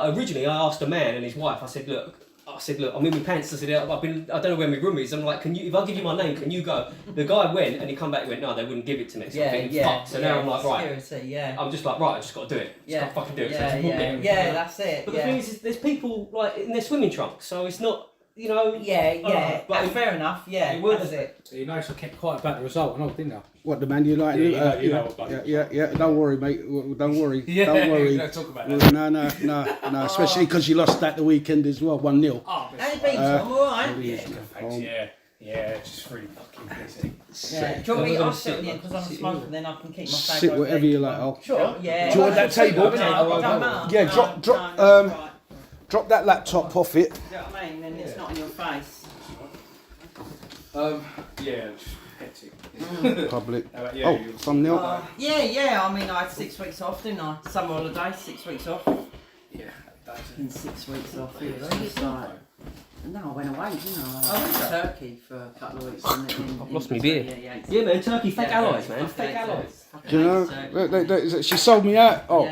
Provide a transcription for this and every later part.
originally I asked a man and his wife. I said, look, I'm in my pants. I said, I don't know where my room is. I'm like, if I give you my name, can you go? The guy went and he come back and went, no, they wouldn't give it to me. So fuck. So now I'm like, right. Security, I'm just like, right, I just got to do it. Just got to fucking do it. Yeah, that's it. But the thing is, there's people like in their swimming trunks, so it's not, you know. But fair enough. Yeah, that's it. You know, so I kept quiet about the result, and all, didn't I? What, the Man United? Yeah. Don't worry, mate. Don't worry. Don't worry. Don't talk about that. No. Especially because you lost that the weekend as well, 1-0. How you been, Tom? All right. Yeah, just really fucking busy. Yeah. Do you want me? I'll sit in because I'm a smoker, then I can keep my fag. Sit whatever you like. Oh. Sure. Yeah. Do you want that table? Yeah. Drop that laptop off it. Do you know what I mean? Then it's not in your face. Yeah, just hectic. Public. Oh, thumbnail. Yeah. I mean, I had 6 weeks off, didn't I? Summer holiday, 6 weeks off. Yeah, that's In 6 weeks off. It was just like. No, I went away, didn't I? I went to Turkey for a couple of weeks. I've lost my beer. Yeah, man, Turkey, fake allies, man. Fake allies. Do you know? She sold me out. Oh,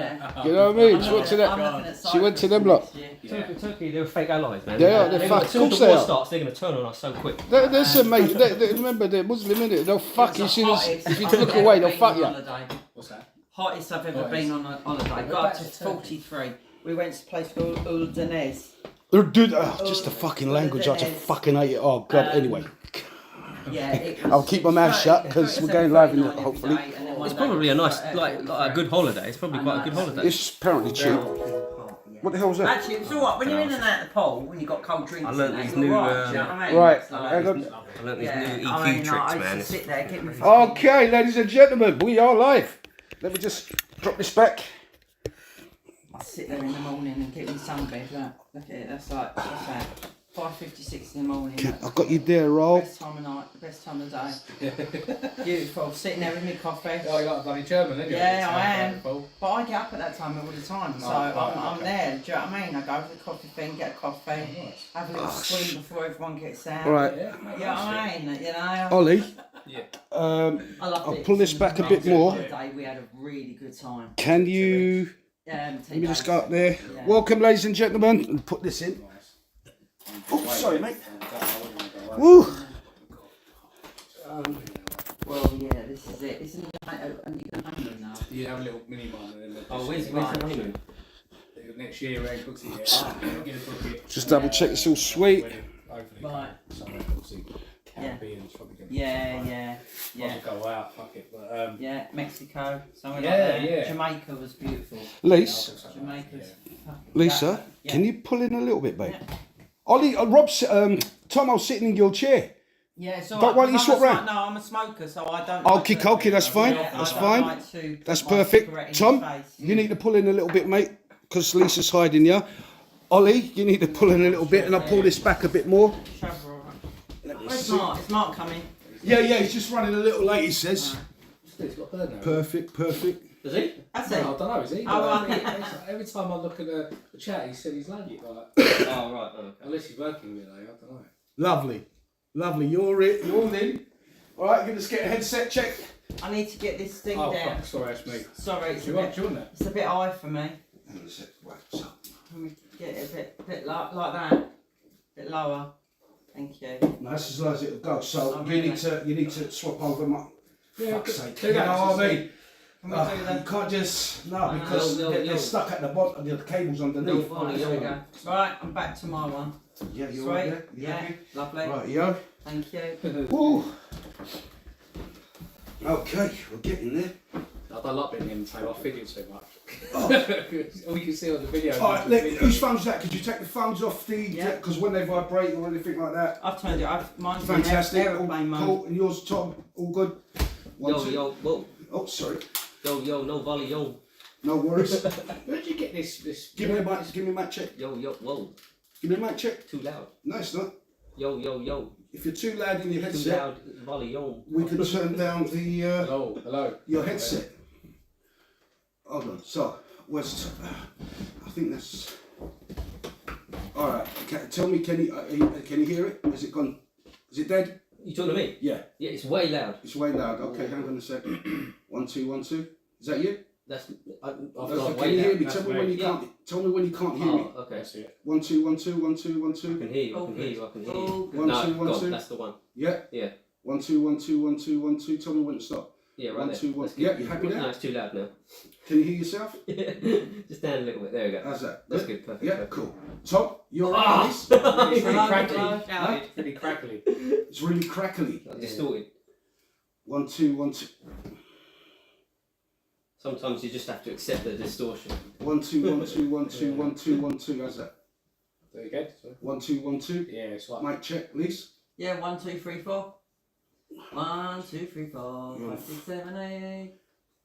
you know what I mean? She went to them. She went to them lot. Turkey, they're fake allies, man. They're fuck. Of course the they war are. starts, they're going to turn on us so quick. Listen, mate. Remember, they're Muslim, innit? They'll fuck you. If you look away, they'll fuck you. What's that? Hottest I've ever been on a holiday. Got up to 43. We went to a place called Uldanez. Dude, just the fucking language. I just fucking hate it. Oh, God. Anyway. Yeah, I'll keep my mouth shut because we're going live in it, hopefully. It's probably a nice, like a good holiday. It's probably quite a good holiday. It's apparently cheap. What the hell was that? Actually, it was alright. When you're in and out of the pool, when you've got cold drinks, I learnt these new. new, right, hang on. I learnt these new EQ tricks, man. I used to sit there, get me Okay, ladies and gentlemen, we are live. Let me just drop this back. I sit there in the morning and get me sunbed. Look at it. That's like, what's that? 5:56 in the morning. I've got you there, Roll. Best time of night, best time of day. Beautiful. Sitting there with my coffee. Oh, you got a bloody German, didn't you? Yeah, I am. But I get up at that time all the time, so I'm there. Do you know what I mean? I go to the coffee thing, get a coffee, have a little swim before everyone gets out. Right. You know what I mean? You know. Ollie. Yeah. I'll pull this back a bit more. We had a really good time. Can you? Let me just go up there. Yeah. Welcome, ladies and gentlemen, and put this in. Oh, sorry, mate. Woo. Well, yeah, this is it. Isn't it honeymoon now? You have a little mini one and then. Oh, where's the honeymoon? Next year, we ain't booked it yet. Just double check it's all sweet. Right. Caribbean's probably going to Yeah. go out, fuck it. But, yeah, Mexico, somewhere like that. Yeah. Jamaica was beautiful. Lisa, can you pull in a little bit, babe? Yeah. Ollie, Tom, I was sitting in your chair. Yeah, so why don't you swap round? No, I'm a smoker, so I don't. Okay, that's fine. That's fine. That's perfect. Tom, you need to pull in a little bit, mate, because Lisa's hiding you. Ollie, you need to pull in a little bit, and I'll pull this back a bit more. Where's Mark? Is Mark coming? Yeah, he's just running a little late, he says. He's got a bird now. Perfect. Is he? That's No, it. I don't know, is he? Every time I look at the chat, he said he's landed. Like, oh, right. Okay. Unless he's working with it, I don't know. Lovely. You're in. All right, give us get a headset check. I need to get this thing down. Fuck, sorry, that's me. Sorry, it's a bit high for me. Can we get it a bit like that? A bit lower. Thank you. No, that's as low as it'll go. So you need to swap over my. Yeah, fuck's sake. You know what I mean? You can't just because they're stuck at the bottom. The cables underneath. There we go. Right, I'm back to my one. Yeah, you're right there. Yeah, lovely. Right, yo. Thank you. Woo. Okay, we're getting there. I don't like being in the table. I fidget so much. All you can see on the video. All right, whose phone's that? Could you take the phones off the? Because when they vibrate or anything like that. I've turned it. Mine's fantastic. Aeroplane mode. Cool. And yours, Tom, all good. Yo, whoa. Oh, sorry. Yo, no volley, yo. No worries. Where did you get this? Give me a mic check. Yo, whoa. Give me a mic check. Too loud. No, it's not. Yo. If you're too loud in your headset, too loud, volley, yo. We could turn down the. Hello. Your headset. Hold on. So, where's? I think that's. All right. Tell me, can you hear it? Has it gone? Is it dead? You talking to me? Yeah. Yeah, it's way loud. It's way loud. Okay, hang on a second. 1 2 1 2. Is that you? That's. I've Can got you hear me? That's Tell me when you me. can't. Tell me when you can't hear me. Oh, okay. That's it. 1 2 1 2 1 2 1 I 2. can hear you. I Oh, can hear you. I can hear you. Oh, good. 1 No, 2 1 God, 2. that's the one. Yeah. Yeah. 1 2 1 2 1 2 1 2. Tell me when to stop. Yeah, right 1 there. 2 1. That's good. Yeah, you happy No, there? it's too loud now. Can you hear yourself? Just down a little bit. There we go. How's that? That's good. Perfect. Yeah, perfect. cool. Tom, you're Ah! right. It's really Hello, crackly. hello, hello. Pretty crackly. It's really crackly. Like distorted. 1 2 1 2. Sometimes you just have to accept the distortion. 1 2 1 2 1 2 1 2 1 2. How's that? There you go. 1 2 1 2. Yeah, it's like. Mic check, please. Yeah, 1 2 3 4. 1 2 3 4 Yeah. 5 6 7 8.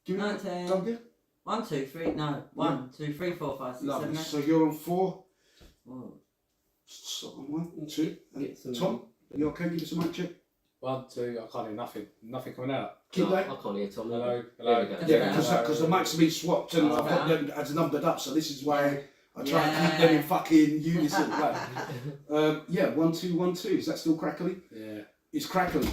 Give me No, that. 10. Doug, yeah? 1 2 3. No. 1 2 3 4 5 6 Lovely. 7 8. So you're on 4. Oh. So on 1 2. Get And some- Tom, you okay? Give us a mic check. 1 2. I can't hear nothing. Nothing coming out. Keep No, that. I can't hear Tom. Hello. There Hello. we go. Yeah, Hello. because the mics have been swapped and Oh, I've got okay. them as numbered up, so this is why I try and keep Yeah. them in fucking unison. Right. Yeah, 1 2 1 2. Is that still crackly? Yeah. It's crackly.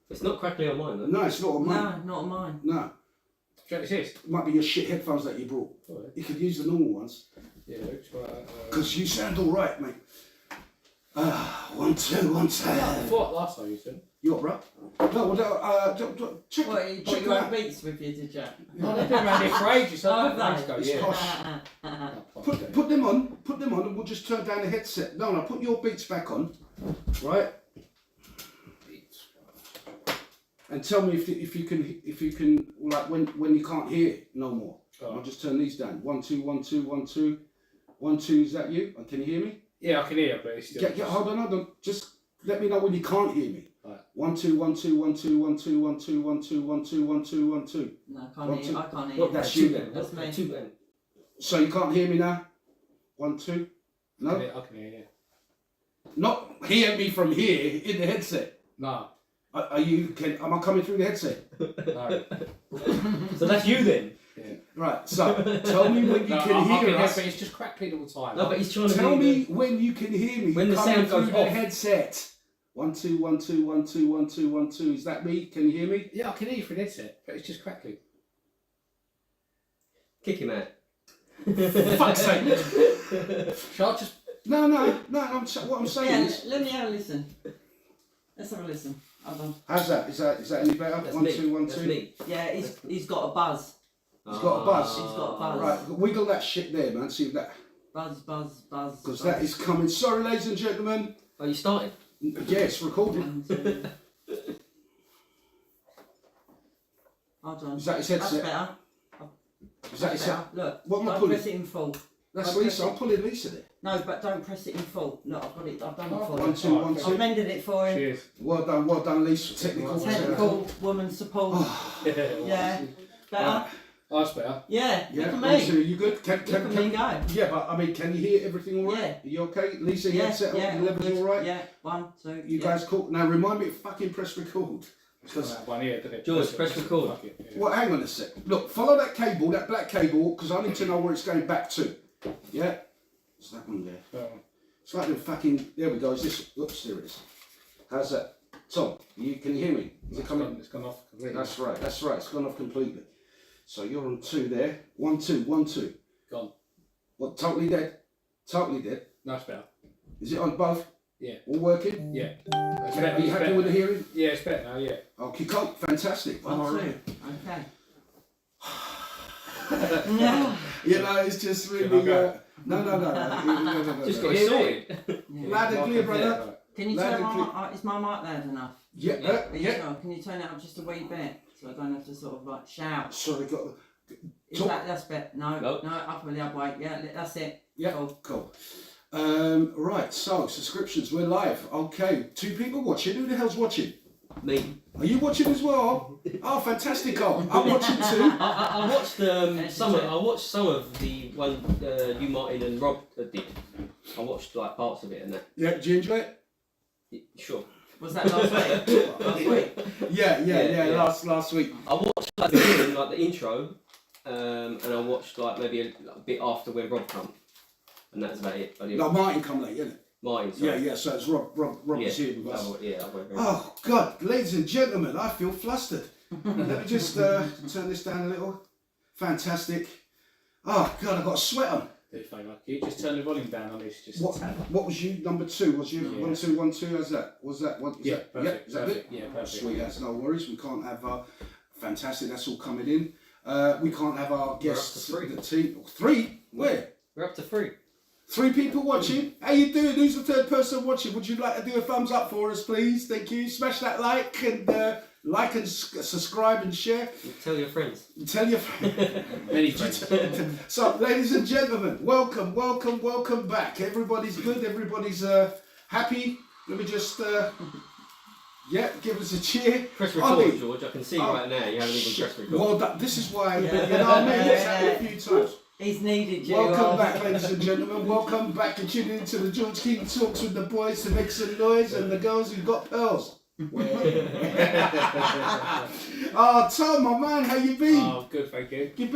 It's not crackly on mine though. No, it's not on mine. No, not on mine. No. Do you know what this is? It might be your shit headphones that you brought. Oh, You could use the normal ones. yeah. Looks right. Because you sound alright, mate. 1 2 1 2. I thought last time you said. You up, bro? No, well, check What, you check put it your out. own beats with you, did you? No, they've been around here for ages. So Oh, I don't have know. It's Yeah. posh. Put them on, and we'll just turn down the headset. No, put your beats back on, right? And tell me if you can like when you can't hear it no more. Oh. I'll just turn these down. 1 2 1 2 1 2 1 2. Is that you? Can you hear me? Yeah, I can hear, but it's still. Hold on. Just let me know when you can't hear me. Right. 1 2 1 2 1 2 1 2 1 2 1 2 1 2 1 2 1 2. No, I 1 can't hear 2. you. I can't hear Look, you. that's Two you. then. That's me. Two then. So you can't hear me now? 1 2. No, I can hear, yeah. not hear me from here in the headset. No. Are you? Am I coming through the headset? No. So that's you then. Yeah. Right. So tell me when you No, can I hear can us. but it's just crackling all the time. No, but he's trying to Tell do me when you can hear me. When the coming sound goes through the off. headset. 1 2 1 2 1 2 1 2 1 2. Is that me? Can you hear me? Yeah, I can hear you through the headset, but it's just crackling. Kick him out. Fuck's sake! Shall I just. No. What I'm saying Yeah, is, let me have a listen. Let's have a listen. Hold on. how's that? Is that any better? That's 1 me. 2 1 That's 2. me. Yeah, he's got a buzz. He's got a buzz. He's got a buzz. Right, wiggle that shit there, man. See if that, Buzz. because Buzz. that is coming. Sorry, ladies and gentlemen. Oh, you started? Yes, recording. 1 2. Hold on. Is that his That's headset? better. Is that That's his better. Look, What am I don't pulling? press it in full. That's Don't Lisa. press I'm pulling Lisa there. No, but don't press it in full. Look, I've got it. I've done it for 1 you. 2 1 I've 2. mended it for him. Cheers. Well done, Lisa. Technical. Technical woman support. Yeah. Better? Right. Oh, that's better. Yeah. Yeah, Look at 1 me. 2. You good? Look at me go. Yeah, but I mean, can you hear everything all right? Yeah. Are you okay? Lisa, Yeah, headset yeah, the levels good. all right? Yeah. 1 2. You yeah. guys cool? Now remind me to fucking press record. Because That one here, didn't it? George, press record. Fuck it, yeah. well, hang on a sec. Look, follow that cable, that black cable, because I need to know where it's going back to. Yeah. It's that one there. It's like the fucking. There we go. Is this? Oops, there it is. How's that, Tom? Can you hear me? Is it coming? It's gone off completely. That's right. It's gone off completely. So you're on 2 there. 1 2 1 2. Gone. What? Totally dead. Totally dead. No, it's better. Is it on both? Yeah. All working? Yeah. Are you happy with the hearing? Yeah, it's better now, yeah. Okay, cool. Fantastic. 1 All 2. right. Okay. You know, it's just really. No. Just got it sorted. Yeah. Loud and clear, brother. Can you Loud turn and my clear. mic? Is my mic loud enough? Yeah, Are you yeah. sure? Can you turn it up just a wee bit so I don't have to sort of like shout? Sorry, got. Is Talk. that's better? No, Nope. no, up the other way. Yeah, that's it. Yeah, Cool. cool. Right, so subscriptions, we're live. Okay, 2 people watching. Who the hell's watching? Me. Are you watching as well? Oh, fantastico. I'm watching too. I watched I watched some of the one you, Martin, and Rob did. I watched like parts of it and that. Yeah, did you enjoy it? Sure. Was that last week? Last week. Yeah. Last week. I watched like the beginning, like the intro, and I watched like maybe a bit after when Rob come, and that's about it. I didn't. No, Martin come late, isn't it? Mine. Yeah, yeah. So it's Rob Yeah. is here with us. Yeah. I went very Oh God, ladies and gentlemen, I feel flustered. Let me just turn this down a little. Fantastic. Oh God, I got a sweat on. Do a favour. Can you just turn the volume down on this? Just What, a tad? what was you number 2? Was you Yeah. 1 2 1 2? How's that? Was that one? Yeah, That, perfect. is that perfect. good? Yeah, perfect. Sweet. That's no worries. We can't have fantastic. That's all coming in. We can't have our guests. We're up to 3. The team. 3? Where? We're up to 3. 3 people watching. How you doing? Who's the 3rd person watching? Would you like to do a thumbs up for us, please? Thank you. Smash that like and subscribe and share. Tell your friends. Tell your Many friends. So, ladies and gentlemen, welcome back. Everybody's good. Everybody's happy. Let me just give us a cheer. Press record, Ollie. George. I can see right now you haven't even pressed record. Well, this is why you know what I mean. It's happened a few times. He's needed you. Welcome back, ladies and gentlemen. Welcome back and tuning into the George King Talks with the boys to make some noise and the girls who got pearls. Oh, Tom, my man, how you been? Oh, good, thank you. You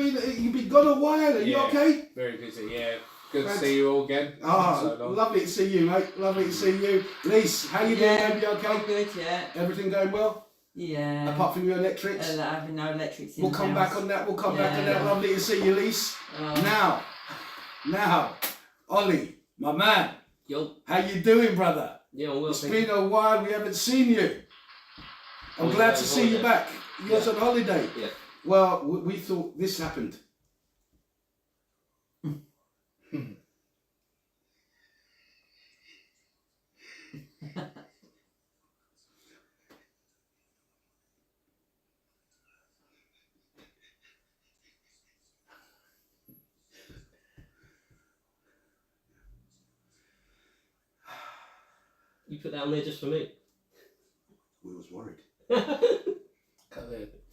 been gone a while. Are you okay? Very busy, yeah. Good to see you all again. Oh, So long. lovely to see you, mate. Lovely to see you. Lise, how you doing, baby? You okay? I'm good, yeah. Everything going well? Yeah. Apart from your electrics? Having no electrics in We'll the come house. back on that. We'll come back on that. Lovely to see you, Lise. Oh. Now, Ollie, my man. Yo. How you doing, brother? Yeah, I'm well. It's thank been a while. We haven't seen you. I'm glad to see you back. You was on holiday. Yeah. Well, we thought this happened. You put that on there just for me. We was worried.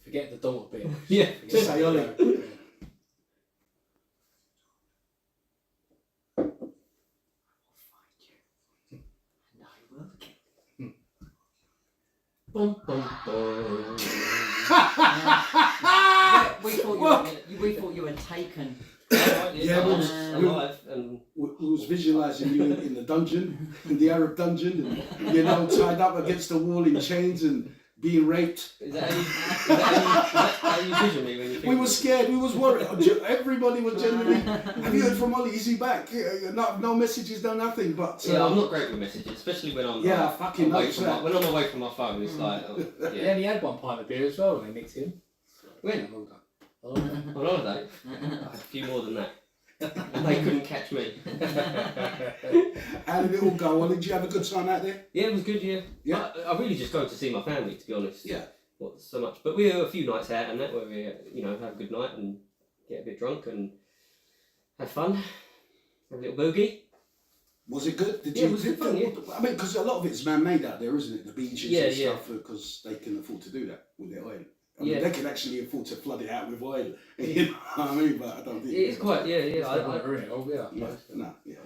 Forget the daughter bit. Yeah. Just say Ollie. Bum, bum, bum. We thought you were taken. Yeah, alive and we was visualising you in the dungeon, in the Arab dungeon, and you know, tied up against the wall in chains and being raped. is that how you vision me when you think We were scared, we was worried. Everybody was generally, have you heard from Ollie? Is he back? No messages, no nothing. But Yeah, I'm not great with messages, especially when I'm Yeah, like, fucking away notes from that. when I'm away from my phone. It's like He yeah. only had 1 pint of beer as well when they nicked him. When? Well done. On holiday, I had a few more than that, and they couldn't catch me. How did it all go, Ollie? Did you have a good time out there? Yeah, it was good. Yeah, Yeah. I really just go to see my family, to be honest. Yeah. Not so much, but we had a few nights out and that where we, have a good night and get a bit drunk and have fun, have a little boogie. Was it good? Yeah, it was good fun, yeah. I mean, because a lot of it's man-made out there, isn't it? The beaches Yeah, and yeah. stuff, because they can afford to do that with their oil. I mean, Yeah. they can actually afford to flood it out with oil. You know what I mean? But I don't think It's quite, yeah. It's not gonna ruin it all, yeah. Yeah, no, yeah.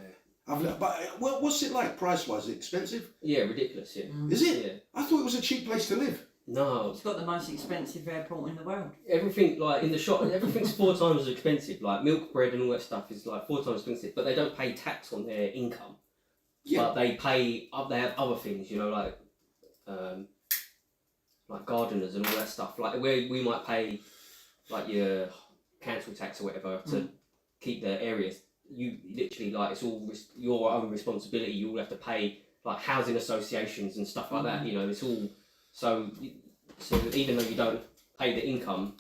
What's it like price-wise? Is it expensive? Yeah, ridiculous. Yeah. Is it? Yeah. I thought it was a cheap place to live. No, It's got the most expensive airport in the world. everything like in the shop, everything's 4 times as expensive. Like milk, bread, and all that stuff is like 4 times expensive. But they don't pay tax on their income. Yeah. But they pay. They have other things, like gardeners and all that stuff. Like where we might pay, like your council tax or whatever to keep the areas. You literally it's all your own responsibility. You all have to pay like housing associations and stuff like that. It's all so even though you don't pay the income,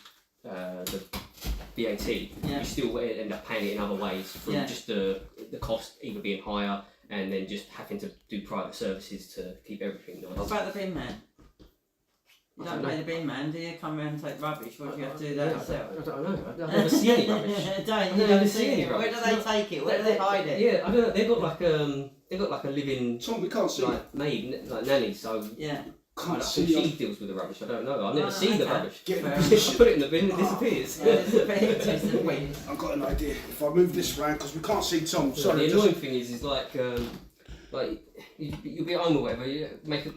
the VAT, you still end up paying it in other ways from just the cost either being higher and then just having to do private services to keep everything nice. What about the bin man? You don't pay the bin man, do you? Come around and take rubbish, or do you have to do that yourself? I don't know. I've never seen any rubbish. Don't You you? never see any Where rubbish. do they take it? Where do they hide it? Yeah, I don't know. They've got like a living Tom, we can't see. maid, like nanny. So Yeah. Can't I see. think she deals with the rubbish. I don't know. I've never seen the okay. rubbish. Get in a Fair position. Put it in the bin, it disappears. Wait, I've got an idea. If I move this round, because we can't see Tom. So Sorry. the just- annoying thing is like you'll be at home or whatever. You make a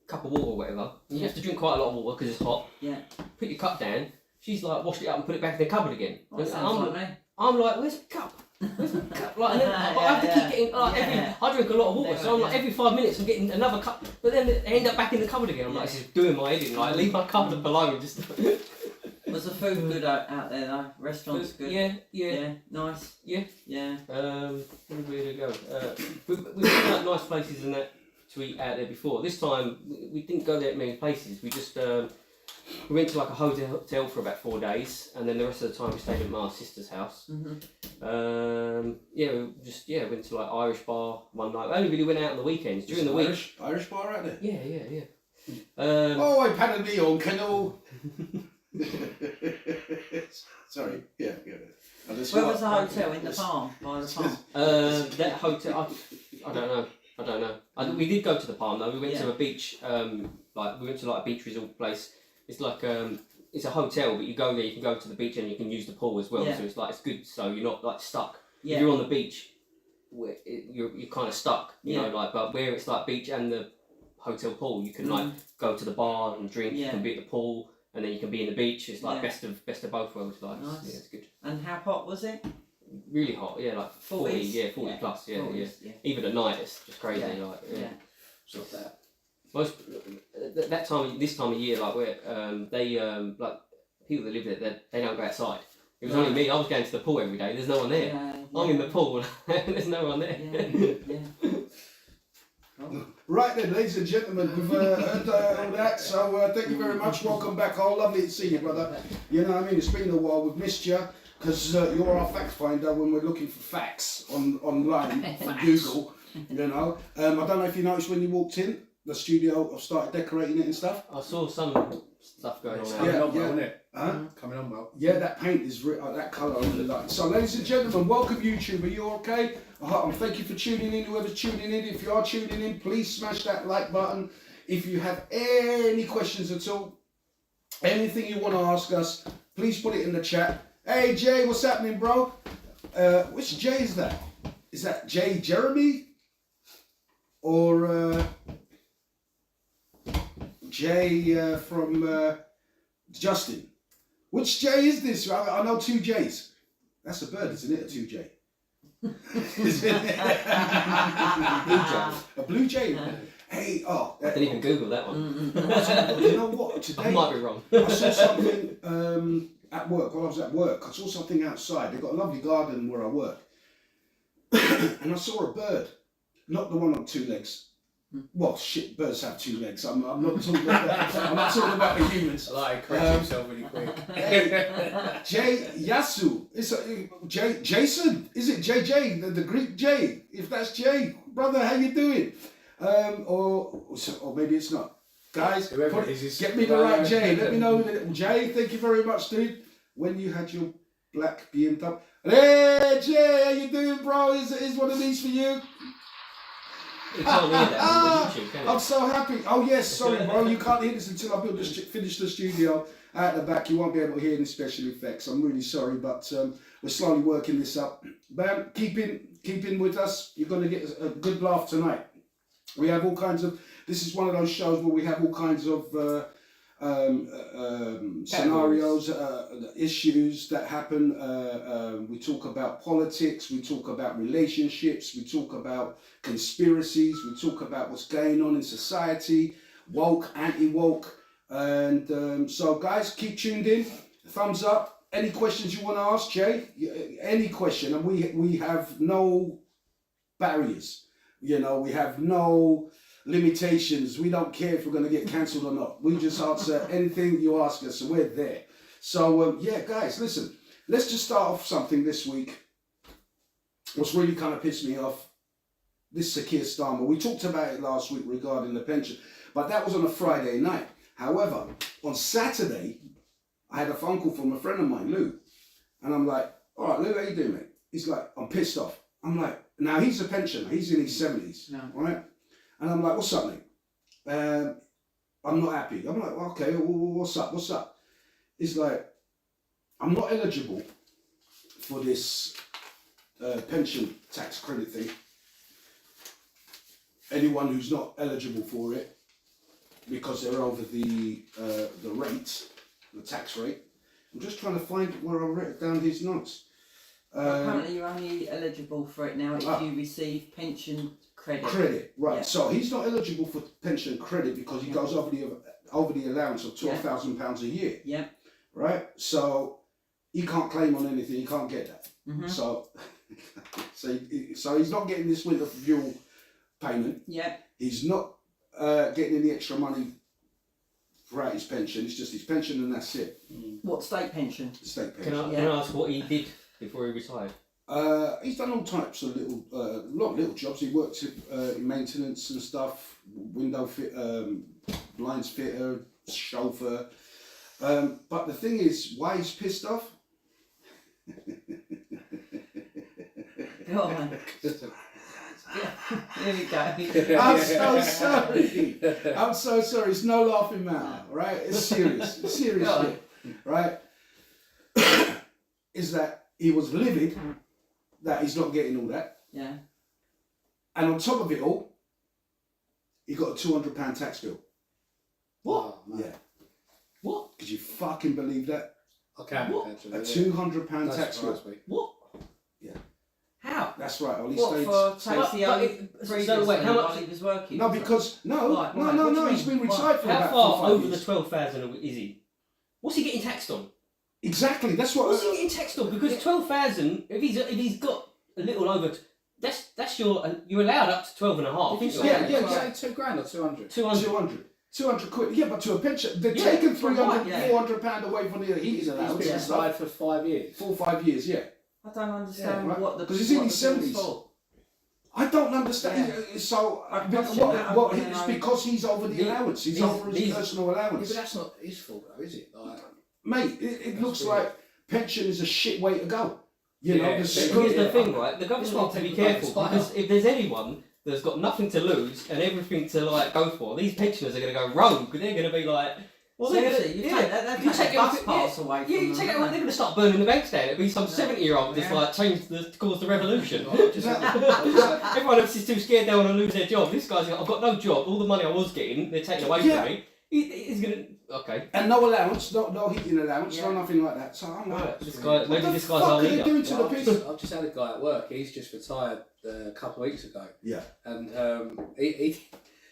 cup of water or whatever. And you have to drink quite a lot of water because it's hot. Yeah. Put your cup down. She's like washed it up and put it back in the cupboard again. That And sounds like me. I'm like, where's my cup? Where's my cup? Like, and then I have to keep getting I drink a lot of water, so I'm like every 5 minutes I'm getting another cup, but then they end up back in the cupboard again. I'm like, this is doing my head in. Like, leave my cupboard alone. Just Was the food good out there though? Restaurants good? Yeah. Nice? Yeah. Yeah. Where did we go? We've been like nice places and that to eat out there before. This time we didn't go that many places. We just we went to like a hotel for about 4 days, and then the rest of the time we stayed at my sister's house. We went to like Irish bar one night. We only really went out on the weekends. During the week. Irish bar out there? Yeah. I padded me on canal. Sorry, yeah. Where was the hotel? In the farm? By the farm? That hotel, I don't know. We did go to the palm though. We went to a beach, we went to like a beach resort place. It's like it's a hotel, but you go there, you can go to the beach and you can use the pool as well. Yeah. So it's good, so you're not like stuck. Yeah. If you're on the beach, you're kind of stuck, you know, like. But where it's like beach and the hotel pool, you can like go to the bar and drink. You can be at the pool, and then you can be in the beach. It's like best of both worlds. Like, nice. Yeah, it's good. And how hot was it? Really hot, yeah, like 40, 40 plus, yeah. Even at night, it's just crazy, So that. Most this time of year, like where they like people that live there, they don't go outside. It was only me. I was going to the pool every day. There's no one there. I'm in the pool. There's no one there. Right then, ladies and gentlemen, we've heard all that. So thank you very much. Welcome back. Oh, lovely to see you, brother. You know what I mean? It's been a while. We've missed you because you're our fact finder when we're looking for facts online on Google. You know. I don't know if you noticed when you walked in the studio. I've started decorating it and stuff. I saw some stuff going on. Coming on well, isn't it? Coming on well. Yeah, that paint is that colour I really like. So, ladies and gentlemen, welcome YouTube. Are you okay? Thank you for tuning in. Whoever's tuning in, if you are tuning in, please smash that like button. If you have any questions at all, anything you want to ask us, please put it in the chat. Hey Jay, what's happening, bro? Which Jay is that? Is that Jay Jeremy? Or Jay from Justin? Which Jay is this? I know 2 J's. That's a bird, isn't it? A 2J. Is it? A blue jay. Hey, I didn't even Google that one. You know what? Today I might be wrong. I saw something at work. While I was at work, I saw something outside. They've got a lovely garden where I work, and I saw a bird. Not the one on 2 legs. Well, shit, birds have 2 legs. I'm not talking about that. I'm not talking about the humans. Like, correct himself really quick. Hey, Jay Yasu. It's Jason. Is it JJ, the Greek J? If that's Jay, brother, how you doing? Or maybe it's not. Guys, get me the right Jay. Let me know. Jay, thank you very much, dude. When you had your black BMW. Hey, Jay, how you doing, bro? Is one of these for you? You can't hear that on YouTube, can you? I'm so happy. Oh yes, sorry bro, you can't hear this until I finish the studio at the back. You won't be able to hear any special effects. I'm really sorry, but we're slowly working this up. Bam, keep in with us. You're going to get a good laugh tonight. We have all kinds of. This is one of those shows where we have all kinds of scenarios, issues that happen. We talk about politics, we talk about relationships, we talk about conspiracies, we talk about what's going on in society, woke, anti-woke. And so guys, keep tuned in. Thumbs up. Any questions you want to ask, Jay? Any question. And we have no barriers. You know, we have no limitations. We don't care if we're going to get cancelled or not. We just answer anything you ask us, and we're there. So yeah, guys, listen, let's just start off something this week. What's really kind of pissed me off, this Sakir Starmer. We talked about it last week regarding the pension, but that was on a Friday night. However, on Saturday, I had a phone call from a friend of mine, Lou, and I'm like, all right, Lou, how you doing, mate? He's like, I'm pissed off. I'm like, now he's a pensioner, he's in his 70s, right? And I'm like, what's up, mate? I'm not happy. I'm like, okay, what's up? He's like, I'm not eligible for this pension tax credit thing. Anyone who's not eligible for it, because they're over the rate, the tax rate. I'm just trying to find where I wrote down his notes. Apparently you're only eligible for it now if you receive pension credit. Right. Yeah. So he's not eligible for pension credit because he goes over the allowance of £12,000 a year. Yeah. right? So he can't claim on anything. He can't get that. Mhm. So, so he's not getting this winter fuel payment. Yeah. He's not getting any extra money throughout his pension. It's just his pension and that's it. What, state pension? State Can pension. I, can I ask what he did before he retired? He's done all types of lot of little jobs. He worked in maintenance and stuff, window fit, blinds fitter, chauffeur. But the thing is, why he's pissed off? Go on. Here we go. I'm so sorry. I'm so sorry. It's no laughing matter, right? It's serious. It's serious shit, right? Is that he was livid that he's not getting all that. Yeah. And on top of it all, he got a £200 tax bill. What? Yeah. What? Could you fucking believe that? I can What? actually. A £200 tax bill. What? How? That's right, Ollie What, States. for But- taxi so wait, how much- while he was working? No, because no, Right, no, right, no, what do no. you He's mean? been retired for How about far 4 or 5 over years. the 12,000 is he? What's he getting taxed on? Exactly. That's what. What's he getting taxed on? Because 12,000, if he's got a little over, that's you're allowed up to 12 and a half. Did you Yeah, say, yeah, did you yeah. say 2 grand or 200? 200. 200 quid. Yeah, but to a pension, they're Yeah, taking for 300, what? Yeah. 400 pound away from the heating He's allowance been and stuff. retired for 5 years. 4 or 5 years, yeah. I don't understand Yeah, right. what the 'Cause he's in what his the bill's 70s. for. I don't understand. So, I but question that. what, I it's wanna know. because he's over the allowance. He's over his these- personal Yeah, allowance. but that's not his fault though, is it? Like, Mate, it looks weird. like pension is a shit way to go. You know, Yeah, the but Here's school- the thing, right? The It's government what needs to be people don't careful expire. because if there's anyone that's got nothing to lose and everything to like go for, these pensioners are going to go rogue. They're going to be like, well, Seriously, you take that, you take take the bus everything- pass away yeah, from you them, take it. don't They're they? going to start burning the banks down. It'll be some Yeah. 70-year-old just Yeah. like cause the revolution. just, Everyone else is too scared they want to lose their job. This guy's like, I've got no job. All the money I was getting, they're taking away Yeah. from me. He's gonna okay. And no allowance, no heating allowance, Yeah. no nothing like that. So I'm like, Right, this guy, maybe what this the guy's fuck our are they leader. doing to the people? I've just had a guy at work. He's just retired a couple of weeks ago, Yeah. and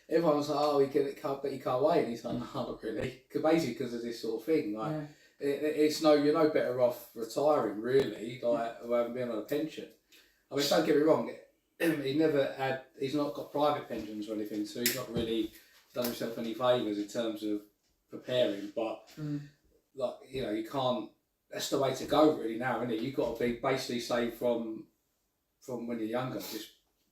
everyone was like, "Oh, he can't wait," and he's like, "No, not really." Basically, because of this sort of thing, like Yeah. it's you're no better off retiring really, like or having been on a pension. I mean, don't get me wrong, he's not got private pensions or anything, so he's not really done himself any favours in terms of preparing. But like you can't. That's the way to go really now, isn't it? You've got to be basically saved from when you're younger, just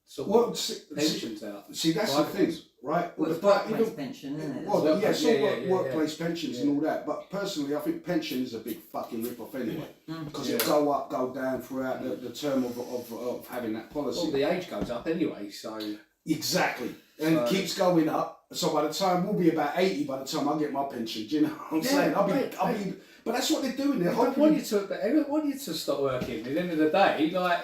sort Well, of see, pensions out. see, that's the Private thing, ones. right? Well, The it's pri- workplace even- pension, isn't it? Well, Workplace, yeah, so yeah, workplace pensions and yeah. all that. But personally, I think pension is a big fucking rip-off anyway. Because Yeah. it'll go up, go down throughout the term of having that policy. Well, the age goes up anyway, so Exactly. And it keeps going up. So by the time we'll be about 80 by the time I get my pension. Do you know what I'm Yeah, saying? mate, But that's what they're doing. They're they don't hoping. want you to stop working. At the end of the day, like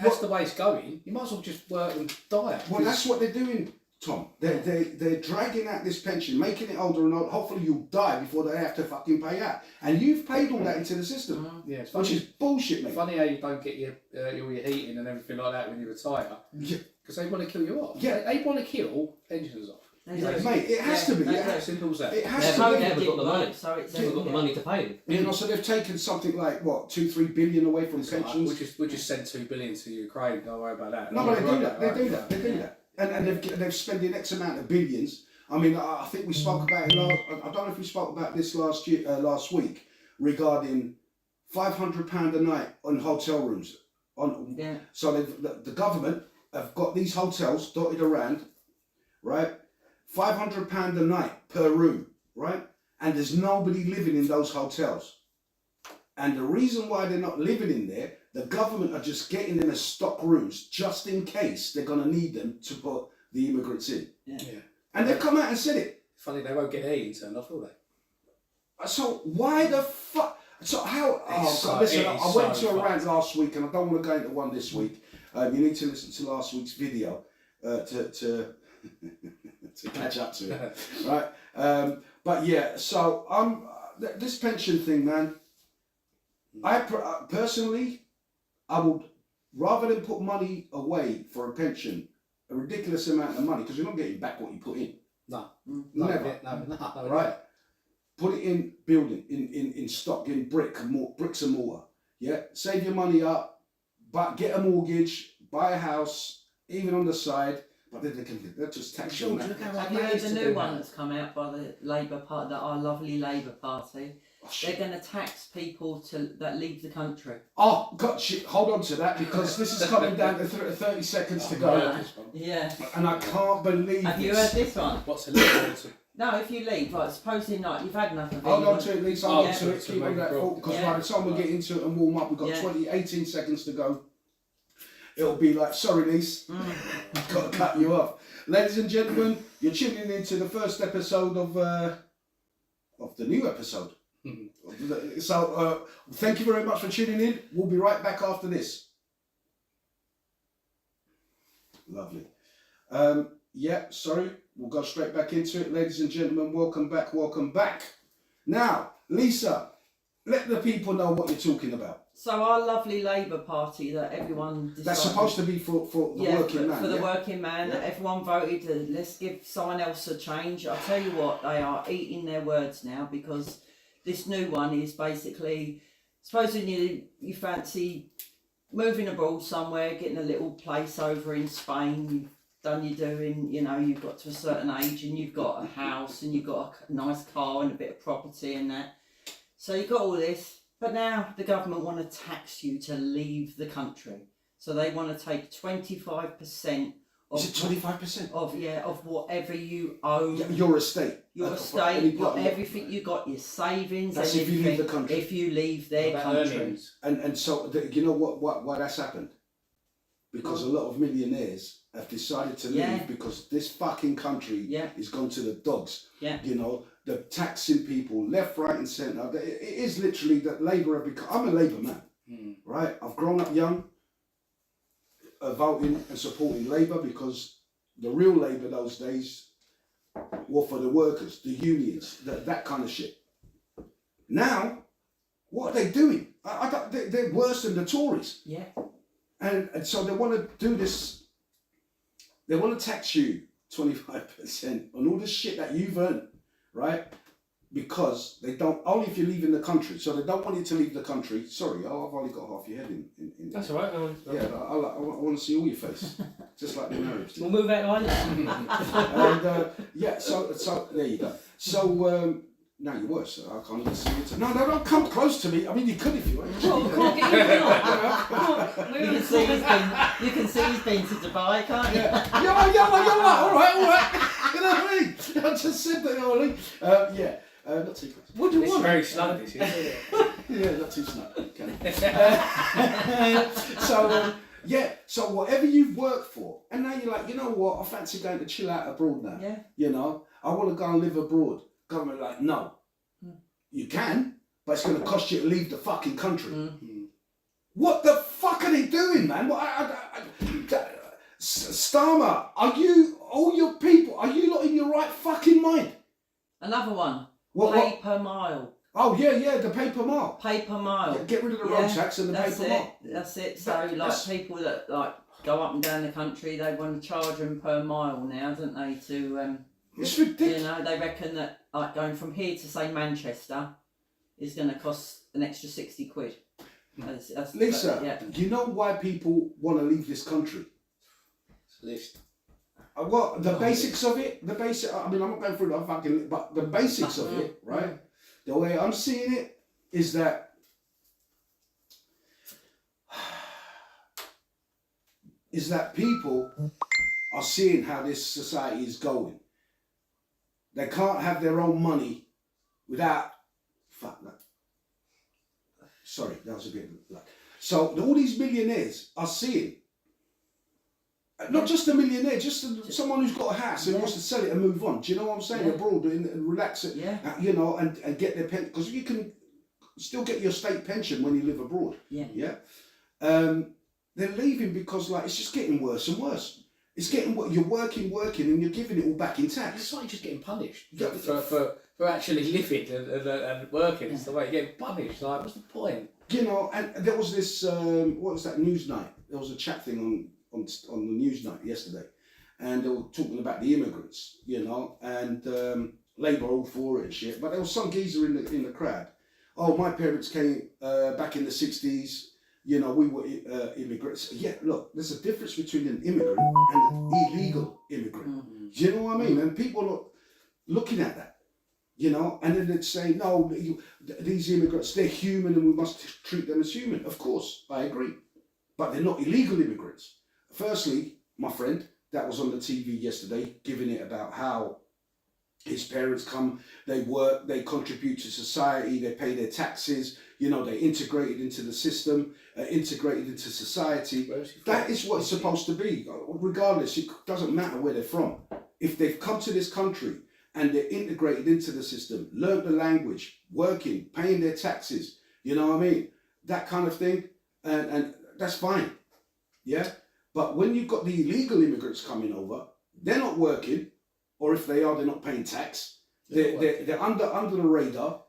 that's the way it's going. You might as well just work and die. Well, that's what they're doing, Tom. They're dragging out this pension, making it older and older. Hopefully you'll die before they have to fucking pay out. And you've paid all that into the system, Yeah, it's which funny. is bullshit, mate. Funny how you don't get all your heating and everything like that when you retire, Yeah, because they want to kill you off. Yeah. They want to kill pensioners off. Exactly. mate, it has to be. Yeah, It As has, simple as that. it has They've to only be. ever got the money. So it's They've got the money to pay them. You know, so they've taken something like, what, 2-3 billion away from It's like, pensions? we just sent 2 billion to Ukraine. Don't worry about that. No, but they do that. They Right, do right. that. They do that. And they've spending X amount of billions. I mean, I think we spoke about it I don't know if we spoke about this last week regarding £500 a night on hotel rooms. So the government have got these hotels dotted around, right? £500 a night per room, right? And there's nobody living in those hotels. And the reason why they're not living in there, the government are just getting them as stock rooms just in case they're going to need them to put the immigrants in. Yeah. And they've come out and said it. Funny, they won't get their heating turned off, will they? So why the fuck? So how? It's God, listen, it is I went so to a rant fucked. last week, and I don't want to go into one this week. You need to listen to last week's video to to catch up to it, right? But yeah, so this pension thing, man. Personally, I would rather than put money away for a pension, a ridiculous amount of money, because you're not getting back what you put in. No. Never. No, Right? put it in building, in stock, in bricks and mortar. Yeah, save your money up, but get a mortgage, buy a house, even on the side. But they'll just tax you on that. Have you heard the new one that's come out by the Labour Party, our lovely Labour Party? Oh, They're going to tax people that leave the country. Oh, God, shit, hold on to that because this is coming down to 30 seconds to go. Yeah. And I can't believe Have you heard this one? What's a little No, if you leave, like supposing like you've had enough of it. Hold on to it, Lisa, hold on Yeah. to it, keep on that thought, because by the time we get into it and warm up, we've got 18 seconds to go. It'll be like, sorry, Lise, I've got to cut you off. Ladies and gentlemen, you're tuning into the first episode of the new episode. So, thank you very much for tuning in. We'll be right back after this. Lovely. Sorry, we'll go straight back into it. Ladies and gentlemen, welcome back, welcome back. Now, Lisa, let the people know what you're talking about. So our lovely Labour Party that everyone decided, that's supposed to be for the working man. For the working man, that everyone voted, let's give someone else a change. I'll tell you what, they are eating their words now because this new one is basically, supposing you fancy moving abroad somewhere, getting a little place over in Spain, you've done your doing, you've got to a certain age and you've got a house and you've got a nice car and a bit of property and that. So you've got all this. But now the government want to tax you to leave the country. So they want to take 25% of... Is it 25%? Of whatever you own. Yeah, your estate. Your estate, everything you got, your savings, that's if you leave the country. If you leave their country. And so, you know why that's happened? Because a lot of millionaires have decided to leave because this fucking country is gone to the dogs. Yeah. The taxing people left, right and centre. It is literally that Labour have become... I'm a Labour man, right? I've grown up young, voting and supporting Labour because the real Labour those days were for the workers, the unions, that kind of shit. Now, what are they doing? They're worse than the Tories. Yeah. And so they want to do this. They want to tax you 25% on all the shit that you've earned, right? Because they don't, only if you're leaving the country. So they don't want you to leave the country. Sorry, I've only got half your head in. That's all right. Yeah, I want to see all your face, just like the marriage. We'll move out of And so there you go. So now you're worse. I can't even see it. No, don't come close to me. I mean, you could if you want. You can see he's been to Dubai, can't you? Yeah, all right. You know what I mean? I just said that, Ollie. Not too close. What do you want? It's very snug, this is. Yeah, not too snug. So whatever you've worked for, and now you're like, you know what? I fancy going to chill out abroad now. Yeah. I want to go and live abroad. Government like, no. You can, but it's going to cost you to leave the fucking country. What the fuck are they doing, man? Starmer, are you, all your people, are you not in your right fucking mind? Another one. Pay per mile. Oh, yeah, the pay per mile. Pay per mile. Yeah, get rid of the road tax and the pay per mile. That's it. So, people that, go up and down the country, they want to charge them per mile now, don't they, to... It's ridiculous. They reckon that going from here to say Manchester is going to cost an extra 60 quid. Lisa, do you know why people want to leave this country? List. What the basics of it? I mean, I'm not going through the fucking, but the basics of it, right? The way I'm seeing it is that people are seeing how this society is going. They can't have their own money without... Fuck that. Sorry, that was a bit... So all these millionaires are seeing... Not just a millionaire, just someone who's got a house and wants to sell it and move on. Do you know what I'm saying? Abroad and relax it, and get their pension. Because you can still get your state pension when you live abroad. Yeah. They're leaving because it's just getting worse and worse. It's getting what you're working, and you're giving it all back in tax. It's like just getting punished for actually living and working. It's the way you're getting punished. Like, what's the point? And there was this what was that news night? There was a chat thing on the news night yesterday, and they were talking about the immigrants. And Labour all for it and shit. But there was some geezer in the crowd. Oh, my parents came back in the 60s. You know, we were immigrants. Yeah, look, there's a difference between an immigrant and an illegal immigrant. Do you know what I mean? And people are looking at that, you know, and then they'd say, no, these immigrants, they're human and we must treat them as human. Of course, I agree. But they're not illegal immigrants. Firstly, my friend that was on the TV yesterday, giving it about how his parents come, they work, they contribute to society, they pay their taxes, you know, they integrated into the system, integrated into society. That is what it's supposed to be. Regardless, it doesn't matter where they're from. If they've come to this country and they're integrated into the system, learned the language, working, paying their taxes, you know what I mean? That kind of thing, and that's fine, yeah? But when you've got the illegal immigrants coming over, they're not working, or if they are, they're not paying tax. They're under the radar,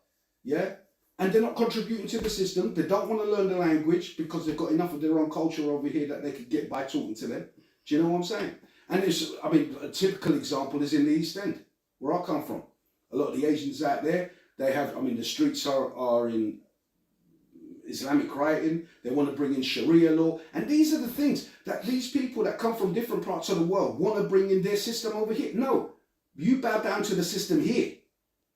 yeah? And they're not contributing to the system. They don't want to learn the language because they've got enough of their own culture over here that they could get by talking to them. Do you know what I'm saying? And it's, I mean, a typical example is in the East End, where I come from. A lot of the Asians out there, they have, I mean, the streets are in Islamic rioting. They want to bring in Sharia law. And these are the things that these people that come from different parts of the world want to bring in their system over here. No, you bow down to the system here.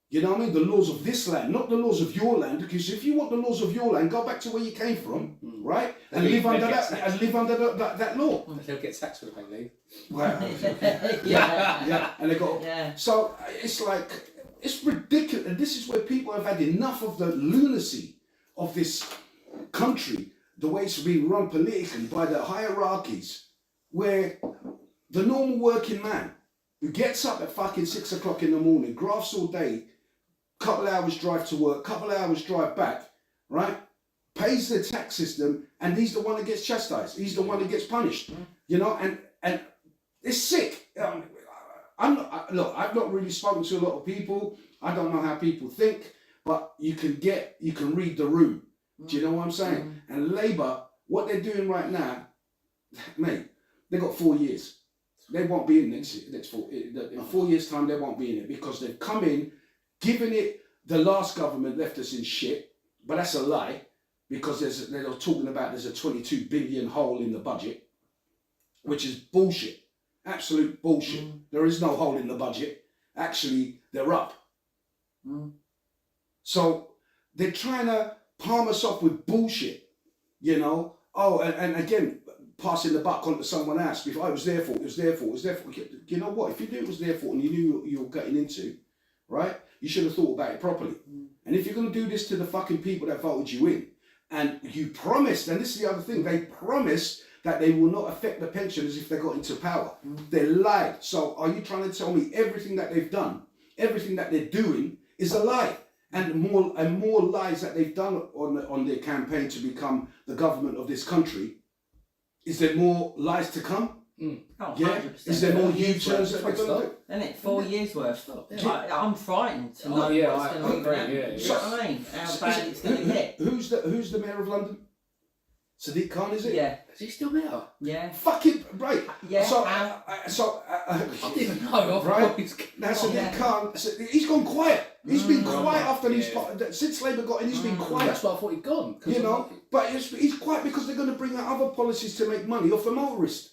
You know what I mean? The laws of this land, not the laws of your land. Because if you want the laws of your land, go back to where you came from, right? And live under that. And live under that law. They'll get taxed for the pay leave. Wow. yeah. And they got. Yeah. So it's like, it's ridiculous. And this is where people have had enough of the lunacy of this country, the way it's been run politically by the hierarchies, where the normal working man who gets up at fucking 6 o'clock in the morning, grafts all day, couple hours drive to work, couple hours drive back, right? Pays the tax system, and he's the one that gets chastised. He's the one that gets punished, you know. And it's sick. I've not really spoken to a lot of people. I don't know how people think, but you can read the room. Do you know what I'm saying? And Labour, what they're doing right now, mate, they got 4 years. They won't be in next 4 in 4 years' time. They won't be in it because they've come in, given it. The last government left us in shit, but that's a lie because they're talking about there's a 22 billion hole in the budget, which is bullshit, absolute bullshit. There is no hole in the budget. Actually, they're up. So they're trying to palm us off with bullshit, you know. Oh, and again, passing the buck on to someone else. If I was their fault, it was their fault, it was their fault. You know what? If you knew it was their fault and you knew what you were getting into, right? You should have thought about it properly. And if you're going to do this to the fucking people that voted you in, and you promised, and this is the other thing, they promised that they will not affect the pensioners if they got into power. They lied. So are you trying to tell me everything that they've done, everything that they're doing is a lie? And more lies that they've done on their campaign to become the government of this country. Is there more lies to come? Oh, yeah. 100%. Is there more U-turns that they're going to do? Isn't it 4 years worth? Yeah. I'm frightened to know what's going to happen. Yeah. You know what I mean? How bad it's going to get. Who's the mayor of London? Sadiq Khan, is it? Yeah. Is he still there? Yeah. Fucking right. Yeah. I didn't even know. Right. Now Sadiq Khan, he's gone quiet. He's been quiet after since Labour got in. He's been quiet. That's why I thought he'd gone. You know, but he's quiet because they're going to bring out other policies to make money off the motorist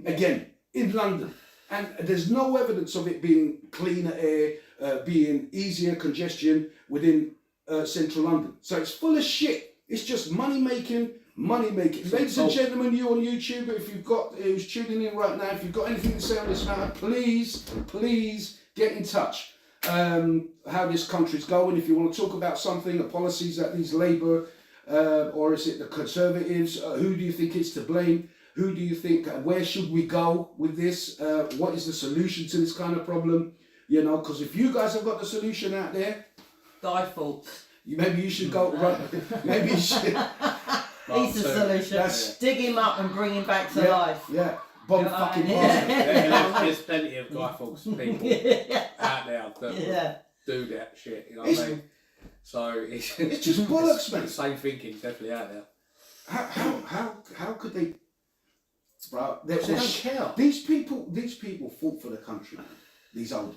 again in London, and there's no evidence of it being cleaner air, being easier congestion within central London. So it's full of shit. It's just money making. Ladies and gentlemen, you on YouTube, if you've got who's tuning in right now, if you've got anything to say on this matter, please get in touch. How this country's going. If you want to talk about something, the policies that these Labour or is it the Conservatives? Who do you think is to blame? Who do you think? Where should we go with this? What is the solution to this kind of problem? You know, because if you guys have got the solution out there, Guy Fawkes. maybe you should go run. Maybe you should. He's the solution. Dig him up and bring him back to life. Yeah. Bomb fucking There's plenty of Guy Fawkes people out there that do that shit, you know what I mean? So it's just bollocks, man. The same thinking definitely out there. How could they? Bro, they don't care. These people fought for the country. These old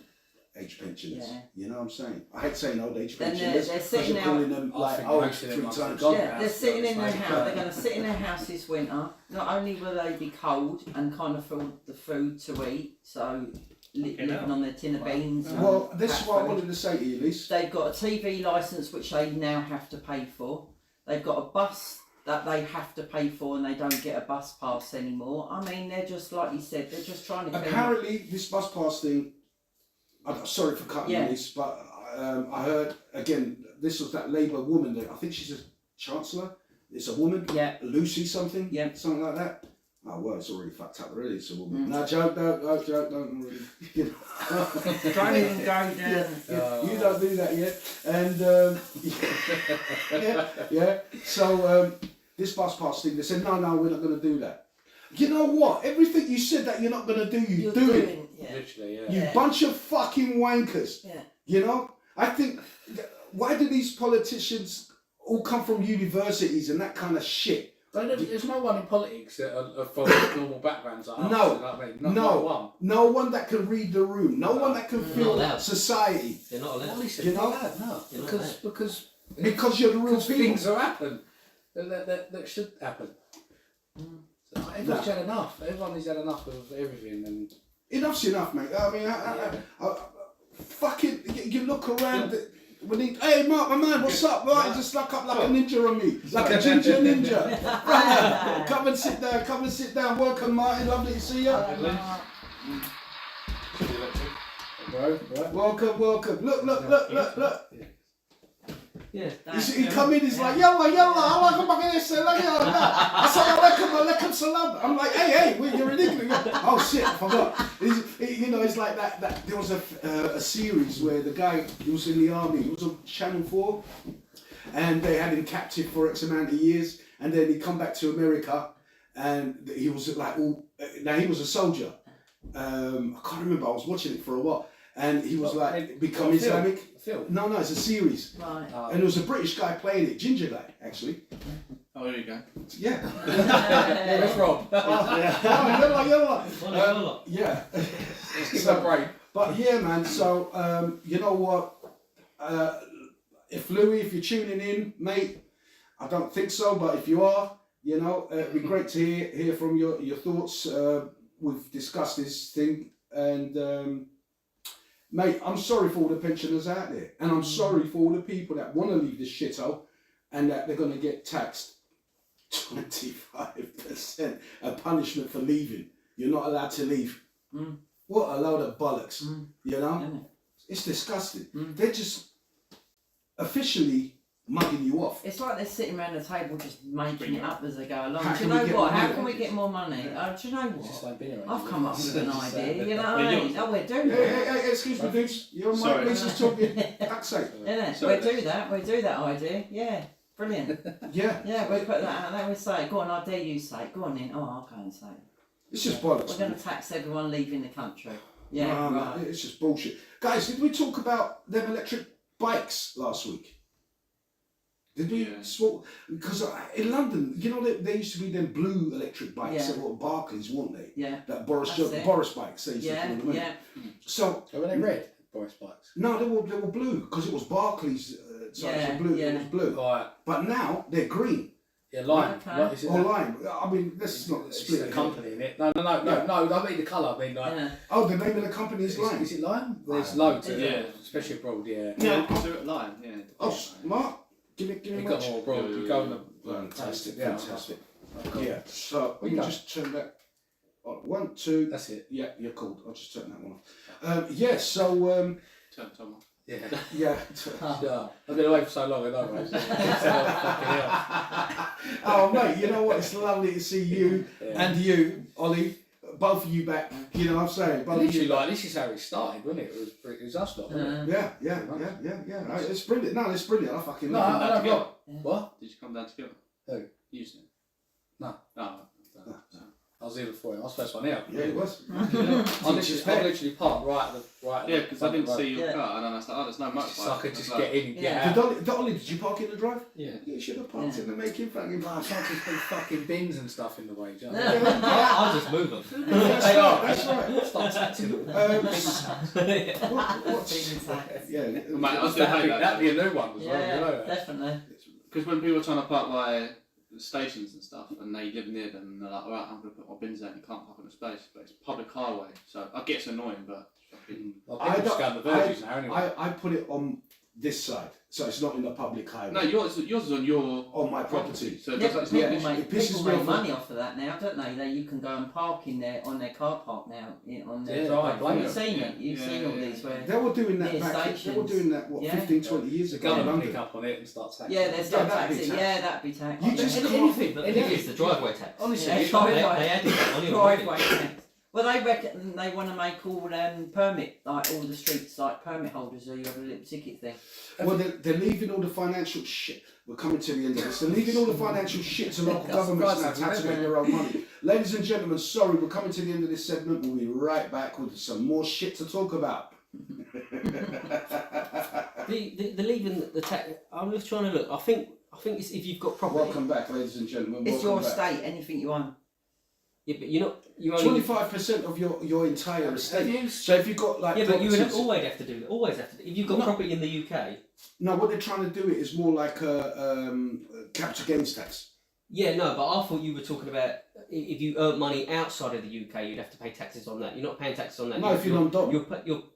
age pensioners. Yeah. You know what I'm saying? I hate saying old age Then pensioners. they're 'cause sitting you're out- calling them I like think old most of them 3 must times. have gone. Yeah, they're sitting in their Mate. house. They're going to sit in their house this winter. Not only will they be cold and can't afford the food to eat, so living on their tin of beans. and Well, this is cat what I food. wanted to say to you, Lise. They've got a TV licence which they now have to pay for. They've got a bus that they have to pay for, and they don't get a bus pass anymore. I mean, they're just like you said. They're just trying to. clean up. Apparently, this bus pass thing. I'm sorry for cutting Yeah. this, but I heard again. This was that Labour woman. That I think she's a chancellor. It's a woman. Yeah. Lucy something. Yeah. Something like that. Oh well, it's already fucked up. Really, it's a woman. No joke. Don't really. You know. Don't even go down. You don't do that yet. And yeah. So this bus pass thing. They said no, we're not going to do that. You know what? Everything you said that you're not going to do, you're doing. Yeah. Literally, yeah. You bunch of fucking wankers. Yeah. You know? I think, why do these politicians all come from universities and that kind of shit? There's no one in politics that are from normal backgrounds like us. No. You know what I mean? Not one. No one that can read the room. No one that can feel allowed. society. They're not allowed. You know? No. You're not Because Because you're the real because people. things are happen that should happen. So everyone's had enough. Everyone's had enough of everything, and Enough's enough, mate. I mean, fucking, you look around. When he, hey, Mark, my man, what's up? Right, just stuck up like a ninja on me, like a ginger ninja. Right, come and sit down. Welcome, Martin. Lovely to see you. right. Welcome. Look. Yeah. He come in, he's like, yalla, I like him back in this. I say, alaikum salam. I'm like, hey, you're ridiculous. Oh shit, I forgot. It's like that. There was a series where the guy, he was in the army, he was on Channel 4, and they had him captive for X amount of years, and then he come back to America, and he was like, now he was a soldier. I can't remember, I was watching it for a while. And he was become Islamic. Film? No, it's a series. Right. And there was a British guy playing it, ginger guy, actually. Oh, there you go. Yeah. That's Rob. Yeah. Let's give him a break. But yeah, man. So you know what? If you're tuning in, mate, I don't think so, but if you are, it'd be great to hear from your thoughts. We've discussed this thing, and mate, I'm sorry for all the pensioners out there, and I'm sorry for all the people that want to leave this shithole, and that they're going to get taxed 25% a punishment for leaving. You're not allowed to leave. What a load of bollocks, It's disgusting. They're just officially mugging you off. It's like they're sitting around the table just making it up as they go along. How Do can you we know get what? more How money? can we get more money? Do you know It's just what? like dinner, I've ain't come it? up with an Just, idea. You know what I mean? Oh, we're doing that. Hey, excuse me, dudes. You're on Sorry. mic. Lisa's talking. Fuck's sake. Yeah, Sorry. we'll do that. We'll do that idea. Yeah, brilliant. Yeah. Yeah, we'll put that out there. We'll say, go on, I dare you say it. Go on then. Oh, I'll go and say it. It's just bollocks. We're going to tax everyone leaving the country. Yeah, No, right. it's just bullshit. Guys, did we talk about them electric bikes last week? Did we? Yeah. Because in London, there used to be them blue electric bikes Yeah. that were Barclays, weren't they? Yeah. That That's it. Boris bikes. They used to Yeah, call them. yeah. So Were they red, Boris bikes? no, they were blue because it was Barclays. So it was blue. Yeah. It was blue. Right. But now they're green Yeah, lime. Okay. Like, is it or that? lime. I mean, let's not It's split the it. company in it. No. I mean the colour. I mean like. Yeah. Oh, the name of the company is Is lime. it lime? There's loads of Yeah. it, especially abroad. Yeah. Yeah. Is there a line? Yeah. Oh, Mark, give me You a got watch. more abroad. You go on the. Fantastic, Yeah. fantastic. Cool. Yeah, so let me go. just turn that on. 1, 2. That's it. Yeah, you're cool. I'll just turn that one off. Yeah, so Turn Tom off. Yeah. yeah. Yeah. I've been away for so long, I know, mate. Fucking hell. Oh mate, you know what? It's lovely to see you Yeah. and you, Ollie, both of you back. You know what I'm saying? Both of Literally, you. like this is how it started, wasn't it? It was us lot, wasn't it? Yeah. No, it's brilliant. No, it's brilliant. I fucking No, love it. I don't know. What? Did you come down together? Who? Houston? No. No. No. I was here before him. I was the first one out. Yeah, it was. I literally parked right at the Yeah, because I didn't see your Yeah. car, and then I was like, oh, there's no motorbike. So I could just I was get in and get Yeah. out. Did Ollie, did you park in the drive? Yeah. You should have parked Yeah. in the making fucking No, I can't just put fucking bins and stuff in the way. Do you know Yeah. what I mean? I'll just move them. That's right, that's right. Start taxing them. What's yeah? Mate, I still hate that. That'd be a new one as well. You Yeah, know that. definitely. Because when people are trying to park by stations and stuff, and they live near them, and they're like, alright, I'm going to put my bins out, and you can't park on the space, but it's public highway, so I get it's annoying, but fucking... Well, people just go on the verges now anyway. I put it on this side, so it's not in the public highway. No, yours is on your on my property. so it Yeah, does, it's but not people an issue. make, It pisses people me make off. money off of that now, don't they? That you can go and park in there on their car park now, on their Yeah, drive. I blame You've them. seen it. You've Yeah, seen all yeah, these where. They were doing that Near back. They were stations. doing that what Yeah. 15, 20 years The ago in government London. pick up on it and start taxing. Yeah, there's no that'd be taxi. tax. Yeah, that'd be tax. You just Anything, can't- but the thing is the driveway tax. Honestly, Yeah, it's driveway. They added that on your driveway tax. Well, they reckon they want to make all permit, like all the streets, like permit holders, so you have a little ticket thing. Well, they're leaving all the financial shit. We're coming to the end of this. They're leaving all the financial shit to local governments now to have to make their own money. Ladies and gentlemen, sorry, we're coming to the end of this segment. We'll be right back with some more shit to talk about. The leaving the tax. I'm just trying to look. I think it's if you've got property. Welcome back, ladies and gentlemen. It's your Welcome back. estate, anything you own. Yeah, but you're only. 25% of your entire Have estate. you- So if you've got like Yeah, but you would properties- always have to do that. Always have to. If you've got No. property in the UK. No, what they're trying to do it is more like a capital gains tax. Yeah, no, but I thought you were talking about if you earn money outside of the UK, you'd have to pay taxes on that. You're not paying taxes on that. No, if you're non-dom.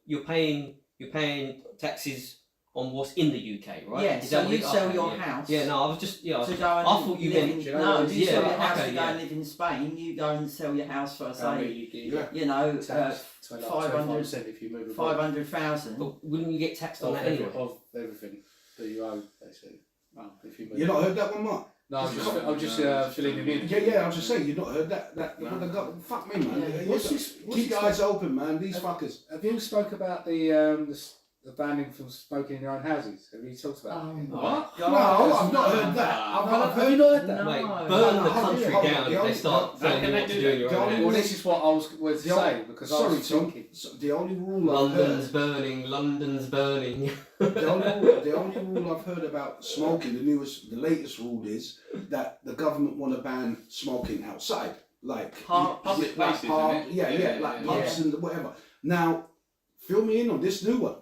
You're paying taxes on what's in the UK, right? Yeah, Is so that what you it- sell okay, your yeah. house. Yeah, no, I was just To go and I thought you live meant in, no, you yeah, sell your house okay, to go yeah. and live in Spain. You go and sell your house for say, Yeah. you know, Tax 500 25% if you move abroad. 500,000. But wouldn't you get taxed on Of that anyway? everything that you own, basically. Well, if you move. You not heard that one, Mark? No, I'm just filling him in. Yeah, I'm just saying, you've not heard that. No. But they got, fuck me, man. Yeah. What's this- what's Keep your this- eyes open, man. These fuckers. Have you spoke about the banning from smoking in your own houses? Have you talked about Oh it? my What? God. No, I've not heard that. Have you not heard that? No. Wait, No, burn no, the hold country it, hold it. down The if only- they start How telling can you they what to do do in that? your The own only house. Well, this is what I was going to say because I Sorry, was Tom. thinking. So the only rule I've London's heard, burning, London's burning. the only rule I've heard about smoking, the latest rule is that the government want to ban smoking outside, like Public like places, park, innit? yeah, Yeah, like yeah, pubs and whatever. Now, fill me in on this new one,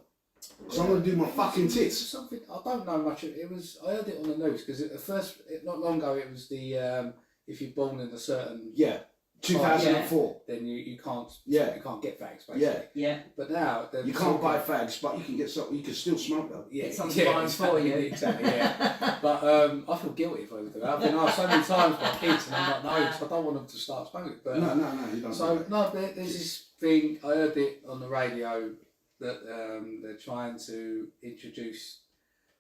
because I'm gonna do my fucking tits. Something I don't know much. It was I heard it on the news because at first, not long ago, it was the if you're born in a certain Yeah, 2004. then you can't Yeah. you can't get vax basically. Yeah, Yeah. But now you can't buy fags, but you can get some. You can still smoke though. Yeah, Get something buying for you. Exactly, yeah. But I feel guilty if I do that. I've been asked so many times by kids, and I'm like, no, 'cause I don't want them to start smoking. But No, you don't. so no, there's this thing. I heard it on the radio that they're trying to introduce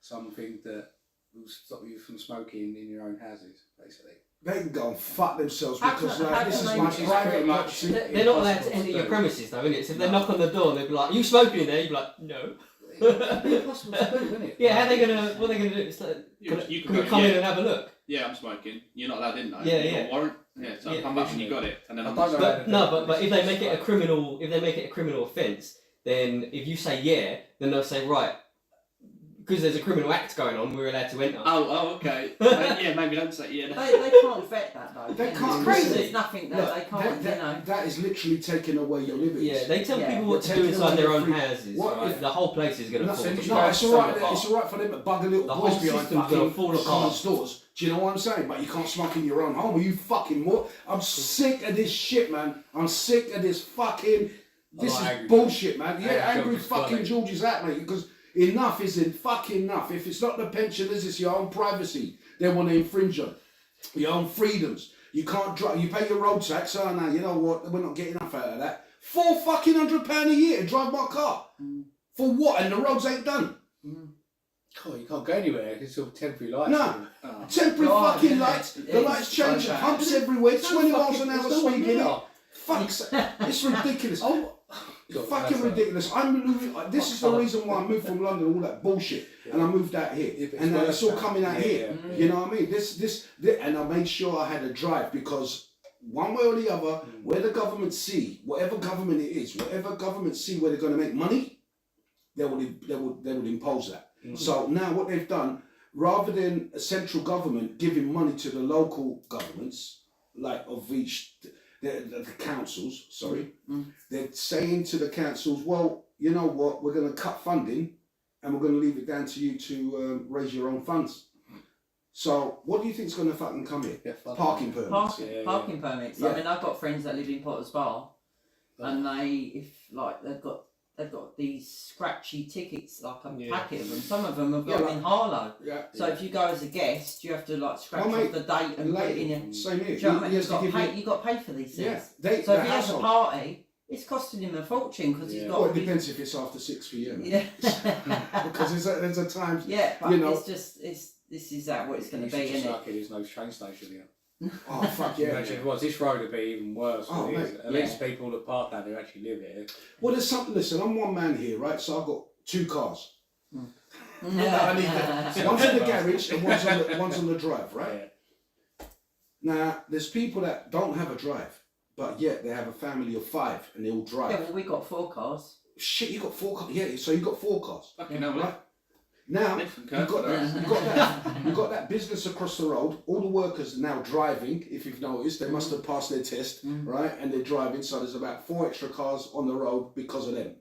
something that will stop you from smoking in your own houses, basically. They can go and fuck themselves How because can- like how this can is they- my Which is private pretty much- property. They're not allowed to Impossible enter to your do. premises though, innit? So if they No. knock on the door and they'll be like, "You smoking in there?" You'd be like, "No." It'd be impossible to do, wouldn't it? Yeah, how are they gonna? What are they gonna do? It's like, You can, could can go, we come yeah. in and have a look? Yeah, I'm smoking. You're not allowed in though. Yeah, You got yeah. a warrant. Yeah, so Yeah, come back and you got it, and then I I'm don't know. But no, but if they make it a criminal, offence, then if you say yeah, then they'll say right, because there's a criminal act going on, we're allowed to enter. Oh, okay. Yeah, maybe don't say yeah. They can't vet that though. They can can't. Because Crazy. there's nothing that Look, they can't, you know. that is literally taking away your liberties. Yeah, they tell Yeah. people what to They're do taking inside their away own free- houses. What Right? if- The whole place is going No, to fall so apart. it's no, apart. it's alright for them to bugger little The boys whole behind system's gonna fucking fall apart. common stores. Do you know what I'm saying? But you can't smoke in your own home. Are you fucking what? I'm sick of this shit, man. I'm sick of this fucking. This like is Angry bullshit, man. Yeah, Angry angry George is fucking funny. George is that, mate. Because enough isn't fucking enough. If it's not the pensioners, it's your own privacy. They want to infringe on your own freedoms. You can't drive. You pay your road tax. Oh no, you know what? We're not getting enough out of that. £400 a year to drive my car. For what? And the roads ain't done. Oh, you can't go anywhere. It's all temporary lights. No. Oh. Temporary God, fucking yeah. lights. The It's lights change. so bad. Humps everywhere. 20 miles an hour There's no one speed limit. there. Fuck's. It's ridiculous. Oh, It's fucking ridiculous. This is the reason why I moved from London, all that bullshit, and I moved out here, Yeah, but and it's it's all worse coming now. out Yeah, here. yeah. You know what I mean? This, and I made sure I had a drive because one way or the other, where the government see, whatever government it is, whatever government see where they're going to make money, they will impose that. So now what they've done, rather than a central government giving money to the local governments, like of each, the councils, they're saying to the councils, well, you know what, we're going to cut funding and we're going to leave it down to you to raise your own funds. So what do you think is going to fucking come here? Parking permits. Parking permits. I mean, I've got friends that live in Potter's Bar, and they've got these scratchy tickets, like a packet of them. Some of them have got them in Harlow. Yeah. So if you go as a guest, you have to like scratch off the date and put it in your. Same here. Do you know what I mean? You've got to pay for these things. Yeah. So if he has a party, it's costing him a fortune because he's got. Well, it depends if it's after 6 p.m. Yeah. Because there's a time. Yeah, but this is what it's going to be, isn't it? There's no train station here. Oh fuck yeah! Imagine if it was, this road would be even worse. Oh, At least people that park down there actually live here. Well, there's something. Listen, I'm one man here, right? So I've got 2 cars. I need one's in the garage and one's on the drive, right? Yeah. Now, there's people that don't have a drive, but yet they have a family of 5 and they all drive. Yeah, well, we got 4 cars. Shit, you got 4 cars. Yeah, so you got 4 cars. Fucking hell, right? Now you got that business across the road. All the workers are now driving. If you've noticed, they must have passed their test, right? And they're driving. So there's about 4 extra cars on the road because of them,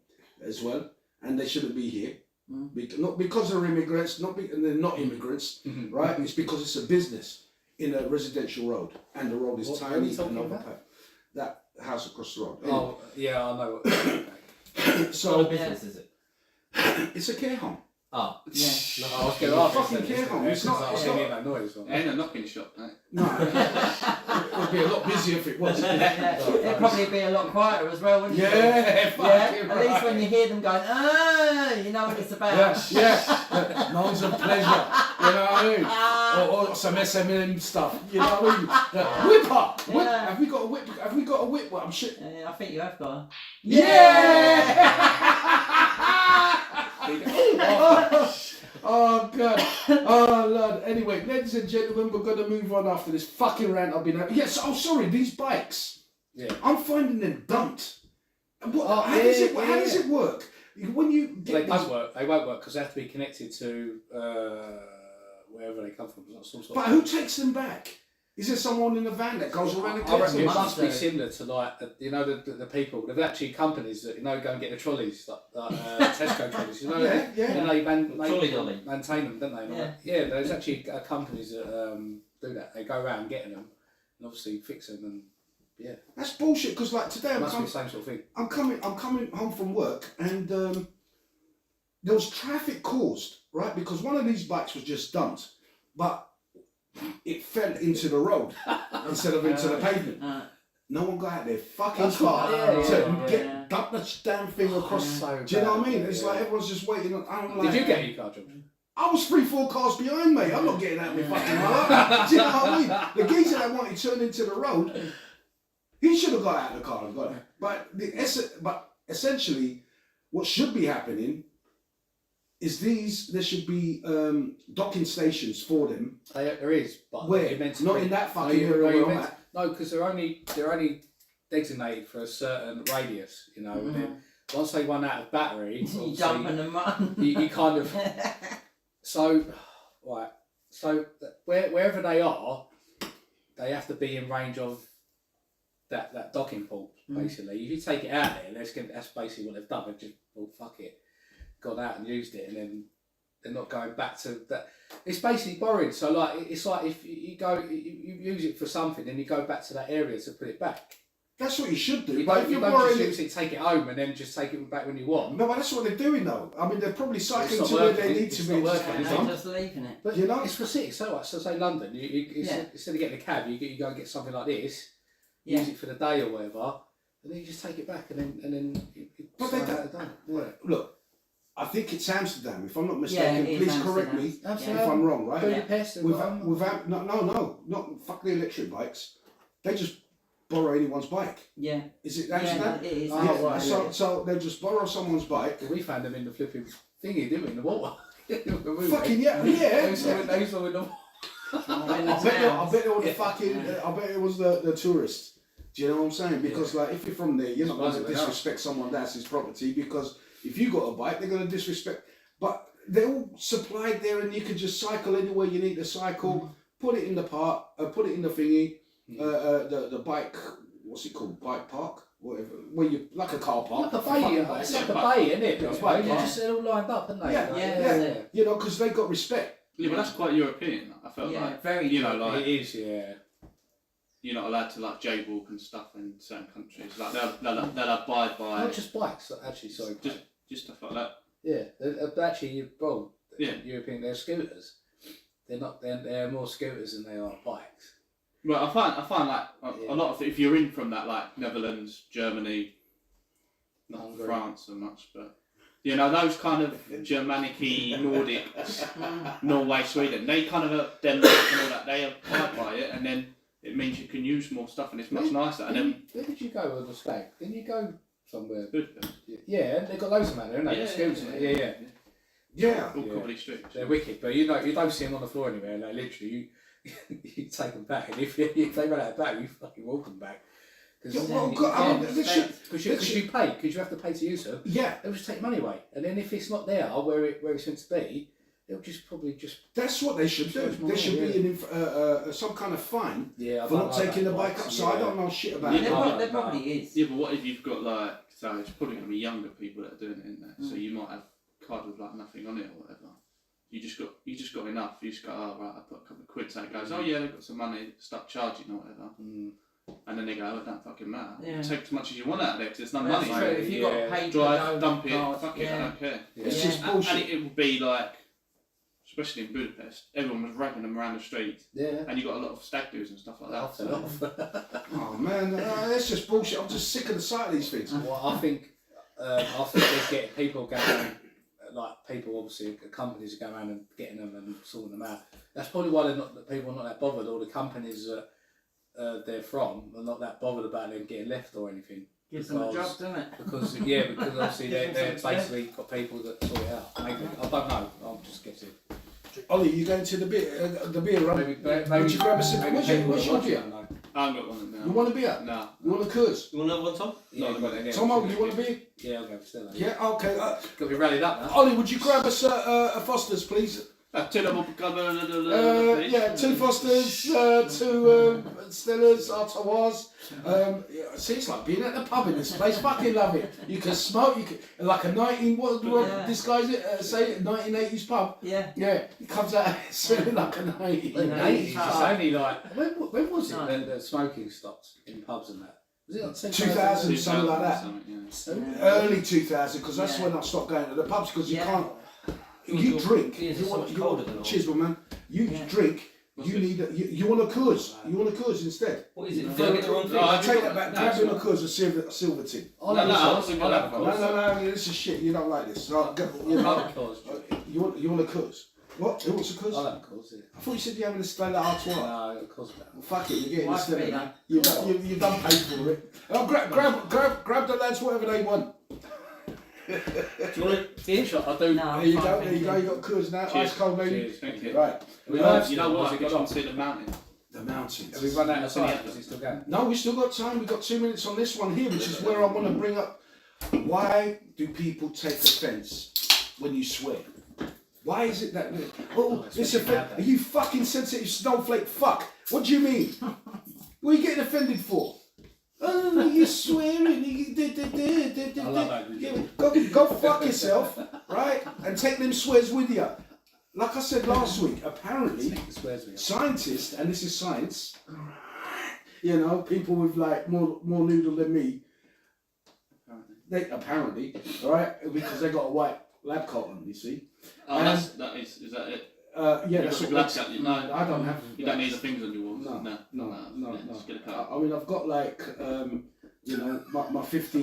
as well. And they shouldn't be here, not because they're immigrants, and they're not immigrants, right? It's because it's a business in a residential road, and the road is tiny and overpacked. That house across the road. Anyway. Oh yeah, I know. What so what business is it? It's a care home. Oh, yeah. No, I was going to ask. Fucking care home. It's not. That noise. And a knocking shop, mate. No, it would be a lot busier if it was. It'd probably be a lot quieter as well, wouldn't it? At least when you hear them going, you know what it's about. Yeah. Moans of pleasure. You know what I mean? Or some SMM stuff. You know what I mean? Whip up. Yeah. Have we got a whip? Have we got a whip? Well, I'm shit. I think you have got. Oh God! Oh Lord! Anyway, ladies and gentlemen, we're gonna move on after this fucking rant I've been having. Yes. Oh, sorry. These bikes. Yeah. I'm finding them dumped. How does it work? When you get they don't work. They won't work because they have to be connected to wherever they come from. Some sort but who takes them back? Is there someone in the van that goes around and I collects reckon them? it must be similar to like the people. There's actually companies that go and get the trolleys, like Tesco trolleys. You know, and they maintain them, don't they? Yeah. There's actually companies that do that. They go around getting them and obviously fix them and. Yeah, that's bullshit. Because like today, must be the same sort of thing. I'm coming home from work, and there was traffic caused, right? Because one of these bikes was just dumped, but it fell into the road instead of into the pavement. No one got out their fucking car to dump the damn thing across. Do you know what I mean? It's like everyone's just waiting. Did you get your car, George? I was 3-4 cars behind, mate. I'm not getting out of my fucking car. Do you know what I mean? The geezer that wanted turned into the road. He should have got out of the car and got it. But essentially, what should be happening is there should be docking stations for them. There is, but where? Not in that fucking area. No, because they're only designated for a certain radius, you know. And then once they run out of battery, you jump in the mud. You kind of so wherever they are, they have to be in range of that docking port. Basically, if you take it out there, that's basically what they've done. They've just fuck it, gone out and used it, and then they're not going back to that. It's basically borrowing. So like it's like if you use it for something, then you go back to that area to put it back. That's what you should do. You don't just use it, take it home, and then just take it back when you want. No, but that's what they're doing though. I mean, they're probably cycling to where they need to be. They're just leaving it. But you know, it's for cities. So say London, instead of getting a cab, you go and get something like this. Use it for the day or whatever, and then you just take it back, and then. But they don't. Look, I think it's Amsterdam. If I'm not mistaken, please correct me if I'm wrong. Right? Without no, not fuck the electric bikes. They just borrow anyone's bike. Yeah. Is it Amsterdam? Yeah, it is. Right. So they just borrow someo's bike. We found them in the flipping thingy, didn't we? In the water. Fucking yeah. Those were in the. I bet it was the fucking. I bet it was the tourists. Do you know what I'm saying? Because like if you're from there, you're not going to Surprisingly disrespect someone else's property, because if you got a bike, they're going to disrespect. But they're all supplied there, and you can just cycle anywhere you need to cycle. Put it in the park, put it in the thingy, the bike. What's it called? Bike park, whatever. Where you like a car park. Like a bay, it's like a bay, isn't it? It's like a bay. Just they're all lined up, aren't they? Yeah. You know, because they got respect. Yeah, but that's quite European. I felt Yeah, like very you know, like It is, yeah. you're not allowed to like jaywalk and stuff in certain countries. Like they'll abide by Not just bikes, actually. Sorry. just stuff like that. Yeah, actually, well, Yeah. European, they're scooters. They're not. They're more scooters than they are bikes. Well, I find like Yeah. a lot of if you're in from that like Netherlands, Germany, not Hungary. France so much, but you know those kind of Germanic-y Nordic, Norway, Sweden, they kind of Denmark and all that, they abide by it, and then it means you can use more stuff and it's much nicer. And then Where did you go on the stag? Didn't you go somewhere? Budapest, Yeah, they've got loads of them, haven't they? Yeah, Scooters, yeah. Yeah. all Yeah. comedy streets. They're wicked, but you don't see them on the floor anywhere. Like literally, you take them back, and if they run out of battery, you fucking walk them back. Yeah, well, God, Because you pay, because you have to pay to use them. Yeah, They'll just take money away, and then if it's not there where it's meant to be, they'll just probably that's what they should do. There should be some kind of fine I for don't not like taking that the bike bikes, up. So I don't know shit about Yeah, it. There probably is. Yeah, but what if you've got like, so it's probably going to be younger people that are doing it in there, so you might have a card with like nothing on it or whatever. You just got enough. You just go, oh right, I put a couple of quid. So it goes, oh yeah, they've got some money. Start charging or whatever. And then they go, oh, it don't fucking matter. Yeah. Take as much as you want out of there because there's no That's money. true. If you got a paper Drive, dump it, card, fuck it, I don't care. It's Yeah. just bullshit. And it would be like, especially in Budapest, everyone was ragging them around the street, Yeah. and you got a lot of stag do's and stuff like that. Off and So. off. Oh man, that's just bullshit. I'm just sick of the sight of these things. Well, I think they get people going, like people obviously companies are going around and getting them and sorting them out. That's probably why people are not that bothered, or the companies that they're from are not that bothered about them getting left or anything. Gives them a job, doesn't it? Because obviously they're basically got people that sort it out. Maybe I don't know. I'm just guessing. Ollie, you going to the beer run? Maybe Would you grab a sip? What's your beer? I haven't got one now. You want a beer? No. You want a Coors? You want another one, Tom? Yeah, No, yeah. Tomo, you want a beer? Yeah, I'll go for Stella. Yeah, okay. Got to be rallied up now. Ollie, would you grab us a Foster's, please? Two double Yeah, 2 Fosters, 2 Stellas, Ottawas. See, it's like being at the pub in this place. Fucking love it. You can smoke. You can like a 19. What Yeah. disguise it? Say it, 1980s pub. Yeah. Yeah, it comes out smelling like a 90s. In the 80s, it's Ah. only like when was it No. when the smoking stopped in pubs and that? Was it like 2000, something like that. Yeah. Early 2000, because that's Yeah. when I stopped going to the pubs, because you Yeah. can't. You drink. Beers are You so want, much colder than cheers, my man. You Yeah. drink. What's You this? need. You want a Coors. You want a Coors instead. What is it? Did I get the wrong thing? Oh, I have take you that got- back. no, Grab it's him a not. Coors, a silver tin. I'll No, have no, a I sauce. wasn't I'll gonna have a have sauce. No, this is shit. You don't like this. So, you I'll know, have a sauce. you want a Coors. What? Who wants a Coors? I'll have a sauce, yeah. I thought you said you're having a Stella Artois. No, of course not. Well, fuck it, you're getting a Why Stella. be Man. that? You've done paid for it. Oh, grab the lads whatever they want. Do you want a beer shot? I do. No. There you fine, go. thank There you go. you. You got Coors now. Cheers. Ice cold, baby. Cheers. Thank you. Right. We You love know what? I Have got on to see the mountain. The mountains. we run out of That's any time? episode. Is it still going? No, we still got time. We've got 2 minutes on this one here, which is where I want to bring up. Why do people take offence when you swear? Why is it that? Oh, this especially offend. Are nowadays. you fucking sensitive snowflake? Fuck. What do you mean? What are you getting offended for? Oh, you're swearing. I love that. Yeah, go fuck yourself, right? And take them swears with you. Like I said last week, apparently Take the swears with you. scientists, and this is science, you know, people with like more noodle than me, they apparently, all right, because they got a white lab coat on, you see. Oh, is that it? Yeah, You've that's got what lab coat, you know. I don't have. You don't need the things on your walls. No. Yeah, just get a cut. I mean, I've got like, you know, my 50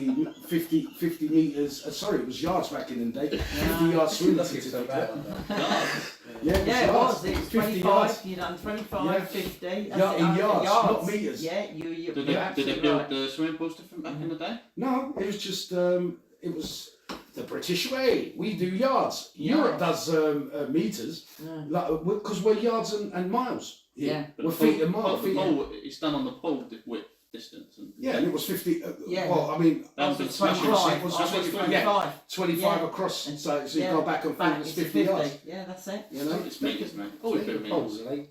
meters. Sorry, it was yards back in the day. 50 yards swimming That's so certificate. bad. Yeah, Yeah, it was. It was 50 25. yards. You done 25, Yeah. 50. Yeah, in yards, not meters. Yeah, you. Did you're they absolutely build right. the swimming pools different back in the day? No, it was just it was the British way. We do yards. Yeah. Europe does meters, Yeah. like because we're yards and miles. Yeah. But We're the feet pool- and miles. The pool, it's done on the pool width. distance. And Yeah, and it was 50. Yeah. Well, I mean, That's It's the smashing. 25. It was I think 25. 25. 25 Yeah. across. And So you yeah, go back and forth, Back it's it's 50 yards. Yeah, that's it. You know? It's meters, mate. Oh, Always the been polls, meters.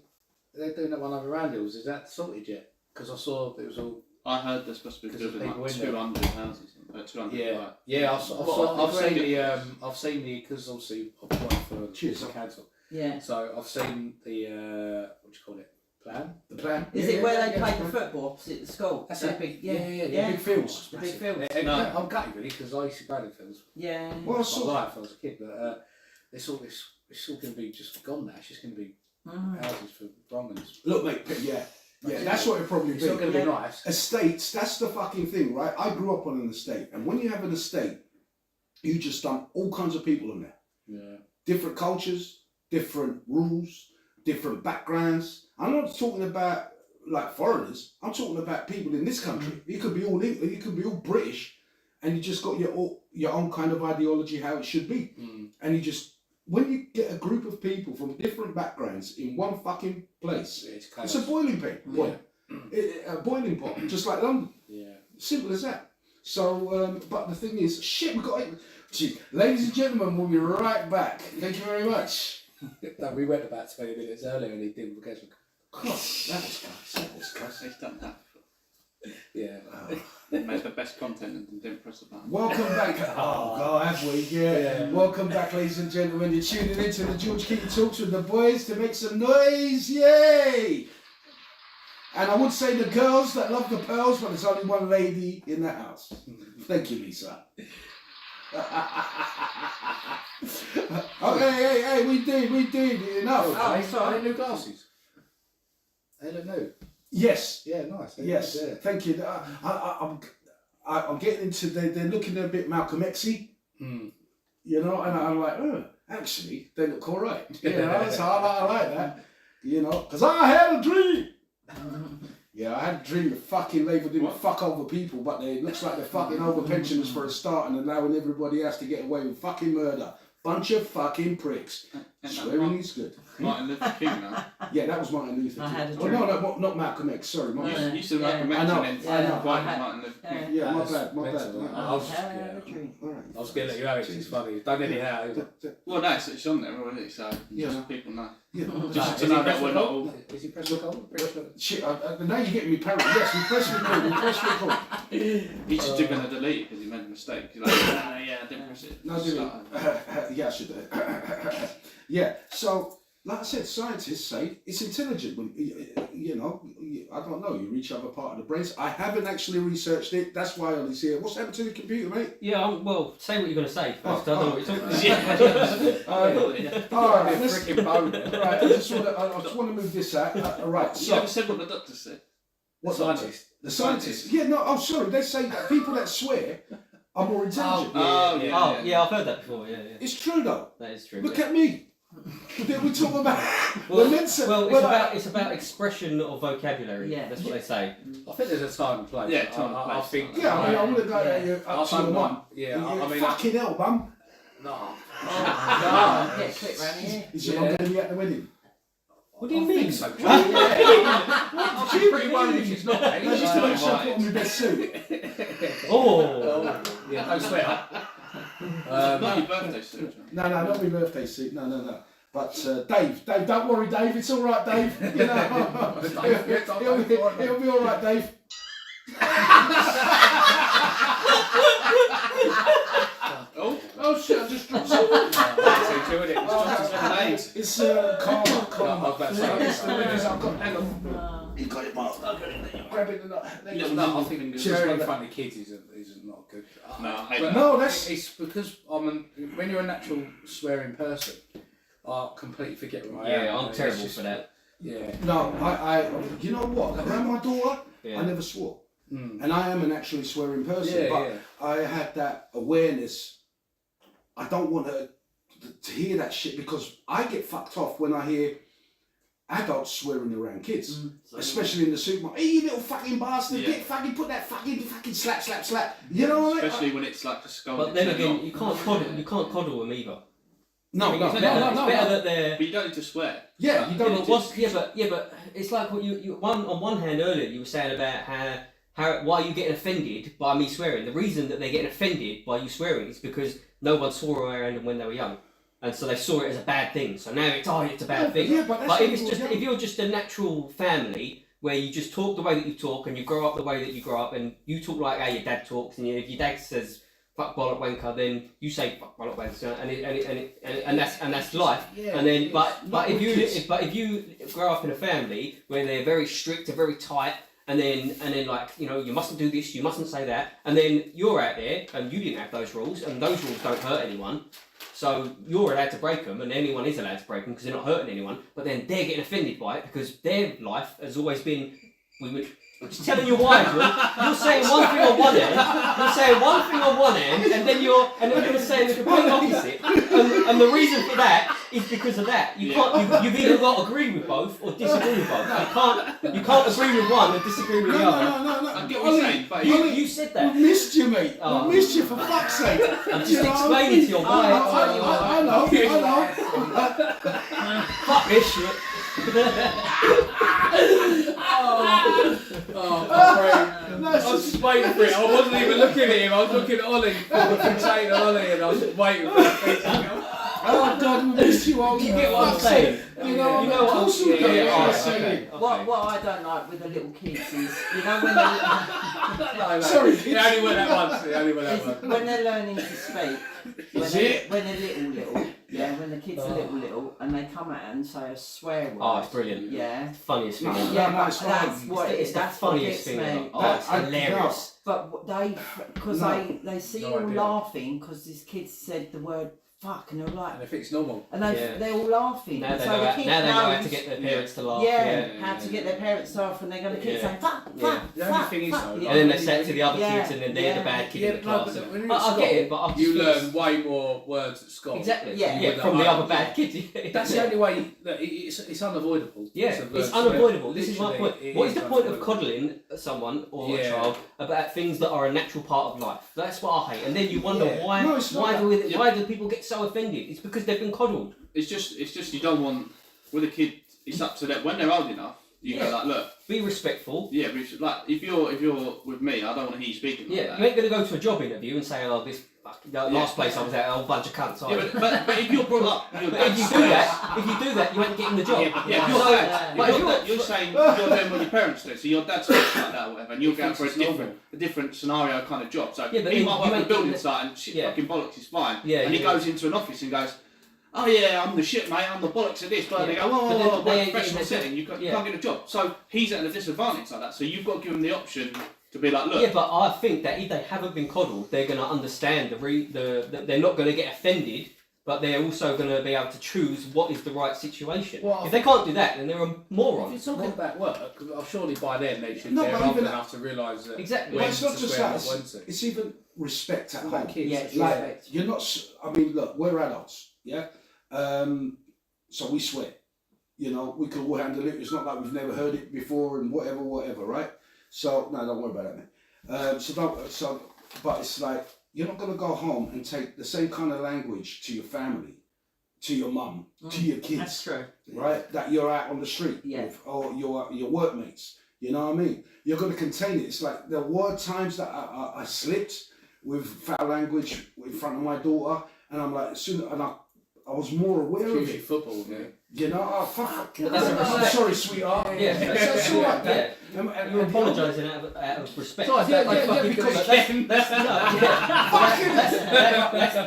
they're doing that one over Randall's. Is that sorted yet? Because I saw it was all. I heard they're supposed to be Because building people like in there. 200 houses. 200. Yeah, Like, yeah. I've seen the. Yes. I've seen the because obviously I've applied for Cheers. council. Yeah. So I've seen the what do you call it? Plan. The plan. Is Yeah, it where yeah, they yeah, play yeah. the football opposite the school? That's The it. Big, Yeah. Big fields. The big fields. No. I'm gutted really because I used to go to fields Yeah. Well, I my saw. life when I was a kid, but it's all going to be just gone now. It's just going to be houses for Brongans. Look, mate, yeah. Yeah, that's what it probably It's not be. going to be nice. Estates, that's the fucking thing, right? I grew up on an estate, and when you have an estate, you just dump all kinds of people in there. Yeah. Different cultures, different rules, different backgrounds. I'm not talking about like foreigners. I'm talking about people in this country. You could be all England, you could be all British, and you just got your own kind of ideology how it should be. And you just when you get a group of people from different backgrounds in one fucking place, it's a boiling pot. A boiling pot, just like London. Yeah. Simple as that. So, but the thing is, shit, we got it. Gee, ladies and gentlemen, we'll be right back. Thank you very much. No, we went about 20 minutes earlier and he didn't forget to. God, that was class. That was class. They've done that. Yeah. They made the best content and didn't press the button. Welcome back. Oh, God, have we? Yeah. Welcome back, ladies and gentlemen. You're tuning into the George Keaton Talks with the boys to make some noise. Yay! And I would say the girls that love the pearls, but there's only one lady in the house. Thank you, Lisa. Okay, hey, we did enough. Oh, Are sorry. they new glasses? They look new. Yes, Yeah, nice. They're yes. good, yeah. Thank you. I'm getting into. They're looking a bit Malcolm X-y, you know, and I'm like, oh, actually, they look all right. You know, so I like that. You know, because I had a dream. Yeah, I had a dream the fucking Labour didn't fuck over people, but it looks like they're fucking over pensioners for a start and allowing everybody else to get away with fucking murder. Bunch of fucking pricks. Swearing is good. Martin Luther King now. Yeah, that was Martin Luther I King. had a Oh, dream. no, not Malcolm X. Sorry, my bad. You said Malcolm Yeah. X I know, and I then know. White I had- Martin Luther King. Yeah, my That's bad. mental. Yeah. I was, Had yeah. a dream. All right. I was going to let you have it 'cause it's funny. Don't anyhow. Well, no, it's on there already, so Yeah. just people know. Yeah. Just to know that we're not all. Is he press record? Shit, now you're getting me paranoid. Yes, we press record. We press record. He's just going to delete it because he made a mistake. He's like, yeah, I didn't press it. No, do it. Yeah, I should do it. Yeah, so, like I said, scientists say it's intelligent. When, you know, I don't know, you reach other part of the brains. I haven't actually researched it. That's why Ollie's here. What's happened to the computer, mate? Yeah, well, say what you're going to say first. 'cause I don't know what you're talking about. Yeah. All right, let's, Freaking bone. right, I just want to move this out. Right, You so, haven't said what the doctor said. what Scientist. The scientists. Yeah, no, I'm sorry. They say that people that swear are more intelligent. Oh, Oh, yeah, I've heard that before. Yeah, yeah. It's true though. That is true. Look yeah. at me. We talk about Well, the medicine. well, it's about expression of vocabulary. Yeah. That's what they say. I think there's a time and place. Yeah, time and I place. think. Yeah, I mean, I would have got Yeah. up to your mum. Yeah, I mean. Fucking hell, mum. No. Oh, get a clip round here. Is your mum going to be at the wedding? What do you I mean? think so. Yeah. She's pretty worried if she's not. No, just to make sure I put on my best suit. Oh. Yeah, don't swear. Not your birthday suit, John. No, not my birthday suit. No. But Dave, don't worry, Dave. It's all right, Dave. You know, it'll be all right, Dave. Oh shit! I just dropped something. It's karma. I was about to say, It's the winners. I've got. Hang on. You got it, Mark. I've got it. Grab it. No, I think swearing in front of kids is not good. No, I hate But that. No, that's. It's because when you're a natural swearing person, I completely forget who I am. Yeah, I'm It's terrible just- for that. Yeah. No, I. You know what? Around my daughter, Yeah. I never swore. Mm. And I am an actually swearing person, Yeah, but yeah. I had that awareness. I don't want to hear that shit because I get fucked off when I hear adults swearing around kids, especially in the supermarket. Hey, you little fucking bastard! Yeah. Get fucking put that fucking slap. You know what I mean? Especially when it's like a skull. But then again, you can't coddle them either. No, It's better that they're. But you don't need to swear. Yeah, you don't. Yeah, but it's like what you on one hand earlier you were saying about how why are you getting offended by me swearing? The reason that they're getting offended by you swearing is because no one swore around them when they were young. And so they saw it as a bad thing. So now it's a bad thing. Yeah, but if you're just a natural family where you just talk the way that you talk and you grow up the way that you grow up and you talk like how your dad talks, and if your dad says fuck bollock wanker, then you say fuck bollock wanker, and that's life. Yeah, and then but if you grow up in a family where they're very strict, they're very tight, and then like, you know, you mustn't do this, you mustn't say that, and then you're out there and you didn't have those rules, and those rules don't hurt anyone. So you're allowed to break them, and anyone is allowed to break them because they're not hurting anyone. But then they're getting offended by it because their life has always been. I'm just telling you why, you're saying one thing on one end, and then you're saying the complete opposite. And the reason for that is because of that. You've either got to agree with both or disagree with both. You can't agree with one and disagree with the other. No. I get what you're saying, but You said that. We missed you, mate. We missed you, for fuck's sake. I'm just explaining to your boy. I know. Fuck this shit. I was just waiting for it. I wasn't even looking at him. I was looking at Ollie. Fixating on Ollie, and I was just waiting for it. Oh God, we missed you all. You get what I'm saying? You know what of course we do. Okay. What I don't like with the little kids is, you know, when they're Sorry, He only went that once. when they're learning to speak, when they're little, yeah, when the kids are little, and they come out and say a swear word. Oh, it's brilliant. Yeah. It's the funniest thing. Yeah, No, but it's that's fine. what it is. It's the That's what funniest gets thing ever. me. Oh, it's hilarious. But because they see No you all idea. laughing because this kid said the word fuck, and they're like, And if it's normal. and they're all laughing. Now they so know the how, kid now they know how knows, to get their parents to laugh. how to get their parents to laugh, and they're going to keep Yeah. saying fuck, Yeah. fuck, The only fuck, thing is, fuck. though, And then they say it to the other Yeah. kids, and then they're the bad kid in the no, class. but when you're I at get school, it, but I just you think learn way more words at school. exactly. Yeah. From the other bad kids. That's the only way. That it's unavoidable. Yeah, to learn it's to unavoidable. swear. This is my Literally, point. it What is the point of unavoidable. coddling someone or a Yeah. child about things that are a natural part of life? That's what I hate. And then you wonder Yeah. why No, it's not that. why do people get so offended? It's because they've been coddled. it's just you don't want with a kid. It's up to them when they're old enough. You go like, look, Be respectful. yeah, but it's like if you're with me, I don't want to hear you speaking like Yeah, that. you ain't gonna go to a job interview and say, "Oh, this last place I was at, a whole bunch of cunts." Yeah, but if you're brought up, But if you do that, you ain't getting the job. Yeah, you're saying you're doing what your parents do, so your dad speaks like that or whatever, and you're going for a different scenario kind of job. So Yeah, but he then might you work at a ain't building getting site and shit Yeah. fucking bollocks is fine. Yeah, and he yeah. goes into an office and goes, oh yeah, I'm the shit mate, I'm the bollocks of this, but Yeah. they go, But then whoa, they ain't professional getting setting, you can't Yeah. get a job. So he's at a disadvantage like that, so you've got to give him the option to be like, look, Yeah, but I think that if they haven't been coddled, they're gonna understand they're not gonna get offended, but they're also gonna be able to choose what is the right situation. Well, if they can't do that, then they're a If moron. you're talking about work, surely by then they should No, they're but old even- enough to realise that. Exactly. But when it's not to just swear that. and when to. It's even respect at It's about home. kids. Yeah, it's Like, respect. you're not. I mean, look, we're adults, yeah. So we swear. You know, we can all handle it. It's not like we've never heard it before and whatever, right? So no, don't worry about that, man. But it's like you're not gonna go home and take the same kind of language to your family, to your mum, to your kids. That's true. Right? That you're out on the street Yeah. with, or your workmates. You know what I mean? You're going to contain it. It's like there were times that I slipped with foul language in front of my daughter, and I'm like, I was more aware of Usually it. football, yeah. You know, oh fuck. But that's a I'm respect. sorry, sweetheart. Yeah, That's all right. yeah. And You're apologising out of respect. Sorry, Yeah, Like, fucking because good, but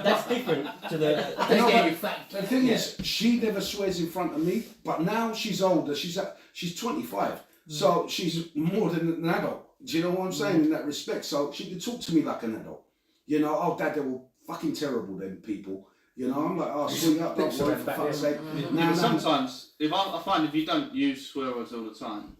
that's different to the. No, but the thing is, she never swears in front of me, but now she's older. She's 25, so she's more than an adult. Do you know what I'm saying in that respect? So she can talk to me like an adult. You know, oh dad, they were fucking terrible. Them people. You know, I'm like, oh sweetheart, don't worry for fuck's sake. Yeah, but sometimes, if I find if you don't use swear words all the time,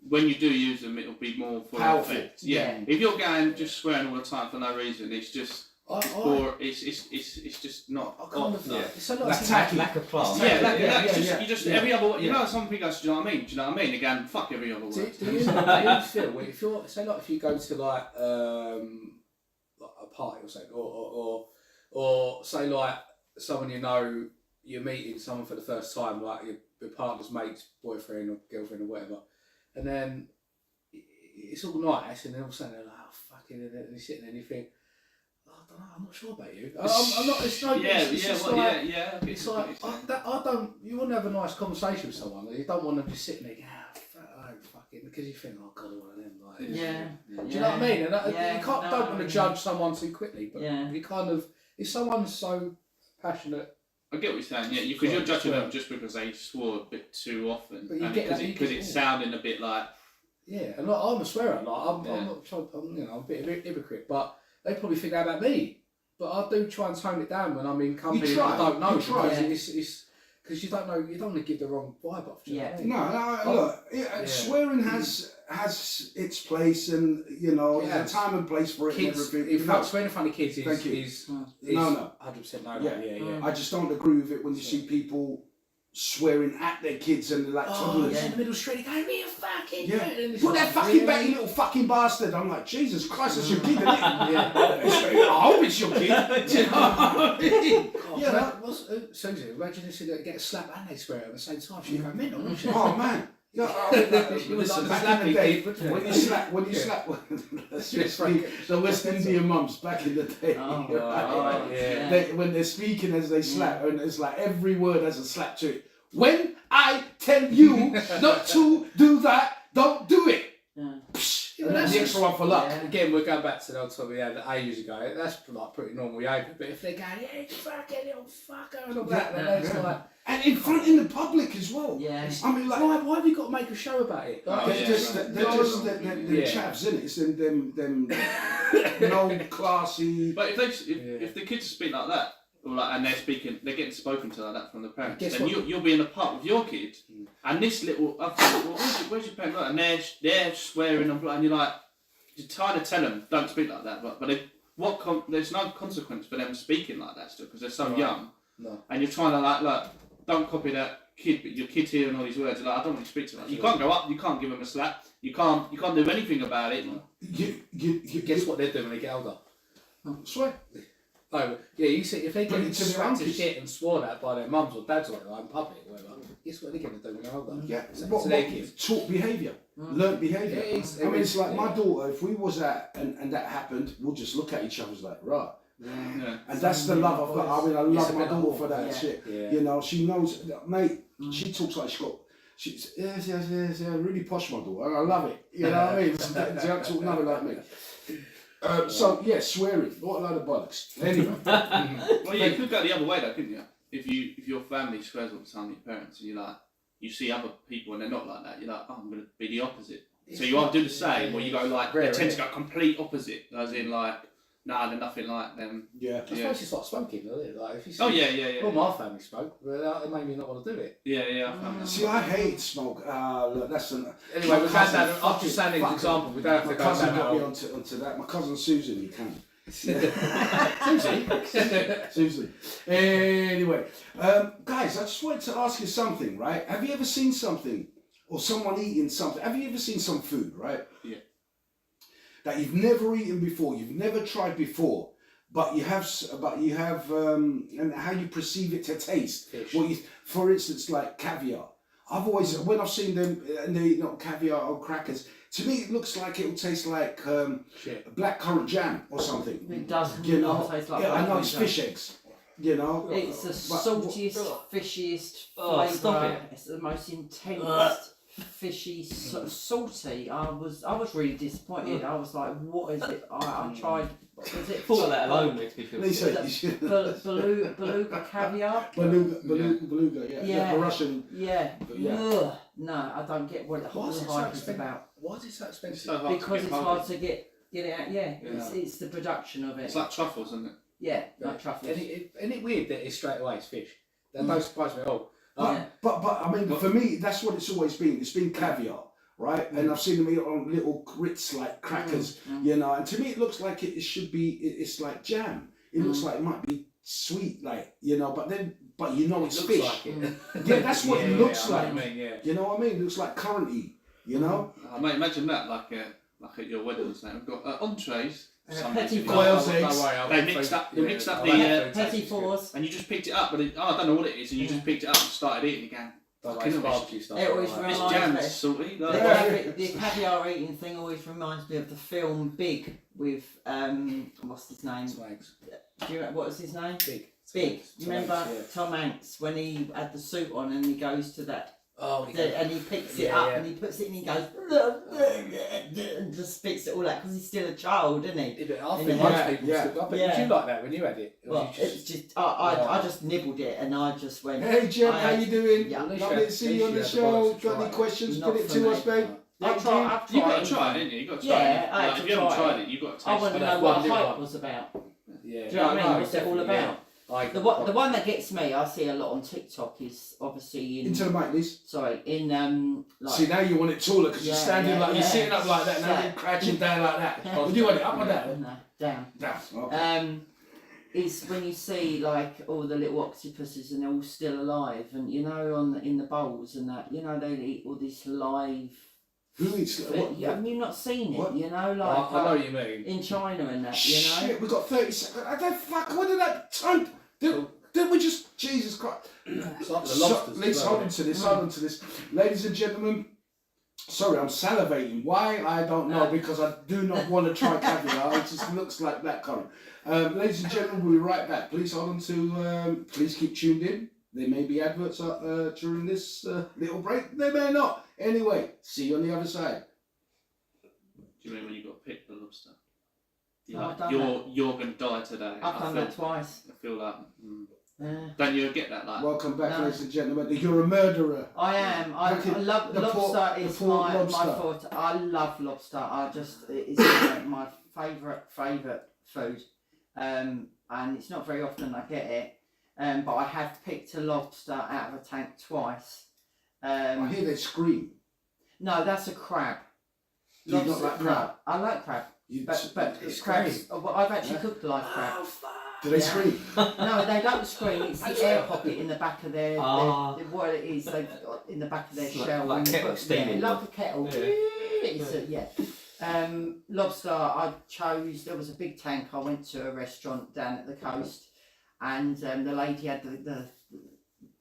when you do use them, it'll be more for Powerful. effect. Yeah. If you're going just swearing all the time for no reason, it's just it's just not. I kind of, yeah. it's a lot That's of tacky. Lack of class. Yeah, like, Yeah, like, yeah, just, yeah. you just Yeah. every other. You Yeah. know, some people go, do you know what I mean? Do you know what I mean? Again, fuck every other Do word. you feel if you're say like if you go to like a party or something, or say like someone you know you're meeting someone for the first time, like your partner's mate's boyfriend or girlfriend or whatever, and then it's all nice, and then all of a sudden they're like, oh, fucking, and you're sitting there and you think, oh, I don't know, I'm not sure about you. I'm not, it's no, it's like, I don't, you want to have a nice conversation with someone, you don't want them just sitting there, fucking, because you think, oh God, one of them, like, do you know what I mean? And you don't want to judge someone too quickly, but you kind of, if someone's so passionate. I get what you're saying, yeah, because you're judging them just because they swore a bit too often, because it's sounding a bit like. Yeah, and I'm a swearer. I'm not trying. I'm a bit of a hypocrite, but they probably think that about me. But I do try and tone it down when I'm in company that I don't know. It's because you don't know. You don't want to give the wrong vibe off. Look, swearing has its place, and there's a time and place for it. Kids, and in fact, swearing in front of kids is 100% no. Yeah. I just don't agree with it when you see people swearing at their kids and they're like toddlers. In the middle of the street, they go, "Be a fucking put that fucking back, you little fucking bastard." I'm like, Jesus Christ, that's your kid, isn't it? I hope it's your kid. Do you know what I mean? Susie, imagine this get a slap and they swear at the same time. She'd go mental, wouldn't she? Oh man. Listen, back in the day, when you slap the West Indian mums back in the day, when they're speaking as they slap, and it's like every word has a slap to it. When I tell you not to do that, don't do it. And that's the extra one for luck. Again, we're going back to the old topic we had ages ago. That's like pretty normal behaviour. But if they're going, you fucking little fucker, and all that, then it's like. And in the public as well. Yeah. I mean, like, why have you got to make a show about it? They're just chavs, innit? It's them no classy. But if the kids speak like that, and they're getting spoken to like that from the parents, then you'll be in the pub with your kid, and this little, where's your parent? And they're swearing and you're like, you're trying to tell them don't speak like that, but there's no consequence for them speaking like that still because they're so young, and you're trying to like don't copy that kid, but your kid's hearing all these words. You're like, I don't want to speak to them. You can't go up. You can't give them a slap. You can't do anything about it. Guess what they're doing when they get older? Swear. Oh, yeah, you see, if they get slapped to shit and sworn at by their mums or dads or whatever in public or whatever, guess what they're going to do when they're older? Yeah, to their kids. Taught behaviour, learnt behaviour. I mean, it's like my daughter, if we was at, and that happened, we'll just look at each other like, right. Yeah. And that's the love I've got. I mean, I love my daughter for that shit. Yeah. You know, she knows, mate, she talks like she's really posh, my daughter. I love it. You know what I mean? She don't talk nothing like me. So, swearing. What a load of bollocks. Anyway. Well, you could go the other way though, couldn't you? If your family swears all the time at your parents and you're like, you see other people and they're not like that, you're like, oh, I'm going to be the opposite. So you either do the same or you go like, they tend to go complete opposite, as in like, nah, they're nothing like them. Yeah. I suppose it's like smoking, isn't it? Like, if you see, yeah. Well, my family smoke, but it made me not want to do it. Yeah, I found that. See, I hate smoke. Look, that's anyway, we've had that. I'm just saying an example. We don't have to go cousin down got me onto that. My cousin Susan, you can. Susan. Anyway, guys, I just wanted to ask you something, right? Have you ever seen something or someone eating something? Have you ever seen some food, right? Yeah. That you've never eaten before, you've never tried before, but you have, and how you perceive it to taste. For instance, like caviar. I've always, when I've seen them and they eat caviar or crackers, to me it looks like it will taste like blackcurrant jam or something. It does. You know, taste like I know it's fish eggs. You know, it's the saltiest, fishiest flavour. Stop it. It's the most intense. Fishy, salty. I was really disappointed. I was like, what is it? I tried. Was it? Thought that alone makes me feel sick. Beluga caviar. Beluga. Yeah. The Russian. Yeah. Ugh. No, I don't get what the whole hype is about. Why is it so expensive? Because it's hard to get it out. Yeah. It's the production of it. It's like truffles, isn't it? Yeah, like truffles. Isn't it weird that it's straight away it's fish? That don't surprise me at all. But I mean, for me, that's what it's always been. It's been caviar, right? And I've seen them eat on little grits like crackers, you know. And to me, it looks like it should be. It's like jam. It looks like it might be sweet, like you know. But you know it's fish. Like it. Yeah, that's what it looks like. Yeah. You know what I mean? It looks like currenty. You know. Mate, imagine that, like at your wedding or something. We've got entrees. Petit fours, eggs. They mixed up the petit fours, and you just picked it up, but I don't know what it is, and you just picked it up and started eating again. Like barbecue stuff. It always like. reminds It's jammed me. salty. The, Like, the caviar eating thing always reminds me of the film Big with what's his name? Swags. Do you what was his name? Big. Big. Tom You remember Hanks, yeah. Tom Hanks when he had the suit on and he goes to that Oh, and he picks it Yeah, up yeah. and he puts it and he goes and just spits it all out because he's still a child, isn't he? I In think the most head. people Yeah. still. I bet Yeah. did you like that when you had it? Or Well, did you it's just I just nibbled it and I just went. Hey Jen, how you doing? Yeah. Lovely to see you on the show. Got any questions? Not Put it for to me. us, babe. I've tried. you got to try it, ain't you? You got to try Yeah, it. I had Like, to if you haven't try tried it. it, you got to I taste want to it. know That's what one the little hype one. was about. Yeah. Do you know what I mean? What's it all definitely, about? I The one that gets me, I see a lot on TikTok, is obviously in. Into the mic, Liz. Sorry, in like. See, now you want it taller because you're Yeah, standing yeah, like you're yeah. sitting up like that. Now Yeah. you're crouching down like that. Yeah. Would you want it up or down? No, down. Down. Okay. Is when you see like all the little octopuses and they're all still alive, and you know in the bowls and that, you know they eat all this live. Who eats what? Have you not seen it? What? You know, like I know what you mean. in China and that. You know. Shit, we got 30 seconds. I don't fuck. What did that time? Did we just Jesus Christ? It's like the So, lobsters. let's as well, hold on to this. Hold on to this, ladies and gentlemen. Sorry, I'm salivating. Why? I don't know, because I do not want to try caviar. It just looks like blackcurrant. Ladies and gentlemen, we'll be right back. Please hold on to. Please keep tuned in. There may be adverts during this little break. There may not. Anyway, see you on the other side. Do you mean when you got to pick the lobster? No, I've done You're going to die today. I've done that twice. I feel like. Yeah. Don't you get that? Like, Welcome back, No. ladies and gentlemen. You're a murderer. I am. I love the lobster. pork- Is the pork my lobster. forte. I love lobster. It's my favourite food. And it's not very often I get it. But I have picked a lobster out of a tank twice. I hear they scream. No, that's a crab. Do you not like crab? No, I like crab. You, But it's crabs. scream. Well, I've actually cooked live crab. Do they Yeah. scream? No, they don't scream. It's the air pocket in the back of their what it is. They've got in the back of their Like- shell. like and you kettle put- steaming. Yeah, like a kettle. Yeah. It's lobster. I chose. There was a big tank. I went to a restaurant down at the coast, and the lady had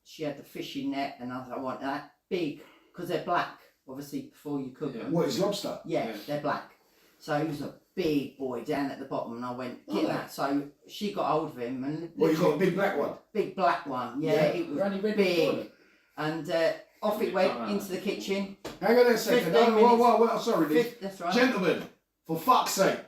she had the fishing net, and I want that big because they're black. Obviously, before you cook them. What is lobster? Yeah, Yeah. they're black. So he was a big boy down at the bottom, and I went, get that. So she got hold of him, and Well, you got a big black one. big black one. Yeah, Yeah. it was You're only ready big. for it. And off it went into the kitchen. Hang on a second. 15 Whoa, sorry, Liz. That's right. Gentlemen, for fuck's sake.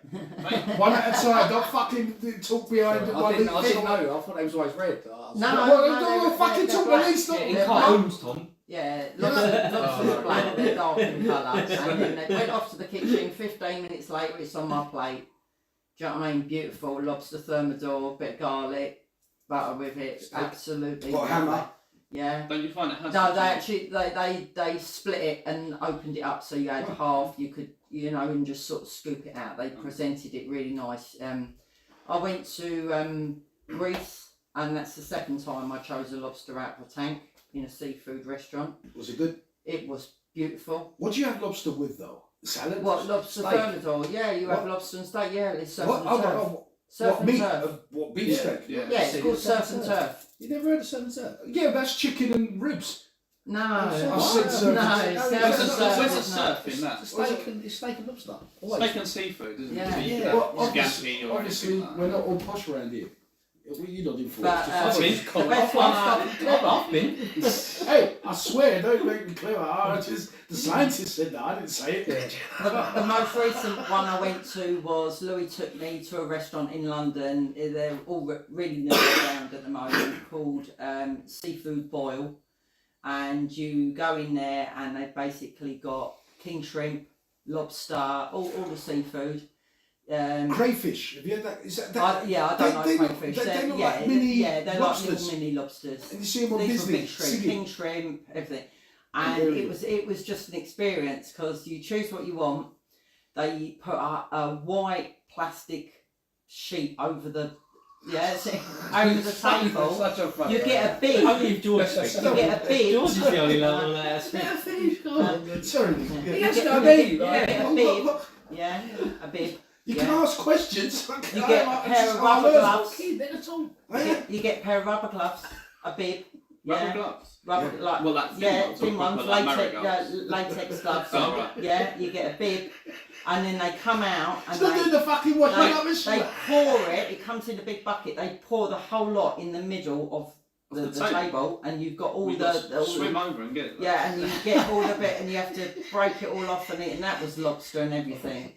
One at a time. Don't fucking talk behind I didn't know. the I thought they was always red. No, fucking they're talk black. police. Stop. in They're cartoons, Tom. Yeah, lobster's black, they're dark in colour. And then they went off to the kitchen. 15 minutes later, it's on my plate. Do you know what I mean? Beautiful lobster thermidor, bit of garlic, butter with it. Absolutely. What, hammer? Yeah. don't you find it has? No, they actually they split it and opened it up so you had half. You could and just sort of scoop it out. They presented it really nice. I went to Greece, and that's the second time I chose a lobster out of a tank in a seafood restaurant. Was it good? It was beautiful. What do you have lobster with though? Salad? What lobster Steak? thermidor? Yeah, you have What? lobster and steak. Yeah, it's surf What? and Oh, turf. oh, Surf what and meat? turf. What beef steak? Yeah. Yeah, it's called surf and turf. You never heard of Seven Surf? Yeah, that's chicken and ribs. No, I said surf no, and surf turf. and Where's turf. the is surf in that? It's steak and lobster. Always. Steak and seafood, isn't Yeah. it? So you Yeah. could Well, have obviously, scampi or obviously anything like we're that. not all posh around here. You're not in for But, it. uh, The best one I've been. Hey, I swear, don't make me clear. The scientist said that. I didn't say it. The most recent one I went to was Louis took me to a restaurant in London. They're all really new around at the moment, called Seafood Boil. And you go in there and they've basically got king shrimp, lobster, all the seafood. Crayfish. Have you had that? Is that? I don't they like look- crayfish. they look yeah, like mini they're like lobsters. little mini lobsters. And you see them on These were Disney. big shrimp, singing. king shrimp, everything. And it was just an experience because you choose what you want. They put a white plastic sheet over the over the table. Such a fun. You get a big. Only if George speaks. You get a big. George is the only one that speaks. Let her finish, go on. Sorry. You He has get- no you meat, get- right? you get a bib. Yeah, a bib. You can Yeah. ask questions. You get a pair of rubber gloves. Let her talk. You get a pair of rubber gloves, a bib. Rubber gloves. Rubber, like, Well, like thin ones, like latex gloves. Oh, right. Yeah, you get a bib, and then they come out and Still doing the fucking washing up they machine. pour it. It comes in a big bucket. They pour the whole lot in the middle of the table, and you've got all swim over and get it. yeah, and you get all of it, and you have to break it all off and eat. And that was lobster and everything.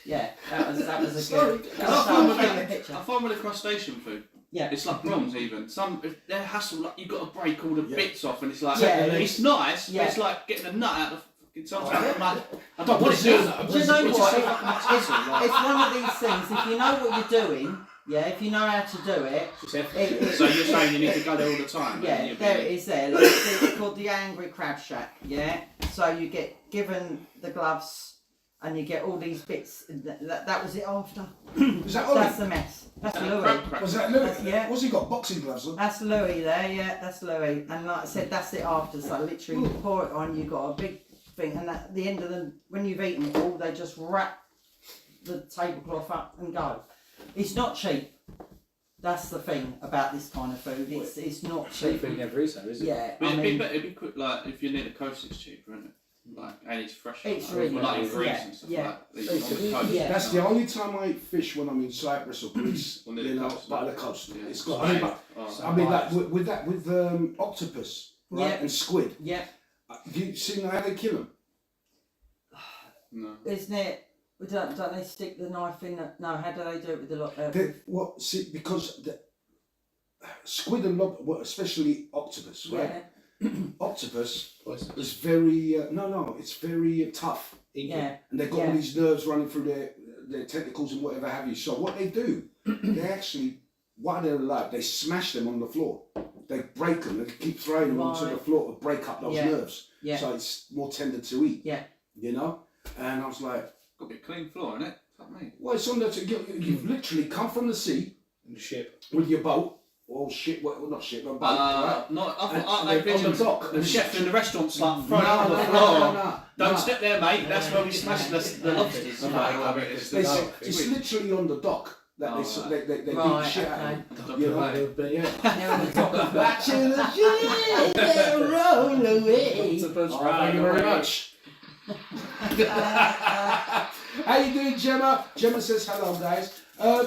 Yeah, that was a good. I find with the crustacean food. Yeah. It's like prawns even. If they're hassle, like you've got to break all the bits off, and it's like it's nice, but it's like getting a nut out of fucking something. I don't want it to. Do you know what? It's one of these things. If you know what you're doing, if you know how to do it. So you're saying you need to go there all the time? Yeah, there it is. There, it's called the Angry Crab Shack. Yeah. So you get given the gloves. And you get all these bits. That was it after. Is that Ollie? That's the mess. That's Louis. Was that Louis? Yeah. What's he got? Boxing gloves on? That's Louis there, yeah, that's Louis. And like I said, that's it after. So literally you pour it on, you've got a big thing. And at the end of when you've eaten it all, they just wrap the tablecloth up and go. It's not cheap. That's the thing about this kind of food. It's not cheap. Cheap never is though, is it? Yeah, But it'd be quick, like if you're near the coast, it's cheaper, isn't it? Like, and it's fresh. It's really like in nice, Greece yeah, and stuff yeah. like that. It's on the coast. Yeah. That's the only time I eat fish when I'm in Cyprus or Greece. On the You know, coast, by the coast. Yeah. It's got. I mean, like with octopus, right, and squid. Yeah. Do you see how they kill them? No. Isn't it? Don't they stick the knife in? No, how do they do it with the lot? See, because the squid and especially octopus, right? Yeah. Octopus is very it's very tough. Yeah. And they've got all these nerves running through their tentacles and whatever have you. So what they do, they actually, while they're alive, they smash them on the floor. They break them. They keep throwing them onto the floor to break up those nerves. Yeah. So it's more tender to eat. Yeah. You know. And I was like, Got to be a clean floor, innit? Fuck me. well, it's on the. You've literally come from the sea In the ship. with your boat. Or shit, well, not shit, but boat, right? Not. And I they're on the dock. The chef in the restaurant's like No, throwing on the floor. no. Don't step there, mate. That's where we smash the lobsters. It's literally on the dock that they beat the shit out of them. You know? Watching the shit roll away. Thank you very much. How you doing, Gemma? Gemma says hello, guys.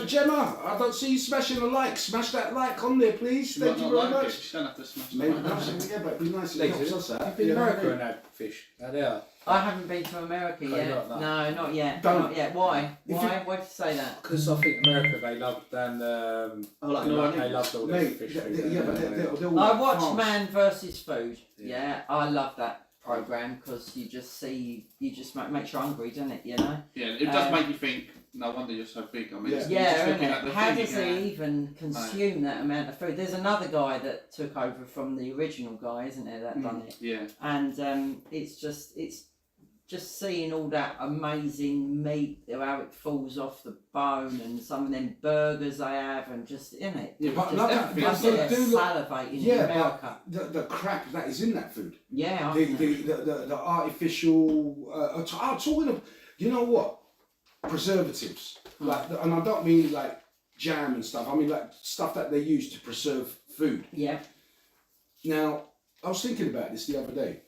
Gemma, I don't see you smashing a like. Smash that like on there, please. Thank you very much. You don't have to smash Maybe yeah, but it'd be nice if it helps us out. You've been to America and had fish. How they are? I haven't been to America yet. not No, not yet. Don't. Not yet. Why? Why? Why did you say that? Because I think America they love New Orleans. they loved all their Mate, fish yeah, food. but they're all I watched farms. Man versus Food. Yeah. Yeah, I love that program because you just makes you hungry, doesn't it? You know. Yeah, it does make you think. No wonder you're so big. I mean, Yeah. it's Yeah, just looking isn't at it? the How thing, does he even consume that amount of food? There's another guy that took over from the original guy, isn't there? That done it. Yeah. And it's just seeing all that amazing meat, how it falls off the bone, and some of them burgers they have, and just in it. Yeah, but just, like everything. that- I see they're do look- salivating in Yeah, America. but the crap that is in that food. Yeah, The artificial. I'm talking of. You know what? Preservatives. Like, and I don't mean like jam and stuff. I mean like stuff that they use to preserve food. yeah, Now, I was thinking about this the other day.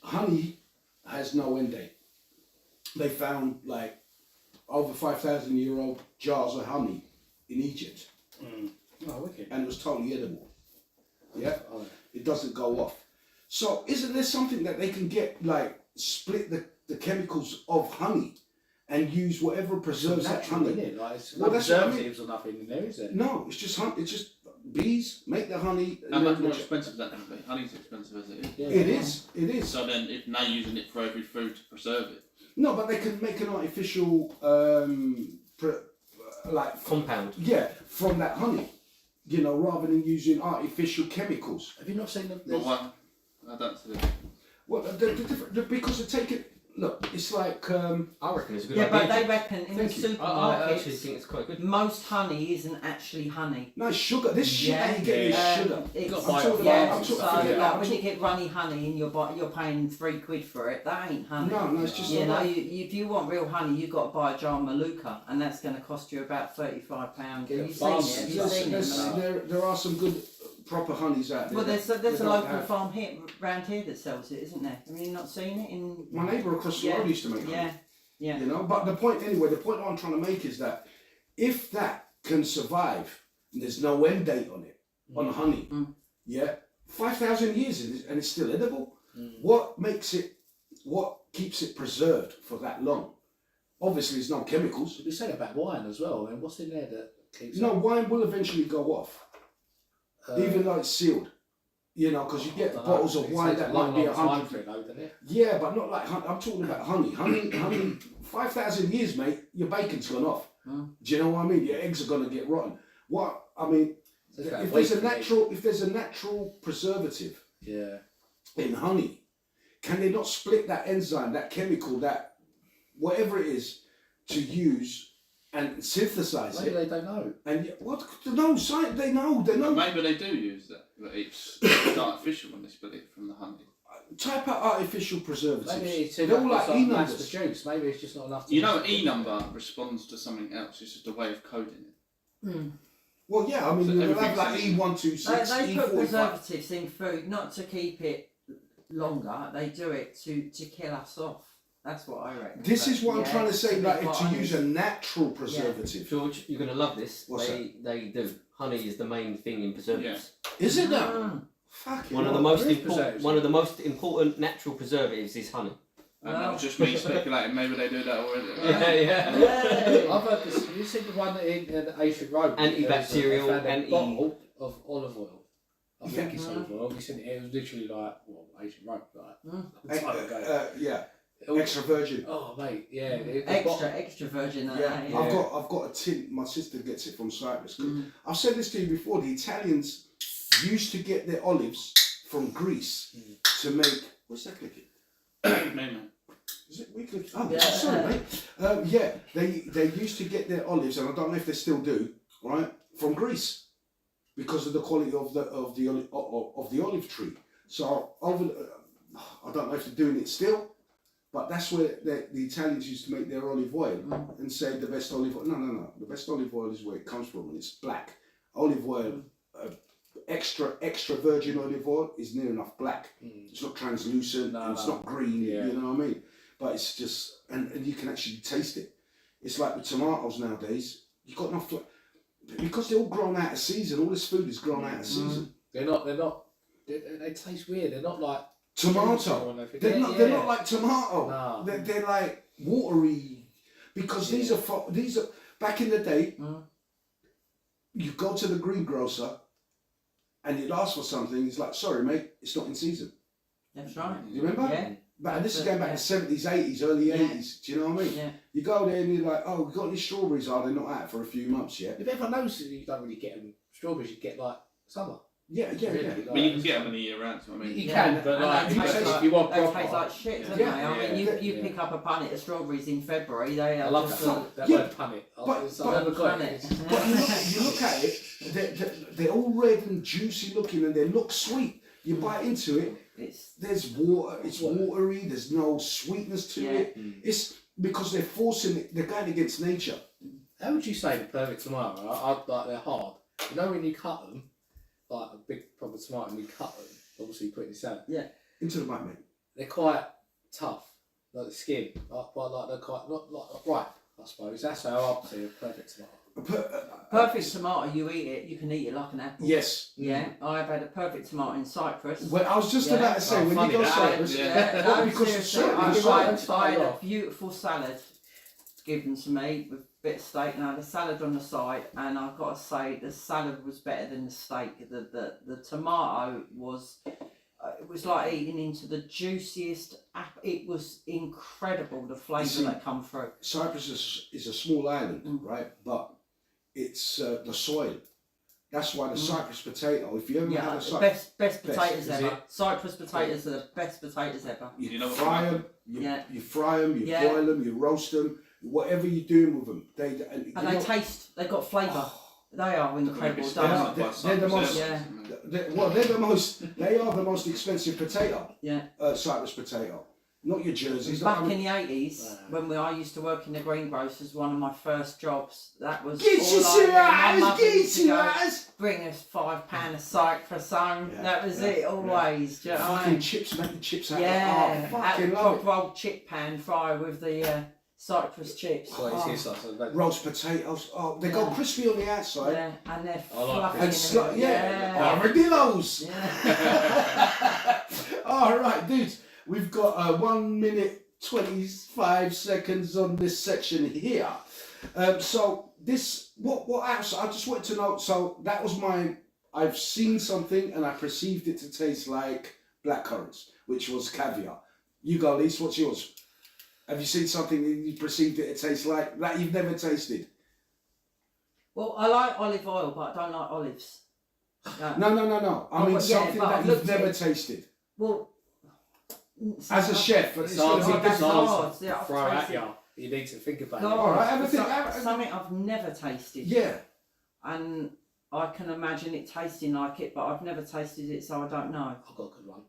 Honey has no end date. They found like over 5,000-year-old jars of honey in Egypt, Oh, wicked. and it was totally edible. Yeah, it doesn't go off. So, isn't there something that they can get, like split the chemicals of honey and use whatever preserves that honey? Isn't it? Like, it's Well, no that's what I mean. preservatives or nothing in there, is there? No, it's just honey. It's just bees make the honey. How much more expensive is that going to be? Honey's expensive as it is. Yeah. It is. It is. So then, if they're using it for every food to preserve it, No, but they can make an artificial, like Compound. yeah, from that honey. You know, rather than using artificial chemicals. Have you not seen them? but one, I don't see it. Well, because they take it. Look, it's like I reckon it's a good yeah, idea. but they reckon in the Thank you. I actually supermarkets, think it's quite good. most honey isn't actually honey. no sugar. This shit Yeah, that you get is sugar. It's, Got to buy it. yeah, I'm so talking- yeah, like I'm when you talking- get runny honey and you're paying £3 for it, that ain't honey. No, it's just You know, like, if you want real honey, you've got to buy a jar of Maluka, and that's going to cost you about £35. Have you seen it? Have you seen it? there are some good proper honeys out there. Well, there's that a don't local have. farm here, around here that sells it, isn't there? Have you not seen it in? My neighbour across the road used to make honey. Yeah, yeah. You know, but the point I'm trying to make is that if that can survive, and there's no end date on it, on honey, yeah, 5,000 years and it's still edible. What keeps it preserved for that long? Obviously, it's no chemicals. We said about wine as well. I mean, what's in there that keeps? No, wine will eventually go off, even though it's sealed. You know, because you get bottles of wine that might be 100. Yeah, but not like I'm talking about honey. Honey. 5,000 years, mate. Your bacon's gone off. Do you know what I mean? Your eggs are gonna get rotten. What I mean, if there's a natural preservative, in honey, can they not split that enzyme, that chemical, that whatever it is, to use and synthesize Maybe it? they don't know. And what? No, science. They know. Maybe they do use that, but it's artificial when they split it from the honey. Type out artificial preservatives. Maybe it's They're all like E numbers. juice. Maybe it's just not enough. You know, E number responds to something else. It's just a way of coding it. Well, yeah. I mean, So you have everything's like in- E126, They put E45. preservatives in food not to keep it longer. They do it to kill us off. That's what I reckon. This is what I'm trying to say. Like, be to quite use a natural preservative. George, you're going to love this. What's They do. Honey is the main thing in preservatives. Is it now? honest. Fucking One of the hell. most There is important. preservatives. One of the most important natural preservatives is honey. And that was just me speculating. Maybe they do that already. Hey. I've heard this. You see the one in Ancient Rome? Antibacterial, They found a anti- bottle of olive oil. I think it's olive oil. It was literally like, well, Ancient Rome, like time ago. Yeah. It was- Extra virgin. Oh mate, yeah. Extra virgin. Yeah, Yeah. I've got a tin. My sister gets it from Cyprus. I've said this to you before. The Italians used to get their olives from Greece to make. What's that clicking? Man. Is it we clicking? Oh, Yeah. sorry, mate. Yeah, they used to get their olives, and I don't know if they still do, right, from Greece, because of the quality of the olive tree. So I don't know if they're doing it still. But that's where the Italians used to make their olive oil and say the best olive oil. No. The best olive oil is where it comes from, and it's black. Olive oil, extra virgin olive oil is near enough black. It's not translucent, and it's not green, you know what I mean? But it's just, and you can actually taste it. It's like with tomatoes nowadays, you've got enough, because they're all grown out of season, all this food is grown out of season. They're not, they taste weird. They're not like Tomato. They're not like tomato. No. They're like watery, because these are back in the day. You go to the greengrocer, and you'd ask for something. He's like, "Sorry, mate, it's not in season." That's right. You remember? Yeah. But this is going back to 70s, 80s, early 80s. Do you know what I mean? Yeah. You go there and you're like, "Oh, we've got any strawberries? Are they not out for a few months yet?" Have you ever noticed that you don't really get them strawberries? You get like summer. Yeah. Really, like, But you can get them in the year round. So I mean, You can, but And like, they if taste you want they proper, taste like shit, don't Yeah. they? I mean, Yeah. you pick up a punnet of strawberries in February. They I are love just that Yeah, word punnet. but- I never got punnet. it. But you look at it, they're all red and juicy looking, and they look sweet. You bite into it, It's there's water. It's watery. There's no sweetness to it. It's because they're forcing it. They're going against nature. How would you say the perfect tomato? Like they're hard. You know when you cut them, like a big proper tomato, and you cut them. Obviously, you put it in salad. Into the mic, mate. They're quite tough, like the skin, but like they're quite not like ripe. I suppose that's how I see a perfect tomato. perfect tomato. You eat it. You can eat it like an apple. Yes. Yeah, I've had a perfect tomato in Cyprus. Well, I was just about to say, when funny you go that, Cyprus, yeah. well, no, because seriously, Cyprus, I had a off. beautiful salad given to me with a bit of steak, and I had a salad on the side, and I've got to say the salad was better than the steak. The tomato was it was like eating into the juiciest apple. It was incredible, the flavour that come through. Cyprus is a small island, right? But it's the soil. That's why the Cyprus potato. If you ever Yeah, have a the Cyprus, best potatoes is ever. it? Cyprus potatoes are the best potatoes ever. you know what fry I them, Yeah. you fry them, you Yeah. boil them, you roast them, whatever you're doing with them. And they taste. They've got flavour. They are incredible. Maybe They are. they're the most- Yeah. They are the most expensive potato. Yeah. Cyprus potato, not your jerseys. Back in the 80s, when I used to work in the greengrocers, one of my first jobs, that was Get all your I- my eyes, mother get used to your go, eyes. bring us £5 of cypress home. Yeah, That was yeah, it, always. Do you know what I Fucking mean? chips, make the chips out. Yeah, Oh, at fucking the love it. proper old chip pan fry with the cypress chips. So it's his side, so that- Roast potatoes. Oh, they go Yeah. crispy on the outside. Yeah, and they're I like fluffy. it. And and yeah, armadillos. Yeah. All right, dudes. We've got 1 minute 25 seconds on this section here. So this, what else? I just wanted to know. So that was my. I've seen something and I perceived it to taste like blackcurrants, which was caviar. You go, Lise. What's yours? Have you seen something that you perceived it to taste like that you've never tasted? Well, I like olive oil, but I don't like olives. No. I Oh, mean but yeah, something but that I've you've looked at never it. tasted. Well, As a chef, it's hard going to to be that's difficult. hard. Yeah, I've throw at tasted- you. You need to think about God, it. All right, have a think, so- have a- something I've never tasted. Yeah. And I can imagine it tasting like it, but I've never tasted it, so I don't know. I've got a good one.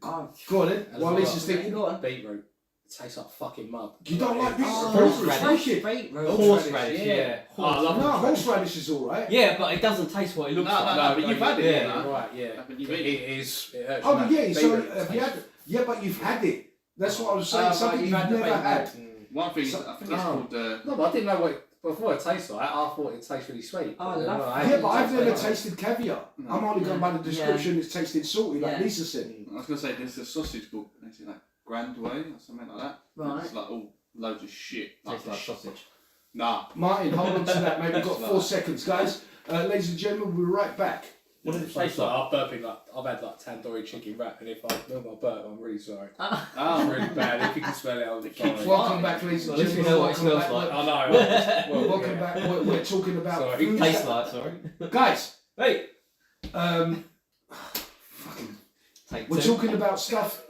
Oh, Go on then. As While well. Lisa's thinking. go on. Beetroot. It tastes like fucking mud. You don't like beetroot? Oh, Horseradish. fresh beetroot. Horseradish, yeah. Oh, I love No, horseradish. horseradish is all right. Yeah, but it doesn't taste what it looks like. No, but you've had it. Yeah. you know. Right, yeah. But you've It eaten is. It hurts Oh, your yeah. mouth. So Beetroot have you had? tastes- Yeah, but you've had it. That's what I was saying. but Something you've you've had the never beetroot. had. One thing, So- I think it's oh. called. No, but I didn't know what it, before it tastes like. I thought it tastes really sweet. Oh, I But then love when that. Yeah, but I've never tasted it, tasted caviar. No. I'm only going by the Yeah. description. It's tasted salty, like Yeah. Lisa said. I was gonna say there's a sausage called is it like Grand Way or something like that. Right. It's like all loads of shit. Tastes like sausage. Nah. Martin, hold on to that, mate. We've got That's 4 right. seconds, guys. Ladies and gentlemen, we'll be right back. What does it So taste like? I'm burping like I've had like tandoori chicken wrap, and if I smell my burp, I'm really sorry. Ah. It's really bad. If you can smell it, I'm sorry. Welcome back, ladies and Well, at least we gentlemen. know what it Welcome smells back. like. I know. Well, Welcome yeah. back. We're talking about Sorry. food. Tastes like, sorry. Guys, Hey! fucking Take we're two. talking about stuff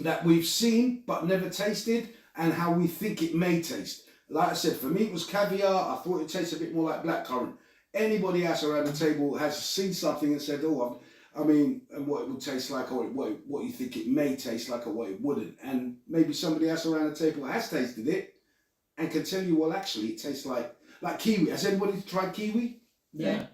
that we've seen but never tasted and how we think it may taste. Like I said, for me it was caviar. I thought it tasted a bit more like blackcurrant. Anybody else around the table has seen something and said, oh, I mean, and what it would taste like, or what you think it may taste like, or what it wouldn't. And maybe somebody else around the table has tasted it and can tell you, well, actually, it tastes like kiwi. Has anybody tried kiwi? Yeah.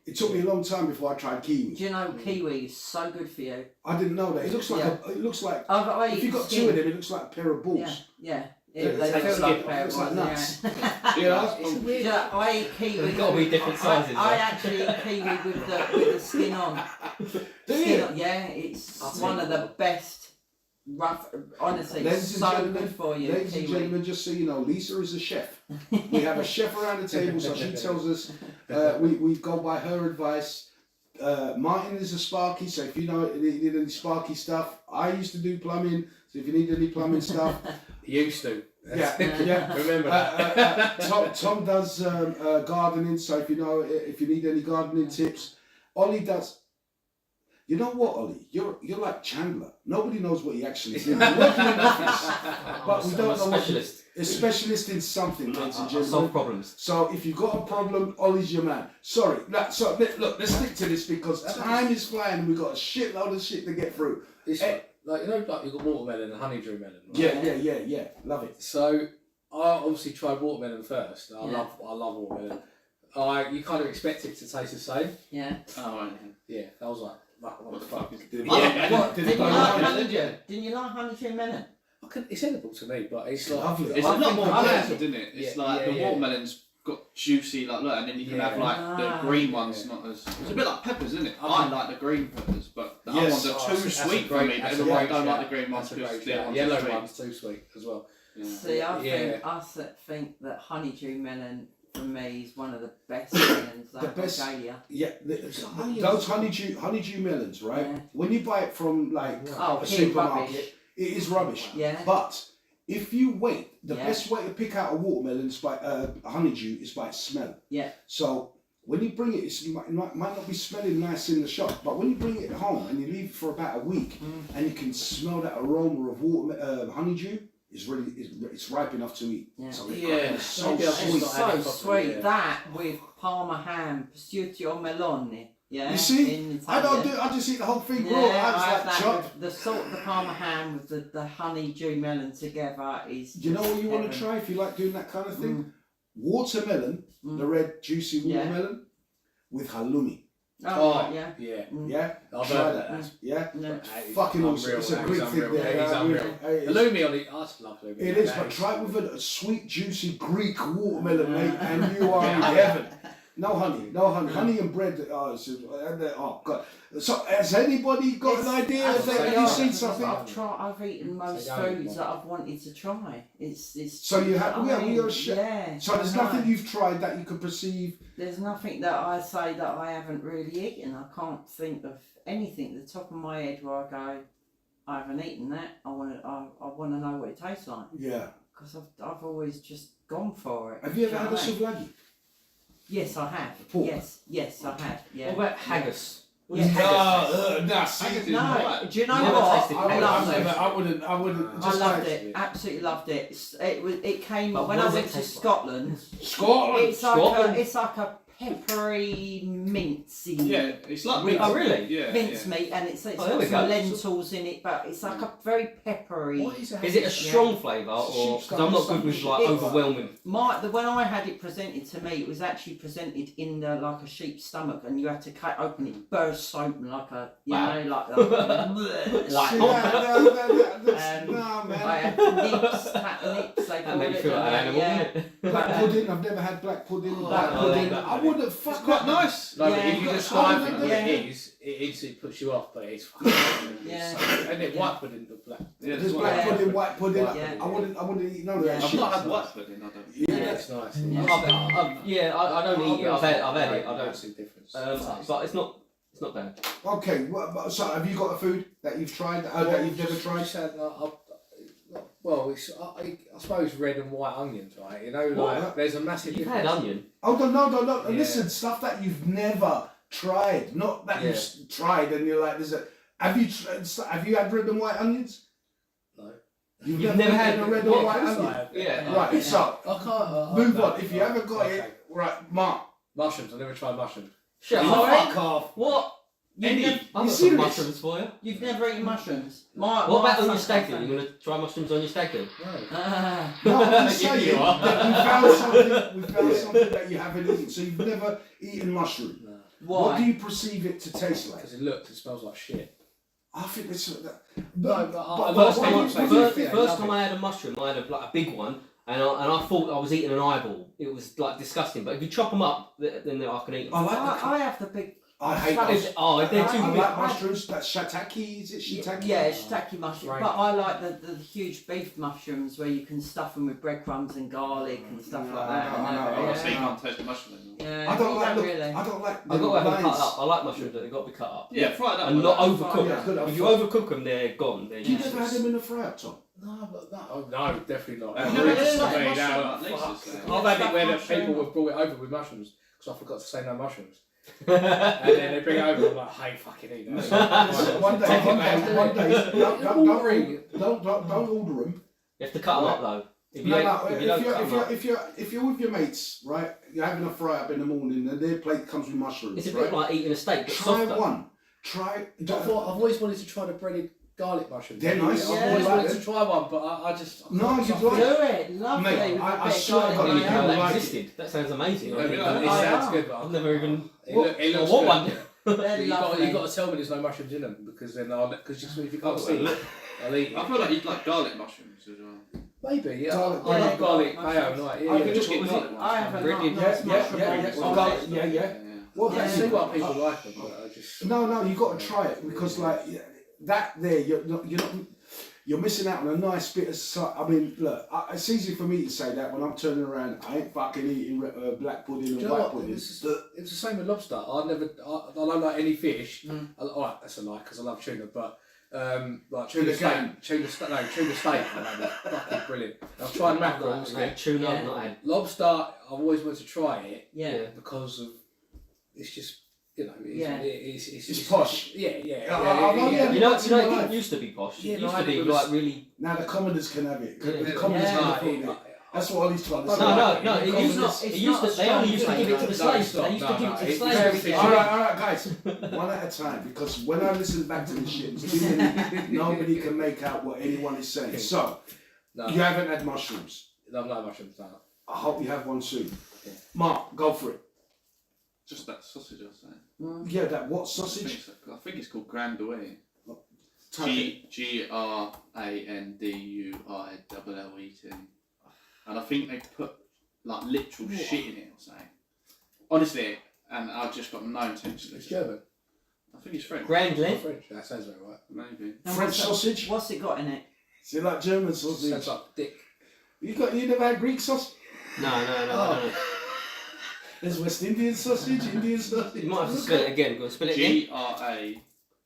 It took me a long time before I tried kiwi. Do you know kiwi is so good for you? I didn't know that. It looks like Yeah. it looks like I if eat you've got skin. two of them, it looks like a pair of balls. Yeah, yeah. Yeah, They it feel tastes like like- a pair it looks of like balls, nuts. yeah. Yeah, It's weird. Yeah, I eat kiwi. There's gotta be different sizes, I though. actually eat kiwi with the skin on. Do Skin you? on. Yeah, it's I'll one take of the best. Rough, honestly, Ladies it's and so gentlemen, good for you. Ladies and kiwi. gentlemen, just so you know, Lisa is a chef. We have a chef around the table, so she tells us we go by her advice. Martin is a Sparky, so if you need any Sparky stuff, I used to do plumbing, so if you need any plumbing stuff, Used to. yeah. Remember that. Tom does gardening, so if you need any gardening tips, Ollie does. You know what, Ollie? You're like Chandler. Nobody knows what he actually is. He's working in an office, but we I'm don't a know what. specialist. A specialist in something, ladies and I solve gentlemen. problems. So if you've got a problem, Ollie's your man. Sorry. Look, let's stick to this because time is flying and we've got a shitload of shit to get through. It's like you've got watermelon and honeydew melon. Right? Yeah. Love it. So I obviously tried watermelon first. I Yeah. love watermelon. You kind of expect it to taste the same. Yeah. Oh, right. Yeah, I was like what the fuck? is Did What, did didn't you it like go honeydew? Didn't you like honeydew melon? It's edible to me, but it's like Lovely. It's a I lot think more I bland, like it. isn't it? It's Yeah, like yeah, the yeah. watermelon's got juicy, like look, and then you can Yeah. have like Ah. the green ones, Yeah. not as. It's a bit like peppers, isn't it? I I think- like the green peppers, but the Yes. other ones are Oh, too that's a sweet for great- me. But that's a everyone great don't shout. like the green ones That's a because great the shout. ones Yellow are sweet. one's too sweet as well. Yeah. See, I think that honeydew melon for me is one of the best melons. The best- Galia. Yeah, those honeydew melons, right? Yeah. When you buy it from like Oh, a pure supermarket, rubbish. it is rubbish. Yeah. But if you wait, the Yeah. best way to pick out a watermelon is by a honeydew is by its smell. Yeah. So when you bring it, it might not be smelling nice in the shop, but when you bring it home and you leave it for about a week, and you can smell that aroma of honeydew, it's ripe enough to eat. Yeah. So Yeah. it's so Maybe I'll sweet. just It's not so add it properly, sweet. yeah. That with Parma ham, prosciutto melone. Yeah. You see, in I don't Italy. do. I just eat the whole thing Yeah, raw. I I just have like that chop. with the salt, the Parma ham with the honeydew melon together is. Do you know just what you want to heaven. try if you like doing that kind of thing? Watermelon, the red juicy Yeah. watermelon, with halloumi. Oh, right, yeah. Yeah. Yeah? I've Try heard that. that. Yeah? No. It's Fucking awesome. unreal, It's a that. great He's thing unreal. there. Yeah, he's unreal. It The is. Lumi on it, I just love Lumi. It is, That but is try it so with a sweet, juicy Greek watermelon, mate, and you are in heaven. No honey, no honey. Honey and bread. Oh God. So has anybody got an idea? Have you seen something? I've eaten most foods that I've wanted to try. It's. So you have. We are. Yeah. So there's nothing you've tried that you could perceive. There's nothing that I say that I haven't really eaten. I can't think of anything at the top of my head where I go, I haven't eaten that. I want to know what it tastes like. Yeah. Because I've always just gone for it. Have you ever Do had a know what I mean? souvlaki? Yes, I have. Pork? Yes, I have. Yeah. What about haggis? Yeah. Nah, see, Haggis is No, right. do you know Never what? tasted I haggis. loved it. I wouldn't. I Just loved like it. Absolutely loved it. It came But when what I does went it to taste like? Scotland. Scotland. It's like a peppery mincy. Yeah, it's like With- Oh, really? Yeah. Mince meat, and it's Oh, there got we some go. lentils in it, but it's like a very peppery. What is Is it a strong flavour, or because I'm not good with like It's- overwhelming? When I had it presented to me, it was actually presented in the like a sheep's stomach, and you had to cut open it, burst open like a Wow. like See, that. nah, man. I had nips, cat nips. They That call made you it. feel like an animal, Yeah. didn't it? Black pudding. I've never had black pudding. Black pudding. I wouldn't It's fuck quite that. nice. No, but Yeah. if you describe it what Yeah. it is, it instantly puts you off, but it's fucking Yeah. And it white pudding, the black. Yeah, There's that's black what pudding, white pudding. Yeah. I wouldn't eat none of that Yeah. I've shit. not had white pudding, I don't. Yeah. That's nice. Yeah. I don't eat it. I've had it. I don't. see the difference. But it's not bad. Okay, so have you got a food that you've tried that you've never tried? Well, it's, I suppose red and white onions, right? You know, What? like there's a massive You've difference. had onion. Oh no! Yeah. Listen, stuff that you've never tried, not that you've tried, and you're like, there's a. Have you had red and white onions? No. You've You've never never had had a red what? and white Of course onion. I have. Yeah. Right. So I can't. move no, on. If you no, haven't got okay. it, right, Mark. Mushrooms. I've never tried mushrooms. Shut Oh, up. fuck off. What? You've I've got some serious? mushrooms for you. You've never eaten mushrooms. What about on your stag do? You want to try mushrooms on your stag do? No. No, I'm just You saying are. that we found something that you haven't eaten. So you've never eaten mushroom. No. What do Why? you perceive it to taste like? Because it smells like shit. I think it's that. No, but First what do you time, think? first time I had a mushroom, I had like a big one, and I thought I was eating an eyeball. It was like disgusting. But if you chop them up, then I can eat them. I like I have the big. I hate If- those. If they're too I big. like mushrooms. That's shiitake. Is it shiitake? Yeah, shiitake mushroom. Right. But I like the huge beef mushrooms where you can stuff them with breadcrumbs and garlic and stuff like that. No, and no, that, Oh, no. so you yeah. can't taste the mushroom anymore. Yeah, I don't you like. Look, really. I don't like. I've got to have them cut lines. up. I like mushrooms, but they've got to be cut up. Yeah, fry it up. And with not that. overcooked. Yeah, good. If you overcook them, they're gone. They're You never useless. had them in a fry up, Tom? No, but that, oh, no, definitely not. You've That never really had stuff stuffed me, mushroom no, like fuck. Lisa's saying? I've had it where the Stuffed people mushroom. have brought it over with mushrooms because I forgot to say no mushrooms. And then they bring it over and I'm like, hey, fucking eat that. Listen, one day, Take it one back. day, don't order them. You have to cut them up though. If you, No, don't- no. if you don't cut them up. If you're with your mates, right, you're having a fry up in the morning, and their plate comes with mushrooms. It's a right? bit like eating a steak, but Try softer. one. Try. I've always wanted to try the breaded garlic mushrooms. They're nice. I've Yeah. always Like wanted them. to try one, but I just... I No, can't- you'd something- like- Do it, lovely. Mate, with a I bit of swear to garlic God, I in didn't it. know that like it. existed. That sounds amazing. It, I mean, Yeah, it I sounds am. good, but I've never even. It looks I want good. one. They're You've lovely. got to tell me there's no mushrooms in them because then if you can't see it, I'll eat I it. feel like you'd like garlic mushrooms as well. Maybe, yeah. Garlic, I love yeah, garlic garlic mayo, mushrooms. right? I Yeah, could yeah. just What get was garlic it? I have a Really? nice Yeah, mushroom. yeah, It's yeah. all Garlic, good. yeah. What I about see you? why people like them, but I just... No, you got to try it because like that there, you're missing out on a nice bit of. I mean, look, it's easy for me to say that when I'm turning around. I ain't fucking eating black pudding Do and you know white what? pudding. It was the same with lobster. I don't like any fish. Alright, that's a lie because I love tuna, but like Tuna can. tuna steak. I love it. Fucking brilliant. I've tried mackerels. Like tuna, Yeah. I've not had. Lobster, I've always wanted to try it Yeah. because of it's just Yeah. it's posh. Yeah. I've only had You know, once in my it life. didn't used to be posh. Yeah, It no, used I to be think it was- like really. Now the commoners can have it. The Yeah. commoners Yeah. can afford it. That's what Ollie's trying to No, say. No, it used not- to. It it's used not to. They only strong used to give it to the flavour. slaves. No, They used to no, give no, it to the it's slaves. very They thick. said- All right, guys. One at a time, because when I listen back to this shit, it's too many, nobody can make out what anyone is saying. So, No, you haven't had mushrooms. I've not had mushrooms now. I hope you have one soon. Yeah. Mark, go for it. Just that sausage, I was saying. Yeah, that what I sausage? think it's called Grandouille. Type it. Grandouillet. And I think they put like literal shit in it or something. Honestly, and I've just got no intention. It's German. I think it's French. Grandly. French. That sounds about right. Maybe. And French sausage? What's it got in it? Is it like German sausage? Sounds like dick. You never had Greek sausage? No, I don't know. There's West Indian sausage, Indian sausage. You might have to spell it again. Go on, spell it again.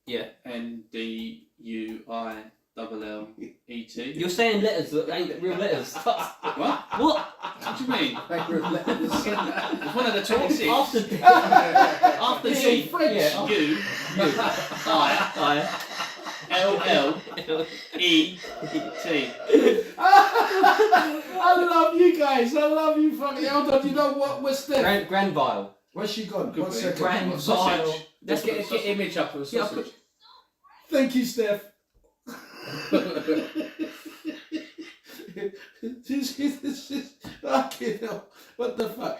Grandouillet. You're saying letters that ain't real letters. What? What? What do you mean? It's one of the 26. After G, French. Yeah. U-I-L-L-E-T. I love you guys. I love you fucking hold on. You know what? What's that? Grandvile. Where's she gone? Could 1 be. second. Grandvile. Sausage. That's Get what image up of a sausage. Thank you, Steph. This is fucking hell. What the fuck?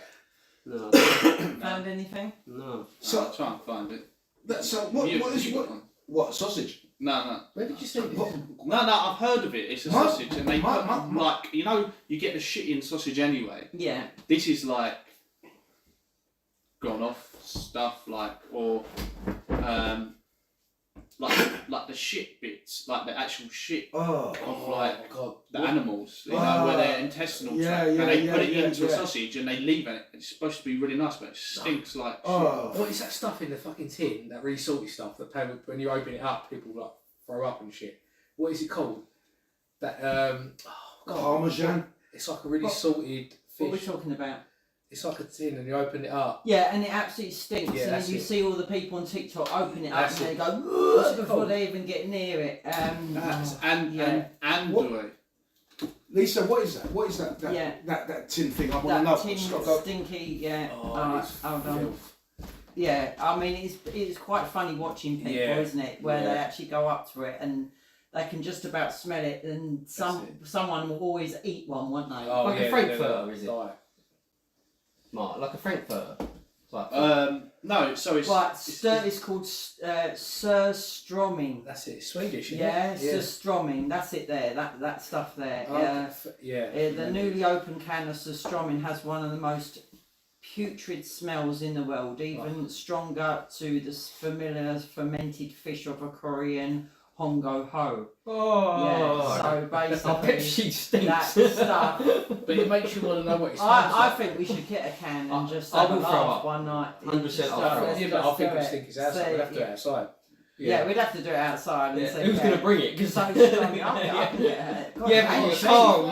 No. Found anything? No. So, I'll try and find it. so what You is got one? what sausage? No. Where did you see this? What? No, I've heard of it. It's a sausage, and they put like you get the shitting sausage anyway. Yeah. This is like gone off stuff, like the shit bits, like the actual shit Oh, of like God. the animals, where their intestinal tract, and they put it into a sausage and they leave it. It's supposed to be really nice, but it stinks like Oh. What is that stuff in the fucking tin? That really salty stuff that when you open it up, people like throw up and shit. What is it called? That Parmesan. It's like a really What? salted What are we fish. talking about? It's like a tin, and you open it up. Yeah, and it absolutely stinks. Yeah, and then that's you it. see all the people on TikTok open it That's up and it. they go What's it before called? they even get near it. and What? do it. Lisa, what is that? What is that? Yeah. That tin thing. I want to That know. tin Stop, go. stinky, yeah. Oh, Alright, it's hold on. filth. Yeah, I mean it's quite funny watching people, Yeah. isn't it? Where Yeah. they actually go up to it and they can just about smell it, and someone will always eat one, won't they? Oh, Like a yeah, Frankfurter, they're is it? die. Mark, like a Frankfurter. It's like No, so it's Right, it's called Surströmming. That's it. It's Swedish, isn't Yeah, it? Surströmming. That's it there. That stuff there. Oh, Yeah. The newly opened can of Surströmming has one of the most putrid smells in the world, even stronger to the familiar fermented fish of a Korean hongo ho. oh. Yeah, so I bet basically she stinks. that stuff. But it makes you want to know what it smells I like. think we should get a can and just I have a will throw laugh up. one night. 100% Just I'll go, throw let's Yeah, but I just think do we it. think it's outside. So, We'll have to do it outside. Yeah, we'd have to do it outside and say, Who's going to bring it? So Because strong. I can get it. God, Yeah, it but ain't you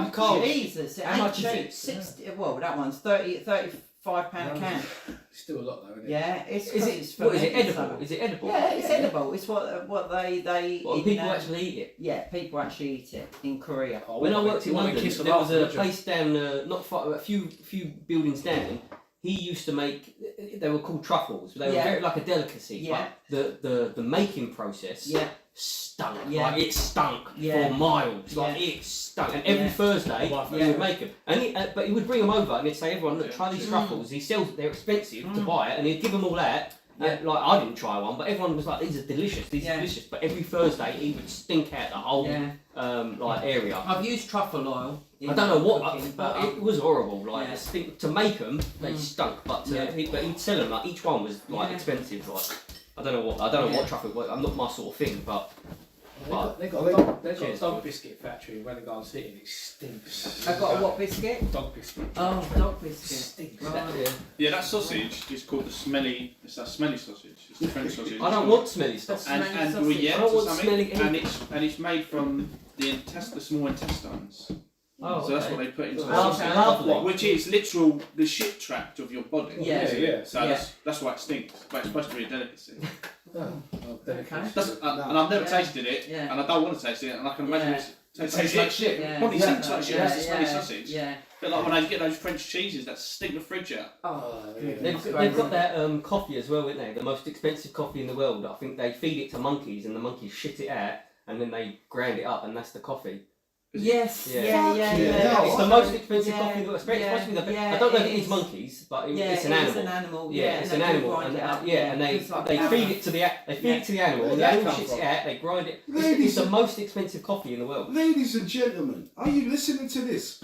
cheap. can't. Jesus, it How ain't much is cheap. it? 60. Well, that one's 35 £35 a can. It's still a lot though, isn't it? Yeah, it's Is it's it? What is it? fermented Edible? something. Is it edible? Yeah, it's edible. It's what they Well, in, people actually eat it. Yeah, people actually eat it in Korea. Oh, When I what worked in what a London, kiss of there was love, a would you? place down, not far, a few buildings down. He used to make. They were called truffles. They were Yeah. very like a delicacy. Yeah. But the making process Yeah, stunk. Yeah. Like it stunk Yeah. for miles. Like Yeah. it stunk. And every Yeah. Thursday Yeah. he would make them. And but he would bring them over and he'd say, "Everyone, look, try these Mm. truffles. He sells. They're expensive to buy it." And he'd give them all out. Yeah. Like I didn't try one, but everyone was like, "These are delicious. These Yeah. are delicious." But every Thursday he would stink out the whole yeah. like area. I've used truffle oil. I don't know what, cooking, but it was horrible. Like Yeah. the stink, to make them, they Mm. stunk. But Yeah. but he'd sell them. Like each one was like Yeah. expensive. Like I don't know what Yeah. truffle. I'm not my sort of thing, but They've got a Cheers. dog biscuit factory in Wellington City and it stinks. I've got a what biscuit? Dog biscuit. Oh, dog It biscuit. stinks. Right. Yeah, that sausage is called the smelly. It's that smelly sausage. It's the French sausage. I don't want smelly stuff. And Smelly and sausage. gruyere I don't or want something, smelly and it's made from the small intestines. Oh, So that's okay. what they put into the Oh, sausage. lovely. Which is literal the shit tract of your body. Yeah. Yeah. So Yeah. that's why it stinks. But it's supposed to be a delicacy. Oh, Okay. That's, and I've never Yeah. tasted it, Yeah. and I don't want to taste it, and I can imagine Yeah. it It tastes like shit. Yeah. Probably Yeah. stinks like shit. It's the smelly sausage. Yeah. But like when I get those French cheeses that stink the fridge out. Oh, yeah. They've got that coffee as well, isn't they? The most expensive coffee in the world. I think they feed it to monkeys, and the monkeys shit it out, and then they grind it up, and that's the coffee. Yes, Yeah. yeah. It's the most expensive Yeah, coffee in the world, especially yeah, the. yeah, I don't know if it it is is. monkeys, but Yeah, it's an it is animal. an animal. Yeah, it's and an they do animal, grind and it up, and just like they powder. feed it to the animal. Where'd The that animal come shits from? it out. They grind it. Ladies It's the and- most expensive coffee in the world. Ladies and gentlemen, are you listening to this?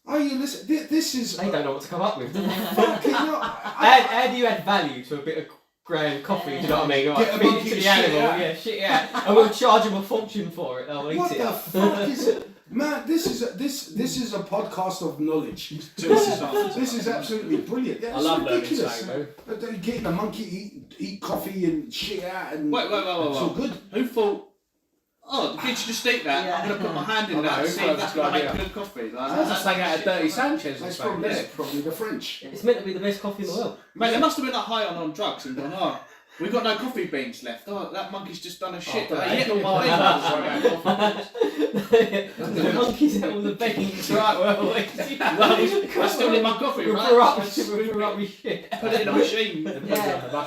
Are you listening? This is They don't know what to come up with. do they? fucking hell. How do you add value to a bit of ground coffee? Do you know what I mean? Get a Like, feed monkey it to the shit animal. out. Yeah, shit yeah. And we'll charge them a fortune for it. They'll eat What it. the fuck is it? Man, this is a podcast of knowledge. This This is absolutely brilliant. Yeah, I it's love learning ridiculous. something, They're getting a monkey eat coffee and shit out and Wait. it's all good. Who thought? Oh, the kids just eat that. I'm going to put my hand in I that know, and see who if that's thought going to this make good coffee. Like, That's just like out of Dirty Sanchez or That's something. probably the French. It's meant to be the best coffee in the world. Mate, they must have been like high on drugs and gone, oh, we've got no coffee beans left. Oh, that monkey's just done a shit. but They they hit on my The monkeys ate all the beans, right? Well, I still need my coffee, we'll right? throw up my shit. Put it in a machine. Yeah.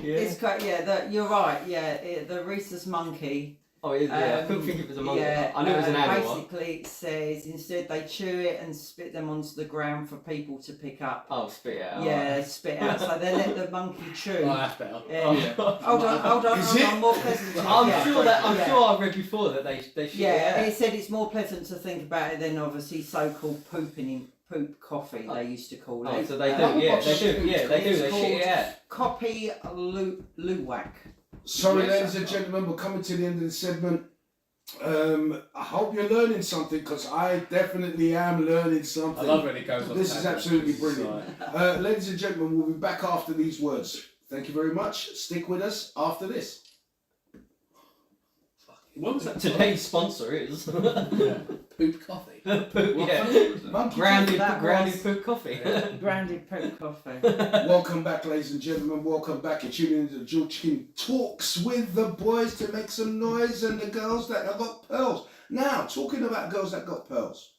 Yeah. It's quite, you're right. Yeah, the rhesus monkey. Oh, it is, yeah. I couldn't think it was a monkey. Yeah, I knew it was an animal. Basically, it says instead they chew it and spit them onto the ground for people to pick up. Oh, spit it out. Yeah, they spit out. So they let the monkey chew. Oh, that's better. Yeah. Hold on. Is it? More pleasant. To I'm yeah. sure that Yeah. I read before that they shit Yeah, it it said it's more pleasant to think about it than obviously so-called poop coffee. They used to call out. Oh, it. so they Um, do. Yeah, they do. Yeah, they do. It's They shit it out. Copy luwak. Sorry, Yes, ladies and gentlemen, we're coming to the end of the segment. I hope you're learning something because I definitely am learning something. I love when it goes on. This is tangents. absolutely It's brilliant. like- Ladies and gentlemen, we'll be back after these words. Thank you very much. Stick with us after this. What was that? Today's sponsor is Poop coffee. poop. Yeah, Monkey grounded That grounded was- poop coffee. Branded poop coffee. Welcome back, ladies and gentlemen. Welcome back. You're tuning into George King Talks with the boys to make some noise and the girls that have got pearls. Now, talking about girls that got pearls.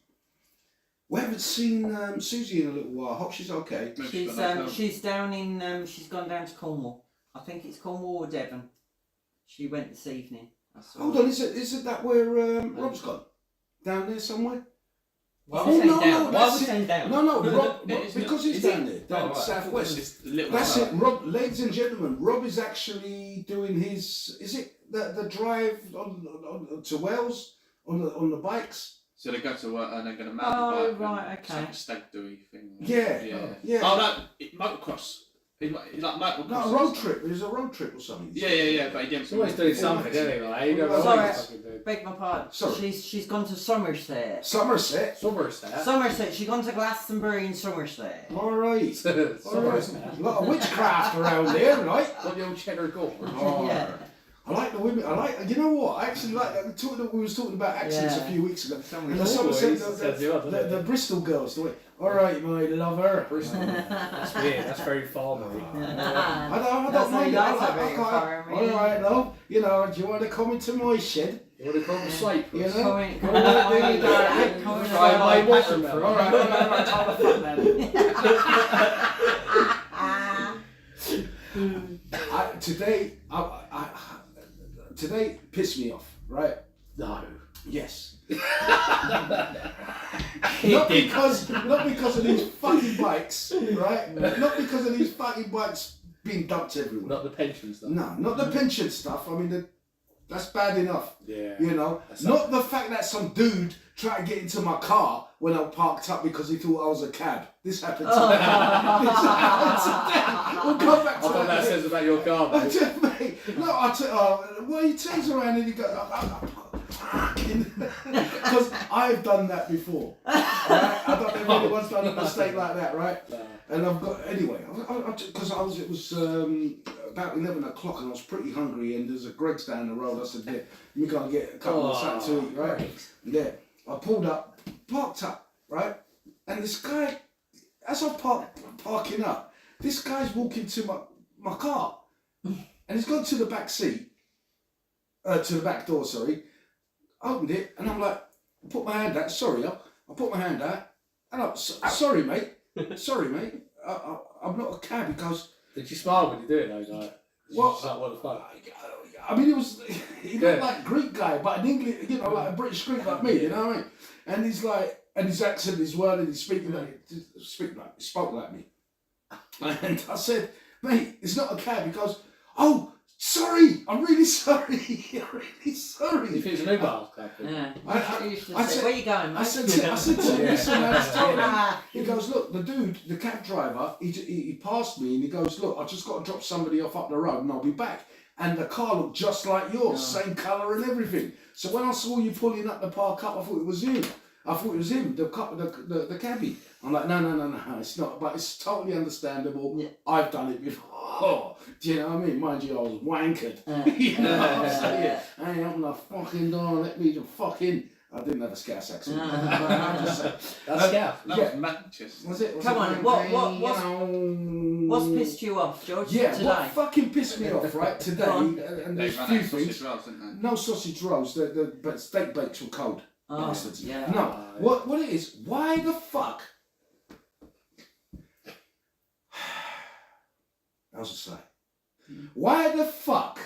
We haven't seen Susie in a little while. Hope she's okay. She's down in. She's gone down to Cornwall. I think it's Cornwall or Devon. She went this evening. I saw Hold her. on, is it that where Rob's gone? Down there somewhere? Why Oh, are we saying no, down? no, Why are we that's saying down? No, Rob, It's because not- he's is down it? there, down Oh, right. southwest. It's a little That's bit it, Rob. Ladies and gentlemen, Rob is actually doing his. Is it the drive on to Wales on the bikes? So they go to work and they're going to mount Oh, the bike. right, and it's okay. like a stag doing thing. Yeah, yeah. Oh no, motocross. He's like motocross. No, a road trip. It was a road trip or something. Yeah. But he didn't. He's always doing something, isn't he? Like, he don't know Sorry. what he's fucking doing. Beg my pardon. Sorry. She's gone to Somerset. Somerset. Somerset. Somerset. She's gone to Glastonbury in Somerset. All right. Somerset. A lot of witchcraft around here, right? What the old cheddar gore. Oh, Yeah. I like the women. You know what? I actually like. We was talking about accents a Yeah. few weeks ago. And the Oh, Somerset, he says the odd, doesn't the he? Bristol girls. The way. All right, my lover. Bristol. That's weird. That's very farmery. I don't That's mind it. how you I like like it, all farming. right, love. You know, do you want to come into my shed? You want to call him sleep? You know? Come in, Come on, come do in, you, come in. Try my passion watermelon. All right, call the fuck then. Today pissed me off, right? No. Yes. Not because of these fucking bikes, right? Not because of these fucking bikes being dumped everywhere. Not the pension stuff. No, not the pension stuff. I mean, that's bad enough. Yeah. You know, That's not the fact that some dude tried to get into my car when I parked up because he thought I was a cab. This happened today. This happened today. We'll come back I to thought that that. says about your car, mate. Mate, no, well, he turns around and he goes, because I've done that before. Right? I don't know if anyone's done a mistake like that, right? No. And I've got, anyway, because it was about 11 o'clock and I was pretty hungry and there's a Greg's down the road. I said, yeah, let me go and get a couple of something to eat, right? Yeah. I pulled up, parked up, right? And this guy, as I'm parking up, this guy's walking to my car. And he's gone to the back seat, to the back door, sorry. Opened it, and I'm like, put my hand out, sorry, I put my hand out, and I'm, sorry mate, I'm not a cab. He goes, Did you smile when you do it though? Like, what? Like, what the fuck? I mean, he looked like a Greek guy, but an English, you know, like a British Greek like me, you know what I mean? And he's like, and his accent is well, and he's speaking like, he spoke like me. And I said, mate, it's not a cab. He goes, oh, sorry, I'm really sorry. I'm really sorry. If it's an Uber cab. Yeah. I Used to I say, said- where you going, mate? I said to him, listen, man, I told him. He goes, look, the dude, the cab driver, he passed me and he goes, look, I've just got to drop somebody off up the road and I'll be back. And the car looked just like yours, same colour and everything. So when I saw you pulling up the park up, I thought it was you. I thought it was him, the cabbie. I'm like, no, it's not, but it's totally understandable. Yeah. I've done it before. Do you know what I mean? Mind you, I was wankered. You know what I'm saying? I ain't open the fucking door, let me just fucking... I didn't have a Scouse accent. That's Scouse. That was Manchester. Was it? Come on, what's pissed you off, George? Yeah, today? what fucking pissed me off, right, today, and They there's a ran few out of sausage things. rolls, didn't they? No sausage rolls, but steak bakes were cold. Oh, Bastards. yeah. No, what it is, why the fuck? How's it say? Why the fuck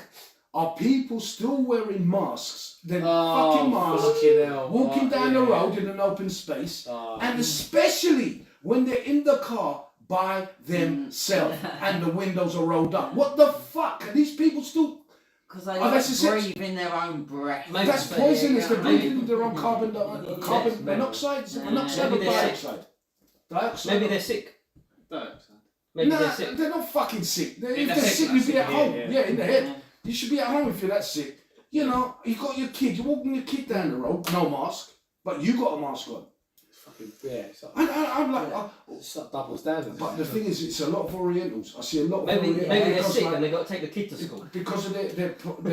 are people still wearing masks, then fucking masks, walking down the road in an open space, and especially when they're in the car by themselves and the windows are rolled up? What the fuck? Are these people still... Because they that's breathe in their own breath. Maybe That's poisonous. They're breathing their own carbon monoxide. Is it monoxide or Maybe they're dioxide? Dioxide. Maybe they're sick. Dioxide. Maybe No, they're sick. they're not fucking sick. If In the they're head, sick, that's you'd be at sick, home. yeah. Yeah, in the head. You should be at home if you're that sick. You know, you got your kid. You're walking your kid down the road, no mask, but you got a mask on. Fucking, it's like, I'm like, it's like double standards. but the thing is, it's a lot of Orientals. I see a lot of Maybe Orientals. they're because, sick like, and they got to take the kid to school. because of their Pollution.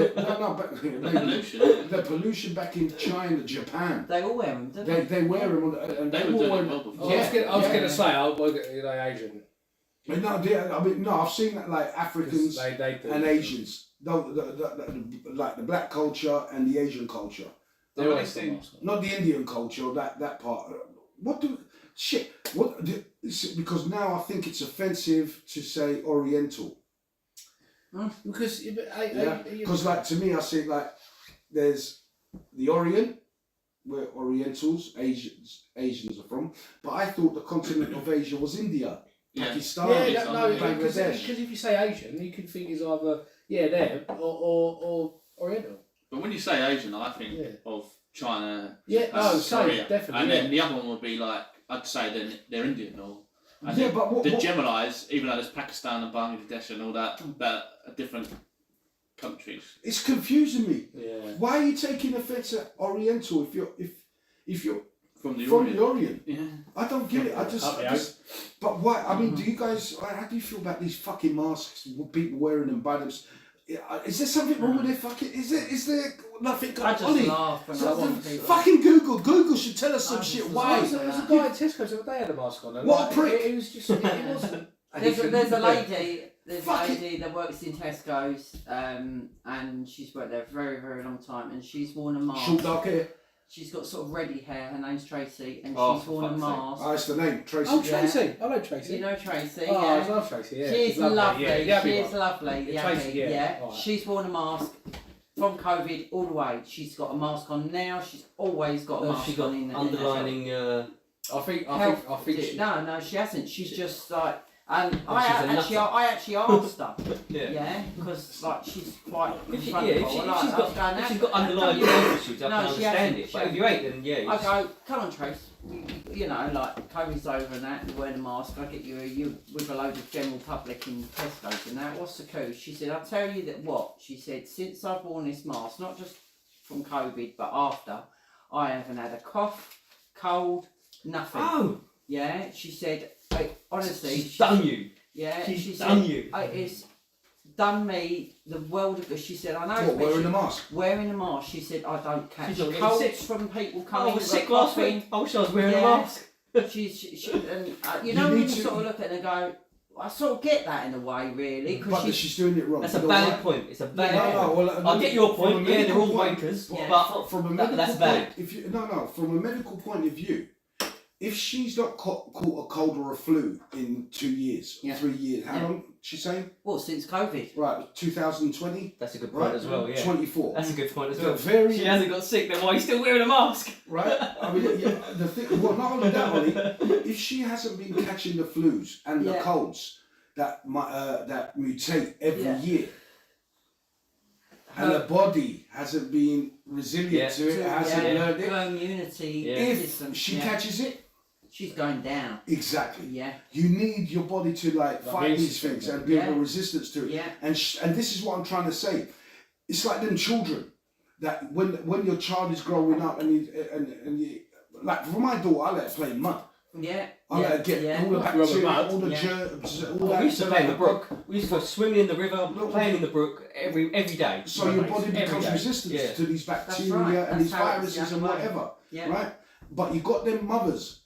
the pollution back in China, Japan. They all wear them, don't they? They wear them, and They they were all doing wear it well before. I was going to say, Yeah. Asian. No, I've seen that like Africans They do. and Asians, like the black culture and the Asian culture, They always got masks on. not the Indian culture. That part. Because now I think it's offensive to say Oriental. Because Because like to me, I see like there's the Orient, where Orientals, Asians are from, but I thought the continent of Asia was India. Yeah. Pakistan, because Bangladesh. if you say Asian, you can think it's either them or Oriental. But when you say Asian, I think Yeah. of China, Yeah, Japan, same, Korea. definitely. And yeah. then the other one would be like, I'd say they're Indian or... I Yeah, think but what? the generalise, even though there's Pakistan and Bangladesh and all that are different countries. It's confusing me. Yeah. Why are you taking offence at Oriental if you're From the from Orient. the Orient? Yeah. I don't get it. I just. But why? I mean, do you guys? How do you feel about these fucking masks? People wearing them by themselves. Is there something wrong with their fucking? Is there nothing? I just Ollie, laugh when I so watch people. fucking Google should tell us some I shit. just Why? laugh. There was a guy at Tesco's the other day had a mask on. And What a like, prick. It was just. It wasn't. There's a lady. There's Fuck a lady that works in Tesco's, and she's worked there for a very, very long time, and she's worn a mask. Short dark hair. She's got sort of reddy hair. Her name's Tracy, and Oh, she's for worn a fuck's sake. mask. Oh, that's the name, Tracy. Oh, Yeah. Tracy. I know Tracy. You know Tracy, Oh, I yeah. love Tracy. Yeah. She's lovely. Yeah, yeah, She everyone. is lovely. Yeah, Tracy, Yeah, yeah. Right. She's worn a mask from COVID all the way. She's got a mask on now. She's always got a mask She got on in underlining. I think she. No, she hasn't. She's just like. And Oh, she's a nutter. I actually asked her. Yeah. Yeah, because like she's quite. If she's confrontable. got underlying health issues, I No, can she understand hasn't. it. But if you ain't, then yeah. I go, come on, Trace. You know, like COVID's over and that, you're wearing a mask. I get you with a load of general public in Tesco's and that. What's the coup? She said, I'll tell you that what? She said, since I've worn this mask, not just from COVID, but after, I haven't had a cough, cold, nothing. Oh, Yeah, she said, honestly. she's done you. Yeah, She's she done said, you. It's done me the world of good. She said, I know. What, wearing a mask? Wearing a mask. She said, I don't catch She's not getting colds sick. from people I coming was with sick a last coughing. week. I wish I was wearing a Yeah. mask. She and you You know when need you to- sort of look at it and go, I sort of get that in a way, really, But because she's doing it wrong. That's a You know valid why? point. It's a valid Yeah. point. Well, I'll get your from a point. Yeah, they're medical all point- wankers, Yeah. but From a that- medical that's point, valid. from a medical point of view, if she's not caught a cold or a flu in 2 years or Yeah. 3 years, how Yeah. long she's saying? Well, since COVID. Right, 2020, That's a good point right? as well. Yeah. 24. That's a good point as They're well. very She hasn't got sick, then why are you still wearing a mask? right. I mean, yeah, the thing. Well, not only that, Ollie, if she hasn't been catching the flus and the Yeah. colds that that mutate every Yeah. year, and the body hasn't been resilient to it, hasn't learned it. Her immunity Yeah. system. If she catches it, she's going down. exactly. Yeah. You need your body to like fight immune these system, things and build yeah. a resistance to it. Yeah. And this is what I'm trying to say. It's like them children that when your child is growing up and you like for my daughter, I let her play mud. Yeah. I let her get all the Rubber bacteria, mud. all the Yeah. germs, all We that. used to play in the brook. We used to go swimming in the river, playing in the brook every day. So your body Every becomes day. resistant Yeah. to these bacteria right. and That's these how it's viruses the and other way. whatever, Yeah. right? But you got them mothers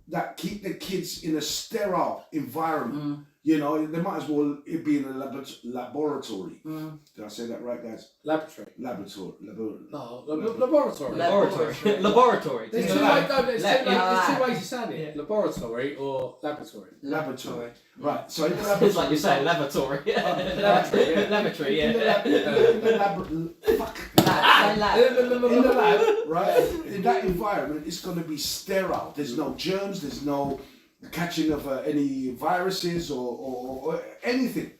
that keep their kids in a sterile environment. You know, they might as well be in a laboratory. Did I say that right, guys? Laboratory. Laboratory. No, laboratory. Laboratory. Laboratory. There's It's two, like- there's two ways you sound it. Yeah. Laboratory or laboratory. Laboratory. Right. So in the It's laboratory. like you're saying lavatory. Lavatory, yeah. Lavatory, In the yeah. lab, in the lab, fuck. In the lab, right? In that environment, it's going to be sterile. There's no germs. There's no catching of any viruses or anything,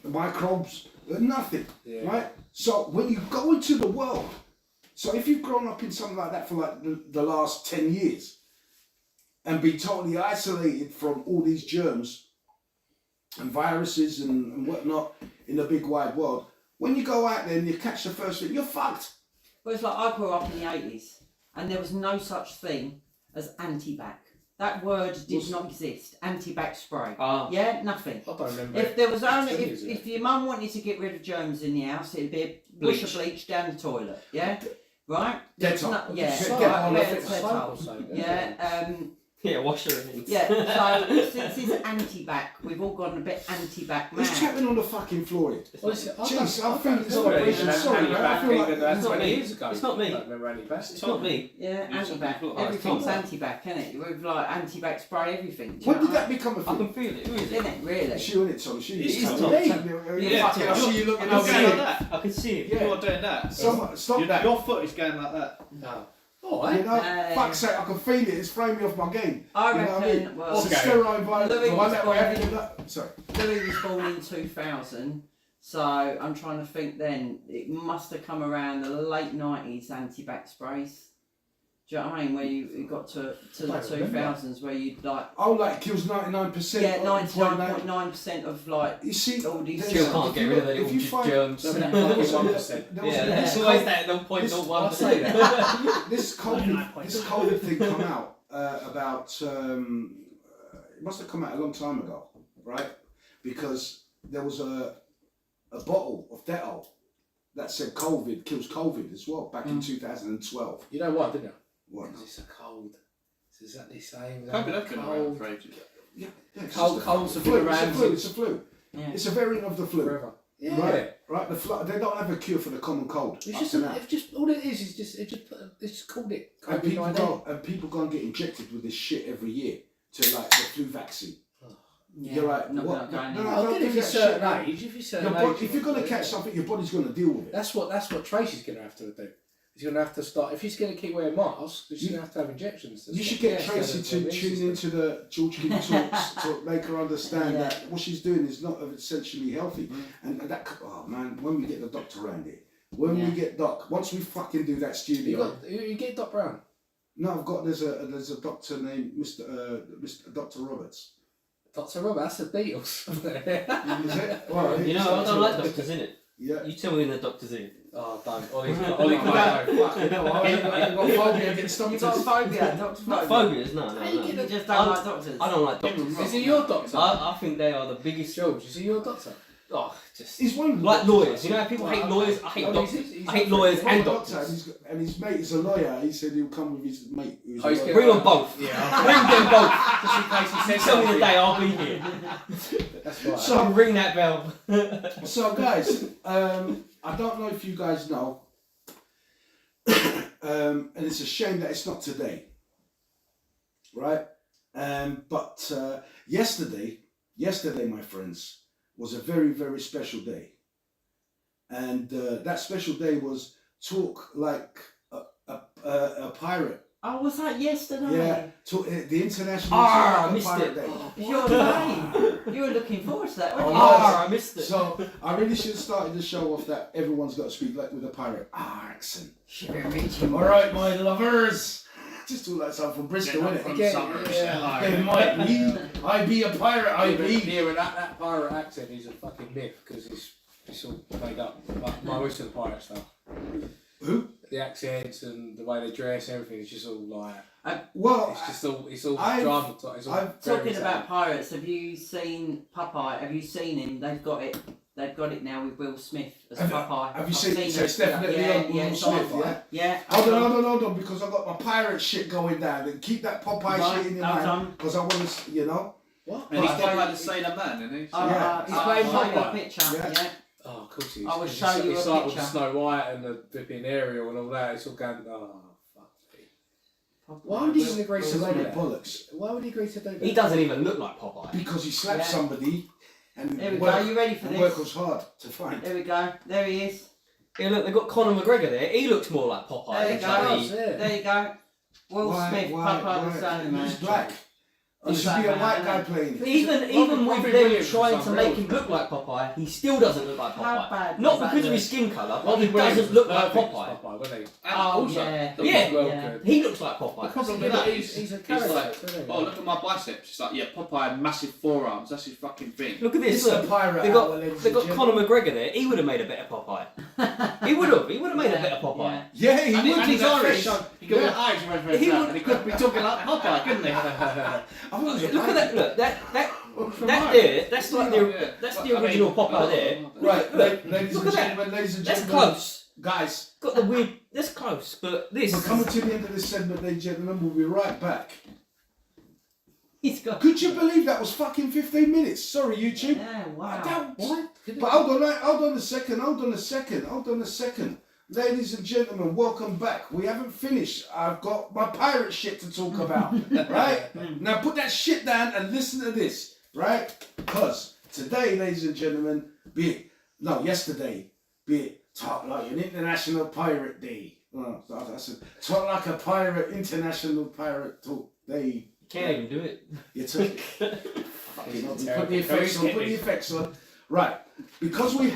microbes, nothing. Yeah. Right. So when you go into the world, so if you've grown up in something like that for like the last 10 years, and be totally isolated from all these germs and viruses and whatnot in the big wide world, when you go out there and you catch the first thing, you're fucked. Well, it's like I grew up in the 80s and there was no such thing as anti-bac. That word did not exist. Anti-bac spray. Ah. Yeah, nothing. I don't remember. If there was only, Is it? if your mum wanted to get rid of germs in the house, it'd be a bush of bleach down the toilet. Yeah, right. There's Dettol. no- yeah, Get right, on yeah, the it's Dettol. Yeah, Yeah, wash her in. yeah. So since it's anti-bac, we've all gone a bit anti-bac Who's mad. tapping on the fucking floor here? Well, it's- Jeez, I think it's Sorry, celebration. Sorry, man. I feel like It's not 20 me. years ago. It's not me. I don't remember any best. It's not me. Yeah, You anti-bac. something- Everything's Tom. anti-bac, isn't it? We've like anti-bac spray everything. Do you When know did what that become a I thing? can feel it. Who is Isn't it? it really? It's you, innit, Tom? It's you. It's It's Tom. Yeah, fucking, I see you looking You're over going like here. that. I can see it. Yeah. You're doing that. Stop that. Your foot is going like that. No. You Alright. know, fuck's sake, I can feel it. It's throwing me off my game. I You know what I reckon. mean? Well, It's a Okay. sterile environment. Louis So I was let born everything in- that. Sorry. Louis was born in 2000, so I'm trying to think then. It must have come around the late 90s, anti-bac sprays. Do you know what I mean? Where you got to the I remember. 2000s, where you'd like, Oh, like kills 99%. yeah, of 99.9% of like, You see, all these there's- Still germs. can't if get you rid of look- it. if All you just find- germs. No, There no, was- 1%. there was- Yeah, this it's always COVID- that 0.01. I'll say that. This COVID thing come out about it must have come out a long time ago, right? Because there was a bottle of Dettol that said COVID kills COVID as well back in 2012. You know what, didn't you? What? Because it's a cold. It's exactly the same. Probably that's been around for ages. Yeah, it's Cold- just colds a have flu. been around It's a flu. since- It's a flu. yeah. It's a variant of the flu. Forever. Yeah. Right, right. The flu. They don't have a cure for the common cold. It's up just, to now. it's just all it is just it's just called it And people COVID-19. go and get injected with this shit every year to like the flu vaccine. Yeah, You're like, not what? going No, in. no, I'll don't get do if you're that certain shit, man. age. If you're certain Your age, if you're gonna catch something, your body's gonna deal with it. That's what Tracy's gonna have to do. He's gonna have to start. If he's gonna keep wearing masks, she's gonna have to have injections. You should get Yeah, Tracy so to the tune immune into the George King talks to make her understand Yeah. that what she's doing is not essentially healthy. And that, oh man, when we get the doctor around here, when Yeah. we get Doc, once we fucking do that studio. You get Doc Brown. No, I've got there's a doctor named Mr. Dr. Roberts. Dr. Robert, that's the Beatles. Is it? Well, You know, I don't like doctors, innit? Yeah. You tell me when the doctor's in. Oh, don't. Ollie's Ollie, got- Ollie no, can't. no, fuck, no, I've got phobia against You've doctors. got a phobia, doctor Not phobia. phobias, no, no, How you no. get You a- just don't like doctors. I don't like doctors. Is he your doctor? I think they are the biggest. George, is he your doctor? Oh, just He's one of the like doctors, lawyers. You know how people hate Well, lawyers? I hate oh, doctors. he's I hate not- lawyers He's one and of the doctors, doctors. and his mate is a lawyer. He said he'll come with his mate. Who's Oh, a he's lawyer. Bring them both. Yeah. Bring them both. Just in case he You says tell me the something. day, I'll be here. That's right. So- Ring that bell. So guys, I don't know if you guys know, and it's a shame that it's not today. right? But yesterday, my friends, was a very, very special day. And that special day was Talk Like a Pirate. Oh, was that yesterday? Yeah, the International I Talk Like a missed Pirate it. Day. Your day. You were looking forward to that, weren't you? I missed it. So I really should have started the show off that everyone's got to speak like with a pirate accent. All right, my lovers. Just do like something from Bristol, Get up innit? from Again, Summers. yeah. Yeah. They might be. I be a pirate. I be. Yeah, but that pirate accent is a fucking myth because it's all made up. Like most of the pirate stuff. Who? The accents and the way they dress, everything is just all like. Well, It's all I've- dramatized. It's all I've- very Talking sad. about pirates, have you seen Popeye? Have you seen him? They've got it. They've got it now with Will Smith as Popeye. Have you I've seen it? So it. it's definitely yeah, on yeah, Will it's on. Smith, yeah? Yeah. Hold on, because I got my pirate shit going down. And keep that Popeye Right, shit in your hold mind, on. because I want to, you know. What? And he's But- playing like the Sailor Man, isn't he? Oh, Yeah. he's playing Popeye. your picture. Yeah. Yeah. Oh, of course he is. I will 'Cause show you it's a like with picture. the Snow White and the flipping Ariel and all that. It's all going. Oh, fuck me. Why would he even agree to It's do a load of that? bollocks. Why would he agree to do that? He doesn't even look like Popeye. Because he slapped Yeah. somebody and There we work, go. You ready for and work this? was hard to find. There we go. There he is. Yeah, look, they've got Conor McGregor there. He looks more like Popeye. There you than go. Johnny. Yeah. There you go. Will Smith, Popeye the Sailor Man. He's black. He He's should be a black, white man, guy playing it. Even Robin with them Williams trying was to unreal. make him look like Popeye, he still doesn't look like How Popeye. bad Not does that because of his look? skin colour, but Robin he Williams doesn't was look like perfect Popeye. as Popeye, wasn't he? And Oh, also, yeah. the Yeah. Well, Yeah. good. He looks like The Popeye. problem Yeah, with that he's is, a he's character, like, isn't he? oh, look at my biceps. It's like, yeah, Popeye, massive forearms. That's his fucking thing. Look at this. It's Look. the pirate They hour, got ladies they and got gentlemen. Conor McGregor there. He would have made a better Popeye. He would have. He would have made a better Popeye. Yeah, he And, would. and he's that Irish. face on- He could Yeah. be Irish when He he would- and he could be talking like Popeye, couldn't he? I thought it was a Look at pirate. that. Look that From that Ireland. there. That's like the that's the original Popeye there. Right, ladies Look and at that. gentlemen, ladies and That's gentlemen. close. Guys, Got the weird. That's close, but this. we're coming to the end of this segment, ladies and gentlemen. We'll be right back. He's got. Could you believe that was fucking 15 minutes? Sorry, YouTube. Yeah, I wow. don't. What? But hold on a second. Ladies and gentlemen, welcome back. We haven't finished. I've got my pirate shit to talk about, right? Now put that shit down and listen to this, right? Because today, ladies and gentlemen, yesterday, be it Talk Like an International Pirate Day. Oh, that's Talk Like a Pirate, International Pirate Talk Day. Can't even do it. You took it. Fucking hell, put the effects on. Put the effects on. Right, because we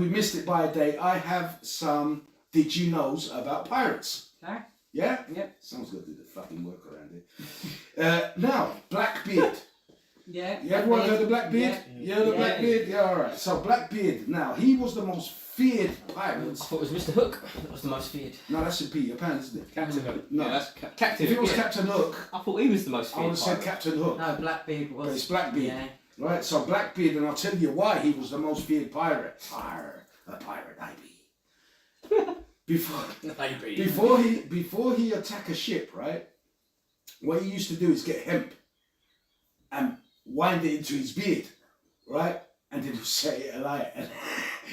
missed it by a day. I have some did you knows about pirates. Okay. Yeah. Yep. Someone's got to do the fucking work around here. Now, Blackbeard. Yeah. You everyone heard of Blackbeard? Yeah. You heard of Yeah. Blackbeard? Yeah, all right. So Blackbeard. Now he was the most feared I pirate. thought it was Mr. Hook. That was the most feared. No, that's in Peter Pan, isn't it? Captain Hook. No. Yeah, that's Captain. If it was yeah. Captain Hook, I thought he was the most I would feared have said pirate. Captain Hook. No, Blackbeard was. But it's Blackbeard. Yeah. Right, so Blackbeard, and I'll tell you why he was the most feared pirate. A pirate I be. Before he attack a ship, right? What he used to do is get hemp and wind it into his beard, right? And then he'll set it alight. And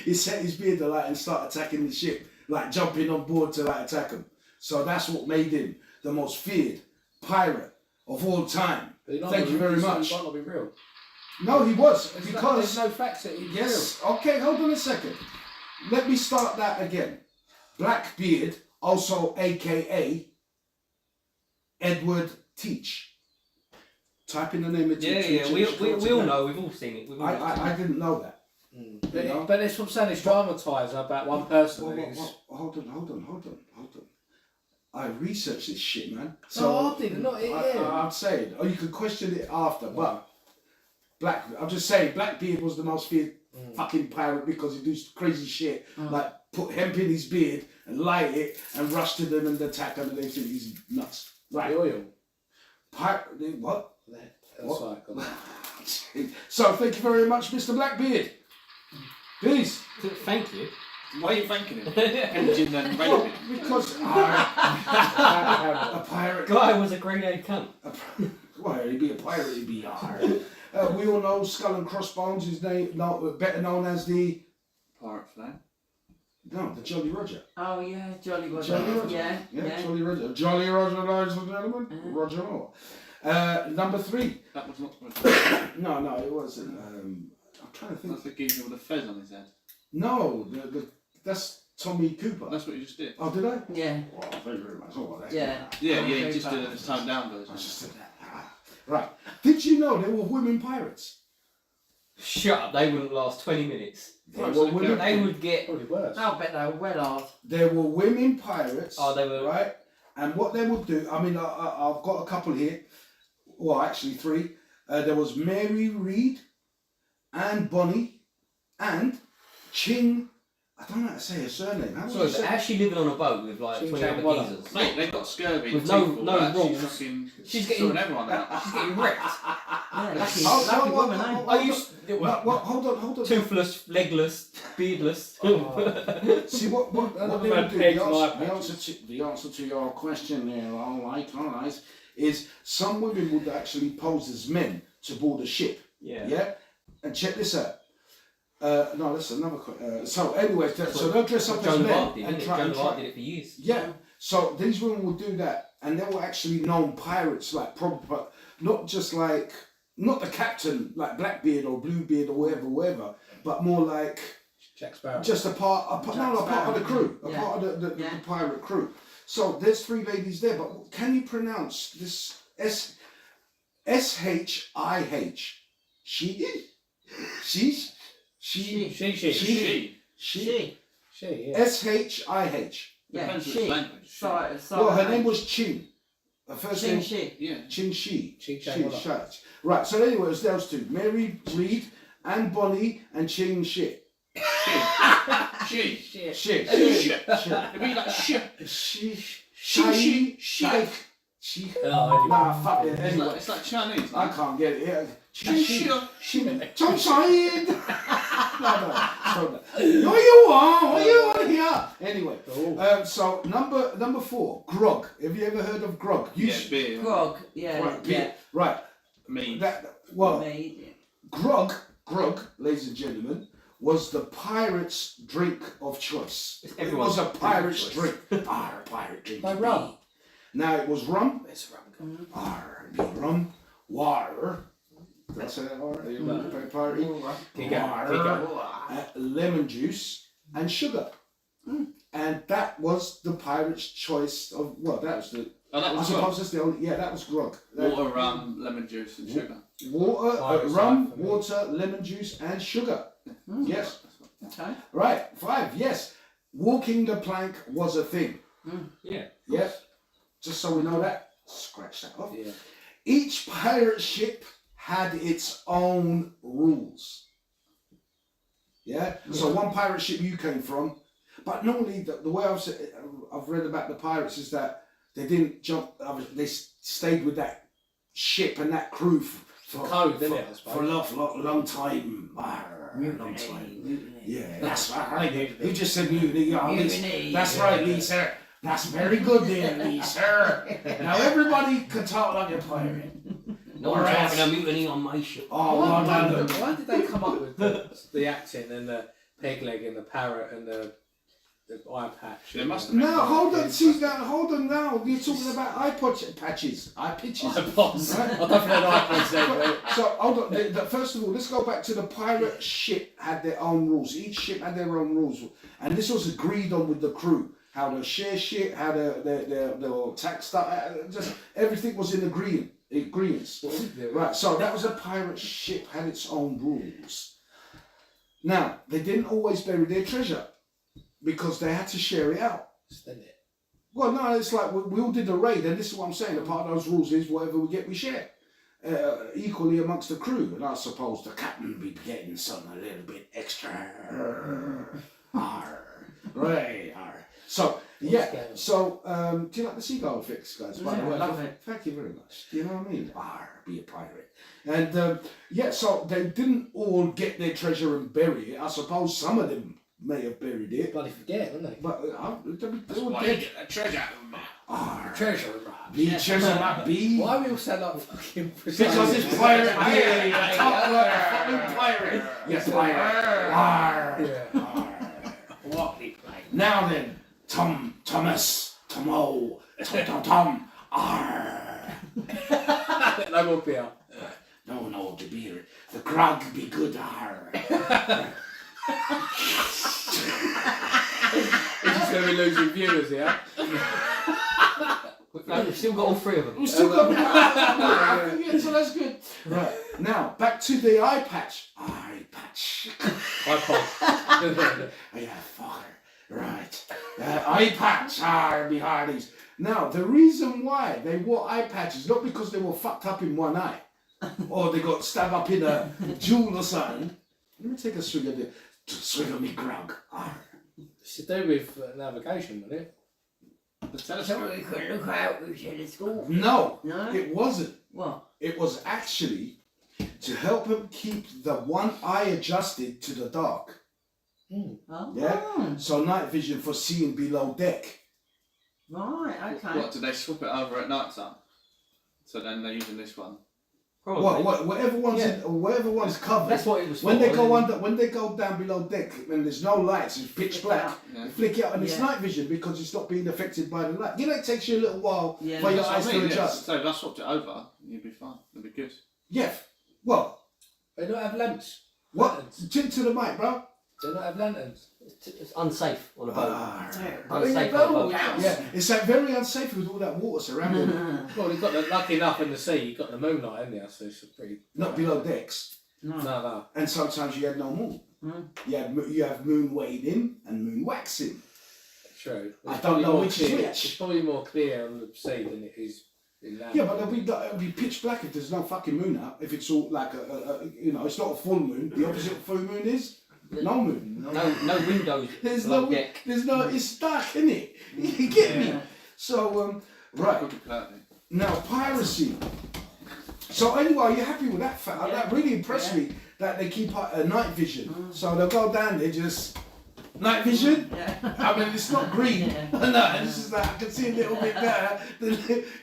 he set his beard alight and start attacking the ship, like jumping on board to like attack him. So that's what made him the most feared pirate of all time. Thank you very much. Might not be real. No, he was There's because no facts that he's yes. Okay, hold on a second. Let me start that again. Blackbeard, also AKA Edward Teach. Type in the name of Yeah, Teach. yeah. We all know. We've all seen it. We've all I didn't know that. But, You know? but it's from saying it's dramatised about one person. who's- Hold on. I researched this shit, man. No, I didn't. Not it. Yeah. I'm saying, or you could question it after, but I'm just saying, Blackbeard was the most feared fucking pirate because he do crazy shit, like put hemp in his beard and light it and rush to them and attack them and they think he's nuts. Right. The oil. What? That's right. Got that. So thank you very much, Mr. Blackbeard. Peace. Thank you. Why are you thanking him? Engine and Well, raping. because a pirate. Guy was a grenade cunt. Well, he'd be a pirate. He'd be we all know Skull and Crossbones. His name, better known as the Pirate flag. No, the Jolly Roger. Oh yeah, Jolly Roger. Jolly Roger. Yeah. Jolly Roger. Jolly Roger, ladies and gentlemen. Roger Moore. Number 3. That was not. No, it wasn't. I'm trying to think. That's the geezer with a fez on his head. No, that's Tommy Cooper. That's what you just did. Oh, did I? Yeah. Oh, thank you very much. Oh, that's Yeah. Yeah, Oh, you very just did bad. it as toned down version. I just did that. Right. Did you know there were women pirates? Shut up, they wouldn't last 20 minutes. There were women. They would get. Probably worse. I'll bet they were well hard. There were women pirates. Oh, they were. Right. And what they would do, I mean, I've got a couple here. Well, actually 3. There was Mary Read, Anne Bonny, and Ching. I don't know how to say her surname. How So do you say? how's she living on a boat with like Ching 20 Chang other Walla. geezers? Mate, they've got scurvy. With and teeth, no all that. rules. She's fucking. She's getting- sorting everyone out. She's getting wrecked. Yeah, lucky, Oh, lucky no, woman, no, eh? no, Are you? Well, hold on. Toothless, legless, beardless. See what they man would do. pegs The my answer to your question there, all right, is some women would actually pose as men to board a ship. Yeah. Yeah, and check this out. No, that's another question. So, anyway, so they'll dress up as Joan of men Arc did, and didn't it? try. Joan And of Arc try. did it for years. Yeah. So these women would do that, and they were actually known pirates, like proper, not just like not the captain, like Blackbeard or Bluebeard or whatever, but more like Jack Sparrow. just a part of the crew, a Yeah. part of the Yeah. pirate crew. So there's 3 ladies there, but can you pronounce this SHIH? She. She. Yeah. SHIH. Yeah, Depends which she. language. Well, her name was Chin. Her first Ching name. Shi. Yeah. Chin Shi. Ching Shi, Chang Walla. Shi. Right, so anyway, it was those 2. Mary Read, Anne Bonny, and Ching Shi. She. Shi. Shit. It'd be like shit. She. She. She. Oh, Nah, fuck it. It's Anyway, like, it's like Chinese. I can't get it. Yeah. She. Don't say it. No. What you want? What you want here? Anyway, so number 4, grog. Have you ever heard of grog? Yeah, beer. Grog. Yeah. Right, Yeah. right. Me. Well, Me. grog, ladies and gentlemen, was the pirate's drink of choice. It's It everyone's was a pirate's drink drink. Pirate drink. Like rum. Now it was rum. It's rum. Be rum. Water. Did I say that all right? Pirate. Water. Lemon juice and sugar. And that was the pirate's choice of, well, that was the, Oh, that I was suppose that's the only, yeah, that was grog. water, rum, lemon juice, and sugar. Water, Pirate's rum, life for me. water, lemon juice and sugar. Yes. Okay. Right, 5, yes. Walking the plank was a thing. Yeah. Yes. Just so we know that. Scratch that off. Yeah. Each pirate ship had its own rules. Yeah? So one pirate ship you came from, but normally the way I've read about the pirates is that they didn't jump, they stayed with that ship and that crew for Code, didn't it, I suppose? for a long time. Long time. Yeah, that's right. You just said mutiny. That's right, Lee, sir. That's very good there, Lee, sir. Now everybody can talk like a pirate. No one's having a mutiny on my ship. Oh, well done. Why did they come up with the acting and the peg leg and the parrot and the eye patch? They must have been. Now, hold on now. You're talking about eye patches. Eye pitches. iPods. Right? I don't think they're iPods then. So, hold on. First of all, let's go back to the pirate ship had their own rules. Each ship had their own rules. And this was agreed on with the crew. How to share shit, how the tax stuff, just everything was in agreements. Right, so that was a pirate ship, had its own rules. Now, they didn't always bury their treasure because they had to share it out. Well, no, it's like we all did a raid, and this is what I'm saying. A part of those rules is whatever we get, we share. Equally amongst the crew, and I suppose the captain would be getting something a little bit extra. Right, So, yeah, so, do you like the seagull fix, guys? By the way, I love it. Thank you very much. Do you know what I mean? Be a pirate. And, yeah, so they didn't all get their treasure and bury it. I suppose some of them may have buried it. Bloody forget, wouldn't they? But they were Why you dead. get that treasure? Treasure. The treasure might be. Why are we all sound like fucking Because it's pirate day. Talk like a fucking pirate. Yes, pirate. Yeah. What the pirate? Now then, Thomas, Tomo, Tom, arr. No more beer. No, the beer. The grog be good, arr. He's just going to be losing viewers here. No, we've still got all three of them. We still got yeah, so that's good. Right, now, back to the eye patch. Eye patch. iPod. Yeah, fucker. Right. Eye patch are be hardies. Now, the reason why they wore eye patches, not because they were fucked up in one eye, or they got stabbed up in a jewel or something. Let me take a swig of me grog. Arr. It's to do with navigation, wasn't it? So we couldn't look out, we said at school. No, No? it wasn't. What? It was actually to help him keep the one eye adjusted to the dark. Oh. Yeah? So night vision for seeing below deck. Right, okay. What, did they swap it over at night time? So then they're using this one? Probably. Whatever one's covered. That's what it was When for. they go under, when they go down below deck, when there's no lights, it's pitch black. Yeah. You flick it out, and it's Yeah. night vision because it's not being affected by the light. You know, it takes you a little while Yeah. for your That's what eyes I mean, to yeah. adjust. So if I swapped it over, you'd be fine. It'd be good. Yeah. Well, They don't have lamps. what? Lanterns. Tint to the mic, bro. They don't have lanterns. It's unsafe on a boat. Yeah. Unsafe on a boat. Yeah, it's like very unsafe with all that water surrounding it. Well, you've got the lucky enough in the sea. You've got the moonlight, haven't you? So it's pretty. Not below decks. No. And sometimes you have no moon. You have moon wading and moon waxing. True. I It's don't probably know more which is clear. which. It's probably more clear on the sea than it is in land. Yeah, but it'll be pitch black if there's no fucking moon out. If it's all like it's not a full moon. The opposite of full moon is no moon. No windows. There's below no, deck. it's dark, isn't it? You get me? So, right, Could be cloudy. now piracy. So anyway, you're happy with that fact? That really impressed me that they keep night vision. So they'll go down there just, night vision? Yeah. I mean, it's not green. Yeah. No, it's just like I can see a little bit better,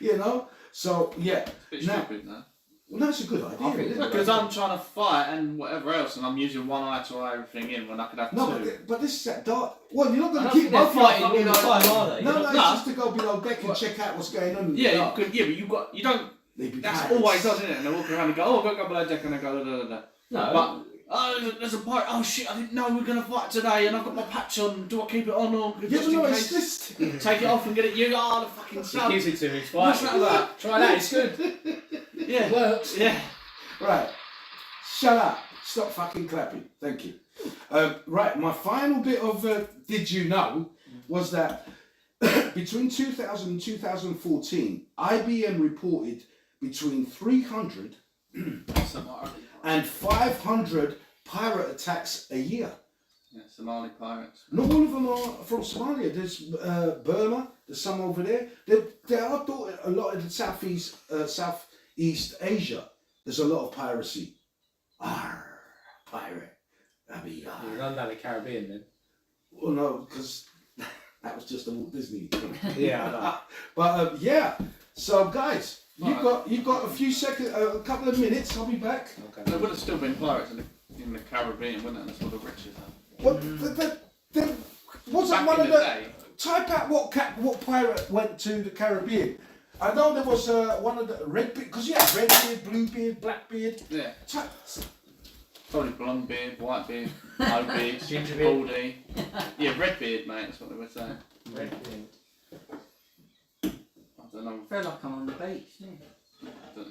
you know? So, yeah. It's a bit Now, stupid now. well, that's a good idea. I think it's isn't it? Because I'm trying to fight and whatever else, and I'm using one eye to eye everything in when I could have No, two. but this is that dark. Well, you're not I going to don't keep think they're both your fighting all fucking the eyes. time, are they? No, No. it's just to go below deck and check out what's going on in the Yeah, dark. but you don't. They'd be That's pirates. always does, isn't it? And they walk around and go, oh, go below deck, and they go, da da da. No. But there's a pirate. Oh shit! I didn't know we were gonna fight today, and I've got my patch on. Do I keep it on or Yeah, just but no, in it's case? just... Take it off and get it. You are the fucking He son. gives it to me. It's What's fine. that about? Try that. It's good. Yeah, It works. yeah. Right. Shut up. Stop fucking clapping. Thank you. Right, my final bit of Did You Know was that between 2000 and 2014, IBM reported between 300 Somali. and 500 pirate attacks a year. Yeah, Somali pirates. Not all of them are from Somalia. There's Burma. There's some over there. There are a lot in Southeast Asia. There's a lot of piracy. Arr, pirate. I mean, You run down the Caribbean then. well, no, because that was just a Walt Disney. Yeah, I know. But yeah. So guys, Right. you've got a few seconds, a couple of minutes. I'll be back. Okay. There would have still been pirates in the Caribbean, wouldn't there? That's what the rich is. What? There wasn't Back one in of the the. day. Type out what pirate went to the Caribbean. I know there was one of the red beard, because you had red beard, blue beard, black beard. Yeah. Type, Probably blonde beard, white beard, no beard, Ginger beard. baldy. Yeah, red beard, mate. That's what they were saying. I don't know. I feel like I'm on the beach,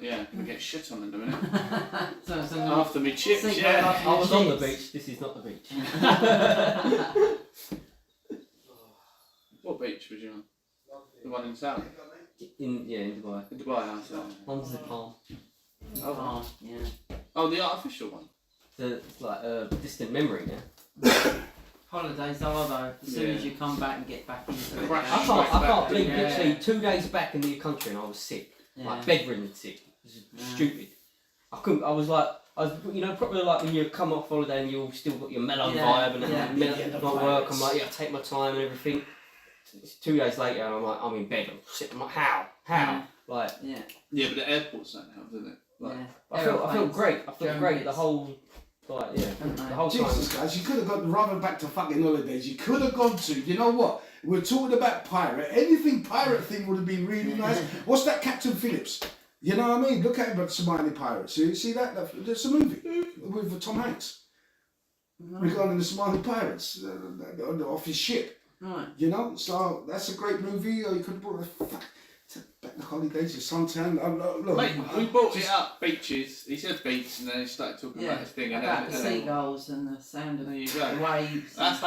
Yeah, gonna get shit on in a minute. so After me chips, Think yeah. about I was on the Cheers. beach. This is not the beach. What beach was you on? The one in Saudi? In Dubai. In Dubai house, yeah. One's the palm. Oh, yeah. Oh, the artificial one? It's like a distant memory now. Holidays are though. As soon as Yeah. you come back and get back into it. Crash. I can't believe Yeah. literally 2 days back in the country and I was sick. Like bedridden sick. It was Yeah. stupid. I was probably like when you come off holiday and you've still got your mellow Yeah, vibe and yeah. not work. I'm like, yeah, take my time and everything. It's 2 days later and I'm like, I'm in bed. I'm sick. I'm like, how? Yeah. Like, Yeah. Yeah, but the airports don't help, do they? Like, Yeah. I felt great. I felt German great. The bits. whole Like, yeah, Don't the they? whole time. Jesus, guys, you could have gone rather back to fucking holidays. You could have gone to, you know what? We're talking about pirate. Anything pirate thing would have been really nice. What's that, Captain Phillips? You know what I mean? Look at him, but Somali Pirates. You see that? There's a movie with Tom Hanks regarding the Somali Pirates off his ship. Right. You know, so that's a great movie. Or you could have brought back the holidays to Suntown. Look, Mate, we brought it up, beaches. He said beach, and then he started talking about his thing. And about the then, seagulls and the sound of there you the go. waves. That's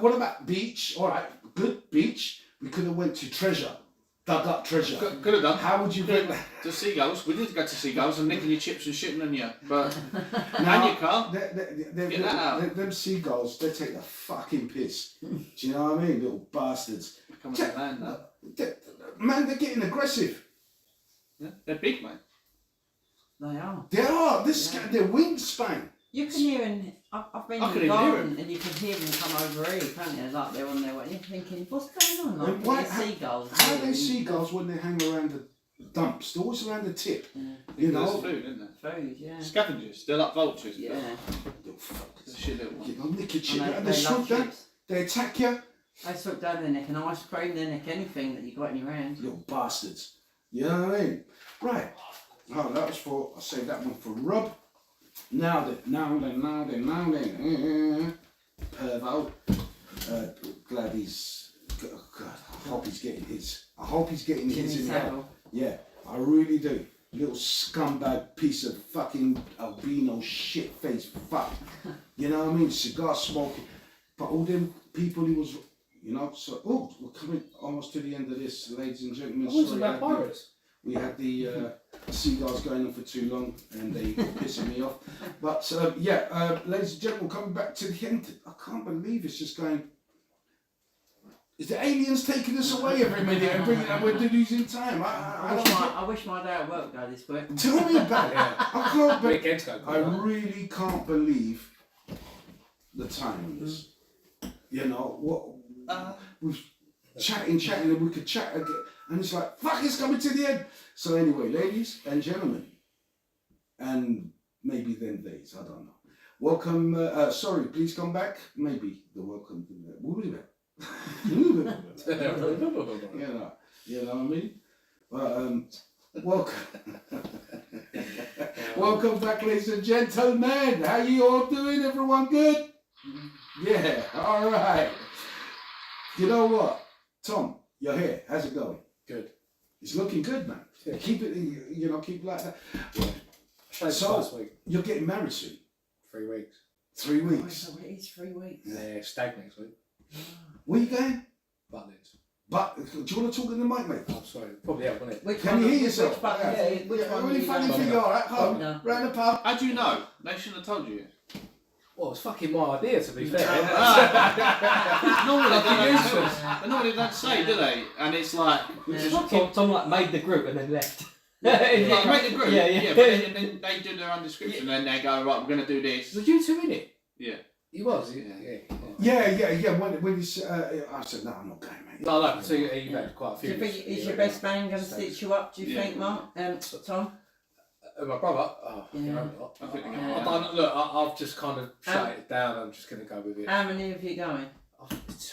What about beach? All right, good beach. We could have went to treasure, dug up treasure. Could have done. How would you rate that? To seagulls. We did go to seagulls and nicking your chips and shitting on you. But Now, and your car. Get that out. Them seagulls, they take the fucking piss. Do you know what I mean? Little bastards. Coming to land now. Man, they're getting aggressive. Yeah. They're big, mate. They are. They are. Yeah. Their wingspan. You can hear in. I've been I in can the even hear garden and you can hear them come over here, can't you? Like they're on their way. You're thinking, what's going on? Like And why- these seagulls. How are they seagulls when they hang around the dumps? They're always around the tip. Yeah. You There's know? food, isn't there? Food, yeah. Scavengers. They're like vultures. Yeah. Little fuckers. But shit little You ones. know, nick your chip. And And they they swoop love down. chips. They attack you. They swoop down their neck and ice cream their neck, anything that you got in your hand. Little bastards. You know what I mean? Right. Oh, that was for, I'll save that one for Rob. Now then. Pervo. Glad he's, God, I hope he's getting his. I hope he's getting his Jimmy in hell. Savile. Yeah, I really do. Little scumbag piece of fucking albino shit face fuck. You know what I mean? Cigar smoking. But all them people he was, you know, so, oh, we're coming almost to the end of this, ladies and gentlemen. What was Sorry, about pirates? we had the seagulls going on for too long and they were pissing me off. But ladies and gentlemen, coming back to the end, I can't believe it's just going. Is the aliens taking us away every minute and bringing and we're losing time? I wish my day at work go this way. Tell me about it. I can't believe. Weekends go. I really can't believe the time on this. You know what? We're chatting, and we could chat again, and it's like, fuck, it's coming to the end. So anyway, ladies and gentlemen, and maybe them days, I don't know. Welcome. Sorry, please come back. Maybe the welcome. You know what I mean? But welcome. Welcome back, ladies and gentlemen. How you all doing? Everyone good? Yeah, all right. You know what? Tom, you're here. How's it going? Good. It's looking good, man. Yeah. Keep it, you know, keep it like that. Shaved So- last week. You're getting married soon. 3 weeks. 3 Oh, weeks. so it is 3 weeks. Yeah, stag next week. Where you going? Butlins. But do you want to talk in the mic, mate? I'm sorry. Probably help, wouldn't it? Which Can one? you hear yourself? Which button? Which one? Really do you funny go? thing you are at home, No. round the pub. How do you know? They shouldn't have told you. Well, it's fucking my idea, to be fair. Normally they don't say, do they? And it's like, Tom like made the group and then left. like make the group. Yeah. But then they do their own description and they go, right, we're going to do this. Was you two in it? Yeah. He was, Yeah. Yeah. When you said, I said, no, I'm not going, mate. No, so you've had quite a Do few. you think is your best man going to stitch you up? Do you Yeah. think, Mark? Tom? My brother? Oh, Yeah. you hope not. I think they're Yeah. gonna- I don't, look, I've just kind of shut it down. I'm just going to go with it. How many of you going?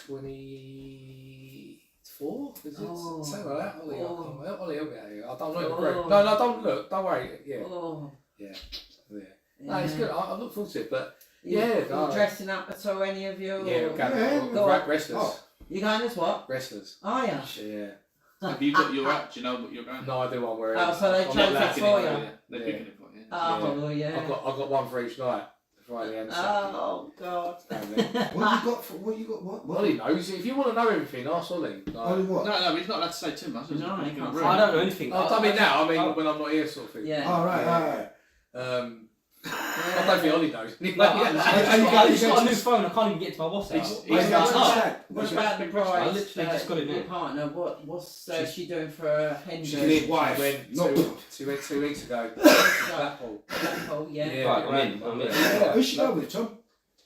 24? Is it? Oh. Something like that. Ollie, Oh. Ollie, help me out here. I don't know the Oh. group. No, don't look. Don't worry. Yeah. Oh. Yeah. No, it's good. I look forward to it. But You, yeah, you no. dressing up at all, any of you? yeah, or- we're going Yeah. Go on. wrestlers. Oh. You going as what? Wrestlers. Are you? Yeah. Have you got your app? Do you know what you're going? No idea what I'm wearing. Oh, so they I'm chose not it allowed for to you? anyway. They're Yeah. picking it for you. Oh, yeah. I've got one for each night. Friday and Saturday. Oh, God. And then- What you got? What? Ollie knows. If you want to know everything, ask Ollie. No, Ollie, what? No, he's not allowed to say too much. No, he can't say. I don't know anything. I mean now. I mean Oh. when I'm not here, sort of thing. Yeah. All right. I don't think Ollie knows. I just got a new phone. I can't even get to my WhatsApp. He's What about the bride? I literally just got it Your now. partner, what's she doing for her hen She do? did. Wife, She went 2 weeks ago. Blackpool. Blackpool. Blackpool, yeah. Yeah. Right, I'm in. Who's she going with, Tom?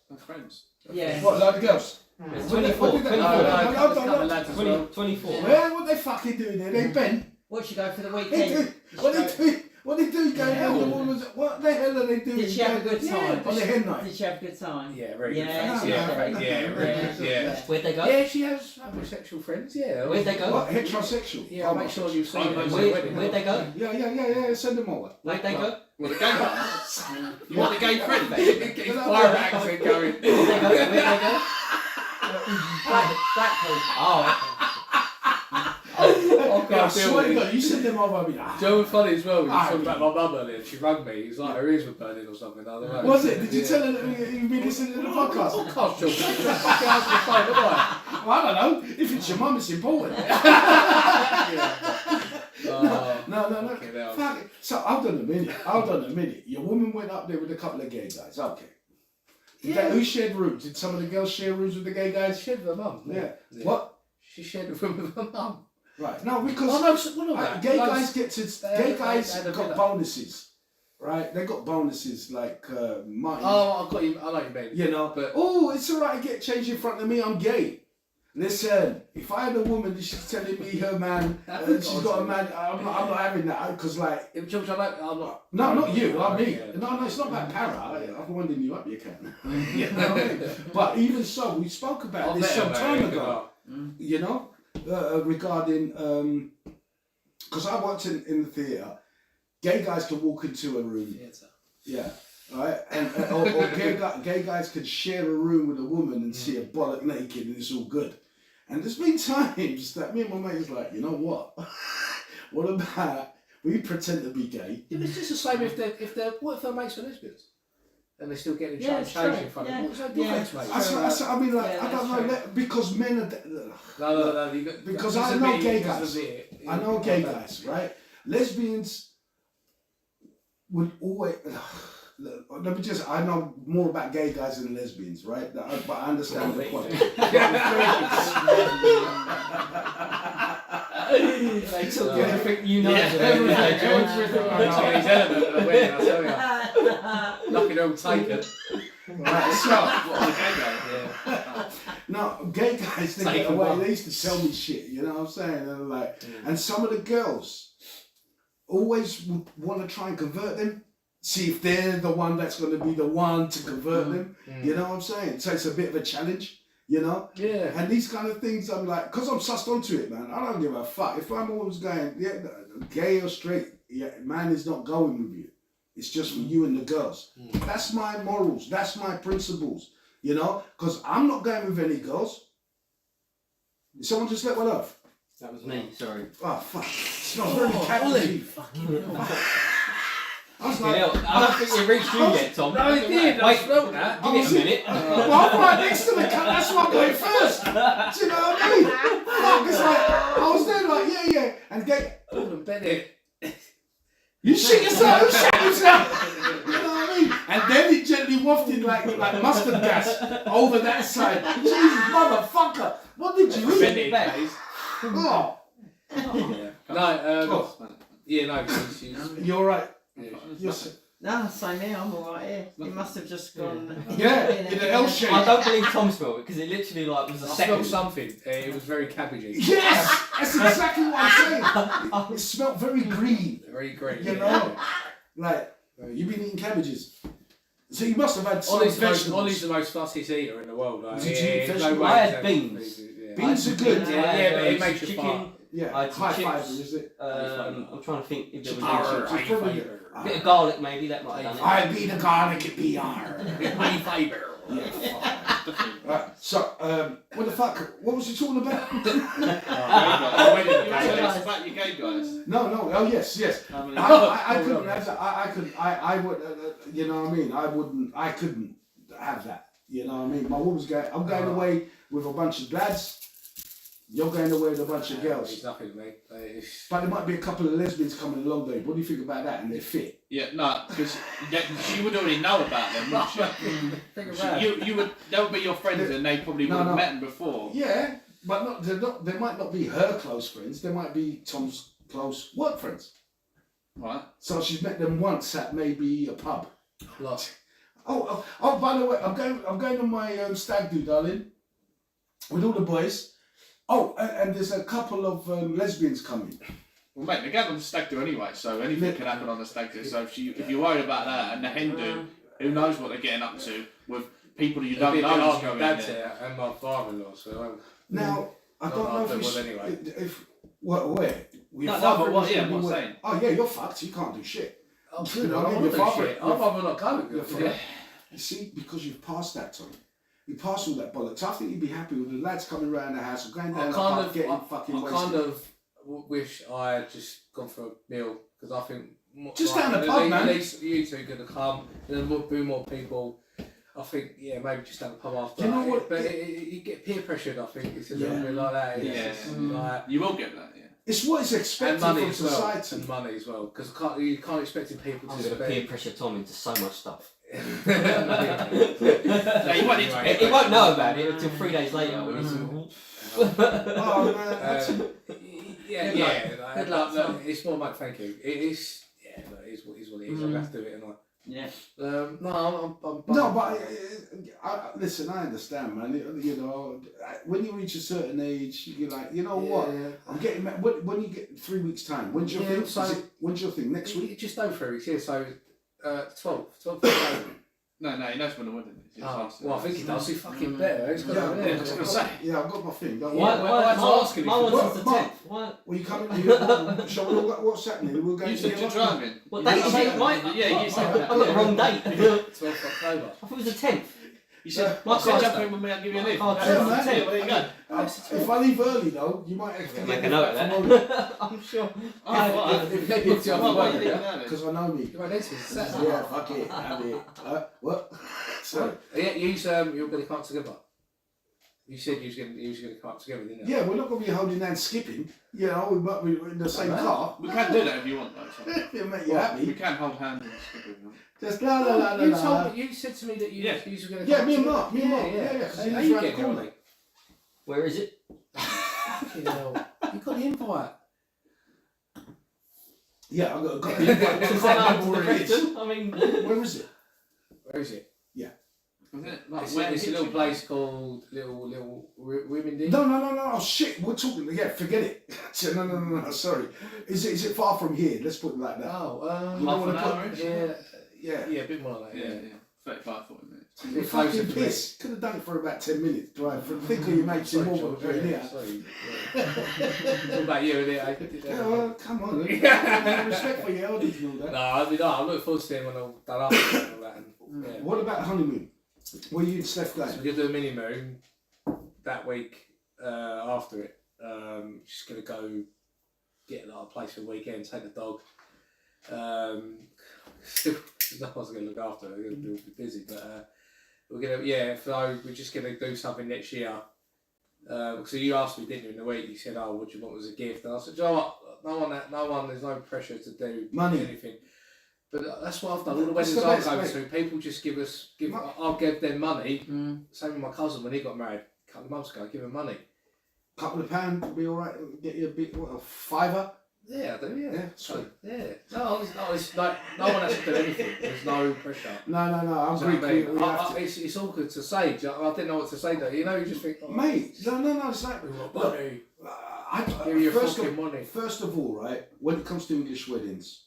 My friends. Yeah. What, like the girls? It's What 24. did they- 24. No, I no, don't there's a couple know. of lads as well. 24. Yeah. Where? What they fucking doing there? They bent. What she go for the They weekend? do. What they doing? What they do going out? What the hell are they doing? Did she have a good time? On the hen night. Did she have a good time? Yeah, very Yeah, good friends. she Yeah, did. very- yeah, very good. Yeah. Where'd they go? Yeah, she has homosexual friends. Yeah. Where'd they go? What, heterosexual? Yeah, Oh, make sure you see them. Where'd they go? Yeah, send them over. Where'd they go? Well, the gay ones. You want the gay friend? Get his pirate accent going. Where'd they go? Where'd they go? Blackpool. Oh. I swear to God, you send them over. I'll be like, Do you know what's funny as well? When you Ah, talking about my mum earlier, she rang me. It's like her ears were burning or something. I don't know. was it? Did you tell her that you've been listening to the podcast? Podcast, George. Fucking answer the phone, don't I? Well, I don't know. If it's your mum, it's important. No. Fucking hell. Fuck it. So hold on a minute. Your woman went up there with a couple of gay guys. Okay. Who shared rooms? Did some of the girls share rooms with the gay guys? She shared with her mum. Yeah. What? She shared a room with her mum. Right. No, because Oh no, so what about gay Loads- guys get to they gay had- guys they had a got villa. bonuses. Right? They got bonuses like Martin. Oh, I've got you. I know what you mean. You know, But- oh, it's alright to get changed in front of me, I'm gay. Listen, if I had a woman and she's telling me her man, she's got a man, I'm not having that, because like, If George, I'm not. no, not you, I mean, Yeah. no, it's not about para, I'm winding you up, you can. You know what I mean? But even so, we spoke about this some time ago, you know, regarding, because I worked in the theatre, gay guys can walk into a room. Yeah, right. Or gay guys could share a room with a woman and see a bollock naked and it's all good. And there's been times that me and my mate is like, you know what? What about we pretend to be gay? Yeah, but it's just the same if they're what if their mates were lesbians and they're still getting Yeah, changed it's in front true. of them? What's that Yeah. difference, mate? I mean, like, Yeah, I don't that's know, true. because men are. No. You got, Because this I is know me, gay this guys. is it. I know gay guys, right? Lesbians would always. Let me just. I know more about gay guys than lesbians, right? But I understand the point. They took everything you know. Everything Chinese element of the wedding, I tell you. Lucky they'll take it. Right, so. What, the gay guy? No, gay guys they Take get a away. walk. They used to tell me shit, you know what I'm saying? And like, and some of the girls always would want to try and convert them. See if they're the one that's going to be the one to convert them. You know what I'm saying? So it's a bit of a challenge, you know? Yeah. And these kind of things, I'm like, because I'm sussed onto it, man. I don't give a fuck. If I'm always going, yeah, gay or straight, yeah, man is not going with you. It's just for you and the girls. That's my morals. That's my principles. You know? Because I'm not going with any girls. Did someone just let one off? That was me, sorry. Oh, fuck. It smells very catchy. I was like, I don't think it reached you yet, Tom. No, it did. I Wait, smelled that. give it a minute. well, I'm right next to the cat. That's why I'm going first. Do you know what I mean? Fuck, it's like, I was there like, yeah. And Gordon Bennett. you shit yourself, you shit yourself. You know what I mean? And then it gently wafted like mustard gas over that side. Jesus, motherfucker. What did you eat? Bennett back. days. Oh, No, yeah, no, she's you're right. yeah, Yes. No, same here, I'm alright here. You must have just gone. Yeah, in an L shape. I don't believe Tom smelled it because it literally like was a I second. smelled something. It was very cabbagey. Yes, that's exactly what I'm saying. It smelled very green. Very green. You know, like you've been eating cabbages, so you must have had some Ollie's vegetables. the most fussiest eater in the world. Like, Did you eat no vegetables? way I to had have beans. Yeah. Beans are good. Yeah, but it makes you chicken. fart. Yeah, I had some high chips. fiber, is it? I'm trying to think if there was Arr, any It's probably- high fiber. a bit of garlic maybe that might have done it. I be the garlic it be yar. High fiber. Right, so what the fuck? What was he talking about? It's about your gay guys. No. Oh yes. I mean, I couldn't have that. I would. You know what I mean? I couldn't have that. You know what I mean? My woman's going. I'm going away with a bunch of lads. You're going away with a bunch of girls. It's nothing to me. But there might be a couple of lesbians coming along there. What do you think about that? And they're fit. yeah, no, because she would already know about them, wouldn't she? Think So you would, they would be your friends, and they probably would have met them before. Yeah, but not. They're not. They might not be her close friends. They might be Tom's close work friends. Right. So she's met them once at maybe a pub. Lot. Oh, by the way, I'm going on my stag do, darling, with all the boys. Oh, and there's a couple of lesbians coming. Well, mate, they gather on the stag do anyway, so anything can happen on the stag do. So if you're worried about that, and the hen do, who knows what they're getting up to with people you don't know who's going Dad's in there. here and my father-in-law, so Now, I don't know if it's... anyway. Where? But what I'm saying. Oh yeah, you're fucked. You can't do shit. I'm You know, not your do father- shit. I'd rather not go. Yeah. You see, because you've passed that time. You passed all that bollocks. I think you'd be happy with the lads coming around the house and going down the pub getting fucking wasted. I kind of wish I had just gone for a meal because I think Just down the pub, man. At least you two could have come, and then there'll be more people. I think, maybe just down the pub after. Do you know what? But you get peer pressured. I think it's a Yeah. little bit like that. Yeah. It's like, You will get that, yeah. It's what is and expected money from as well. society. And money as well, because you can't expect people I'm to going to spend. peer pressure Tom into so much stuff. No, you won't need to He won't know about it until 3 days later. When he's Oh man, that's Yeah, Good luck. like, Good luck, look, Tom. it's more like thank you. It is, look, it is what it is. I'll have to do it, and Yeah. no, I'm no, but listen, I understand, man. You know, when you reach a certain age, you're like, you know what? I'm getting when you get 3 weeks time. When's your thing? When's your thing? Next week? Just over 3 weeks. Yeah, so 12. No, he knows when the wedding is. He just asked Well, I think he does. He's fucking better. He's got it there. I was gonna say. Yeah, I've got my thing. Don't Why? worry. Why asking My if you- one's the 10th. Why? Well, you coming? Shall we look at what's happening? We'll go You said together? you're driving. What date is it? Yeah, you said I've got the wrong date. 12th October. I thought it was the 10th. You said, My I said car's jump there. in with me, I'll give you a lift. My car's Yeah, there. man. Well, there you go. If I leave early though, you might have to Make get a note of that. I'm sure. If you because I know me. Come on, this is Saturday. Yeah, fuck it, have it. What? Sorry. Yeah, you're going to come up together. You said you was going to come up together, didn't you? Yeah, we're not going to be holding hands skipping. You know, we might be in the same car. We can do that if you want, though. So. It'll make you We happy. can hold hands and skip if you want. Just la la la la You la. told me, you said to me that you was going to come Yeah, up me and together. Mark. Yeah, because How he you lives around the getting there, corner. Ollie? Where is it? Fucking hell. You got the invite. Yeah, I got the invite. Does that answer the Where it is. question? I mean, Where is it? Where is it? Isn't it? Like, It's, where it's a did little you- place called Little Women Ding. No. Oh shit, we're talking. Yeah, forget it. No. Sorry. Is it far from here? Let's put it like that. Oh, You know half what an I put- hour-ish? Yeah. yeah, a bit more like that. Yeah, 35, 40 minutes. You're fucking pissed. Could have done it for about 10 minutes drive. From think of your mates in Sorry, Morgan. George, Yeah. sorry. What about you? Yeah, well, come on. Respect for your elders and all that. I'm looking forward to seeing when I'm done up and all that. And, yeah. What about honeymoon? Where you and Steph So going? we're going to do a mini moon that week after it. Just going to go get a place for the weekend, take the dog. Still, no one's going to look after her, they'll be busy, but we're going to, so we're just going to do something next year. So you asked me, didn't you, in the week, you said, oh, what do you want as a gift? And I said, you know what, no one, there's no pressure to do Money. anything. But that's what I've done. All the That's weddings the I've best, gone to, people just I'll give them money. Mm. Same with my cousin when he got married a couple of months ago, give him money. Couple of pounds would be alright. Get you a bit, what, a fiver? Yeah, I do, yeah. Yeah, sweet. Yeah. No, it's like, no one has to do anything. There's no pressure. No. I'm Do you know what I Greek. mean? We have to. It's all good to say. I didn't know what to say though. You know, you just think, oh, Mate, no, it's like, money. I, Give me your first fucking of, money. First of all, right, when it comes to English weddings,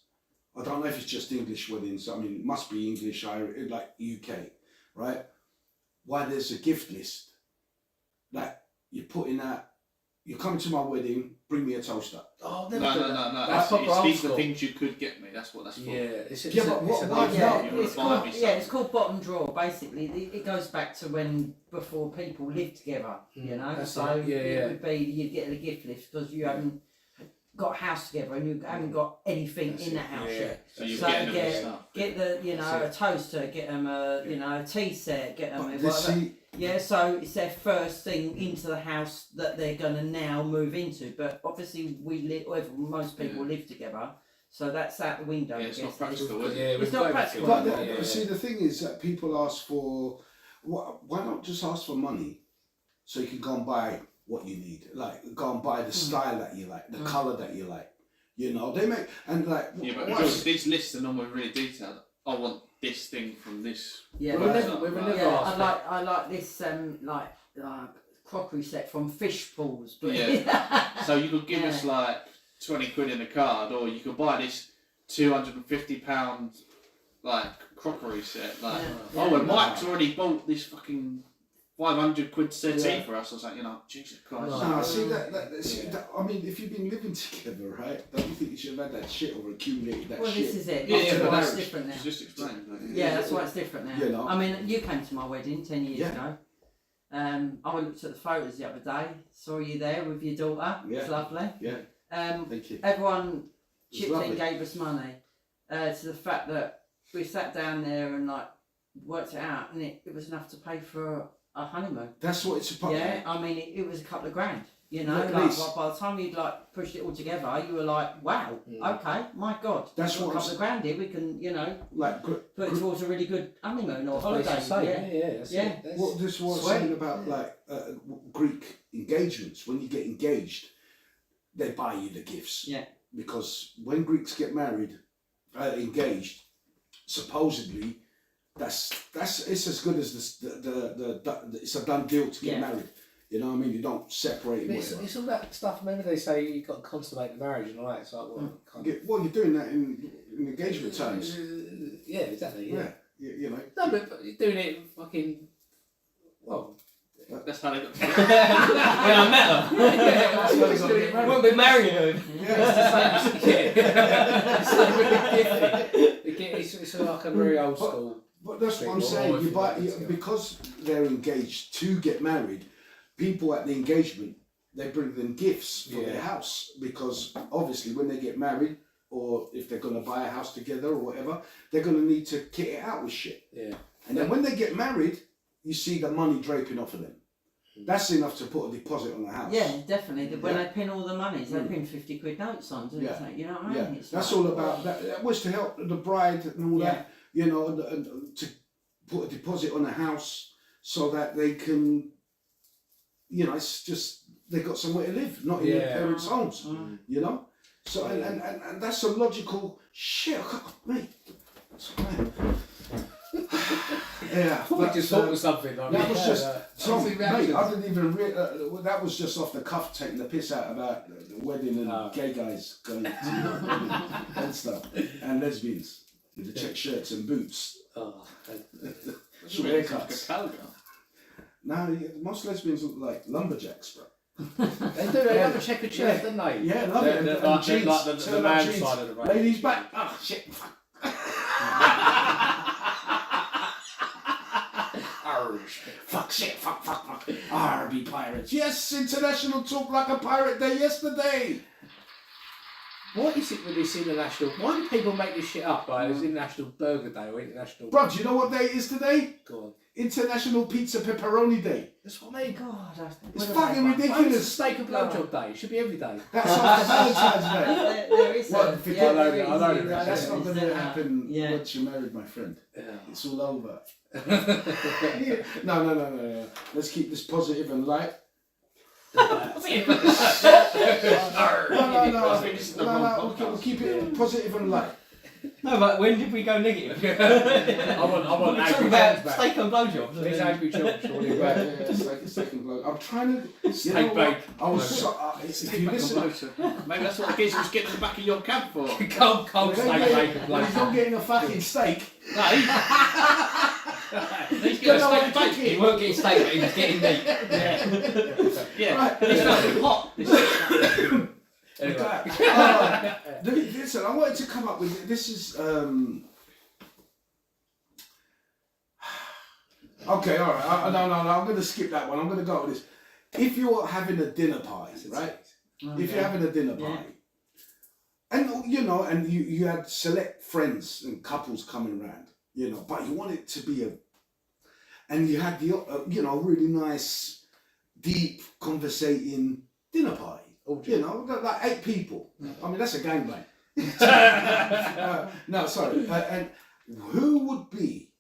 I don't know if it's just English weddings. I mean, it must be English, like UK, right? Why there's a gift list. Like, you're putting out, you're coming to my wedding, bring me a toaster. Oh, No. That's proper old These are the school. things you could get me. That's what that's for. Yeah, it's Yeah, but what- an why- old Yeah, school. You it's wanna buy called, me yeah, something. it's called bottom drawer. Basically, it goes back to when before people lived together. You know, That's so it, yeah. it would be you'd get a gift list because you haven't got a house together and you haven't got anything in that house yet. So you're So getting them get- stuff. Get the a That's toaster, get them a tea set, get them But whatever. see, Yeah, so it's their first thing into the house that they're going to now move into. But obviously, most people live together, so that's out the window. Yeah, I it's guess. not practical, is it? Yeah, It's we've not got practical. everything. but see, the thing is that people ask for, why not just ask for money so you can go and buy what you need? Like, go and buy the style that you like, the colour that you like. You know, they make, and like, Yeah, but what's- these lists are normally really detailed. I want this thing from this. Yeah, We've website, never right? yeah. asked for I like this crockery set from Fish Pools. But Yeah. So you could give us like 20 quid in a card, or you could buy this £250 like crockery set. Like, when Mike's already bought this fucking 500 quid settee for us, I was like, Jesus Christ. No, see that, I mean, if you've been living together, right? Don't you think you should have had that shit or accumulated that shit? Well, this is it. Yeah, That's but why it's marriage. different now. Just explain. Yeah, that's why it's different now. You know. I mean, you came to my wedding 10 years Yeah. ago. I looked at the photos the other day. Saw you there with your daughter. Yeah. It's lovely. Yeah. Thank you. Everyone It's chipped in, lovely. gave us money. To the fact that we sat down there and like worked it out, and it was enough to pay for a honeymoon. That's what it's about. Yeah, I mean, it was a couple of grand. You know, Look at like this. by the time you'd like pushed it all together, you were like, wow, okay, my God, That's we've got what a couple of grand here. We can, Like, put it towards a really good honeymoon or holiday. That's what I'm saying. Yeah. That's Yeah. it. That's- what this was Sweet. saying about like Greek engagements. When you get engaged, they buy you the gifts. Yeah. Because when Greeks get married, engaged, supposedly, that's it's as good as the it's a done deal to get married. You know what I mean? You don't separate. But it's all that stuff. Remember they say you've got to consummate the marriage and all that. It's like, well, can't Well, you're doing that in engagement terms. Yeah, exactly. Yeah. You know. No, but you're doing it fucking. Well, That's how they got When I met her. that's what it's doing. We'll be marrying her. It's like a very old school. But that's what I'm Well, saying. if You you buy like it, because they're engaged to get married. People at the engagement, they bring them gifts for their house because obviously when they get married or if they're going to buy a house together or whatever, they're going to need to kit it out with shit. Yeah. And then when they get married, you see the money draping off of them. That's enough to put a deposit on the house. Yeah, definitely. When Yeah. they pin all the monies, they pin 50 quid notes on, don't Yeah. they? You know what I mean? Yeah, It's that's like, all about that. That was to help the bride and all Yeah. that, you know, and to put a deposit on a house so that they can, you know, it's just they got somewhere to live, not in their parents' homes, you know. So and that's a logical shit, mate. That's fine. Yeah, We just thought of something. Like that was just something. mate. I didn't even that was just off the cuff, taking the piss out about the wedding and gay guys going to and stuff and lesbians with the check shirts and boots. Oh, Short haircuts. No, most lesbians look like lumberjacks, bro. they do. They have a checkered shirt, don't they? Yeah, love it. They're And like jeans, the turn-up man jeans. side of the road. Ladies back. Oh shit. Fuck shit. Fuck. RB pirates. Yes, International Talk Like a Pirate Day yesterday. What is it with this international? Why do people make this shit up? Right? It's International Burger Day or International. Bro, do you know what day it is today? Go on. International Pizza Pepperoni Day. That's what I mean. God, It's fucking It's ridiculous. steak and blowjob day. It should be every day. That's after Valentine's Day. there is What, a, forget there it, is, I know you're it. right, That's not is going there to now. happen Yeah. once you're married, my friend. Yeah. It's all over. No. Let's keep this positive and light. No. We'll keep it positive and light. No, but when did we go negative? I want We're talking angry about John's back. steak and blowjobs. These angry John's, surely. It's like I'm trying to. You Steak know what? bake. I was so, if you listen. Maybe that's what the kids was getting in the back of your cab for. Cold steak bake and When he's not blowjob. getting a fucking steak. No, he's You getting know a what steak I'm bake. He weren't getting steak, but he was getting meat. Yeah, Right. it's not hot. Anyway. Listen, I wanted to come up with this is okay, all right. No, I'm going to skip that one. I'm going to go with this. If you're having a dinner party, right? If you're having a dinner party, and you know, and you had select friends and couples coming around, you know, but you want it to be and you had the really nice, deep, conversating dinner party. You know, like 8 people. I mean, that's a gangbang. No, sorry. And who would be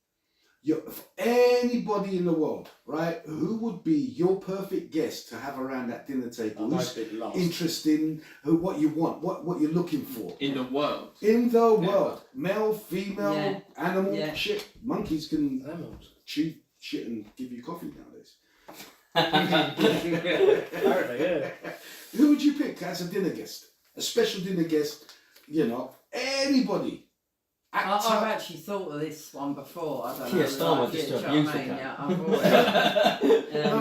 anybody in the world, right? Who would be your perfect guest to have around that dinner table? Who's interesting? What you want? What you're looking for In the world. in the world? Male, female, animal, Yeah. shit. Monkeys can Animals. chew shit and give you coffee nowadays. Apparently, yeah. Who would you pick as a dinner guest? a special dinner guest, you know, anybody. I've actually thought of this one before. I don't know. Yeah, Star Wars just do you to know abuse what I mean? the Yeah, I've always,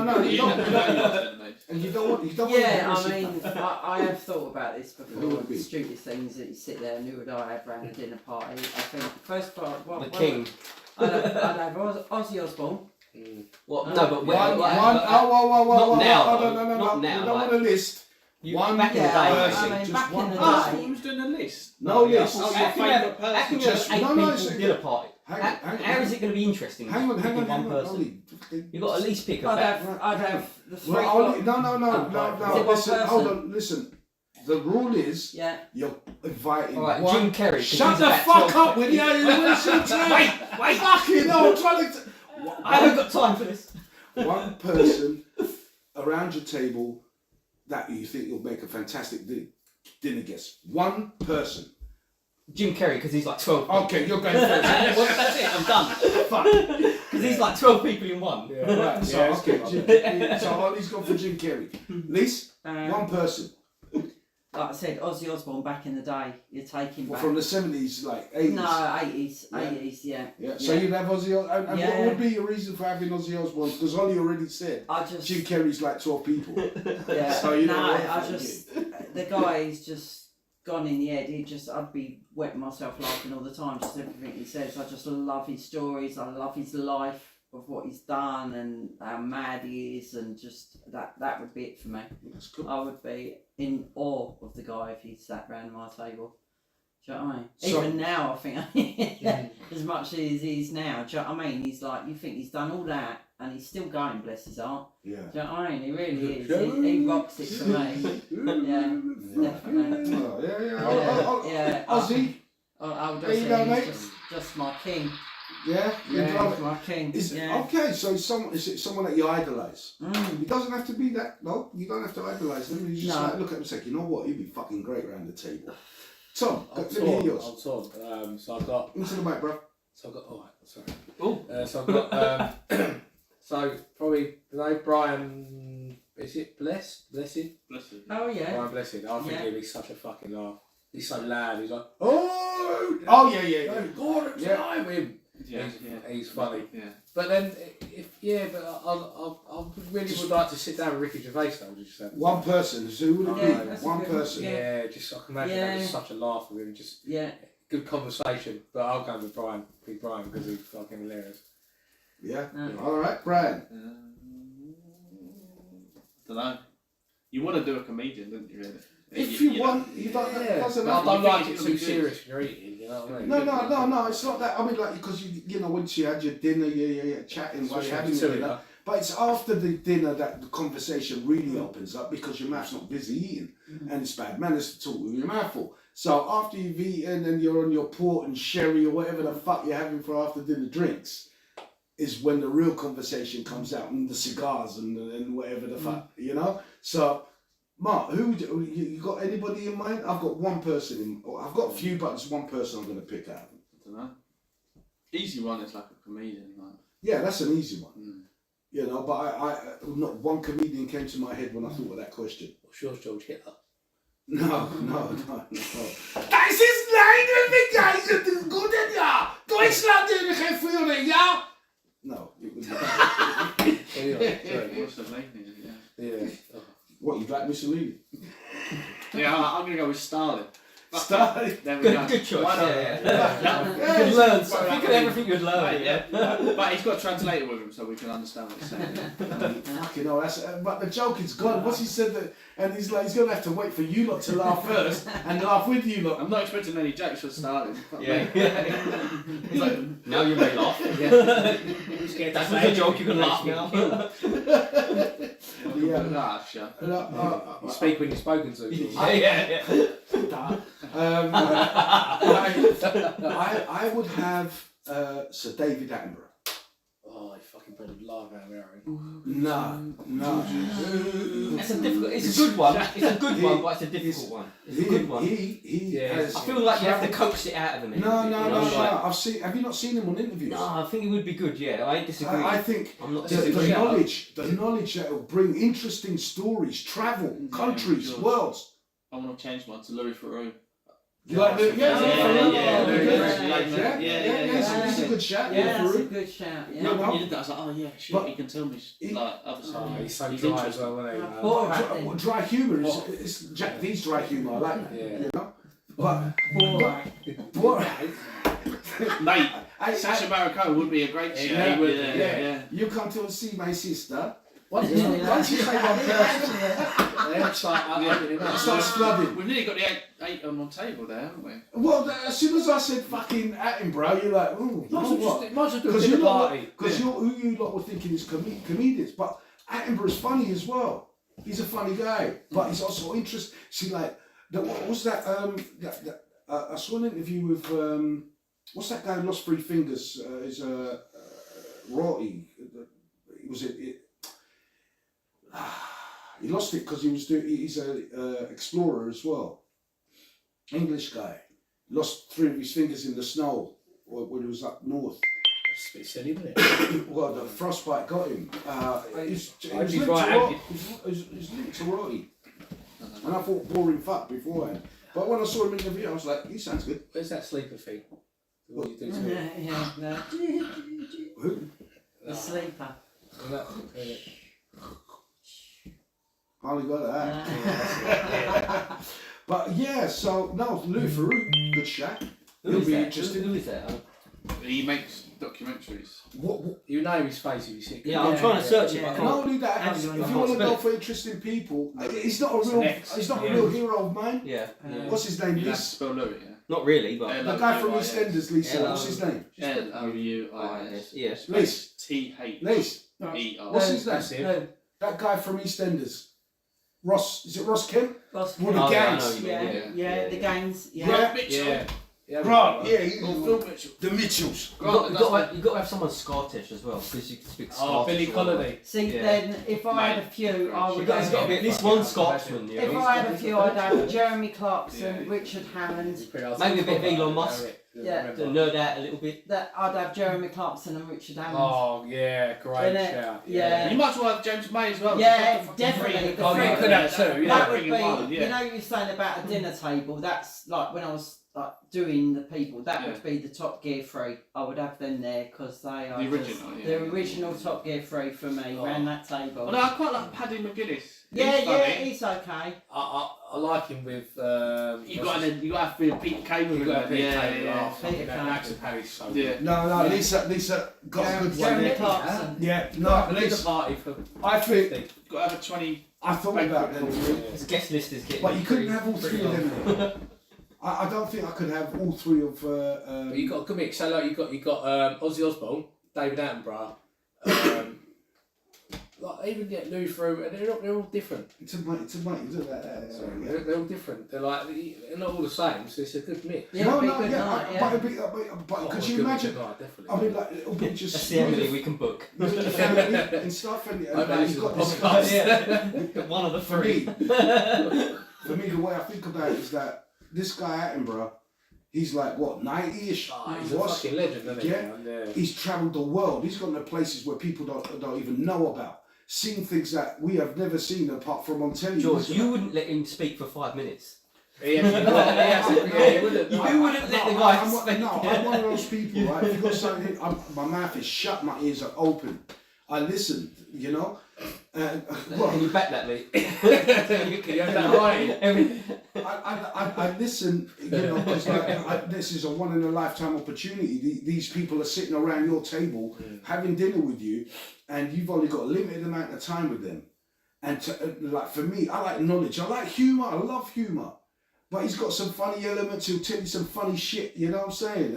No, you You don't. know that, And you don't want. yeah, want to I mean, I have thought about this Who before. would it be? Stupid things that you sit there and who would I have round a dinner party? I think first part, The king. I'd have Ozzy Osbourne. What? No, but One, where? not now, No, though. no. Not You now, don't like- want a list. You, One back in the yeah, day, I person, mean, just back one in the Oh, I day. thought you was doing a list. No yeah, list. Oh, how your can you have- favourite person. how can you Just- have 8 no, people it's- dinner party? Hang How on. is it going to be interesting? Hang on, picking one person. Ollie. You've got to at least pick a I'd bet. have the three. Well, Ollie, no. Is it one Listen, hold person? on, listen. The rule is Yeah. you're inviting All right, one. Jim Carrey. 'cause Shut he's the about fuck 12 up, will you? Wait. Fucking hell, I'm trying to. I haven't got time for this. One person around your table that you think you'll make a fantastic dinner guest. One person. Jim Carrey, because he's like 12 people. Okay, you're going first. Well, that's it, I'm done. Fuck. Because he's like 12 people in one. Right, so, Yeah, okay, it's so Ollie's gone for Jim Carrey. Lise, one person. Like I said, Ozzy Osbourne back in the day. You take him Well, back. from the 70s, like 80s. No, 80s. Yeah. 80s, yeah. Yeah, so you'd have Ozzy Osbourne. And Yeah. what would be your reason for having Ozzy Osbourne? Because Ollie already said I just. Jim Carrey's like 12 people. Yeah. So you no, don't want I to just. The guy is just gone in the head. I'd be wetting myself laughing all the time, just everything he says. I just love his stories. I love his life of what he's done and how mad he is, and just that would be it for me. That's cool. I would be in awe of the guy if he sat round my table. Do you know what I mean? So- Even now, I think as much as he is now. Do you know what I mean? He's like, you think he's done all that and he's still going, bless his heart. Yeah. Do you know what I mean? He really is. He rocks it for me. Yeah, definitely. Oh, yeah. Yeah. Ozzy, I would There you just go, say mate. he's just my king. yeah, you Yeah, love he's it. my king. Is yeah. okay, so is it someone that you idolise? Mm. It doesn't have to be that. No, you don't have to idolise them. You just No. like look at them and say, you know what, he'd be fucking great around the table. Tom, I'm let me hear yours. torn. So I've got. Into the mic, bro. So I've got. Alright, sorry. Oh. So I've got. So probably Brian. Is it Blessed? Bless you. Oh yeah. Brian Blessed. I think Yeah. he'd be such a fucking laugh. He's so loud. He's like, Oh yeah. Gordon, Yeah. I'm him. Yeah. He's funny. Yeah. But then, I really would like to sit down with Ricky Gervais though. Just One person. So who would it Yeah, be? that's a One good- person. Yeah, just I can imagine Yeah. having such a laugh with him. Just Yeah. good conversation. But I'll go with Brian. Big Brian because he's fucking hilarious. Yeah. Yeah. All right, Brian. Don't know. You want to do a comedian, don't you? Really? If you want, you don't. It doesn't But I matter. don't You like think it it'll too be good? serious when you're eating. You know what I mean? No, it's not that. I mean, like, because you know, once you had your dinner, you're chatting while you're having your dinner. But it's after the dinner that the conversation really opens up because your mouth's not busy eating, and it's bad manners to talk with your mouth full. So after you've eaten and you're on your port and sherry or whatever the fuck you're having for after dinner drinks, is when the real conversation comes out, and the cigars and whatever the fuck, you know. So, Mark, you got anybody in mind? I've got one person I've got a few, but there's one person I'm going to pick out. I don't know. Easy one is like a comedian, like. Yeah, that's an easy one. Mm. You know, but I not one comedian came to my head when I thought of that question. What's yours, George Hitler? No. Das ist leider begeistert, das ist gut, ja. Deutschland in geen Führung, ja. No, it would be. Sorry. What's the name? Yeah. Yeah. What, you like Mussolini? Yeah, I'm gonna go with Stalin. Stalin. There we go. Good choice. Why not? Yeah. Yeah, You learn. Sorry, Think I of mean- everything you'd learn. Right, yeah. But he's got a translator with him so we can understand what he's saying. Fucking hell, that's, but the joke is gone. What's he said that, and he's like, he's gonna have to wait for you lot to laugh first and laugh with you lot. I'm not expecting any jokes for Stalin. Yeah. He's like, now you may laugh. Scared to That's say a joke. You can anything. laugh now. Yeah. Ah, shut. You speak when you're spoken to. Yeah. I would have Sir David Attenborough. Oh, he fucking probably laugh out there. No. It's a difficult. It's a good one. It's a good one, but it's a difficult one. It's a good one. He Yeah. has. I feel like you have to coax it out of him. No. You know, like- I've seen. Have you not seen him on interviews? No, I think it would be good. Yeah, I disagree. I think I'm not the disagreeing. knowledge that will bring interesting stories, travel, countries, George. worlds. I want to change mine to Louis Theroux. You like the, Yeah, That's a good shout. Yeah, that's a good shout. Yeah. No, when you did that, I was like, oh yeah, shit, But you can tell me he- like other stuff. He's so He's dry as interesting. well, isn't he? man? Poor Dry, acting. dry humour is it's Japanese dry humour. I like that. Yeah. You know? But Poor Mate, I- Sacha Baron Cohen would be a great show. Yeah, He would, yeah. you come to see my sister. Once Yeah. once you say one person, Yeah. they start opening It up. starts flooding. We've nearly got the eight on the table there, haven't we? Well, as soon as I said fucking Attenborough, you're like, ooh, you know what? Might as well do a Because dinner you lot, party. because who you lot were thinking is comedians, but Attenborough's funny as well. He's a funny guy, but he's also interesting. See, like, what was that? I saw an interview with what's that guy who lost 3 fingers? Is Rorty. Was it? He lost it because he was doing. He's a explorer as well. English guy. Lost 3 of his fingers in the snow when he was up north. That's a bit silly, isn't it? Well, the frostbite got him. He's He's linked right-handed. to Rorty. And I thought boring fuck beforehand. But when I saw him in the video, I was like, he sounds good. Where's that sleeper thing? What do you do to it? Yeah. Who? The sleeper. Hardly got that. But yeah, so no, Louis Theroux, good shot. He'll be interesting. Who is that? He makes documentaries. What, You know his face if you see it. Yeah, I'm trying to search it, but I not can't. only that, How do if you you know want to spell go it? for interesting people, he's not a It's real, an X. he's not a Yeah. real hero of mine. Yeah. What's his name? You have to Lis- spell Louis, yeah? Not really, but. Yeah, the guy from EastEnders, Lisa. Hello. What's his name? Louis. Yes. Lis. THER. What's his name? That's it. No, That guy from EastEnders. Ross. Is it Ross Kemp? Ross One of Oh, the yeah, I gangs. know you mean, yeah, the gangs. Yeah. Yeah. Mitchell. Yeah. Right. Yeah. Phil Mitchell. The Mitchells. You got to have someone Scottish as well, because you can speak Oh, Scottish. Billy as well. Connolly. See, Yeah. then if I had a few, I would. There's got to be at least one Scotsman. You If know? I had a few, I'd have Jeremy Clarkson, Yeah. Richard Hammond. Maybe a bit of Elon Musk. Yeah. To nerd out a little bit. That I'd have Jeremy Clarkson and Richard Hammond. Oh yeah, great Innit? shout. Yeah. You might as well have James May as well. Yeah, definitely. Oh, you could have two, yeah. That would be, One, yeah. you know, you're saying about a dinner table. That's like when I was like doing the people. That would be the Top Gear 3. I would have them there because they are The original, just, yeah. the original Top Gear 3 for me around that table. Well, no, I quite like Paddy McGuinness. yeah, He's yeah, funny. he's okay. I like him with. You got to have to be Pete Cable. You got to be yeah. Peter Max and Paddy's so Yeah. good. No, Lisa got a good one. Jeremy there. Clarkson. Yeah, The no, dinner Lisa, party for. I think Got to have a 20. I thought about them three, His guest list is getting. but you couldn't pretty- have all pretty 3 of long. them. I don't think I could have all 3 of. But you got a good mix. So like you got Ozzy Osbourne, David Attenborough, like even Louis Theroux, and they're all different. It's a mate. They're all different. They're like they're not all the same. So it's a good mix. Yeah, No, it'd be no, a good yeah, night, but yeah. it'd be, but Oh, could a you good imagine? night, definitely. I mean, like it'll be just That's the Emily we can book. with the family and stuff, and I know like, this you've is got a this. podcast. Yeah. One of the For 3. me, for me, the way I think about it is that this guy Attenborough, he's like what 90-ish. Oh, he's He a was. fucking legend, isn't he? Yeah. Yeah. He's travelled the world. He's gone to places where people don't even know about. Seen things that we have never seen apart from on telly. George, you wouldn't let him speak for 5 minutes. He wouldn't. You wouldn't let the guy I'm speak. I'm one of those people, right? If you've got something, my mouth is shut, my ears are open. I listen, you know? Can Well, you back that, mate? Can you have that right? I listen, you know, because this is a one-in-a-lifetime opportunity. These people are sitting around your table having dinner with you, and you've only got a limited amount of time with them. And like for me, I like knowledge. I like humour. I love humour. But he's got some funny elements. He'll tell you some funny shit. You know what I'm saying?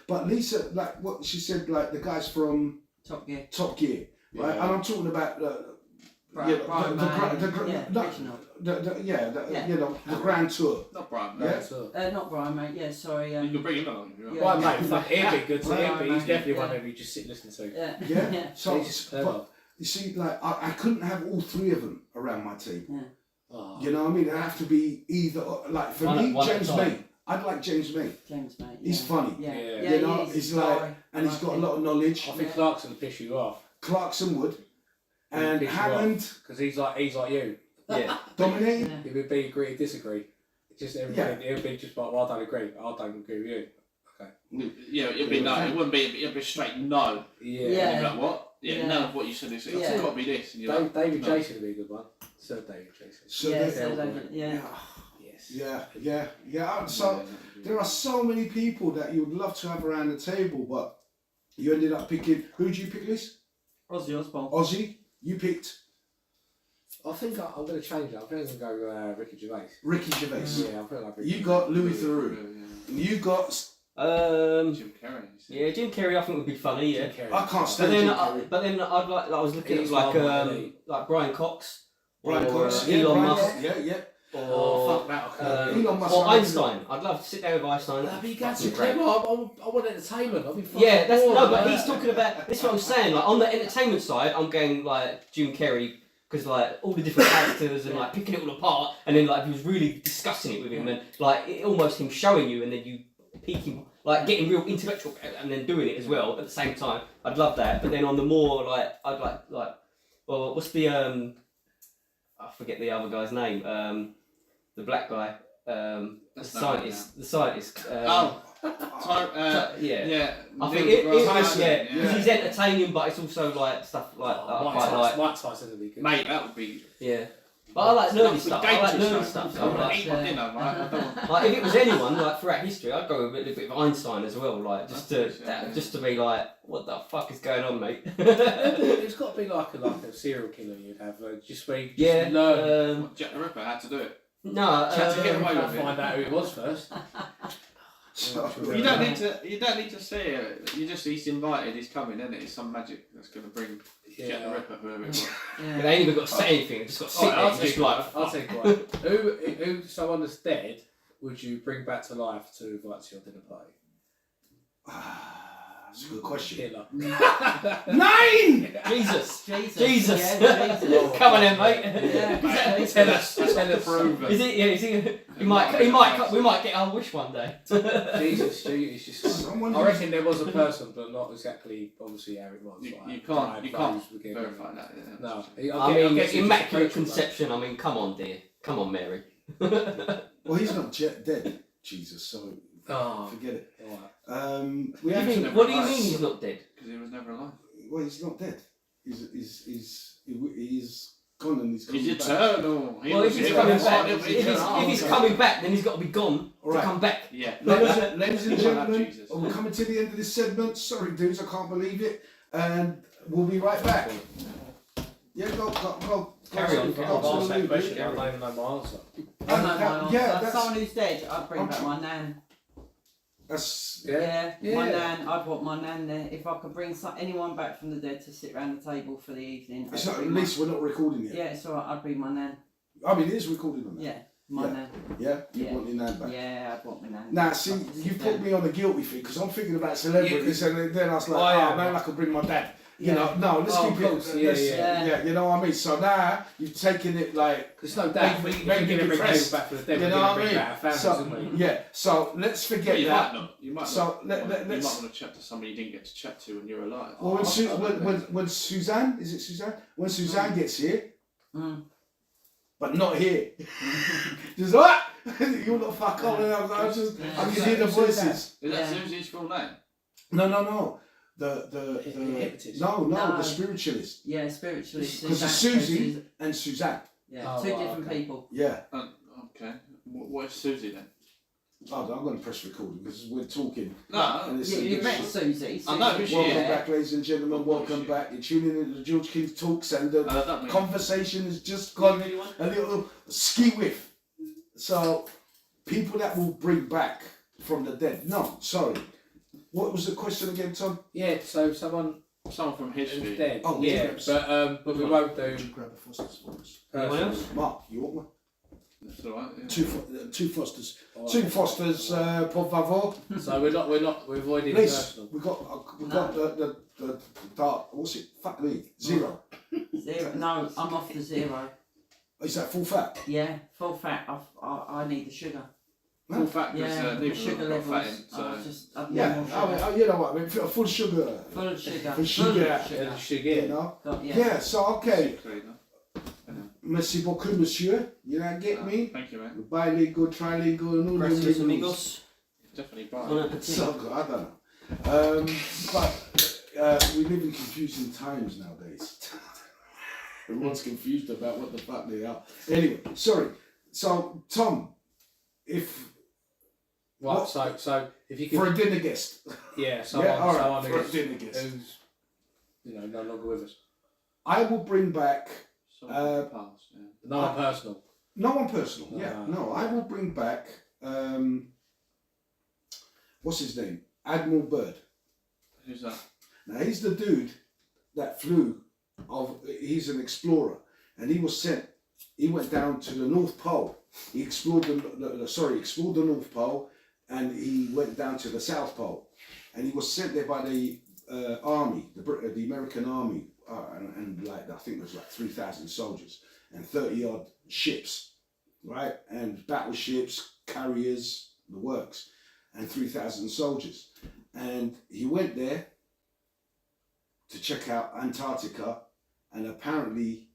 But Lisa, like what she said, like the guys from Top Gear. Top Gear, right? Yeah. And I'm talking about Brian you know, the Grand Tour. Not Brian, Yeah. mate. Not Brian, mate. Yeah, sorry. You can bring him along. Yeah. Well, mate, fuck, he'd be good to Well, him, but he's definitely yeah. one who you just sit and listen to. Yeah. Yeah. So, He's but clever. you see, like I couldn't have all 3 of them around my table. Oh. You know what I mean? It have to be either like for One me, at a James time. May. I'd like James May. James, mate. He's funny. Yeah. Yeah. Yeah, You know, he is. he's like, and he's got a lot of knowledge. I think Clarkson will piss you off. Clarkson would, and Piss you Hammond. because he's like you. Yeah. Dominating? Yeah. It would be agree, disagree. Just everything. It would be just like, well, I don't agree. I don't agree with you. Yeah, it'd be no. It wouldn't be. It'd be straight no. Yeah. Yeah. And you'd be like, what? Yeah, Yeah. none of what you said is. It's Yeah. got to be this. And you're like, David no. Jason would be a good one. Sir David Jason. So Yeah, they- so David, yeah. Yes. Yeah. So there are so many people that you would love to have around the table, but you ended up picking. Who did you pick, Liz? Ozzy Osbourne. Ozzy. You picked I think I'm going to change it. I think I'm going to go Ricky Gervais. Ricky Gervais. Yeah, I feel like Ricky. You got Louis Yeah, Theroux. yeah. And you got. Jim Carrey. Yeah, Jim Carrey I think would be funny. Yeah. Jim Carrey. I can't But stand then, Jim Carrey. I was looking He's at one like Brian Cox, Brian or, Cox. Elon Brian Musk, Cox, Yeah. or fuck that. Elon Musk, or I agree. Einstein. I'd love to sit down with Einstein. That'd be Fucking too great. clever. I want entertainment. I'll be fucking Yeah, that's bored, no, but man. he's talking about. That's what I'm saying. Like on the entertainment side, I'm going like Jim Carrey because like all the different characters and like picking it all apart, and then like he was really discussing it with him, and like it, almost him showing you, and then you peeking, like getting real intellectual, and then doing it as well at the same time. I'd love that. But then on the more like, I'd like well, what's the I forget the other guy's name. The black guy. The That's not scientist. The scientist. Yeah. Yeah. I Neil think it deGrasse yeah, Tyson, because he's entertaining, but it's also like stuff like that I quite like. Mike Tyson would be good. Mate, that would be. Yeah, but I like nerdy stuff. I like dangerous nerdy though. stuff. So I I'm like, eat my dinner, right? I don't want. like if it was anyone like throughout history, I'd go with a little bit of Einstein as well. Like just to be like, what the fuck is going on, mate? It's got to be like a serial killer you'd have, just where you just Yeah. learn. Jack the Ripper had to do it. No. Had to get away with it. Find out who it was first. You don't need to. You don't need to say it. You just he's invited. He's coming, isn't it? It's some magic that's going to bring Jack the Ripper, whoever it was. They ain't even got to say anything. They've just got to sit there I'll and just like. I'll take one. Who someone that's dead would you bring back to life to invite to your dinner party? That's a good question. Hitler. 9! Jesus. Jesus. Yeah, Jesus. Come on then, mate. Yeah. Tell us proven. Is it? Yeah. Is he? He might. We might get our wish one day. Jesus, it's just. Someone I reckon there was a person, but not exactly obviously how it was. You like, can't. You can't values were verify that. Yeah. No, I mean, guess it's immaculate just a conception. I mean, come on, dear. Come on, Mary. Well, he's not dead, Jesus, so Oh, forget it. alright. We have to, What do you mean he's not dead? Because he was never alive. well, he's not dead. He's gone and he's coming He's back. eternal. Well, if he's Yeah, coming that's back, He'll be eternal. if he's coming back, then he's got to be gone Alright. to come back. Yeah. Ladies and We'll have gentlemen, Jesus. we're coming to the end of this segment. Sorry, dudes, I can't believe it. And we'll be right back. Yeah, go. Carry on, Go carry to on. the Ask that movie. question. I don't even know my answer. I know my answer. Yeah, that's- Someone who's dead, I'd bring back my nan. That's Yeah, Yeah. my nan. I'd want my nan there. If I could bring anyone back from the dead to sit round the table for the evening, it's I'd not, at bring my- least we're not recording yet. Yeah, it's alright. I'd bring my nan. I mean, it is recording on that. Yeah, my Yeah. nan. Yeah, you Yeah. want your nan back. Yeah, I'd want my nan. Now, see, you put me on the guilty thing because I'm thinking about celebrities, and then I was like, Oh, yeah. man, I could bring my dad. You Yeah. know, no, let's Oh, keep of course, it. yeah, let's- yeah. You know what I mean. So now you've taken it like, There's no doubt. Make We me can bring depressed. people back for the dead. you We're know going what to I bring mean. back our families, So isn't we? yeah, so let's forget You that. might not. You might So not. let's. You might want to chat to somebody you didn't get to chat to when you were alive. Well, Oh, when Suzanne, is it Suzanne? When Suzanne gets here, Mm. but not here. Just what? You're not fuck up. And I can hear the voices. Is that Yeah. Susie's full name? No. The Hypnotist. no, No. the spiritualist Yeah, spiritualist. because it's Suzanne- Susie and Suzanne. Yeah, Oh, two right, different okay. people. Yeah. Okay. What is Susie then? Oh, I'm going to press record because we're talking. No. And it's You've met Susie. I know who she Welcome is. back, ladies and gentlemen. Welcome back. You're tuning in to the George King Talks, and the I don't mean. conversation has just gone a little ski whiff. So, people that will bring back from the dead. No, sorry. What was the question again, Tom? Yeah, so someone Someone from who's history. dead. Oh, yeah, yeah. but we won't do. Grab a Foster's for us. Anyone else? Mark, you want one? That's alright. Yeah. Two Fosters. Alright. Two Fosters, por favor. So we're avoiding Please, personal. we got the dark. What's it? Fuck me. 0. Zero. No, I'm off the zero. Is that full fat? Yeah, full fat. I need the sugar. Full fat because Yeah, the neither sugar of them got fat in. levels. So Yeah. more sugar. You know what I mean. Full sugar. Full sugar. For sugar. Full Yeah, sugar. you You know. Got, Yeah. So okay. sick, no? merci beaucoup, monsieur. You know, get me? Thank you, man. Bilingual, trilingual, and all them Gracias, linguals. amigos. Definitely Bon bright. appetit. So good, I don't know. But we live in confusing times nowadays. Everyone's confused about what the fuck they are. Anyway, sorry. So, Tom, if Right, What? so if you could, for a dinner guest, yeah, someone, yeah, all right, someone for a who's, dinner guest, who's, you know, no longer with us. I will bring back Something past, yeah. No one personal. no one personal. No, Yeah, no. no, I will bring back what's his name? Admiral Byrd. Who's that? Now he's the dude that flew. He's an explorer, and he was sent. He went down to the North Pole. He explored explored the North Pole, and he went down to the South Pole, and he was sent there by the army, the American army, and like I think there was like 3,000 soldiers and 30 odd ships, right, and battleships, carriers, the works, and 3,000 soldiers, and he went there to check out Antarctica, and apparently.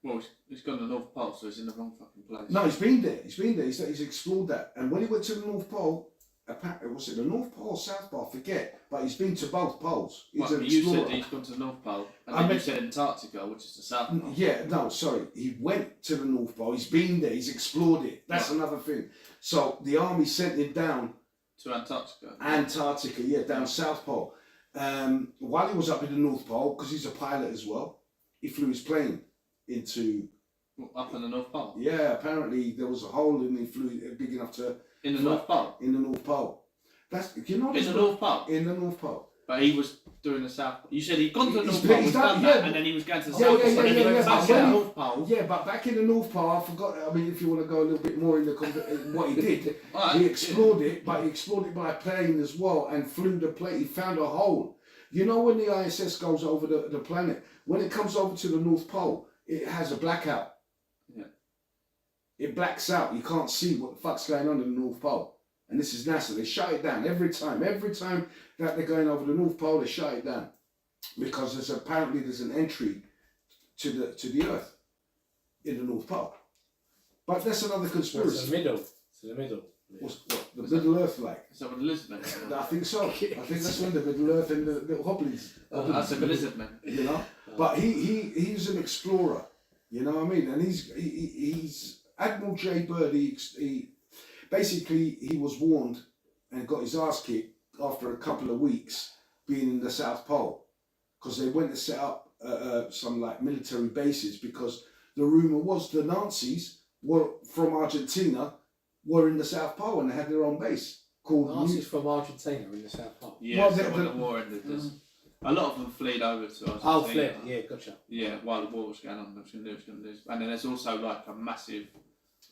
Well, he's gone to the North Pole, so he's in the wrong fucking place. No, he's been there. He's explored that. And when he went to the North Pole, was it the North Pole or South Pole? I forget. But he's been to both poles. He's Right, an but you explorer. said he's gone to the North Pole, and I then you meant- said Antarctica, which is the South Pole. Yeah, no, sorry. He went to the North Pole. He's been there. He's explored it. That's Right. another thing. So the army sent him down To Antarctica. Antarctica, down South Pole. While he was up in the North Pole, because he's a pilot as well, he flew his plane into. Up in the North Pole. Yeah, apparently there was a hole and he flew big enough to In the Fly- North Pole. in the North Pole. That's you know. In this the book- North Pole. In the North Pole. But he was doing the South Pole. You said he'd gone to the He's North been- Pole, he's he's done- done that, yeah. and then he was going to the Yeah, South yeah, Pole, so then he yeah, went yeah, back but to the when- North Pole. Yeah, but back in the North Pole, I forgot. I mean, if you want to go a little bit more in the what he did, Alright, he explored it, but he explored it by plane as well and flew the plane. He found a hole. You know when the ISS goes over the planet, when it comes over to the North Pole, it has a blackout. Yeah. It blacks out. You can't see what the fuck's going on in the North Pole. And this is NASA. They shut it down every time. Every time that they're going over the North Pole, they shut it down because there's an entry to the Earth in the North Pole. But that's another It's conspiracy. the middle. It's the middle. What's the Middle Earth like? Is that what Elizabeth is? I think so. I think that's when the Middle Earth and the little hobblies. That's a Elizabeth. You know, but he's an explorer. You know what I mean? And he's Admiral J. Byrd. He basically he was warned and got his ass kicked after a couple of weeks being in the South Pole because they went to set up some like military bases because the rumor was the Nazis were from Argentina were in the South Pole and they had their own base called. Nazis from Argentina in the South Pole. Yeah, Well, so the- when the- the war ended, a lot of them fled over to Argentina. Oh, fled. Yeah, gotcha. Yeah, while the war was going on, they was going to lose. And then there's also like a massive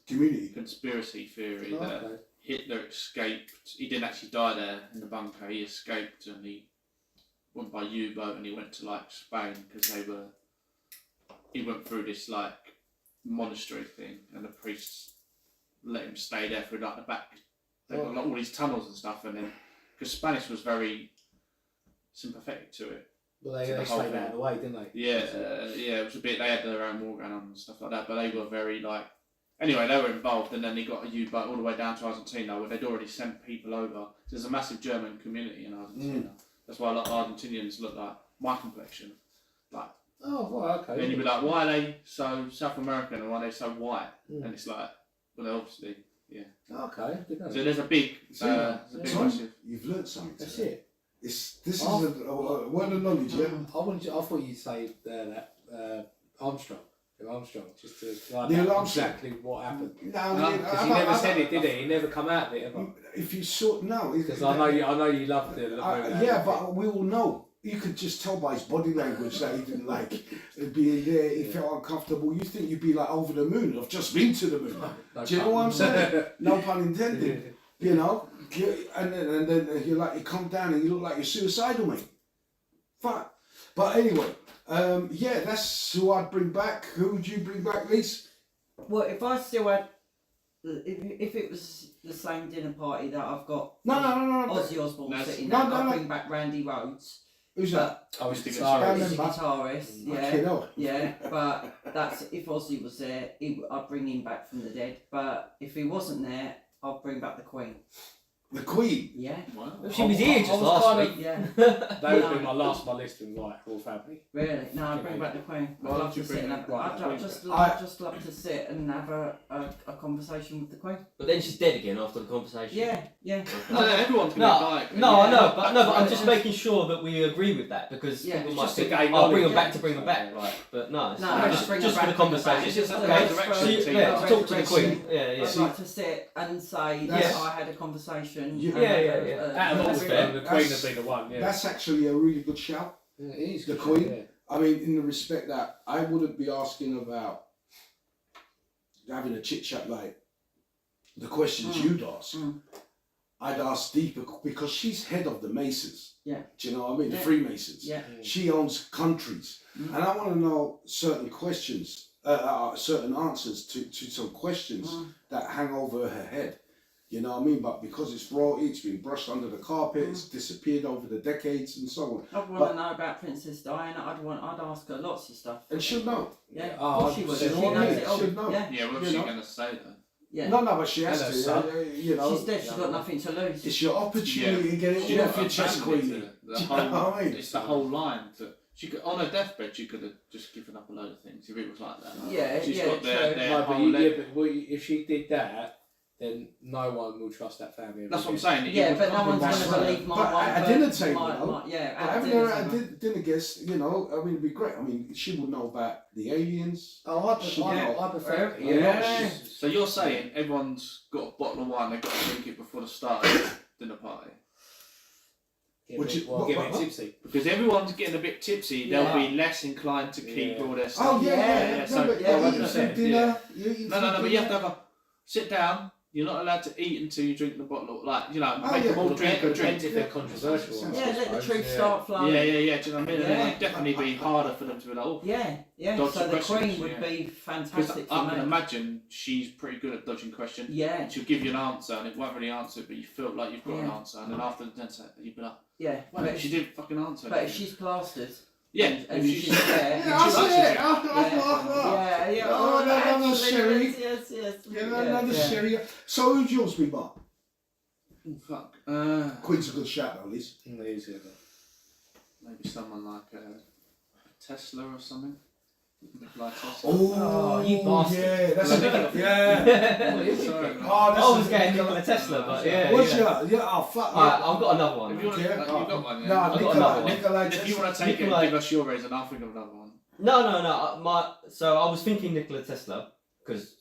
community. conspiracy theory Oh, that okay. Hitler escaped. He didn't actually die there in the bunker. He escaped and he went by U-boat and he went to like Spain because he went through this like monastery thing and the priests let him stay there through like the back. They got like all these tunnels and stuff, and then because Spanish was very sympathetic to it. Well, they To the whole stayed thing. out of the way, didn't they? Yeah, it was a bit. They had their own war going on and stuff like that, but they were very like. Anyway, they were involved, and then they got a U-boat all the way down to Argentina, where they'd already sent people over. There's a massive German community in Argentina. That's why a lot of Argentinians look like my complexion. Like, Oh, well, okay. and you'd be like, why are they so South American and why are they so white? Mm. And it's like, well, obviously, yeah. Okay, good So know. there's a big, See, there's a big Tom, massive. you've learnt something. That's today. it. This is Oh. a word of knowledge, yeah. I thought you'd say that Armstrong. Neil Armstrong, just to find Neil out Armstrong. exactly what happened. No, Because he never said it, did he? He never come out of it ever. If you saw no, Because I know you loved it. yeah, but we all know. You could just tell by his body language that he didn't like being there. He felt uncomfortable. You think you'd be like over the moon? I've just been to the moon. No Do you know what I'm saying? No pun intended. You know, and then you're like, you come down and you look like you're suicidal, mate. Fuck. But anyway, yeah, that's who I'd bring back. Who would you bring back, Lise? Well, if I still had, if it was the same dinner party that I've got No. Ozzy Osbourne That's- sitting No, there, no, I'd no. bring back Randy Rhoads. Who's that? I was the thinking guitarist. He's a Remember? guitarist, Okay, yeah. no. Yeah, but that's if Ozzy was there, I'd bring him back from the dead. But if he wasn't there, I'd bring back the Queen. The Queen. Yeah, Wow. She was here just I was last kind week. of- yeah, That would No. be my last on my list to invite whole family. really. No, I'd bring back the Queen. I'd Why love don't you to sit bring and have, right, the I'd Queen just, back? I'd just love to sit and have a conversation with the Queen. But then she's dead again after the conversation. Yeah. No, everyone's going to No, die. no, I know, Yeah. but I'm just making sure that we agree with that because Yeah, people it's might just a think, game I'll bring knowledge. them back to bring them back, right? But no, it's No, not. just bring just her for the back, bring her conversation. back. It's just a Okay, resurrection so you, team. yeah, Resurrection talk to the team. Queen. Yeah, yeah. I'd like to sit and say that Yes. I had a conversation. Yeah. and Yeah, have yeah, a- yeah. Out of all a- of them, the Queen would be the one. Yeah. That's actually a really good shout. Yeah, it is. The good, Queen? yeah. I mean, in the respect that I wouldn't be asking about having a chit chat like the questions you'd ask. Mm. I'd ask deeper because she's head of the Masons. Yeah. Do you know what I mean? The Yeah. Freemasons. Yeah. She owns countries. Mm. And I want to know certain questions, certain answers to some questions Mm. that hang over her head. You know what I mean? But because it's royalty, it's been brushed under the carpet, it's disappeared over the decades and so on. I'd want But- to know about Princess Diana. I'd ask her lots of stuff. And she'll know. Yeah, Oh, of course she would. you She know what I knows mean? it all. She'll know. Yeah, Yeah, what's You she know. going to say then? yeah. No, but she has Hello, to. son. You know, She's dead. She's got nothing to lose. it's your opportunity to get it She all off your got chest, abandoned Queenie. it, the Do you know whole- what I mean? It's the whole line. She could, on her deathbed, she could have just given up a load of things if it was like that. Yeah, She's yeah, got their, true. their No, but whole leg- if she did that, then no one will trust that family. ever That's what I'm again. saying. Yeah, it would but no come one's from going that to side. believe my But one. at dinner table, my, though. yeah, But at having dinner her table. at dinner guests, you know, I mean, it'd be great. I mean, she would know about the aliens. Oh, I prefer it. Yeah. So you're saying everyone's got a bottle of wine, they've got to drink it before the start of the dinner party? Get Would me, you- well, what- get what- me tipsy. Because everyone's getting a bit tipsy, they'll Yeah. be less inclined to keep Yeah. all their Oh, stuff. yeah, Yeah, yeah. so- No, but yeah, you're eating 100%, some dinner. You're eating No, some but you have dinner. to have a sit down. You're not allowed to eat until you drink the bottle. Like, you know, Oh, make yeah. them all drink a drink. Depends if they're controversial. or not, Yeah, I let the suppose, truth yeah. start flowing. Yeah. Do you know what I mean? Yeah. It'd definitely be harder for them to be like, oh. Yeah. Dodge So the the questions, Queen would yeah. be Because fantastic I for can me. imagine she's pretty good at dodging questions. Yeah, She'll give you an answer and it won't really answer it, but you feel like you've got an Yeah. answer. And then after the answer, you'd be like, yeah. well, But she didn't fucking answer. But did if she?" she's plastered, Yeah, and if she's she's there, Yeah, I see it. yeah. Oh, another absolutely, sherry. Yes. Yeah, another sherry. So who'd yours be, Mark? Fuck. Queen's a good shout, though, Liz. Easy. Maybe someone like Tesla or something. Nikolai Tesla. Oh, you bastard. yeah, that's Like, a yeah. Sorry, man. Oh, that's I was getting Nikola Tesla, but yeah. What's yeah. your? Yeah, oh fuck. Alright, I've got another one. If you want to, Yeah. you got one, yeah? No, I've got another one. Nikolai. If you want to take Nikolai- it, give us your reason. I'll think of another one. No. So I was thinking Nikola Tesla because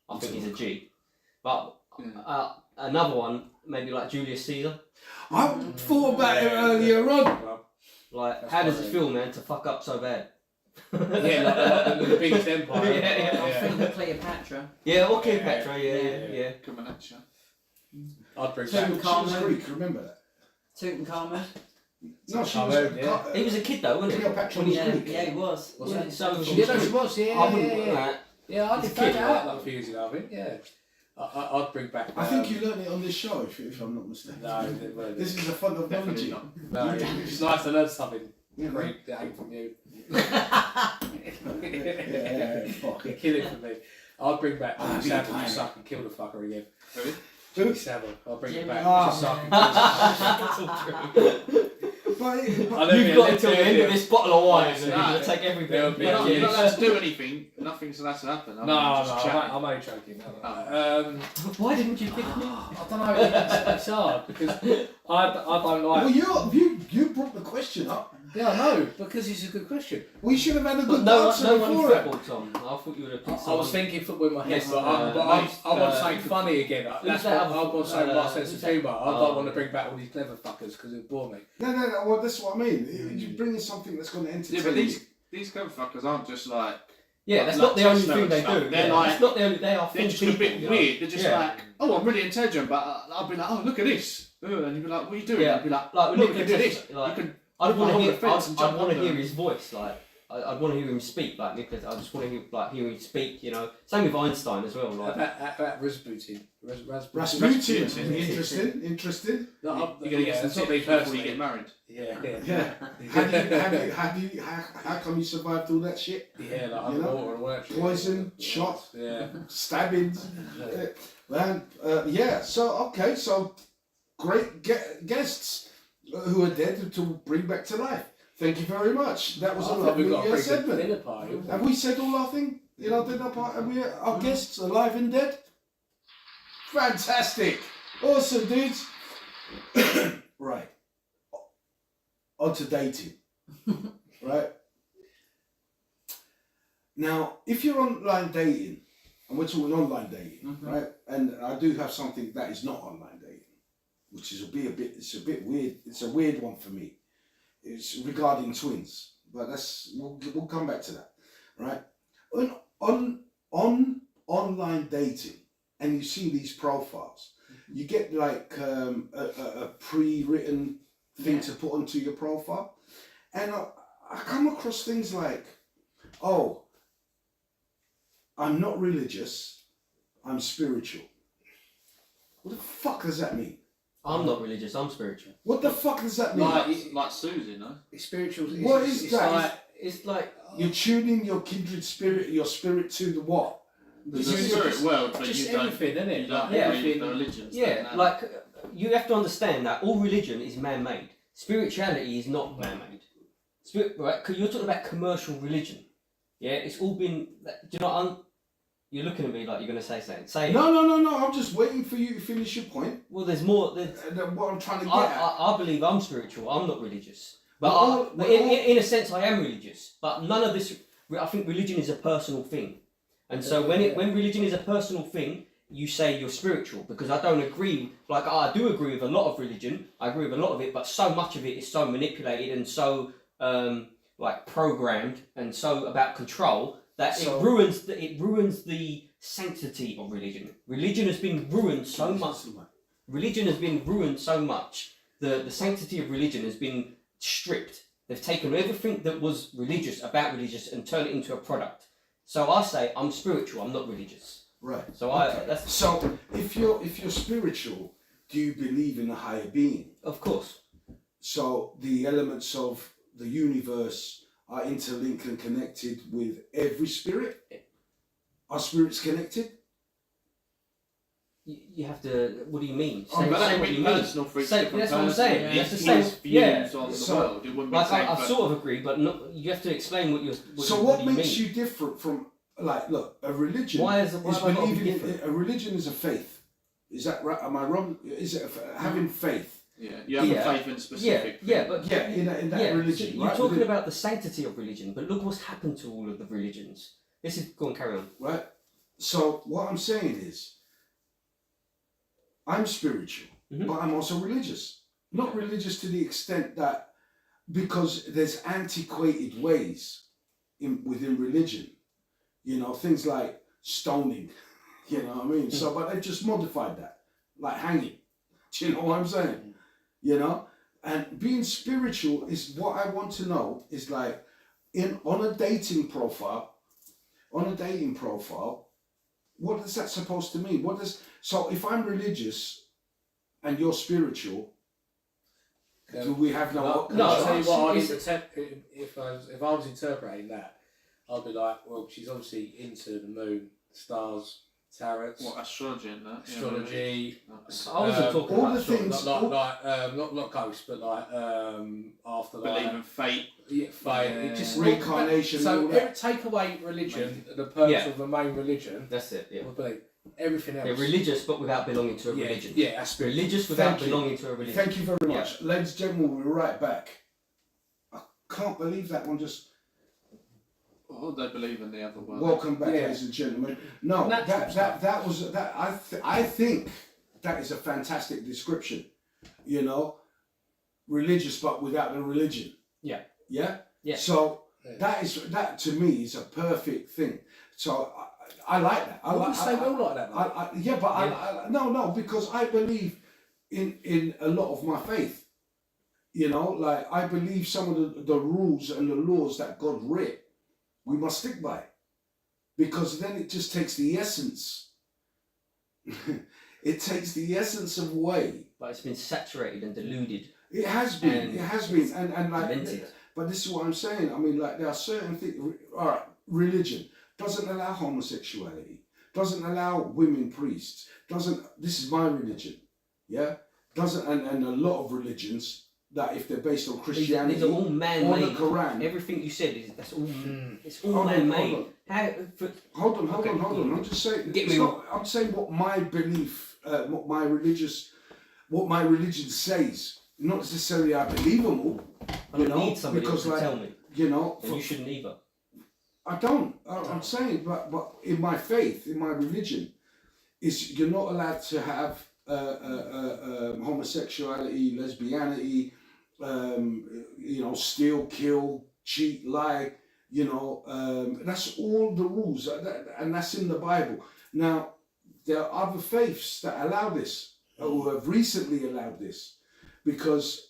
I think he's a G, but Yeah. another one maybe like Julius Caesar. I thought about it earlier on. Like, That's how does quite it a- feel, man, to fuck up so bad? Yeah, like the biggest empire. Yeah. I think of Cleopatra. Yeah, or Cleopatra, yeah. Coming at you. I'd bring Two back. She was Tutankhamun. Greek, remember that? Tutankhamun. No, she I was. heard, yeah. He was a kid though, wasn't he? Cleopatra When was he- Yeah, Greek. yeah, he was. Was Yeah. it? So Yeah, no, she was. Yeah, I wouldn't yeah, put yeah. that. Yeah, I It's did a kid, find out right? like a few years ago, I think. Yeah. I'd bring back. I think you learned it on this show, if I'm not mistaken. No, This is a fun of Definitely knowledge. not. no, it's nice to learn something You know? great that ain't from you. Yeah, fuck You're it. killing for me. I'd bring back I'd be Savile fine. just so I can kill the fucker again. Really? Who? Savile, I'll bring it Jimmy. back Ah. just so I can kill the fucker. But You've got until the end of this bottle of wine and Nah, you'll take everything. there'll be- You're not, Yeah. you're not allowed to do anything. Nothing's allowed to happen. No, I'm no, just chatting. I'm only joking. Oh. Why didn't you pick me? I don't know, it's hard because I don't well, like. you brought the question up. Yeah, I know, because it's a good question. We should have had a But good no answer one in before it. football, Tom. I thought you would have I picked was someone. thinking football in my head, Yes, but I want something funny again. That's what that I want to say with my sense who's of that? humour. I Oh. don't want to bring back all these clever fuckers because it bore me. No. Well, that's what I mean. You're bringing something that's going to entertain Yeah, but you. these clever fuckers aren't just like. Yeah, that's Like not the only Tesla thing and they stuff. do. They're Yeah, like- that's not the only. They are full They're just people. a bit you know? weird. They're just Yeah. like, oh, I'm really intelligent, but I'll be like, oh, look at this. And you'd be like, what are you doing? Yeah. I'd be like, Like with look, you Nikola can do Tesla, this. like, You can. I'd want to hold hear. the fence and jump I'd want to under hear it. his voice. Like, I'd want to hear him speak like Nicholas. I just want to hear him speak. You know, same with Einstein as well. Like About Rasputin. Rasputin. Interesting. You're going to get some tips before you get married. Yeah. Yeah. How come you survived all that shit? Yeah, like You underwater and all that shit. Poison, shot, Yeah. stabbings. Man, yeah. So great guests who are dead to bring back to life. Thank you very much. That was a lovely segment. Dinner party. Have we said all our thing in our dinner party? Have we our guests alive and dead? Fantastic. Awesome, dudes. Right. On to dating. Right. Now, if you're online dating, and we're talking online dating, right? And I do have something that is not online dating, which is it's a bit weird. It's a weird one for me. It's regarding twins, but we'll come back to that, right? On online dating, and you see these profiles, you get like a pre-written thing to put onto your profile, and I come across things like, oh, I'm not religious, I'm spiritual. What the fuck does that mean? I'm not religious. I'm spiritual. What the fuck does that mean? Like Susie, no? It's spiritual. What is that? It's like You're tuning your kindred spirit, your spirit to the what? The spirit world, but Just you don't. everything, isn't it? You don't Yeah. believe the religions. yeah, like you have to understand that all religion is man-made. Spirituality is not man-made. Right? Because you're talking about commercial religion. Yeah, it's all been. Do you know? You're looking at me like you're going to say something. Say it. No. I'm just waiting for you to finish your point. Well, there's more. What I'm trying to get at. I believe I'm spiritual. I'm not religious. But Well, in a sense, I am religious. But none of this. I think religion is a personal thing, and so when religion is a personal thing, you say you're spiritual, because I don't agree. Like I do agree with a lot of religion. I agree with a lot of it, but so much of it is so manipulated and so like programmed and so about control that it ruins the sanctity of religion. Religion has been ruined so much. Religion has been ruined so much. The sanctity of religion has been stripped. They've taken everything that was religious and turned it into a product. So I say I'm spiritual. I'm not religious. Right. So So if you're spiritual, do you believe in a higher being? Of course. So the elements of the universe are interlinked and connected with every spirit? Are spirits connected? You have to. What do you mean? But that would be personal for each different that's what I'm person. saying. Yeah. You have to His say. views on the world. It wouldn't be Like the same I for- sort of agree, but not, you have to explain what you're. So what makes you different from, like, look, a religion Why have I got to be believing different? a religion is a faith. Is that right? Am I wrong? Is it having faith? Yeah, you have a faith in specific. In that religion. So you're right? talking about the sanctity of religion, but look what's happened to all of the religions. This is go on, carry on. Right. So what I'm saying is, I'm spiritual, but I'm also religious. Not religious to the extent that, because there's antiquated ways within religion, you know, things like stoning, you know what I mean? So, but they've just modified that, like hanging. Do you know what I'm saying? You know, and being spiritual is what I want to know is like on a dating profile. What is that supposed to mean? So if I'm religious and you're spiritual, do we have no? I'll tell you what. it's- If I was interpreting that, I'd be like, well, she's obviously into the moon, stars, tarot, What, astrology and that? astrology. I wasn't talking all about the astrology. things- Not ghosts, but like afterlife. Believe in fate. Yeah, fate. Yeah. It just Reincarnation, So all that. take away religion, the purpose of the main religion. That's it. Yeah. Would be everything else. Yeah, religious, but without belonging to a religion. Yeah, that's spiritual. Religious without Thank you. belonging to a religion. Thank you very much. Ladies and gentlemen, we're right back. I can't believe that one just... Oh, they believe in the other world. Welcome back, Yeah. ladies and gentlemen. No, I think that is a fantastic description. You know, religious but without the religion. Yeah. Yeah? Yeah. So that to me is a perfect thing. So I like that. I wouldn't say we all like that. No, because I believe in a lot of my faith. You know, like I believe some of the rules and the laws that God writ, we must stick by, because then it just takes the essence. It takes the essence away. But it's been saturated and diluted. It has been. It has been, and like. Demented. But this is what I'm saying. I mean, like there are certain things. All right, religion doesn't allow homosexuality. Doesn't allow women priests. Doesn't. This is my religion. Yeah. Doesn't and a lot of religions that if they're based on Christianity, these are all man-made. or the Quran. Everything you said is that's all. It's all Hold on, man-made. hold How? Hold on. I'm just saying. Get it's me not, I'm saying what my belief, what my religion says. Not necessarily I believe them all. I don't need somebody else to tell me. You know, And you shouldn't either. I don't. I'm saying, but in my faith, in my religion, is you're not allowed to have homosexuality, lesbianity, you know, steal, kill, cheat, lie. You know, that's all the rules, and that's in the Bible. Now, there are other faiths that allow this, or have recently allowed this, because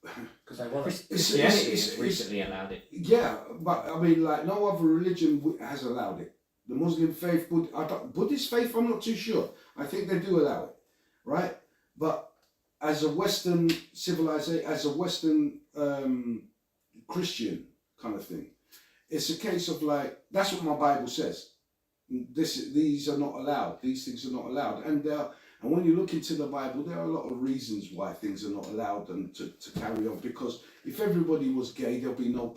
they want it. Christianity has recently allowed it. Yeah, but I mean, like no other religion has allowed it. The Muslim faith, Buddhist faith, I'm not too sure. I think they do allow it, right? But as a Western civilization, as a Western Christian kind of thing, it's a case of like, that's what my Bible says. These are not allowed. These things are not allowed. And when you look into the Bible, there are a lot of reasons why things are not allowed and to carry on. Because if everybody was gay, there'll be no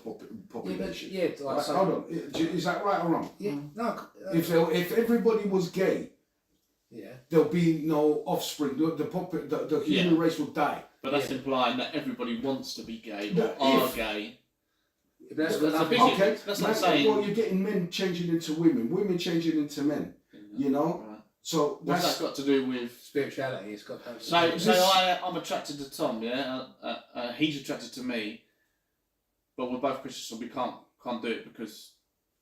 population. Yeah, Right, hold on. Is that right or wrong? Yeah, no. If everybody was gay, Yeah. there'll be no offspring. The human race will die. But that's implying that everybody wants to be gay No, or are if- gay. That's That's a big- Okay, that's like saying- well, you're getting men changing into women changing into men. You know, Right. so What's that's that got to do with? spirituality. It's got. I'm attracted to Tom, yeah. He's attracted to me, but we're both Christians, so we can't do it because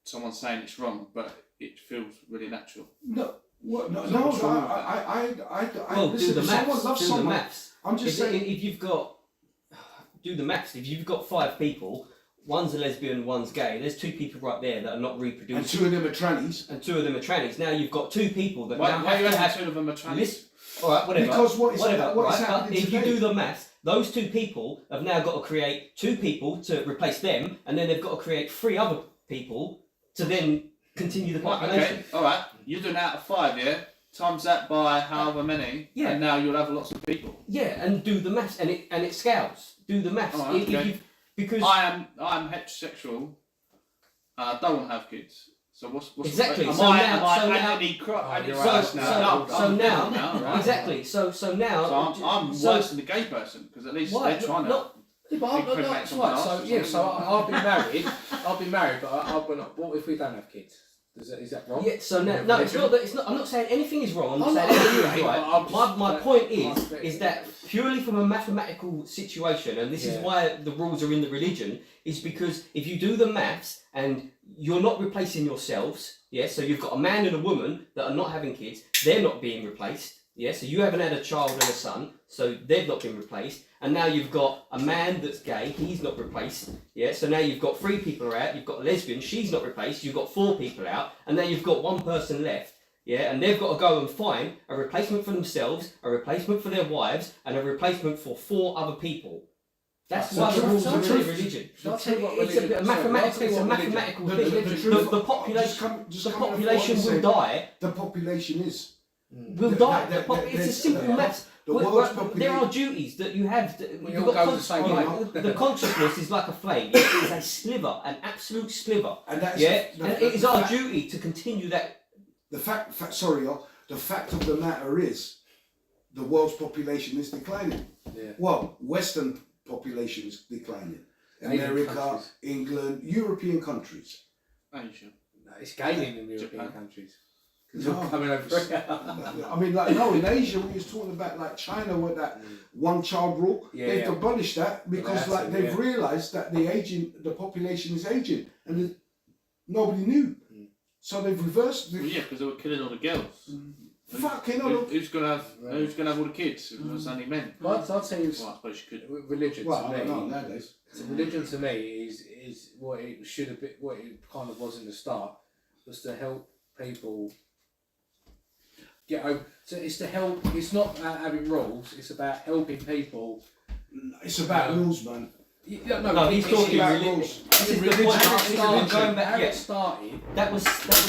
someone's saying it's wrong, but it feels really natural. no. What? No, So no, what's wrong with that? I Well, listen. do the If someone maths. loves Do the someone, maths. I'm just saying. If you've got, do the maths. If you've got 5 people, one's a lesbian, one's gay. There's 2 people right there that are not reproducing, And 2 of them are trannies. and 2 of them are trannies. Now you've got 2 people that Why now are you have to having have. 2 of them are trans? Listen, all right, whatever. Because what is whatever. what is Right? happening If you today? do the maths, those 2 people have now got to create 2 people to replace them, and then they've got to create 3 other people to then continue the Right, population. okay, alright. You're doing out of 5, yeah? Times that by however many, Yeah. and now you'll have lots of people. Yeah, and do the maths, and it scales. Do the maths. Alright, If okay. you- because I am heterosexual, and I don't want to have kids. So what's Exactly, Am so I now- so now- any you're so, right, so, now. so now, right? exactly. So now. So I'm so- worse than the gay person because at least Why? they're trying to. Not- Yeah, but Impregnate that's someone right. else So or yeah, so something. I'll be married. I'll be married, but what if we don't have kids? Is that wrong? Yeah, so now, no, it's not that. It's not. I'm not saying anything is wrong. I'm not I'm saying not anything saying is right. I'm just- My point my- is that purely from a mathematical situation, and this is Yeah. why the rules are in the religion, is because if you do the maths and you're not replacing yourselves, yeah. So you've got a man and a woman that are not having kids, they're not being replaced, yeah. So you haven't had a child and a son, so they've not been replaced, and now you've got a man that's gay, he's not replaced, yeah. So now you've got 3 people are out, you've got a lesbian, she's not replaced, you've got 4 people out, and now you've got 1 person left. Yeah, and they've got to go and find a replacement for themselves, a replacement for their wives, and a replacement for 4 other people. That's So why the truth- rules so are in truth- religion. I'll tell you what It's a religion- bit of sorry, mathematical. I'll tell you It's a what religion- mathematical The- thing. the truth- The just population, come the out of what population I'm will saying. die. The population is. Will die. It's a there's- simple maths. the Well, world's there population. are duties that you have. We You've all got go the same right, way. the consciousness is like a flame. It is a sliver, an absolute sliver. And that's Yeah, the- and the- it is the our fact- duty to continue that. The fact of the matter is, the world's population is declining. Yeah. Well, Western population is declining. Asian America, countries. England, European countries. Asia. No, it's gaining in European Japan. countries. Because you're coming over here. I mean, like, no, in Asia, we was talking about like China with that one-child rule. Yeah, They've yeah. abolished that because That's like it, they've yeah. realised that the population is aging, and nobody knew. So they've reversed. Well, yeah, because they were killing all the girls. Fucking hell. Who's gonna have all the kids? If it was only men. Well, I'll tell you, Well, I suppose you could. religion Well, to I me. don't know nowadays. So religion to me is what it should have been, what it kind of was in the start, was to help people get over. So it's to help. It's not about having rules. It's about helping people. It's about rules, man. No, he's talking about religion. rules. This is the Religion, point. how This it is started, going back. how Yeah, it started. that was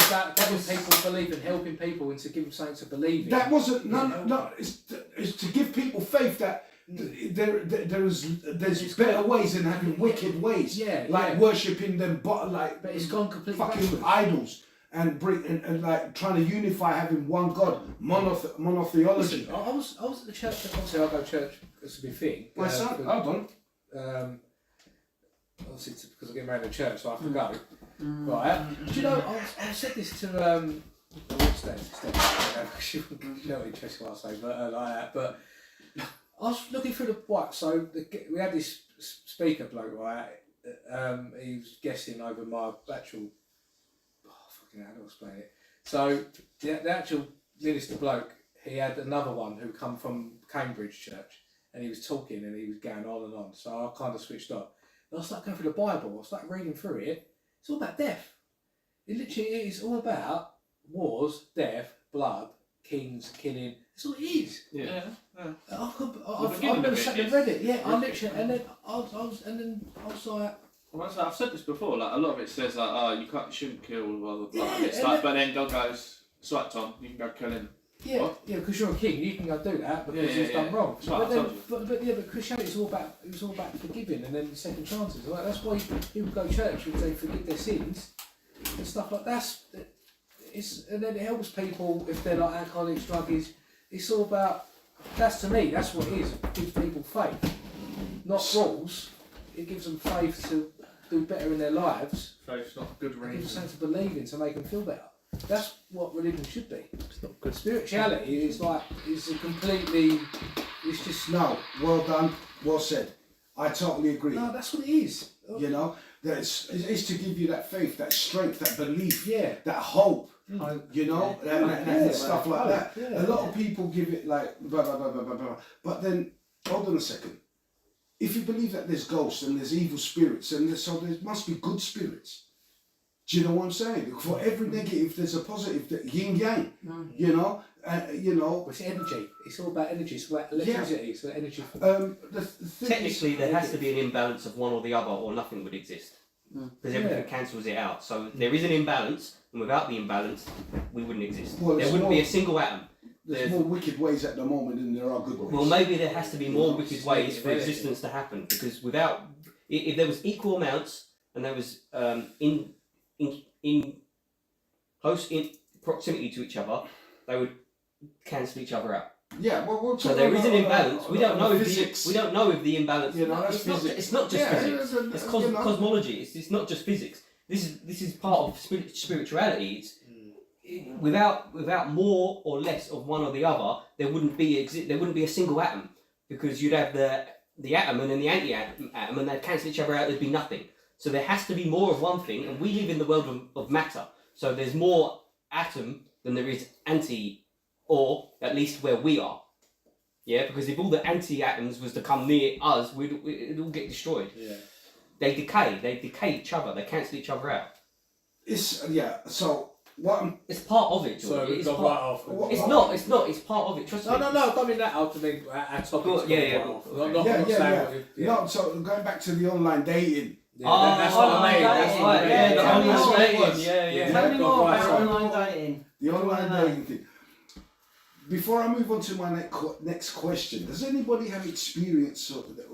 About giving people belief and helping people and to give them something to believe in. That wasn't no. It's to give people faith that there's better ways than having wicked ways. Yeah, like worshipping them, but it's gone completely fucking backwards. idols and and like trying to unify having one God, monotheology. Listen, I was at the church. Obviously, I go to church. It's a big thing. My son, hold on. Obviously, it's because I get married in church, so I have to go. Right? Do you know? I said this to what's that? She wouldn't know what interesting what I say, but like that. But I was looking through the what. So we had this speaker bloke, right? He was guessing over my actual. Fucking hell, how do I explain it? So the actual minister bloke, he had another one who come from Cambridge Church, and he was talking and he was going on and on. So I kind of switched off. And I started going through the Bible. I started reading through it. It's all about death. It literally is all about wars, death, blood, kings, killing. That's all it is. Yeah. I've never sat and read it. Yeah, I literally, and then I was like. Well, I've said this before. Like a lot of it says like, oh, you shouldn't kill, blah blah blah. Yeah, And it's and like, but then God goes, "Swipe Tom, you can go kill him." Yeah, What? yeah, because you're a king, you can go do that because Yeah, he's done wrong. That's what But I then, told you. but Christianity is all about forgiving and then second chances. Like, that's why people go to church and they forgive their sins and stuff like that. And then it helps people if they're like alcoholics, druggies. It's all about. That's to me. That's what it is. It gives people faith, not rules. It gives them faith to do better in their lives. Faith's not a good It gives them reason. something to believe in to make them feel better. That's what religion should be. It's not good. Spirituality is like, it's a completely, it's just, No, well done, well said. I totally agree. no, that's what it is. You know, that it's to give you that faith, that strength, that belief, Yeah. that hope. Hope. You know, Yeah. and stuff like that. Yeah. A lot of people give it like blah blah blah blah blah blah. But then, hold on a second. If you believe that there's ghosts and there's evil spirits, and so there must be good spirits. Do you know what I'm saying? For every negative, there's a positive. Yin yang. You know, It's energy. It's all about energy. It's about electricity. It's about energy. The thing Technically, is, there has to be an imbalance of one or the other, or nothing would exist. Because everything cancels it out. So there is an imbalance, and without the imbalance, we wouldn't exist. Well, there it's wouldn't more- be a single atom. there's more wicked ways at the moment than there are good ways. Well, maybe there has to be more wicked ways for Yeah. existence to happen. Because without, if there was equal amounts, and there was in close in proximity to each other, they would cancel each other out. Yeah, well, So there is an imbalance. We don't know if physics. we don't know if the imbalance. You know, that's it's not. physics. It's not just Yeah, physics. It's you know. cosmology. It's not just physics. This is part of spirituality. It's, without more or less of one or the other, there wouldn't be a single atom, because you'd have the atom and then the anti-atom, and they'd cancel each other out. There'd be nothing. So there has to be more of one thing, and we live in the world of matter. So there's more atom than there is anti, or at least where we are. Yeah, because if all the anti-atoms was to come near us, it'd all get destroyed. Yeah. They decay each other, they cancel each other out. So what I'm It's part of it, So George. we've It's gone part, right off. What- it's not, it's part of it, trust me. No, I mean that out to me. Our topic's Good, yeah, yeah, gone right off. good. Not saying what you- No, so going back to the online dating. Yeah, that's what I mean. That's what I mean. Yeah, the yeah, online that's what it dating, was. yeah. Tell me Go more right about on. online dating. The What do you online wanna know? dating thing. Before I move on to my next question, does anybody have experience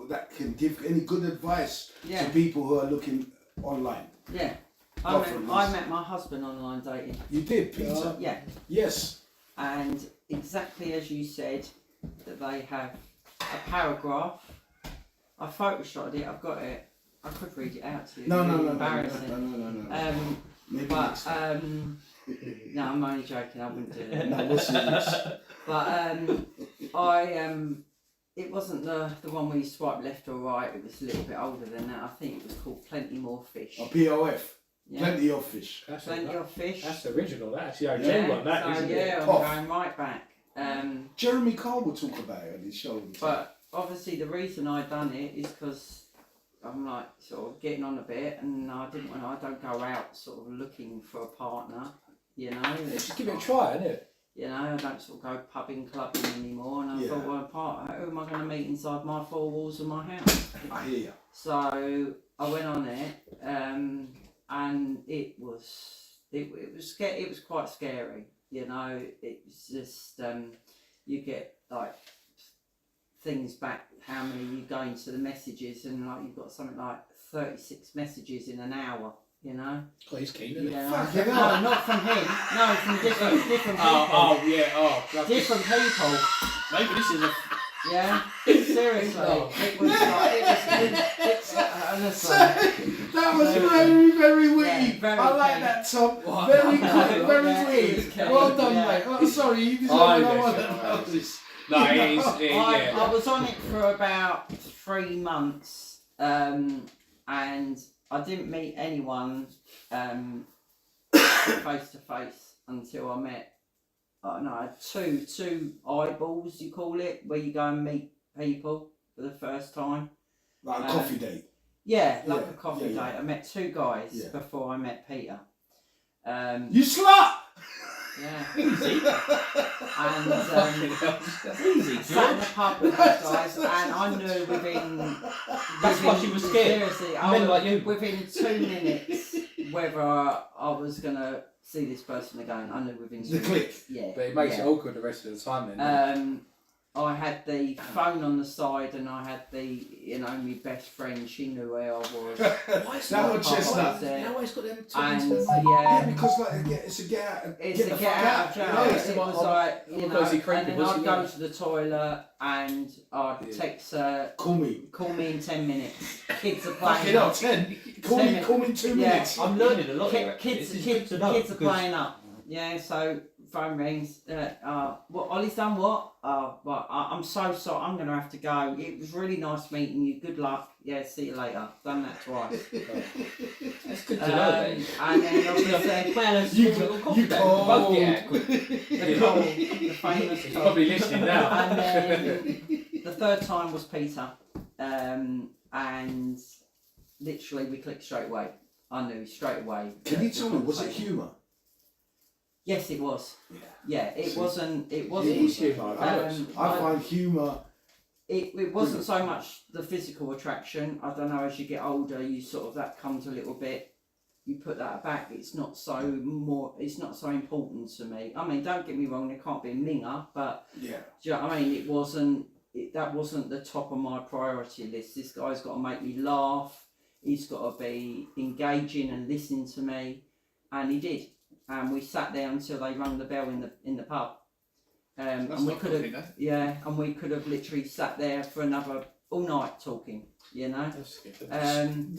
that can give any good advice Yeah. to people who are looking online? Yeah. Go for it, I Liz. met my husband online dating. You did, Peter. Yeah. Yes. And exactly as you said, that they have a paragraph. I photoshopped it. I've got it. I could read it out to you. No, It's no, really no, no, embarrassing. no. Maybe But next time. no, I'm only joking. I wouldn't do it. No, we'll see this. But it wasn't the one where you swipe left or right. It was a little bit older than that. I think it was called Plenty More Fish. A POF. Yeah. Plenty of fish. Plenty of fish. That's original. That's the OG Yeah, one. That so isn't yeah, it? I'm Puff. going right back. Jeremy Carl will talk about it on his show. all the time. But obviously the reason I done it is because I'm like sort of getting on a bit, and I don't go out sort of looking for a partner, you know. Yeah, just give it a try, innit? You know, I don't sort of go pubbing, clubbing anymore, and I Yeah. thought, well, who am I going to meet inside my four walls of my house? I hear you. So I went on it, and it was quite scary. You know, it was just you get like things back. How many you go into the messages, and like you've got something like 36 messages in an hour. You know. Oh, he's keen, isn't he? Yeah. Fucking No, hell. not from him. No, from different people. Yeah. Different people. Maybe this is a. Yeah, seriously. It was like, honestly. That was very, very witty. Yeah, very I like keen. that, Tom. What? Very quick, very Yeah, witty. it was keen, Well done, yeah. mate. Oh, sorry, you deserve I another know, one. sure. No, it is. I was on it for about 3 months, and I didn't meet anyone face to face until I met. I don't know, two eyeballs, you call it, where you go and meet people for the first time. Like a coffee date. Yeah, like Yeah, a coffee yeah, date. yeah. I met 2 guys Yeah. before I met Peter. You slut! Yeah. Easy. And Easy. sat in the pub with those guys, and I knew within. That's why she was scared. Seriously, I Men was, like you. within 2 minutes whether I was gonna see this person again. I knew within 2 The click. minutes. Yeah. But it makes yeah. it awkward the rest of the time then. I had the phone on the side, and I had my best friend. She knew where I was. That was chestnut. there. You always got them And twins, Yeah, because like it's a get out. It's get a the get fuck out of jail. Yeah, It was like, I'm closely creepy, and then wasn't I'd it? go to the toilet and I'd Yeah. text her, Call me. call me in 10 minutes. Kids are Fucking playing hell, up. 10. Ten Call me in 2 Yeah. minutes. I'm learning a lot here. Actually. Kids, This is kids, good to know, kids are because- playing up. Yeah, so phone rings. What, Ollie's done what? Well, I'm so sorry. I'm going to have to go. It was really nice meeting you. Good luck. Yeah, see you later. Done that twice. That's good to know. Then. And then obviously, Man, You- you call- both get out quick. the call, the famous He's call. probably listening now. And then the third time was Peter, and literally we clicked straight away. I knew straight away. Can you tell me, was it humour? Yes, it was. Yeah. Yeah, it See, wasn't. It It wasn't. is humour. I find humour. It wasn't so much the physical attraction. I don't know. As you get older, you sort of that comes a little bit. You put that back. It's not so important to me. I mean, don't get me wrong. There can't be a minger, but Yeah. do you know what I mean? It wasn't. That wasn't the top of my priority list. This guy's got to make me laugh. He's got to be engaging and listening to me, and he did. And we sat there until they rang the bell in the pub. That's And we not could coffee, have, no? yeah, and we could have literally sat there for another all night talking, you know. That's good. And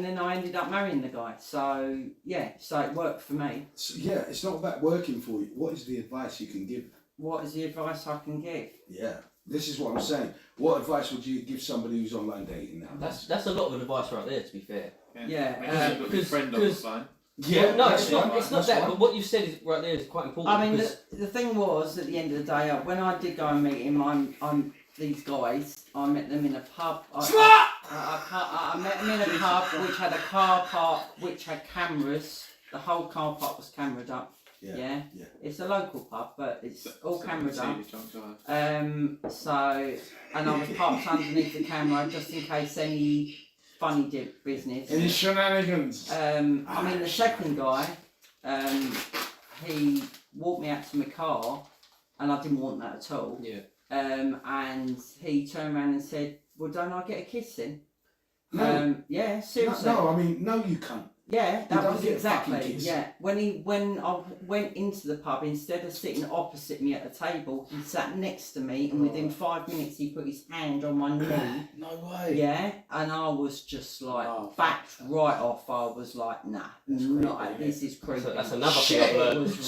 then I ended up marrying the guy. So yeah, so it worked for me. Yeah, it's not about working for you. What is the advice you can give? What is the advice I can give? Yeah, this is what I'm saying. What advice would you give somebody who's online dating now? That's a lot of advice right there. To be fair. Yeah, Maybe you've got your because- friend on the because- phone. Well, no, that's it's not. right, It's not that's that. right. But what you said is right there is quite important. I mean, because the thing was, at the end of the day, when I did go and meet him, I'm these guys. I met them in a pub. I met them in a pub which had a car park which had cameras. The whole car park was camered up. Yeah. Yeah. It's a local pub, but it's all cameras up. up. So, and I was parked underneath the camera just in case any funny dip business. Any shenanigans? I mean, the second guy, he walked me out to my car, and I didn't want that at all. yeah. And he turned around and said, "Well, don't I get a kiss then?" No. Yeah, seriously. No, I mean, no, you can't. Yeah, You that don't was get a exactly. fucking kiss. Yeah, when I went into the pub, instead of sitting opposite me at the table, he sat next to me, and within 5 minutes, he put his hand on my knee. No way. Yeah, and I was just like Oh, backed right off. I was like, nah, not creepy, this is creepy. That's another thing Shit. I've It learned. was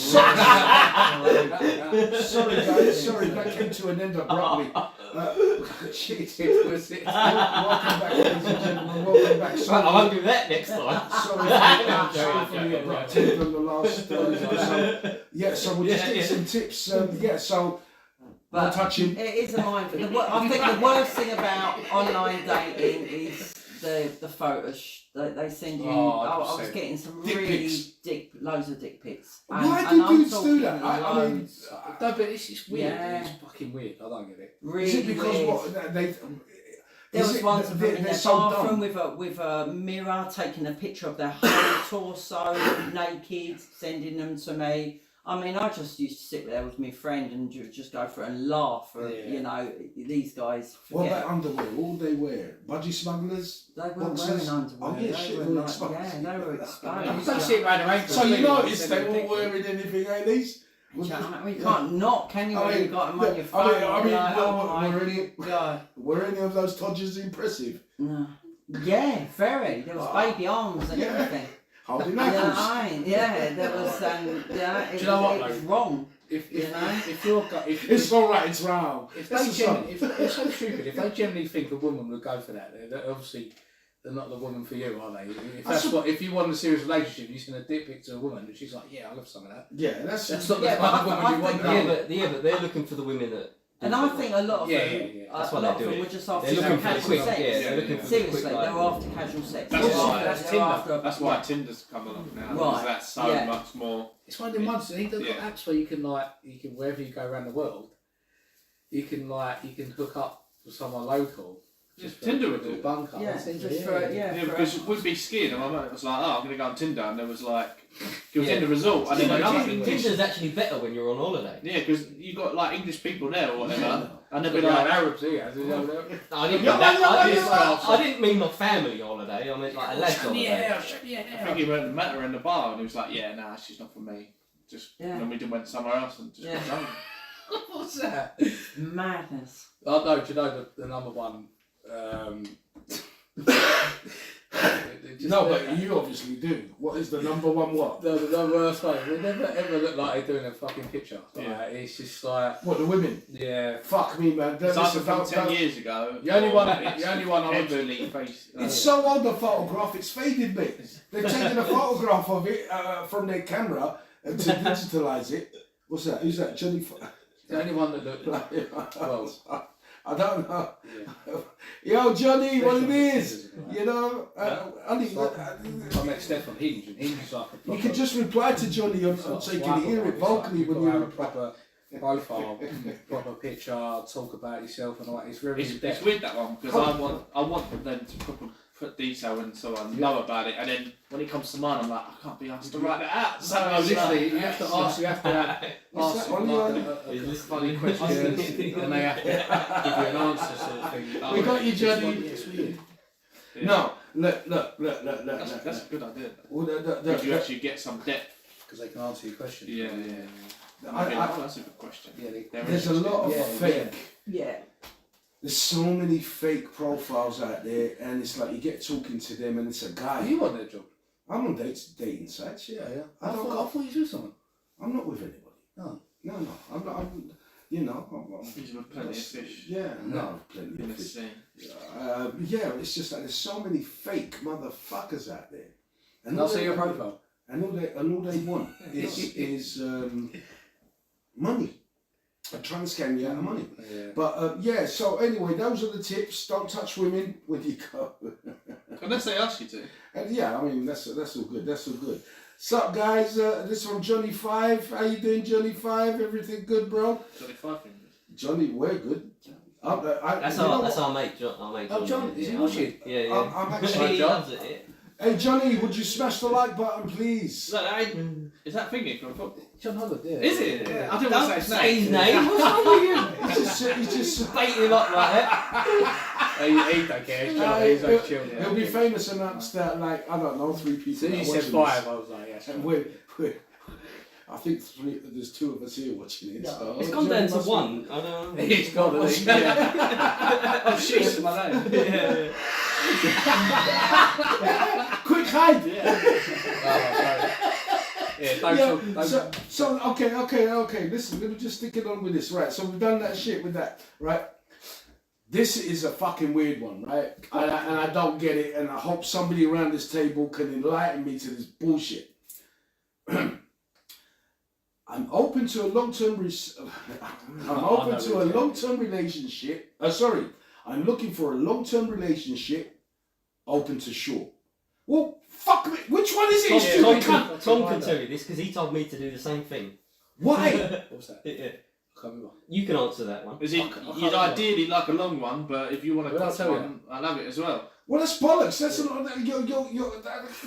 really Sorry, guys. Sorry, that came to an end abruptly. Shit, was it? Welcome back, ladies and gentlemen. Welcome back. I Sorry, won't do that next time. sorry Tinder on the last episode. Yeah, so we'll just get some tips. So But touching. it is a minefield. I think the worst thing about online dating is the photos. They send you. I was getting some really loads of dick pics. Why do dudes do that? I mean, No, but it's weird. Yeah. It's fucking weird. I don't get it. really is it because weird. what they? There is was it one that of them in they're their so bathroom dumb? with a mirror, taking a picture of their whole torso naked, sending them to me. I mean, I just used to sit there with my friend and just go for it and laugh. You know, these guys. What Forget. about underwear? All they wear? Budgie smugglers? They weren't boxers? wearing underwear. Oh, yeah, they shit, were they were like, exposed. yeah, they were You exposed. don't see it around the ankles. So you do notice they Send weren't a wearing anything, eh, these? Do you know what I mean? You can't not, can you? I When mean, you've got them on your I phone. mean, you're like, were- oh my were any- God. Were any of those todgers impressive? No. Yeah, very. There was baby arms and Yeah. everything. Holding Yeah, knuckles. there was. Yeah, Do you know what, it was though? wrong. If You know? It's alright, it's round. If That's they the generally, if it's so stupid, if they generally think a woman would go for that, they're obviously they're not the woman for you, are they? If you want a serious relationship, you send a dick pic to a woman, and she's like, yeah, I love some of that. Yeah, that's not the Yeah, kind but of woman I you want. think but they're looking for the women that. And I think a lot of Yeah, them, yeah, yeah. That's a what lot of they're them doing. were just after They're looking for the casual quick. sex. Yeah, they're looking for the Seriously, quick. they Like, were after casual sex. That's They were why. after- That's they were Tinder. after- That's why yeah. Tinder's coming up now. Right, Because that's so yeah. much more. It's one of the ones. They've got Yeah. apps where you can wherever you go around the world, you can hook up with someone local. Just Tinder for a would do little it. bunker. Yeah, Tinder, just for it, yeah. Yeah, for because it. we'd be skiing and my mate was like, oh, I'm going to go on Tinder. And there was like, it was Yeah. in the resort. And then another Tinder- English. Tinder's actually better when you're on holiday. Yeah, because you got like English people there or whatever. And they'd be Like like, Arabs here. No, I didn't mean Yeah, that. yeah, I didn't mean my family holiday. I meant like a lad's holiday. I think he went and met her in the bar and he was like, yeah, nah, she's not for me. Just, Yeah. and then we just went somewhere else and just Yeah. got drunk. What's that? Madness. Oh no, do you know the number one? No, but you obviously do. What is the number one what? The worst one. They never ever look like they're doing a fucking picture. Yeah. It's just like, What, the women? yeah. Fuck me, man. It's either Listen, from don't- 10 don't- years ago. The only or one- it's the only one I would- heavily faced. It's so old, the photograph, it's faded, mate. They've taken a photograph of it from their camera and to digitalise it. What's that? Who's that? Johnny? The only one that looked well. I don't know. Yeah. Yo, Johnny, what it is? You know, I met Steph on Hinge, and Hinge is like a proper. you can just reply to Johnny so you can hear it vocally when you have a you. proper profile, proper picture, talk about yourself and all that. It's very It's in-depth. weird that one because I want them to put detail in so I know about it, and then when it comes to mine, I'm like, I can't be asked to write it out. So No, it's literally, like- you have to ask. You have to What's ask that, Ollie? like a funny question, and they have to give you an answer, sort of thing. We got you, Johnny. It's weird. Yeah. No, look. That's a good idea. Well, Because you actually get some depth. Because they can answer your question. Yeah. That's a good question. Yeah, There's a lot of Yeah, fake. Yeah. There's so many fake profiles out there, and it's like you get talking to them, and it's a Are guy. you on that job? I'm on dating sites, yeah. Yeah. I I don't thought you was someone. I'm not with anybody. No. No, I'm not. You know. I'm He's with plenty of fish yeah, no, plenty in of the fish. sea. Yeah, it's just like there's so many fake motherfuckers out there, And I'll all see they- your profile. and all they want is money. They're trying to scam you out of money. Yeah. But yeah, so anyway, those are the tips. Don't touch women when you go. Unless they ask you to. And yeah, I mean that's all good. That's all good. Sup guys? This from Johnny 5. How you doing, Johnny 5? Everything good, bro? 25 fingers. Johnny, we're good. That's you know our what? mate, John. Our mate Oh, John, is he watching? Yeah, yeah. I'm actually. He loves it. Yeah. Hey Johnny, would you smash the like button, please? Is that thingy from football? John Holland, yeah. Is it? Yeah. I didn't Don't want to say say his his name. name. What's wrong with you? He's just Baiting him up like that. He don't care. He's John. He's like chill. he'll be famous amongst like I don't know 3 people. As soon that as are you said watching 5, this. I was like, yes. And I think there's 2 of us here watching it. So It's gone down to 1. I don't know. He's gone, hasn't he? Oh, shit, it's my name. Yeah. Quick hide! Yeah, don't Yeah, talk. so okay. Listen, let me just stick it on with this, right? So we've done that shit with that, right? this is a fucking weird one, right? And I don't get it, and I hope somebody around this table can enlighten me to this bullshit. I'm open to a long-term relationship. I'm looking for a long-term relationship, open to short. Well, fuck me. Which one is it? you stupid cunt? Tom can tell you this because he told me to do the same thing. Why? What's that? Yeah. I can't remember. You can answer that one. Is it? You'd ideally like a long one, but if you want a Well, I'll cut tell you. one, I'll have it as well. Well, that's bollocks. That's a lot.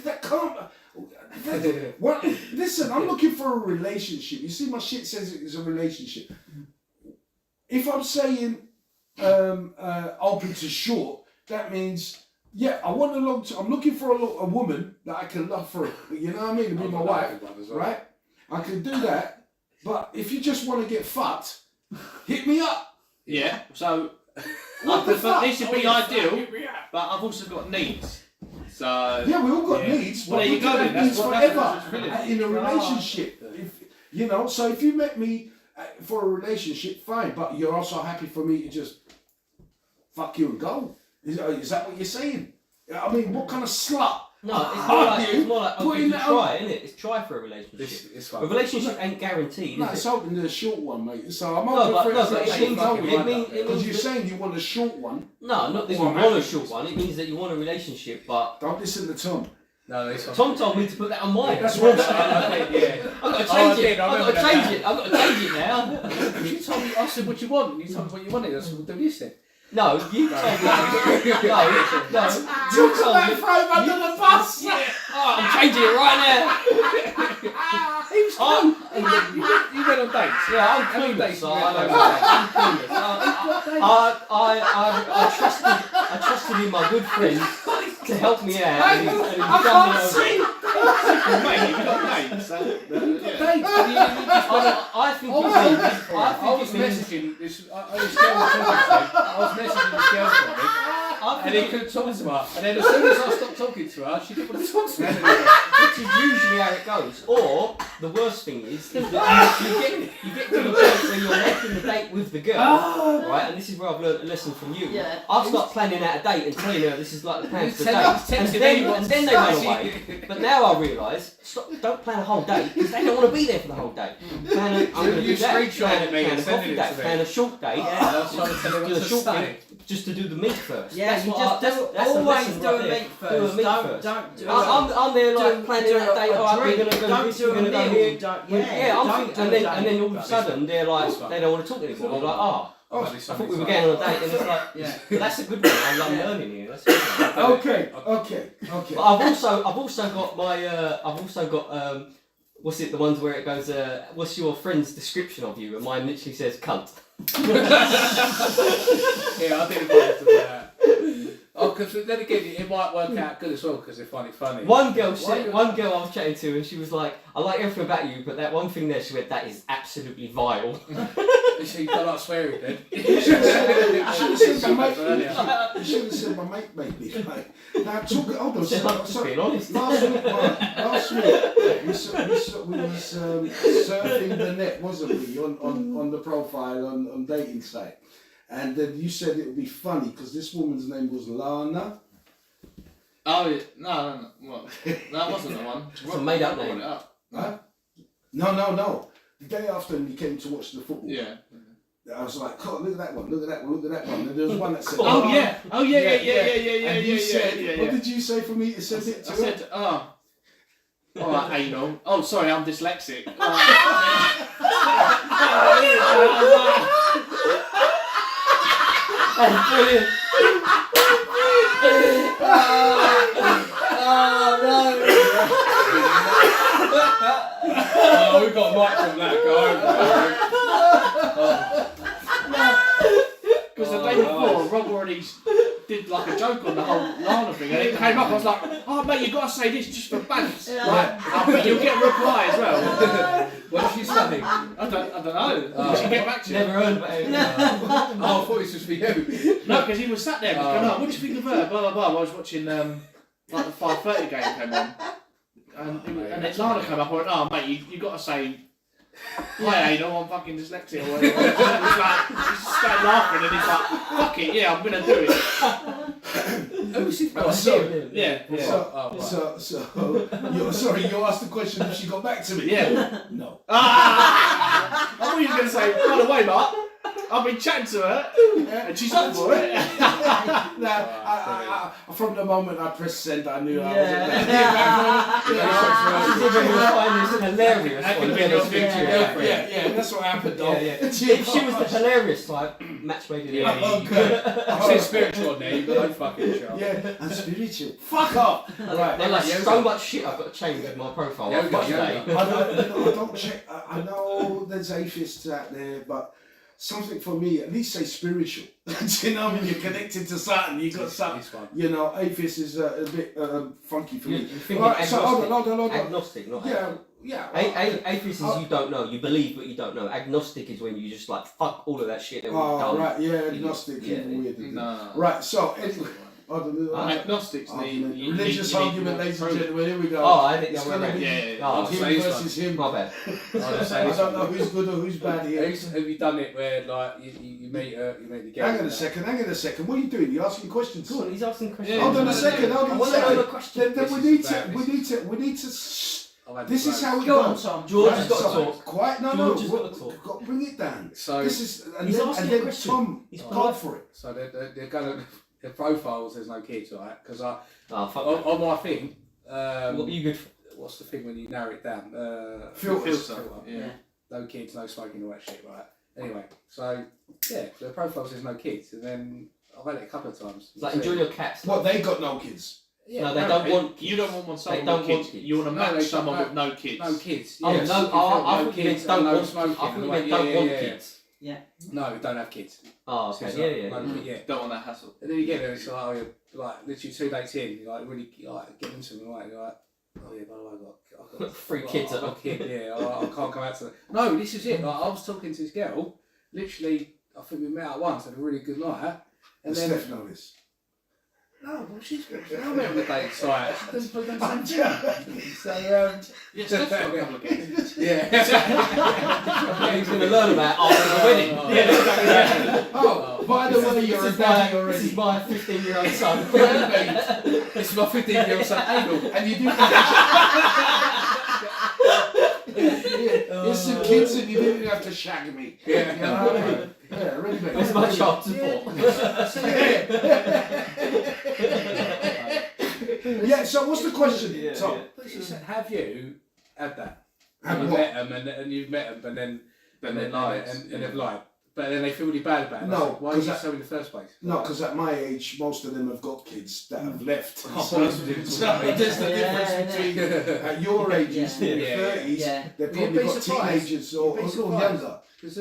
That can't. What? Listen, I'm looking for a relationship. You see, my shit says it's a relationship. If I'm saying open to short, that means I want a long term. I'm looking for a woman that I can love for. You know what I mean? To be my wife, right? I can do that. But if you just want to get fucked, hit me up. Yeah. So What the fuck? this would be ideal, but I've also got needs. So Yeah, we all got needs. Well, but there you we go can then. have That's needs what- forever that's what's really- in a relationship. So if you met me for a relationship, fine. But you're also happy for me to just fuck you and go. Is that what you're saying? I mean, what kind of slut? No, it's more like Putting open to that try, isn't it? It's try for a relationship. It's A fine. relationship ain't guaranteed, No, is it's it? open to the short one, mate. So I'm No, open but for it short means one. it Because means you're saying you want a short one. no, not that you Well, want a man. short one. It means that you want a relationship. But Don't listen to Tom. No, it's fine. Tom told me to put that on mine. That's what I'm Yeah. I've got to Oh, I change did, it. I I've got to remember change that. it. I've got to change it now. You told me, I said what you want, and you told me what you wanted. I said, we'll do this then. No, you told me. No. Talk about throw under the bus. Yeah. Oh, I'm changing it right now. He was Oh, You went on dates? yeah, I'm How many clueless. dates So you I went don't on? know. I'm clueless. I trusted in my good friends to help me out. And he's done me over. Mate, you've got mates. So, yeah. I think I was it means. messaging this girl I was messaging this girl for me, I and he think couldn't talk to her. And then as soon as I stopped talking to her, she didn't want to talk to me anymore. which is usually how it goes. Or the worst thing is that you get to the point when you're left in the date with the girl, right? And this is where I've learned a lesson from you. Yeah. I've started planning out a date and telling her this is like the plans for the Tell- date, text and him then, anyone and then they run to away. say. But now I realise, don't plan a whole date because they don't want to be there for the whole date. Plan a, I'm going to You do that. screenshotted me Plan and a sending coffee it date. to me. Plan a short date. I was trying to tell her Do what a to short stay. date just to do the meat first. Yeah, That's you what just that's the always lesson do right a there. meat Do a first. meat Don't first. do I'm there like do- planning do out a date. a All right, we're drink. gonna go Don't this. do We're a gonna go meal. here. Don't- Yeah, yeah, I'm don't thinking, do and that. then all of a sudden they're like This one. they don't want to talk anymore. They're like, I thought we were going going on a date, and it's like, Yeah. but that's a good one. I'm learning here. That's good. Okay. But I've also got my what's it? The ones where it goes, what's your friend's description of you? And mine literally says cunt. Yeah, I didn't want to do that. Oh, because then again, it might work out good as well because they find it funny. One girl I was chatting to, and she was like, I like everything about you, but that one thing there, she went, that is absolutely vile. You don't like swearing then. You should have said my mate made me. Now talk. Hold on. I'm just being honest. Last week, we was surfing the net, wasn't we, on the profile on dating site, and then you said it would be funny because this woman's name was Lana. Oh, yeah. No. Well, that wasn't the one. It's a made-up name. It up. Huh? No. The day after we came to watch the football, Yeah. I was like, "God, look at that one, look at that one, look at that one." And there was one that said, Oh yeah. And you said, what did you say for me to send it to I her? said, alright, anal. Oh, sorry, I'm dyslexic. Oh, brilliant. Oh, we got Mike from that guy. Because the day before, Rob already did like a joke on the whole Lana thing, and it came up. I was like, "Oh mate, you got to say this just for banks." Right? I bet you'll get a reply as well. What did she say? I don't know. Did she get back to you? Never heard about it. Oh, I thought this was for you. No, because he was sat there, going, "Oh, what do you think of her?" Blah blah blah. I was watching like the 5:30 game came on, and then Lana came up. I went, "Oh mate, you got to say Hi, Ada, I'm fucking dyslexic or whatever. He's like, he just started laughing and he's like, fuck it, yeah, I'm gonna do it. Who's his Yeah. So, sorry, you asked the question if she got back to me. Yeah. No. I thought you were going to say, by the way, Mark, I've been chatting to her and she's up for it. I, from the moment I pressed send, I knew I She's hilarious. Yeah, that's what happened, though. If she was the hilarious type, match made in heaven. I said spiritual on there, you got no fucking show. Yeah, and spiritual. Fuck off! Right. There's like so much shit I've got to change with my profile. I don't check. I know there's atheists out there, but something for me, at least say spiritual. Do you know what I mean? You're connected to something. You got something. You know, atheist is a bit funky for me. Right, so hold on. Agnostic, not Yeah. Atheist is you don't know. You believe but you don't know. Agnostic is when you just like fuck all of that shit that we've done. Right. Yeah. Agnostic. Even weird. No. Right. So anyway. Agnostics need religious argument, ladies and gentlemen. Here we go. Oh, I think it's gonna be him versus him. My bad. I don't know who's good or who's bad here. Have you done it where like you meet the girl? Hang on a second. What are you doing? You're asking questions. Go on, he's asking questions. Hold on a second. Then we need to. This is how we go on, Tom. George has got to talk. Quiet. George has got to talk. Bring it down. So this is he's asking a question. Tom, go for it. So they're gonna. The profiles, there's no kids, right? Because fuck on my thing, what are you good for? what's the thing when you narrow it down? Filter. Yeah. No kids, no smoking, all that shit, right? Anyway, so yeah, the profiles there's no kids, and then I've had it a couple of times. It's like enjoy your cats. What, they got no kids? Yeah, no, they don't want. You don't want someone They don't with kids. want kids. You want to match they someone don't- with no kids. No kids. Oh Yeah, no! I thought you meant don't no want. smoking. I thought you and meant all that. don't want Yeah. kids. No, don't have kids. Oh, So okay. it's Yeah. like, yeah. Don't want that hassle. And then you get there, it's like, oh, you're like literally 2 dates in, you're like really like getting into them, right? You're like, oh yeah, by the way, I've got 3 kids. I've got a kid, yeah, I can't come out to them. No, this is it. Like, I was talking to this girl, literally, I think we met out once, had a really good night, and then. Steph know this. No, well, she's I met on the date site. She doesn't put them So, Yeah, Steph's got a couple of kids. yeah. He's going to learn about after the wedding. Oh, by the way, you're a daddy already. This is my 15-year-old son. This is my 15-year-old son, Abel. And you do. Here's some kids and you didn't have to shag me. Yeah. You know what I mean? Yeah, really mate. This is my child support. Yeah, so what's the question, Tom? She said, have you had that? Have you what? met them and you've met them, and they lied. and they've lied. But then they feel really bad about it. No, I said, why are you 'cause so in the first place? No, because at my age, most of them have got kids that have left. Oh, So there's the difference between at your ages, in your 30s, they've You'd probably be got surprised. teenagers You'd or be surprised. younger, Because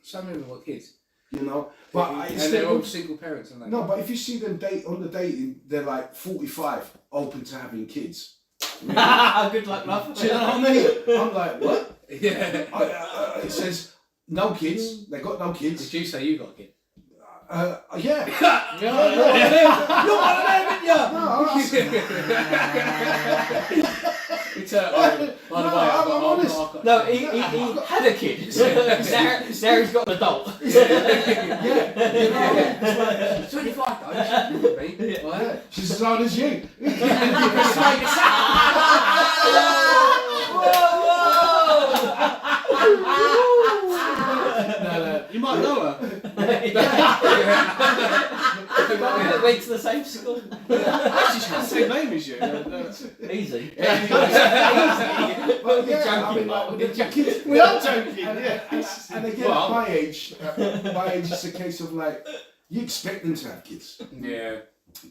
some of them have got kids. you know. But And it's they're all single parents, aren't they? no, but if you see them date on the dating, they're like 45, open to having kids. Good luck, love. Do you know what I mean? I'm like, what? Yeah. It says no kids. They got no kids. Did you say you got a kid? Yeah. You're one of them, ain't ya? No, It's by the way, I'm honest. No, he had a kid. Now he's got an adult. Yeah. 25 though, she wouldn't be. Right? She's as old as you. No. You might know her. They went to the same school. Actually, she's got the same name as you. Easy. But yeah, I mean, like, with the kids, We are joking. and again, at my age, it's a case of like, you expect them to have kids. Yeah.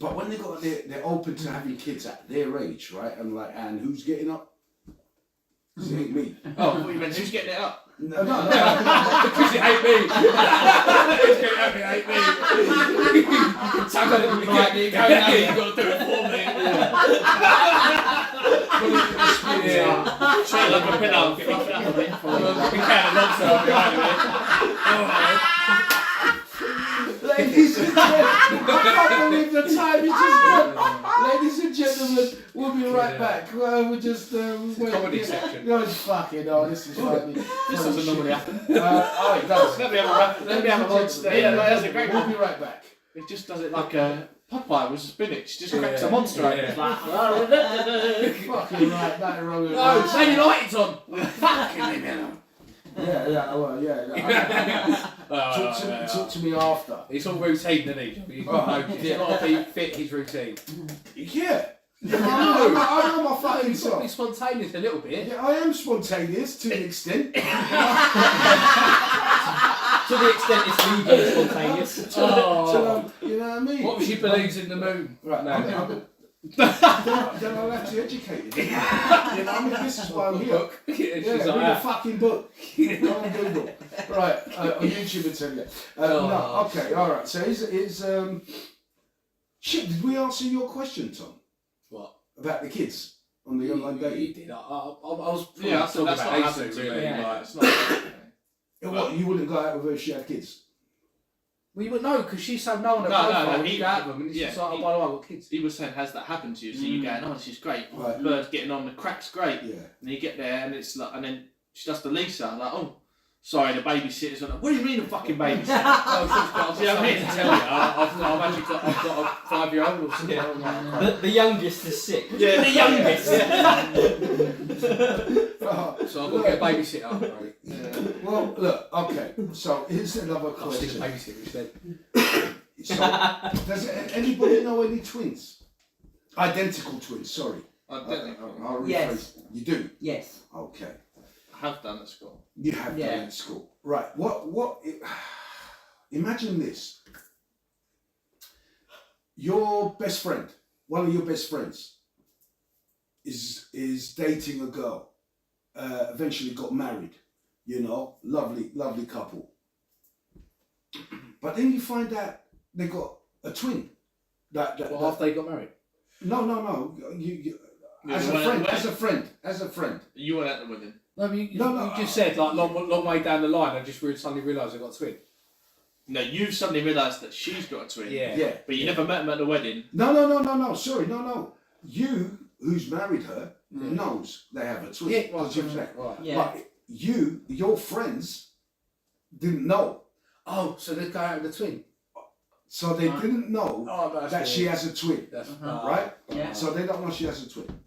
But when they're open to having kids at their age, right? And like, and who's getting up? 'Cause it ain't me. Oh, what you meant? Who's getting it up? No. Because it ain't me. It's going to happen, it ain't me. I've got it right there. Go now, you've got to do it for me. Straight like a pillow. Get off that bit. We can't lobster behind me. Ladies and gentlemen, I can't believe the time is just gone. Ladies and gentlemen, we'll be right back. Well, we're just comedy section. No, it's fucking. Oh, this is funny. This doesn't normally happen. Oh, it does. Let me have a monster. Yeah, that's a great We'll one. be right back. It just does it like a Popeye with spinach. Just cracks a monster out. It's like, Fucking right back. Wrong. no, say United's on. Fucking leave me alone. Yeah. Well, yeah. Talk to me after. It's all routine, isn't he? You've got to he's got to be fit his routine. Yeah. I know my fucking He's got to be self. spontaneous a little bit. Yeah, I am spontaneous to an extent. To the extent it's legally spontaneous. Oh. You know what I mean? What if she believes in the moon? Right, No. then I'll have to educate you. You know, I mean, this is why I'm here. Yeah, Yeah, she's read a like that. fucking book. Go on Google. Right, on YouTube and tell you. No, okay, alright. So is shit, did we answer your question, Tom? What? About the kids on the online He dating? did. I was probably Yeah, that's talking not about happened Ace to me. really. Like, it's not. What, you wouldn't go out with her if she had kids? Well, you would know because she's so known at No, profile. he- You go out with them and it's yeah, just like, oh, he- by the way, I've got kids. He was saying, has that happened to you? So you going, oh, she's great. Right. Bird's getting on, the crack's great. Yeah. And you get there and it's like, and then she does the Lisa, like, oh, sorry, the babysitter's like, what do you mean a fucking babysitter? Oh, See what I mean? to tell you, I've actually got, I've got a 5-year-old or something. Yeah. The youngest is sick. Yeah, The youngest. So I've got to get a babysitter. Right? Yeah. Well, look, okay. So here's another I'll stick a question. babysitter instead. So, does anybody know any twins? Identical twins, sorry. Identical. I'll rephrase. Yes. You do? Yes. Okay. I have done at school. You have Yeah. done at school. Right. Imagine this. Your best friend, one of your best friends, is dating a girl. Eventually got married. You know, lovely couple. But then you find out they got a twin. Well, after they got married. No. You Yeah, as you a went friend, at the as a friend. You were at the wedding. No, but you No. just said like long way down the line, I just suddenly realised I got a twin. No, you suddenly realised that she's got a twin. Yeah. But you never met them at the wedding. No. Sorry, no. You, who's married her, knows they have a twin. Yeah, That's what I'm saying. right. Yeah. But your friends, didn't know, Oh, so they go out with the twin. so they didn't know Oh, no, that she has a twin, That's right? Yeah. So they don't know she has a twin.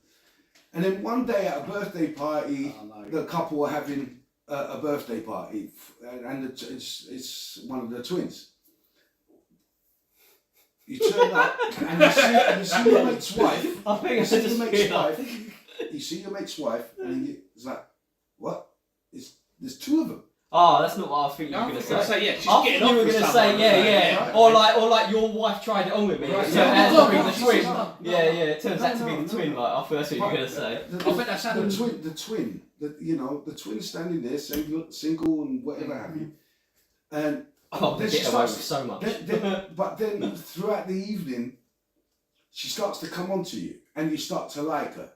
And then one day at a birthday party, Oh, no. the couple were having a birthday party, and it's one of the twins. You turn up and you see your mate's wife. I think You I see just your mate's feel like- wife. You see your mate's wife, and it's like, what? There's two of them. Oh, that's not what I think you I were was going to say. yeah, she's I getting thought on you were with going to someone. say, yeah. Right. Or like your wife tried it on with me. Right, So yeah. it No, ends no, up being the no, twin. no. Yeah, it turns out to be the twin. Like I thought that's what you were going to say. The I bet that's happened. twin, the twin standing there, single and whatever have you. And Oh, Then they she get away with starts- so much. but then throughout the evening, she starts to come onto you, and you start to like her.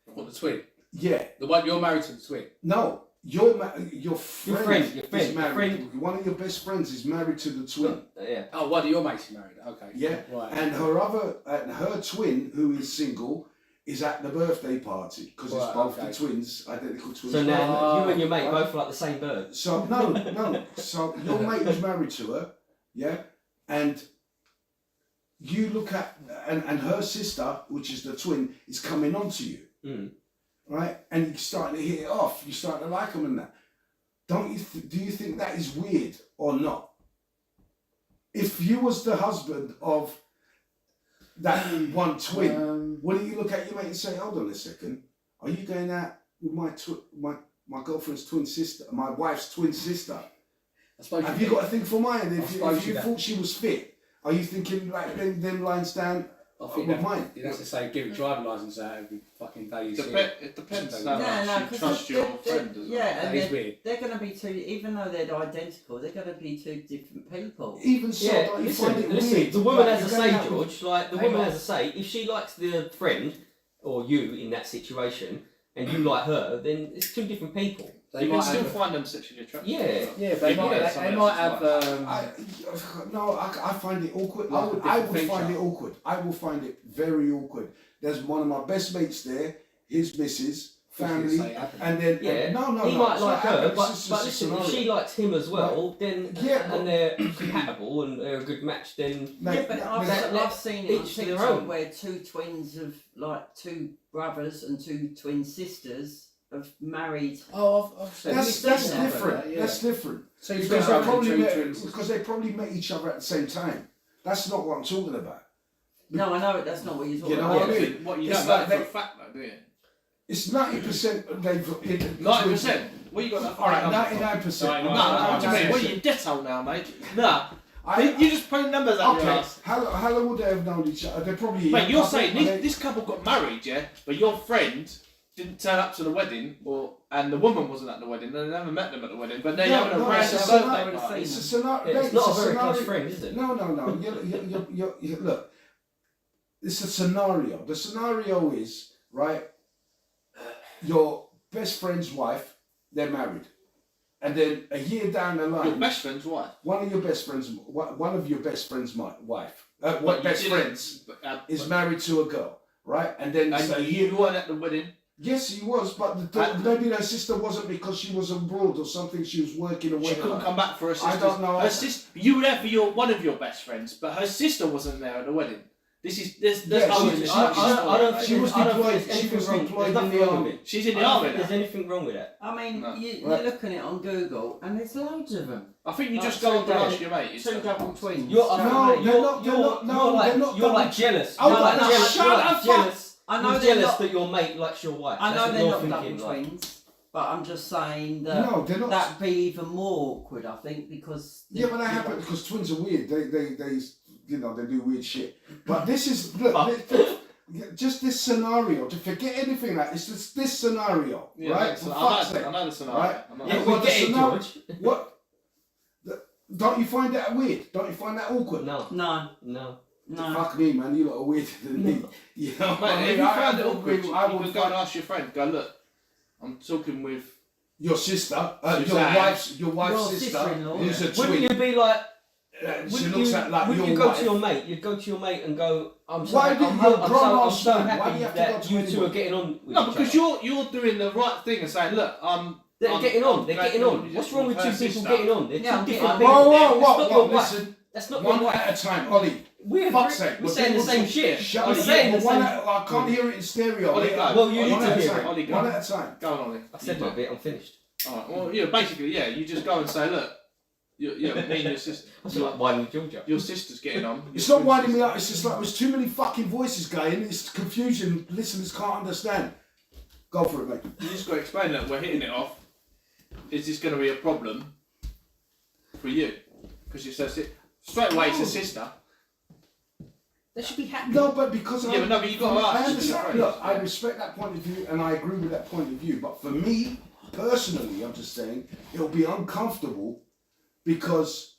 What, the twin? Yeah, The one you're married to the twin. no, your friend your is friend, married. One of your best friends is married to the twin. Yeah. Oh, one of your mates is married. Okay. Yeah, Right. and her twin, who is single, is at the birthday party because it's Right, both okay. the twins, identical twins. So now you and your mate Right? both like the same bird. So no. So your mate is married to her, yeah, and you look at and her sister, which is the twin, is coming on to you, right? And you're starting to hit it off. You start to like them and that. Don't you? Do you think that is weird or not? If you was the husband of that one twin, wouldn't you look at your mate and say, "Hold on a second, are you going out with my girlfriend's twin sister, my wife's twin sister? I suppose Have you got a thing for mine? If suppose you you thought she was fit, are you thinking like them lines down I think with mine? you'd have to say give a driving licence out every fucking day you see it. It depends No, how much you 'cause trust they're- your they're- friend as well. yeah, That and is weird. they're going to be two, even though they're identical, they're going to be two different people. Even so, Yeah, don't you find it listen. weird? The woman Like, has a you're going say, out with- George. Like the Hang woman on. has a say. If she likes the friend or you in that situation, and you like her, then it's two different people. You can still find them sexually attractive. Yeah. Yeah, they might have. I find it awkward. Like I a would different find feature. it awkward. I will find it very awkward. There's one of my best mates there, his missus, family, and then Yeah. no, He might like her, but it's listen, just if she likes him as well, then Yeah, and they're compatible and they're a good match, then Mate, but I've seen it on each to their TikTok own. where two twins of like two brothers and two twin sisters have married. Oh, I've seen that's seen that, different. yeah. That's different. So you've Because got they probably two met, twins. because they probably met each other at the same time. That's not what I'm talking about. No, I know that's not what you're talking You know about. what I mean? What you It's don't know like for they- a fact though, do you? It's 90% they've 90%. What you got that? All right, 99%. No, what do you mean? What are you debt old now, mate? Nah. I- You just putting numbers out your Okay, ass. how long would they have known each other? They probably. Mate, you're I think saying they- this couple got married, yeah? But your friend didn't turn up to the wedding, and the woman wasn't at the wedding, and they never met them at the wedding, but they're No, having a no, random it's a birthday scenario. party. It's a scenario. it's not a very close friend, is it? No. Look, it's a scenario. The scenario is, right, your best friend's wife, they're married. And then a year down the line, Your best friend's wife. one of your best friends' wife, What, you best didn't- friends, is married to a girl, right? And then so And you weren't at the wedding. yes, he was, but maybe her sister wasn't because she was abroad or something. She was working away. She couldn't come back for her sister. I don't know. Her sister, you were there for one of your best friends, but her sister wasn't there at the wedding. There's Yeah, no she- way. I don't think She was I don't think deployed- there's she anything was wrong. deployed There's in nothing the wrong army. with it. She's in I the don't army think now. there's anything wrong with that. I mean, No. you're looking at it on Google, and there's loads of them. I think you Like just go on two and ask double- your mate. Two double twins. You're No, they're not- they're not you're double- like jealous. Oh, You're like no, jealous. shut You're the like fuck- jealous. I know You're they're jealous not. that your mate likes your wife. I That's know what they're you're not thinking, double like. twins, but I'm just saying that No, they're not. that'd be even more awkward. I think because Yeah, but that happens because twins are weird. They they do weird shit. But this is look, just this scenario. To forget anything like it's just this scenario, Yeah, right? so For I fuck's sake. know the scenario. Right? I'm not- Yeah, Well, we the get it, scenario- George. What? Don't you find that weird? Don't you find that awkward? No, no, no. no. Fuck me, man. You lot are weirder than me. You know, Mate, I if mean, you I found it would awkward, agree- you I could would go and find ask your friend. Go, look, I'm talking with. your sister, your Suzanne. wife's Your sister, sister-in-law. who's a Wouldn't twin. you be like? She Wouldn't looks you, like wouldn't your you go wife. to your mate? You'd go to your mate and go, I'm so, Why I'm, do I'm, you so, grown I'm ass so man? Why happy do you have to go that to you two anyone? are getting on with No, each because other. you're doing the right thing and saying, look, They're getting on. They're getting on. What's wrong with two people getting on? They're Yeah, two I'm different getting people. on. Whoa, That's not your wife. listen, That's not one your wife. at a time, Ollie. We're Fuck's sake. we're saying the same shit. Shut We're up. saying the One same. I can't hear it in stereo. Ollie, mate. go. Well, you Ollie, need One to at a hear time. it. Ollie, go. One at a time. Go on, Ollie. I said my bit. I'm finished. Alright, well, yeah, basically, yeah, you just go and say, look, me and your sister, I feel like whining Georgia. your sister's getting on. It's not winding me up. It's just like there's too many fucking voices going. It's confusion. Listeners can't understand. Go for it, mate. You just got to explain that we're hitting it off. Is this going to be a problem for you? Because you said straight away it's a sister. They should be happy. No, but because Yeah, but no, but you got to I ask. understand. Look, I respect that point of view, and I agree with that point of view. But for me personally, I'm just saying it'll be uncomfortable because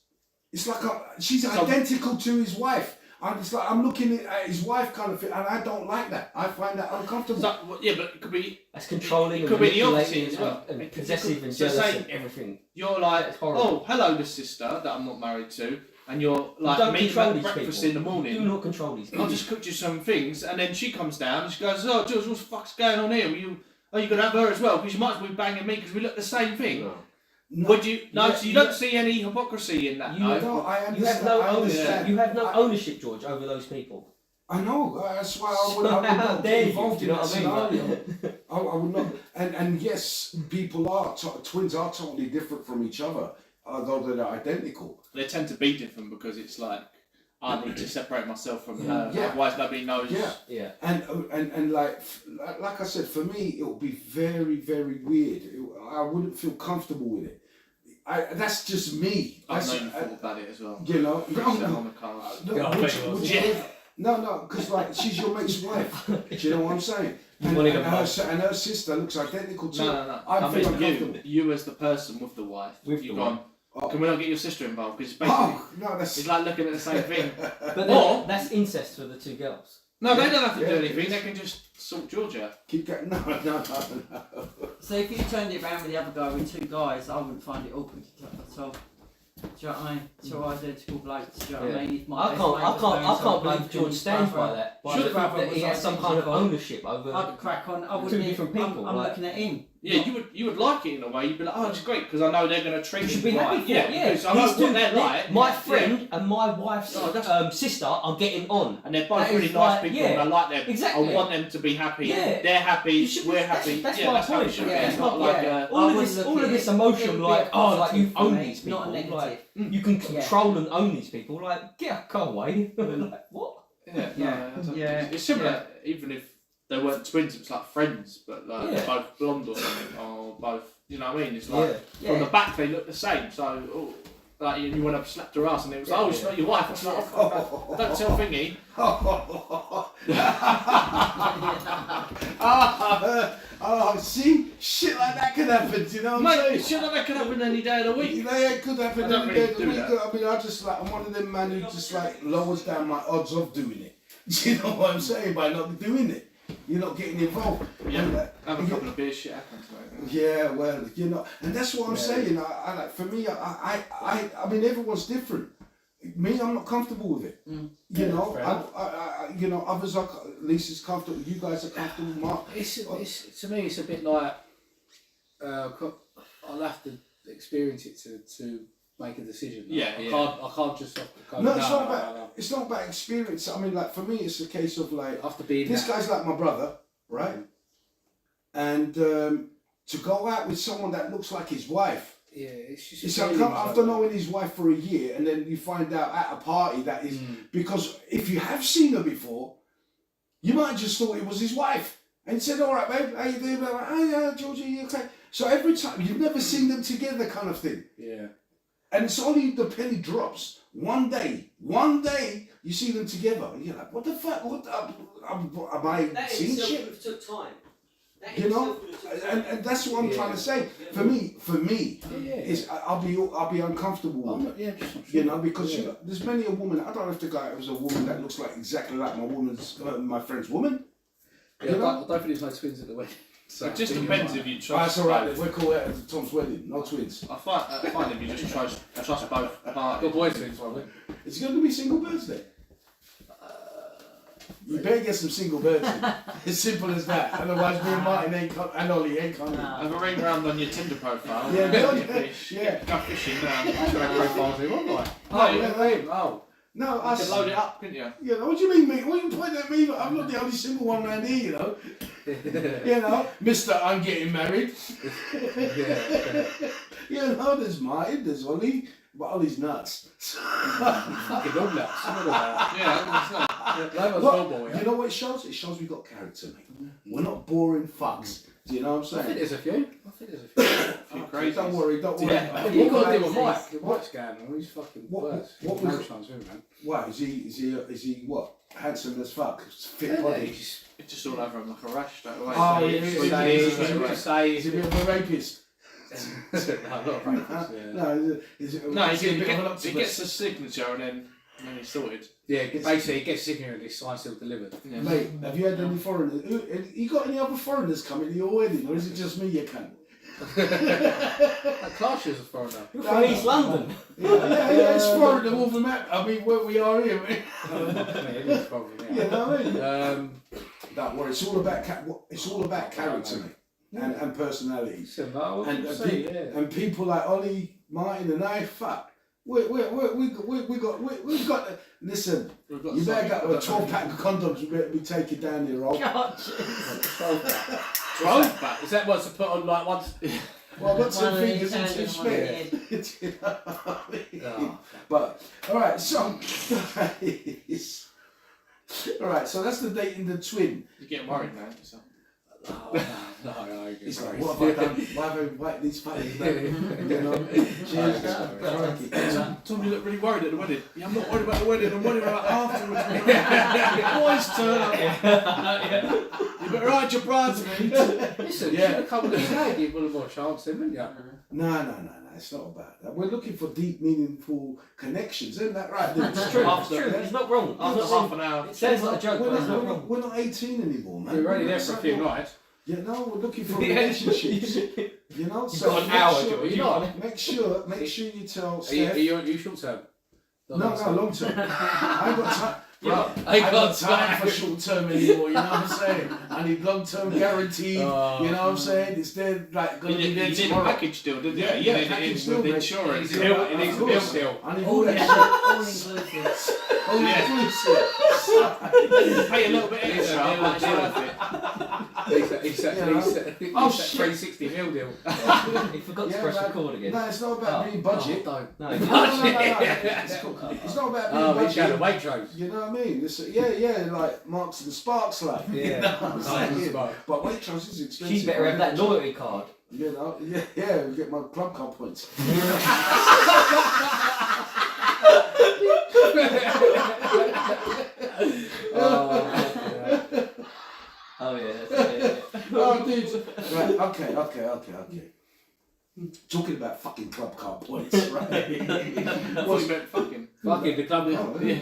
it's like she's identical to his wife. I'm looking at his wife kind of thing, and I don't like that. I find that uncomfortable. So, well, yeah, but it could be That's controlling It and could be the manipulating opposite as well. and possessive and So jealous say- and everything. you're like, That's horrible. oh, hello, the sister that I'm not married to, and you're like don't meeting control at these breakfast people. in the morning. Do not control these people. I'll just cook you some things, and then she comes down and she goes, "Oh, Jules, what the fuck's going on here? Are you gonna have her as well? Because you might as well be banging me because we look the same thing." No. No, Would you? No, yeah, so you yeah. don't see any hypocrisy in that. You no? No, I You understand. have no I ownership. understand. You have no ownership, George, over those people. I know. That's why I would How not dare get you? involved Do in you know that what I mean? scenario. I would not. And yes, people are twins are totally different from each other, although they're identical. They tend to be different because it's like I need to separate myself from her. Yeah. Otherwise, nobody knows. Yeah. Yeah. And like I said, for me, it would be very, very weird. I wouldn't feel comfortable with it. That's just me. I've That's, known you thought about it as well. you know, Sat no, on the cars. no, Yeah, I would bet you- you would was. you Yeah. live- no, because like she's your mate's wife. Do you know what I'm saying? You And, wanted and, a her, wife. and her sister looks identical to No, her. no, no. I I feel mean, uncomfortable. you as the person with the wife. With you've the gone. Oh. Can we not get your sister involved? Because basically, Oh no, that's it's like looking at the same thing. But Or- that's incest for the two girls. No, they don't have to do Yeah. anything. They can just sort George out. Keep going. No. So if you turned it around with the other guy with 2 guys, I wouldn't find it awkward at all. Do you know what I mean? 2 identical blokes. Do you know what I mean? If my I best can't, mate I was can't, doing I can't something believe and George his stands by brother- that. his brother That he was has some kind of identical, ownership over. I'd crack on. I Two wouldn't. different people, I'm like- looking at him. Yeah, you would like it in a way. You'd be like, oh, it's great because I know they're going to treat You should me be happy right. for Yeah, it, yeah. because I know These what two- they're like. My Yeah. friend and my wife's Oh, that's- sister are getting on. And they're both That really is nice like- people, yeah, and I like them. exactly. I want them to be happy. Yeah. They're happy. You should be- We're that's- happy. that's yeah, my that's how it point. should be. Yeah. It's not Yeah. like I All of wouldn't this, look all at of this it- emotion, it would be like, a oh, like positive you for own me, these not a people, like negative. you can control and own these people. Like, go away. Like, what? Yeah, Yeah. no, Yeah. It's similar, even if they weren't twins. It's like friends, but like Yeah. both blonde or something, or both. You know what I mean? It's like Yeah. from the back they look the same. So, like you went up, slapped her ass, and it was, oh, it's not your wife. It's like, oh, don't tell Thingy. See, shit like that could happen. Do you know what I'm Mate, saying? shit like that could happen any day of the week. You know, yeah, it could happen I don't any day really of the do week. that. I mean, I'm one of them man who just like lowers down my odds of doing it. Do you know what I'm saying? By not doing it, you're not getting involved. Yeah. And Have a couple of beers, shit happens. Mate. yeah, well, you know, and that's what I'm saying. I like, for me, I mean, everyone's different. Me, I'm not comfortable with it. You know, you know, others are. Lisa's comfortable. You guys are comfortable. Mark. It's to me, it's a bit like I'll have to experience it to make a decision. Yeah, I can't just go. No, it's not about. It's not about experience. I mean, like for me, it's a case of like. I have to be in This that. guy's like my brother, right? And to go out with someone that looks like his wife. Yeah, it's just. It's after knowing his wife for a year, and then you find out at a party that is because if you have seen her before, you might have just thought it was his wife and said, "All right, babe, how you doing?" Like, "Oh yeah, Georgie, you okay?" So every time you've never seen them together, kind of thing. Yeah. And it's only the penny drops. One day you see them together, and you're like, "What the fuck? What am I seeing shit?" took time. You know, and that's what I'm trying to say. For me, is I'll be uncomfortable with it. Just not You know, because you know, there's many a woman. I don't have to go out as a woman that looks like exactly like my friend's woman. Yeah, You know? I don't think there's no twins at the wedding. So It just depends if you Oh, trust. that's all right. both. We're cool at Tom's wedding. No twins. I find if you just trust both Got parties. boys twins, probably. Is it going to be single birds then? You better get some single birds in. As simple as that. Otherwise, me and Martin and Ollie ain't coming. Have a ring round on your Tinder profile. Yeah, Get don't- your fish. yeah. Go fishing now. Profiles in, won't I? Oh, Oh. No, You us. could load it up, couldn't you? You know, what do you mean, mate? What are you pointing at me? I'm not the only single one around here, you know. You know, Mr. I'm getting married. You know, there's Martin, there's Ollie, but Ollie's nuts. Fucking all nuts. Yeah, That was Well, normal, yeah. you know what it shows? It shows we got character, mate. We're not boring fucks. Do you know what I'm I think saying? there's a few. few crazies. Don't worry, don't worry. Yeah. You've got to deal with Mike. Mike's going on. He's fucking What- worse. what No was- chance with him, man. Why is he what? Handsome as fuck, fit Yeah, body. he's It's just all over him like a rash straight away. Oh, So yeah, he's- yeah, he's- yeah, he's- yeah, he's- yeah. say Is he a bit of a rapist? no, not a rapist, yeah. No, is it, No, is he a bit of an he octopus? gets the signature and then he's sorted. Yeah, basically, he gets signal and his sign still delivered. Yeah. Mate, have you had any foreigners? You got any other foreigners coming to your wedding, or is it just me, you cunt? That Clark is a foreigner. You're from East London. Yeah, it's foreign all the map. I mean, where we are here, mate. It is probably, You know what I mean? yeah. Don't worry, it's all about it's all about character, mate, and personalities. Similar, And, we'll and, see, pe- yeah. and people like Ollie, Martin, and I, fuck. We've got. Listen, We've got you better something. get a 12-pack of condoms. You better be taking down here, Rob. God, jeez. 12 back. Is that what to put on like once? Well, I've got two One on fingers each and hand two and one spares. head. You know what I mean? Oh, But all right, so all right, so that's the date in the twin. You're getting worried now. So. No, I agree. He's like, what have I done? Why have I invited these fuckers, man? You know? Cheers. Crikey. Tom, you look really worried at the wedding. Yeah, I'm not worried about the wedding, I'm worried about afterwards. Boys turn up. You better hide your bridesmaids. Listen, you should have come with a stag, give one more chance, then, wouldn't you? No, it's not about that. We're looking for deep, meaningful connections, isn't that right? It's true. It's true. It's not wrong. After half an hour. It sounds like a joke, but it's not wrong. We're not 18 anymore, man. We're only there for a few nights. Yeah, no, we're looking for relationships. You know, You've got an hour, George. You're not. Make sure you tell Are Steph. you short term? No, long term. I ain't got time. Yeah, I ain't got time for short term anymore. You know what I'm saying? I need long term guaranteed. Oh. You know what I'm saying? It's there, like gonna be there You need a tomorrow. package deal, didn't you? Yeah, You need package it deal, with mate. insurance. It needs a bill still. I need all that All inclusive. Oh, You pay a little bit extra, but it's worth it. He's that Oh, shit. 360 mil deal. He forgot to press record again. No, it's not about being budget. Don't. No, It's cool. It's not about being Oh, he's got a budget. Waitrose. You know what I mean? It's, yeah, like Marks and Sparks, like. Yeah. You know what I'm saying? Sparks. But Waitrose is expensive. she's better have that loyalty card. You know, yeah, get my club card points. Oh yeah, that's it. Oh, dude. Right, okay. Talking about fucking club card points, right? What's about fucking? Fucking the club. Oh, Yeah.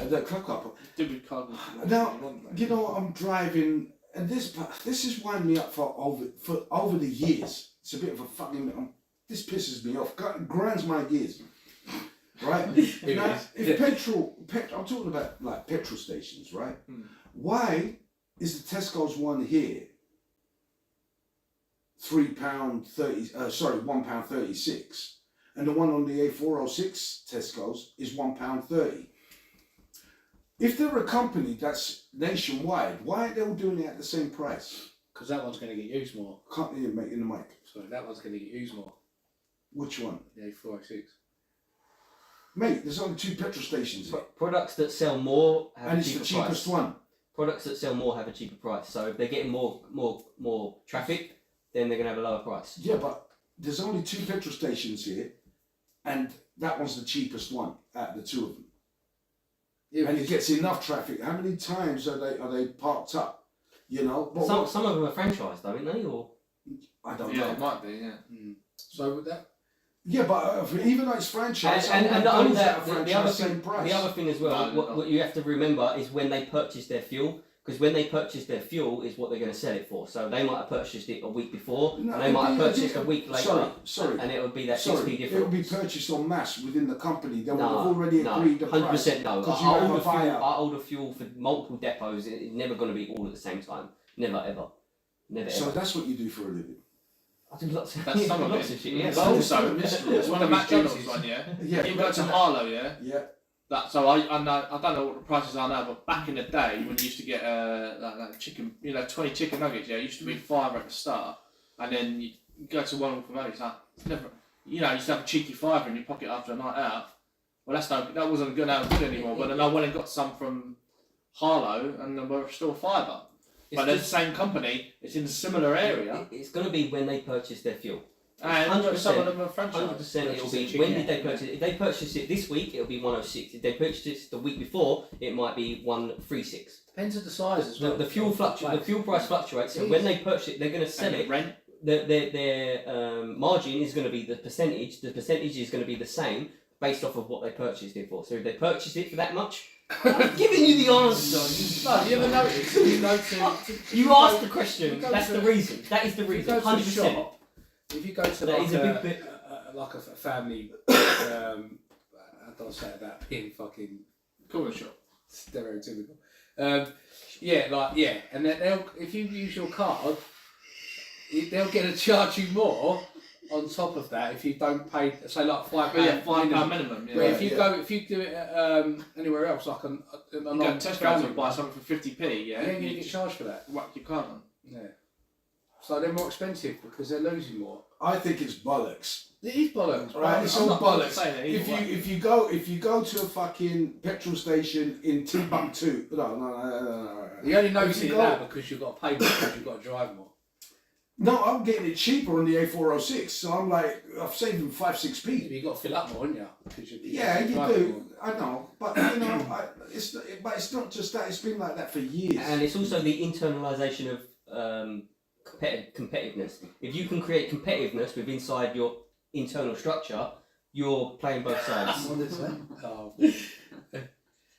The club card points. Stupid card. Now, you know, I'm driving, and this is winding me up for over the years. It's a bit of a fucking. This pisses me off. Grinds my gears. Right? Now, if petrol, I'm talking about like petrol stations, right? Why is the Tesco's one here £1.36, and the one on the A406 Tesco's is £1.30? If they're a company that's nationwide, why are they all doing it at the same price? Because that one's going to get used more. Can't you make in the mic? Sorry, that one's going to get used more. Which one? The A406. Mate, there's only 2 petrol stations here. Products that sell more have And a it's cheaper the cheapest price. one. Products that sell more have a cheaper price. So if they're getting more traffic, then they're gonna have a lower price. Yeah, but there's only 2 petrol stations here, and that one's the cheapest one out of the 2 of them. Yeah, And it gets enough traffic. How many times are they parked up? You know? But Some of them are franchised, though, aren't they? Or I don't Yeah, know. it might be, yeah. So with that, Yeah, but even though it's franchise, and not only that, franchise, the other same thing, price. the other thing as well, No, what you have to remember is when they purchase their fuel, because when they purchase their fuel is what they're going to sell it for. So they might have purchased it a week before, No, and they might have it'd be- purchased a week later, Sorry. and it would be that 6p Sorry, difference. it will be purchased en masse within the company. They would have No, already agreed the price. 100% no. Because you have a I buyer. order fuel for multiple depots. It's never going to be all at the same time. Never ever. Never So ever. that's what you do for a living. I do lots of, That's some of lots it. of shit. Yeah. But also, That's one the of his McDonald's juices. one, yeah? Yeah. You go to Harlow, yeah? Yeah. So I know, I don't know what the prices are now, but back in the day when you used to get like chicken, 20 chicken nuggets, yeah, it used to be £5 at the start, and then you go to one for money. It's like it's never, you used to have a cheeky £5 in your pocket after a night out. Well, that wasn't good anymore. But then I went and got some from Harlow, and they were still £5. But they're the same company. It's in a similar area, It's going to be when they purchase their fuel. and 100%, some of them are franchised. 100% it'll be Chicken, when yeah. did they purchase it? If they purchase it this week, it'll be 106. If they purchase it the week before, it might be 136. depends on the size as well. The fuel price fluctuates. So when they purchase it, they're going to sell And it. rent. Their margin is going to be the percentage. The percentage is going to be the same based off of what they purchased it for. So if they purchased it for that much, I'm giving you the answer. No, you ever notice? You go to. You asked the question. you go That's to- the reason. That is the If you reason. go to a 100%. shop, if you go to That like is a big bit. like a family, I don't say about being fucking Corner shop. stereotypical. And then they'll if you use your card, they'll get to charge you more on top of that if you don't pay, say like £5. Yeah, £5 minimum. Yeah. But if you do it anywhere else, like a You go to Tesco's and buy something for 50p, yeah? you ain't gonna get charged for that. Whack your card on. Yeah. So they're more expensive because they're losing more. I think it's bollocks. It is bollocks, Right, it's all not bollocks. saying it If either you go to a fucking petrol station in Timbuktu, no. You only If notice you it go- now because you've got to pay more because you've got to drive more. No, I'm getting it cheaper on the A406, so I'm like, I've saved them 5-6p. You've got to fill up more, haven't you? Because Yeah, you driving do. more. I know, but you know, it's not just that. It's been like that for years. And it's also the internalisation of competitiveness. If you can create competitiveness with inside your internal structure, you're playing both sides. What is that? Oh.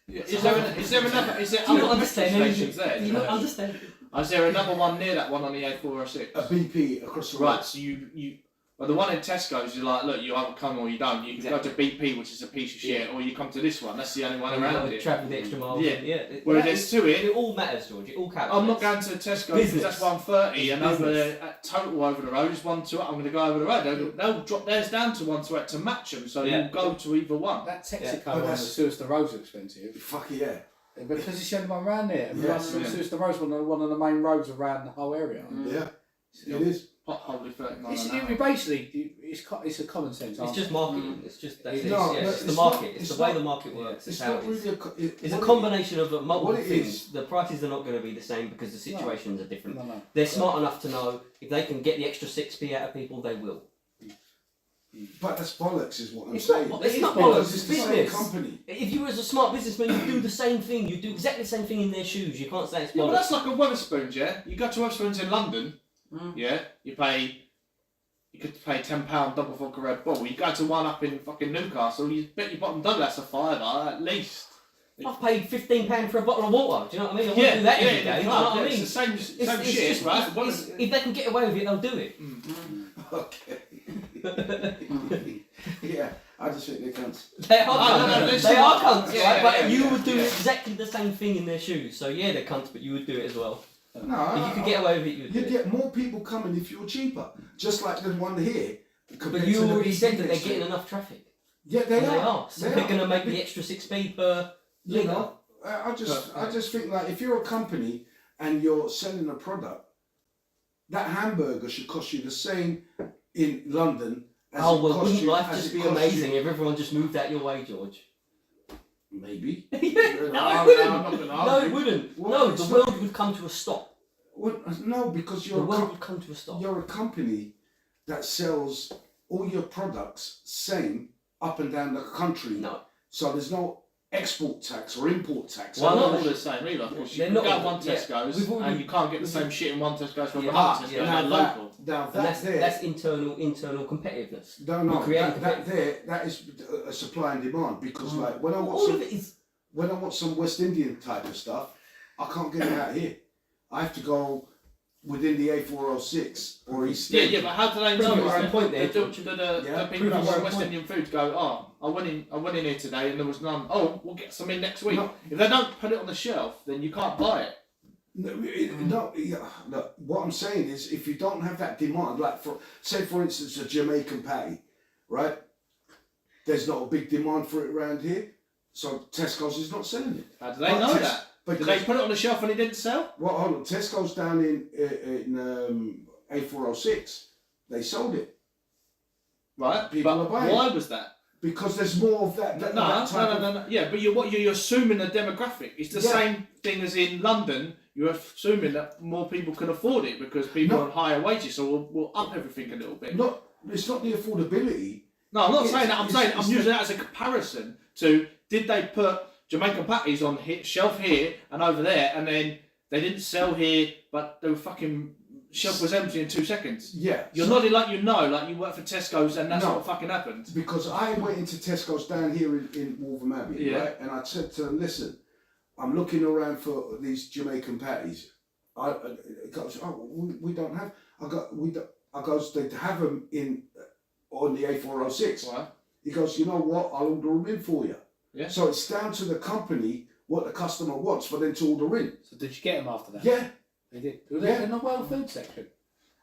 Is there another? Is there Do you not other understand petrol anything? stations there? Do you not understand? Is there another one near that one on the A406? A BP across the road. Right, so well, the one in Tesco's, you're like, look, you either come or you don't. You can go to BP, which is a piece of shit, or you come to this one. That's the only one And you've got around to it. travel the extra miles. Yeah. Yeah. Where there's two It in. all matters, George. It all counts. I'm not going to Tesco's because Business. that's 130, and over Business. at total over the road is 128. I'm going to go over the road. They'll drop theirs down to 128 to match them, so Yeah. you'll go to either one. That Texaco But one, the that's- Suez to Rose are expensive. Fuck yeah. Because it's the only one around there. And Yeah. plus, the Suez to Rose one of the main roads around the whole area. Yeah. It is. Pothole 39 It's, an hour. it's a common sense It's answer. just marketing. It's just that's it. No, Yeah, but it's the it's market. not- It's it's the way not- the market works. It's It's how not it is. really a. It's a combination of multiple what it things. is- The prices are not going to be the same because the situations are different. No. They're smart enough to know if they can get the extra 6p out of people, they will. But that's bollocks, is what I'm It's saying. not- It's not Because bollocks. it's It's the same business. company. If you were as a smart businessman, you do the same thing. You do exactly the same thing in their shoes. You can't say it's Yeah, but bollocks. that's like a Wetherspoons, yeah? You go to Wetherspoons in London, yeah? You could pay £10 double vodka Red Bull. You go to one up in fucking Newcastle, you bet your bottom dollar that's a £5 at least. I've paid £15 for a bottle of water. Do you know what I mean? I Yeah, wouldn't do that yeah, every day. yeah, Do you know what I it's mean? the same It's shit, just- right? it's- if they can get away with it, they'll do it. Okay. Yeah, I just think they can't. They are No, cunts. there's They some- are cunts, yeah, right? But yeah, you yeah, would do yeah. exactly the same thing in their shoes. So yeah, they're cunts, but you would do it as well. No, If you could get away with it, you would do you'd it. get more people coming if you're cheaper. Just like the one here. But you already said that they're getting enough traffic. Yeah, they And are. they are. So They they're are. going to make the extra 6p per You litre. know, I just think like if you're a company and you're selling a product, that hamburger should cost you the same in London as Oh it well, cost wouldn't you. life as just it be cost amazing you- if everyone just moved out your way, George? Maybe. No, I'm it wouldn't. not gonna No, argue. it wouldn't. Well, No, it's the world would come to a stop. Well, no, because The you're world would come to a stop. you're a company that sells all your products same up and down the country. No. So there's no export tax or import tax. Why They're not? not all the same either. Because you They're can not go all- one yeah. Tesco's We've already- and you can't get the same shit in one Tesco's from Yeah. another Tesco's. Yeah. They're Now local. that And that's there, that's internal competitiveness. no, We're creating that is a supply and demand because like when I want All some, of it is. when I want some West Indian type of stuff, I can't get it out here. I have to go within the A406 or East. Yeah, yeah, but how do they Prove know? your own point there, The George. Yeah, people prove that your want own West point. Indian food go, oh, I went in here today and there was none. Oh, we'll get some in next week. No. If they don't put it on the shelf, then you can't buy it. No, what I'm saying is if you don't have that demand, like say for instance a Jamaican patty, right? There's not a big demand for it around here, so Tesco's is not selling it. How do they But know that? Did Because, they put it on the shelf and it didn't sell? well, hold on, Tesco's down in A406, they sold it Right, People are but buying why was that? because there's more of that. No, that type of- no. Yeah, but you're assuming the demographic. It's the Yeah. same thing as in London. You're assuming that more people can afford it because people No. on higher wages, so we'll up everything a little bit. It's not the affordability. No, I'm not It's- saying that. I'm it's- saying I'm it's using the- that as a comparison to did they put Jamaican patties on shelf here and over there, and then they didn't sell here, but the fucking shelf was empty in 2 seconds. Yeah. You're so- nodding like like you work for Tesco's, and that's No. what fucking happened. Because I went into Tesco's down here in Wolverhampton, Yeah. right? And I said to them, listen, I'm looking around for these Jamaican patties. It goes, oh, we don't have. I goes, they have them on the A406. Right. He goes, you know what? I'll order them in for you. Yeah. So it's down to the company what the customer wants for them to order in. So did you get them after that? Yeah. They did. Were Yeah. they in the well food section?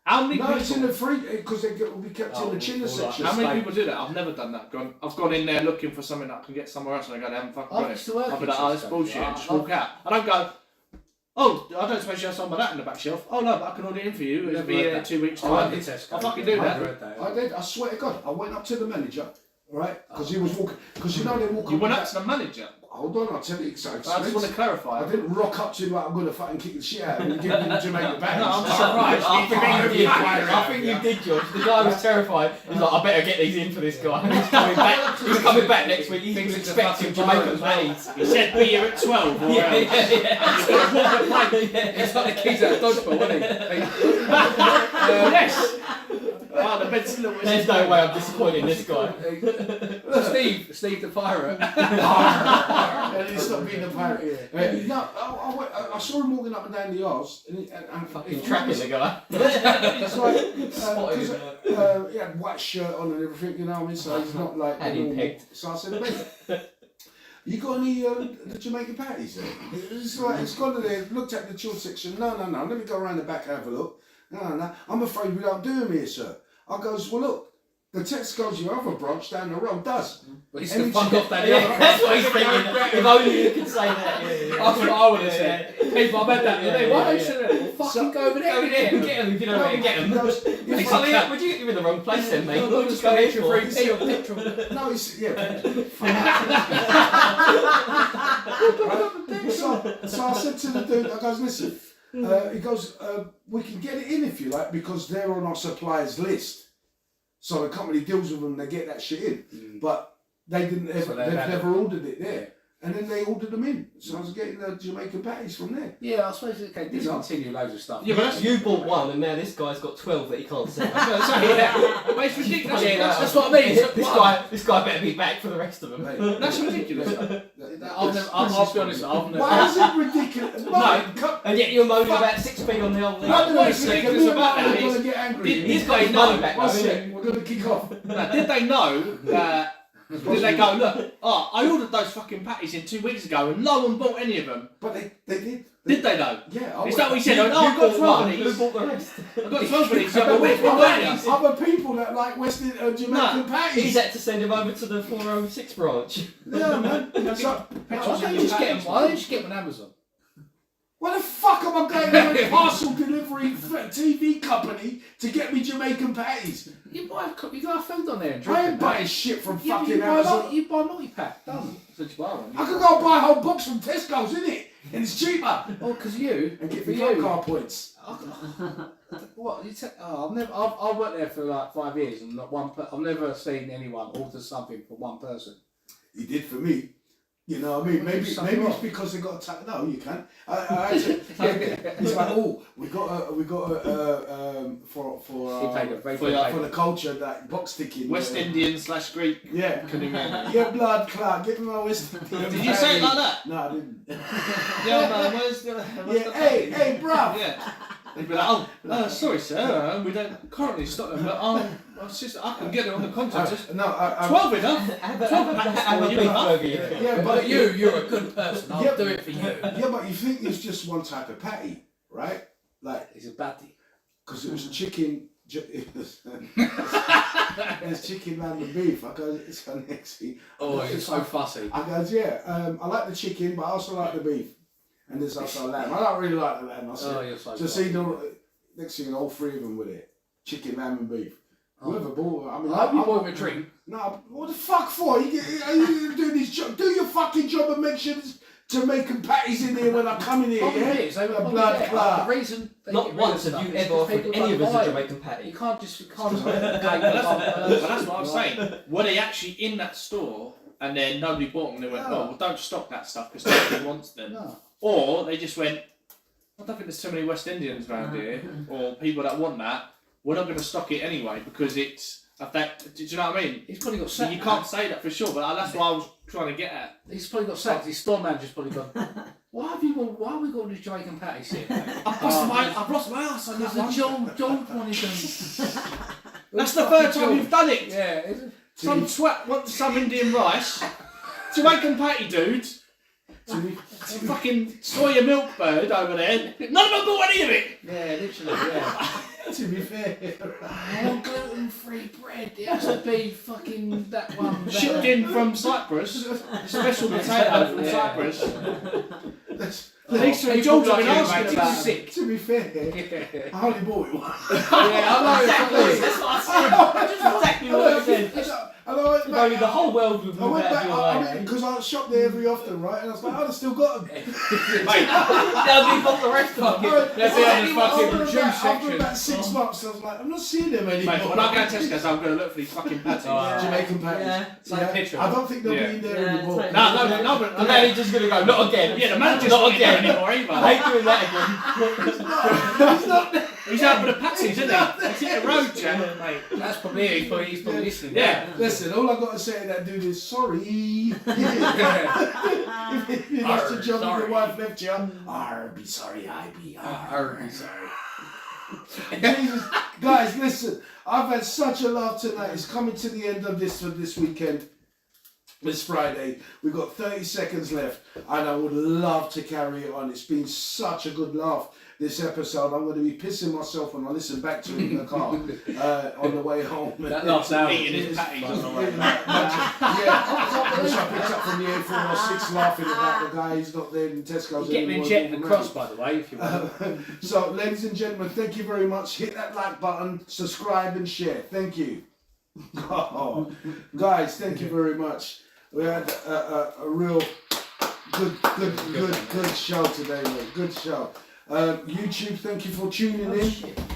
How many No, people? it's in the free because they will be kept in the chiller all right. section. How many Steak. people do that? I've never done that. I've gone in there looking for something that I can get somewhere else, and I go, they haven't fucking I got used it. to work I'll be in like, oh, that's Tesco. bullshit. I and just love- walk out. I don't go. Oh, I don't suppose you have some of that in the back shelf. Oh no, but I can order it in for you. It'll be in 2 weeks' Oh, I time. did Tesco. I fucking do that. I did. I swear to God, I went up to the manager, right? Because he was walking. Because you know they walk. You up went and up to the manager. Hold on, I'll tell you. So I just want to clarify. I didn't rock up to him like I'm gonna fucking kick the shit out of him and give him the Jamaican back. No, I'm Surprised. surprised. I think you did, George. The guy was terrified. He's like, I better get these in for this guy. He's coming back. He's coming back next week. He was expecting Jamaican patties. He said, be here at 12 or Yeah. It's like the kids at dodgeball, wasn't he? Yes. Oh, the bed's still. There's no way I'm disappointing this guy. Steve the pirate. And he stopped being a pirate. No, I saw him walking up and down the yards, and Fucking tracking the guy. It's like, Spotted he had white shirt on and everything, you know what I mean? So he's not like. Had him pegged. So I said, mate, you got any the Jamaican patties there? It's like, it's gone to there, looked at the chilled section. No, let me go around the back and have a look. No, I'm afraid we don't do them here, sir. I goes, well, look, the Tesco's your other branch down the road does. But he's still fuck off that Yeah, that's what he's thinking. If only you could say that. That's what I would have said. People, I've had that today. Why don't you say that? Well, fucking go over there. Go in there and get him if you know where to get him. Would you? You're in the wrong place then, mate. No, Just go here for See your picture of it. No, it's, yeah. So I said to the dude, I goes, listen, he goes, we can get it in if you like, because they're on our suppliers list. So the company deals with them, they get that shit in. But they didn't ever, they've never ordered it there. And then they ordered them in. So I was getting the Jamaican patties from there. Yeah, I suppose it can discontinue loads of stuff. Yeah, but that's, you bought one and now this guy's got 12 that he can't sell. But it's ridiculous. That's what I mean. This guy better be back for the rest of them. That's ridiculous. I'll be honest, I've never. Why is it ridiculous? No, and yet you're moaning about 6p on the old thing. What's ridiculous about that We're is, going to get angry. Did they know? back One though, sec, isn't we're going to kick off. Did they know that? Did they go, look, I ordered those fucking patties in 2 weeks ago and no one bought any of them? But they did. Did they though? Yeah. Is that what he said? I've got 12 of Who these. bought the rest? I've got 12 of these. So where's my patties? Other people that like Western Jamaican patties. He's had to send him over to the 406 branch. Yeah, man. So, Why don't you just get them? Why don't you just get them on Amazon? why the fuck am I going to a parcel delivery TV company to get me Jamaican patties? You got food on there and I drink. ain't buying shit from Yeah, but fucking you Amazon. you buy a multi-pack, done. Since you buy one. I could go buy a whole box from Tesco's, innit? And it's cheaper. Oh, because you. And get for me you. car points. What? I've worked there for like 5 years and not one. I've never seen anyone order something for one person. He did for me. You know what I mean? Maybe it's because they got a no, you can't. I actually, it's like, oh, we got for the culture that box ticking. West Indian / Greek. Yeah. Yeah, blood clot. Give me my West Indian. Did you say it like that? No, I didn't. Yeah, man, where's the Hey, bruv. Yeah. They'd be like, sorry sir, we don't currently stock them, but I can get it on the contract. No, 12 enough. Have a beef over you. Yeah, but you're a good person. I'll do it for you. Yeah, but you think it's just one type of patty, right? Like, He's a baddie. because it was chicken. There's chicken, lamb, and beef. I go, it's an XE. Oh, you're so fussy. I goes, yeah. I like the chicken, but I also like the beef. And there's also lamb. I don't really like the lamb. I said, You're so so see, the next thing, all three of them with it: chicken, lamb, and beef. Whoever bought it, I mean, I hope you bought me a drink. No, what the fuck for? Are you doing this job? Do your fucking job and make sure there's Jamaican patties in here when I come in here. Yeah? A blood clot. The reason Not once have you ever offered any of us a Jamaican You patty. can't just But that's what I'm saying. Were they actually in that store and then nobody bought them and they went, well, don't stock that stuff because nobody wants them? No. Or they just went, I don't think there's too many West Indians around here or people that want that. We're not going to stock it anyway because it's do you know what I mean? He's probably got So sacked. you can't say that for sure, but that's what I was trying to get at. He's probably got sacked. His store manager's probably gone. Why have we got these Jamaican patties here? I've lost my ass on that Because one. the John wanted them. That's the third time you've done it. Yeah. Some twat wants some Indian rice. Jamaican patty dude. Fucking soya milk bird over there. None of them bought any of it. Yeah, literally. Yeah. To be fair, I want gluten-free bread. It has to be fucking that one. Shipped in from Cyprus. Special potato from Cyprus. These three jobs I've been asking about. Sick. To be fair, I only bought it once. Yeah, I know. That's what I said. That's exactly what I said. And I went back, Only the whole world would I move went out back, of your way. because I shop there every often, right? And I was like, I've still got them. Now we've got the rest of them. Let's be on the fucking After juice about section. 6 months, I was like, I'm not seeing them anymore. Mate, when I go to Tesco's, I'm going to look for these fucking patties. Jamaican patties. Yeah. Take a picture. I don't think they'll be in there Yeah, anymore. take- No, but And then he's just going to go, not again. Yeah, the manager's not not again. there anymore either. I hate doing that again. He's out with the patties, isn't he? He's hit the road, Jack. Mate, that's probably it. He's probably listening. Yeah. Listen, all I got to say to that dude is sorry. If you lost your job and your wife left you, be sorry, I be. Sorry. Jesus, guys, listen. I've had such a laugh tonight. It's coming to the end of this for this weekend. It's Friday. We've got 30 seconds left, and I would love to carry it on. It's been such a good laugh this episode. I'm going to be pissing myself when I listen back to it in the car on the way home. That last hour. Eating his patties on the way. Yeah, which I picked up from the A406 laughing about the guy who's not there in Tesco's Get me anymore. in jet and cross, by the way, if you want. So, ladies and gentlemen, thank you very much. Hit that like button, subscribe and share. Thank you. Oh, guys, thank you very much. We had a real good show today, mate. Good show. YouTube, thank you for tuning in.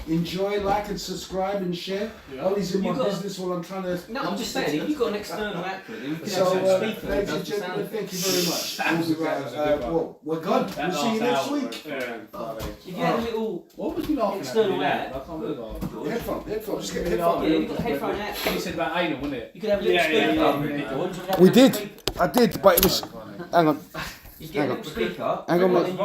Enjoy, like and subscribe and share. Ollie's in my business while I'm trying to... No, I'm just saying, if you've got an external output, then you can So, have some speakers. ladies and gentlemen, thank you very much. We'll be right, well, we're gone. We'll see you next week. If you had a little What was you laughing external at? out, I can't remember. Headphone. Just get the yeah, headphone. you've got a headphone out. You said about anal, wasn't it? You could have a little speaker. yeah. George. We did. I did, but it was... Hang on. You get a little speaker. Hang on, mate.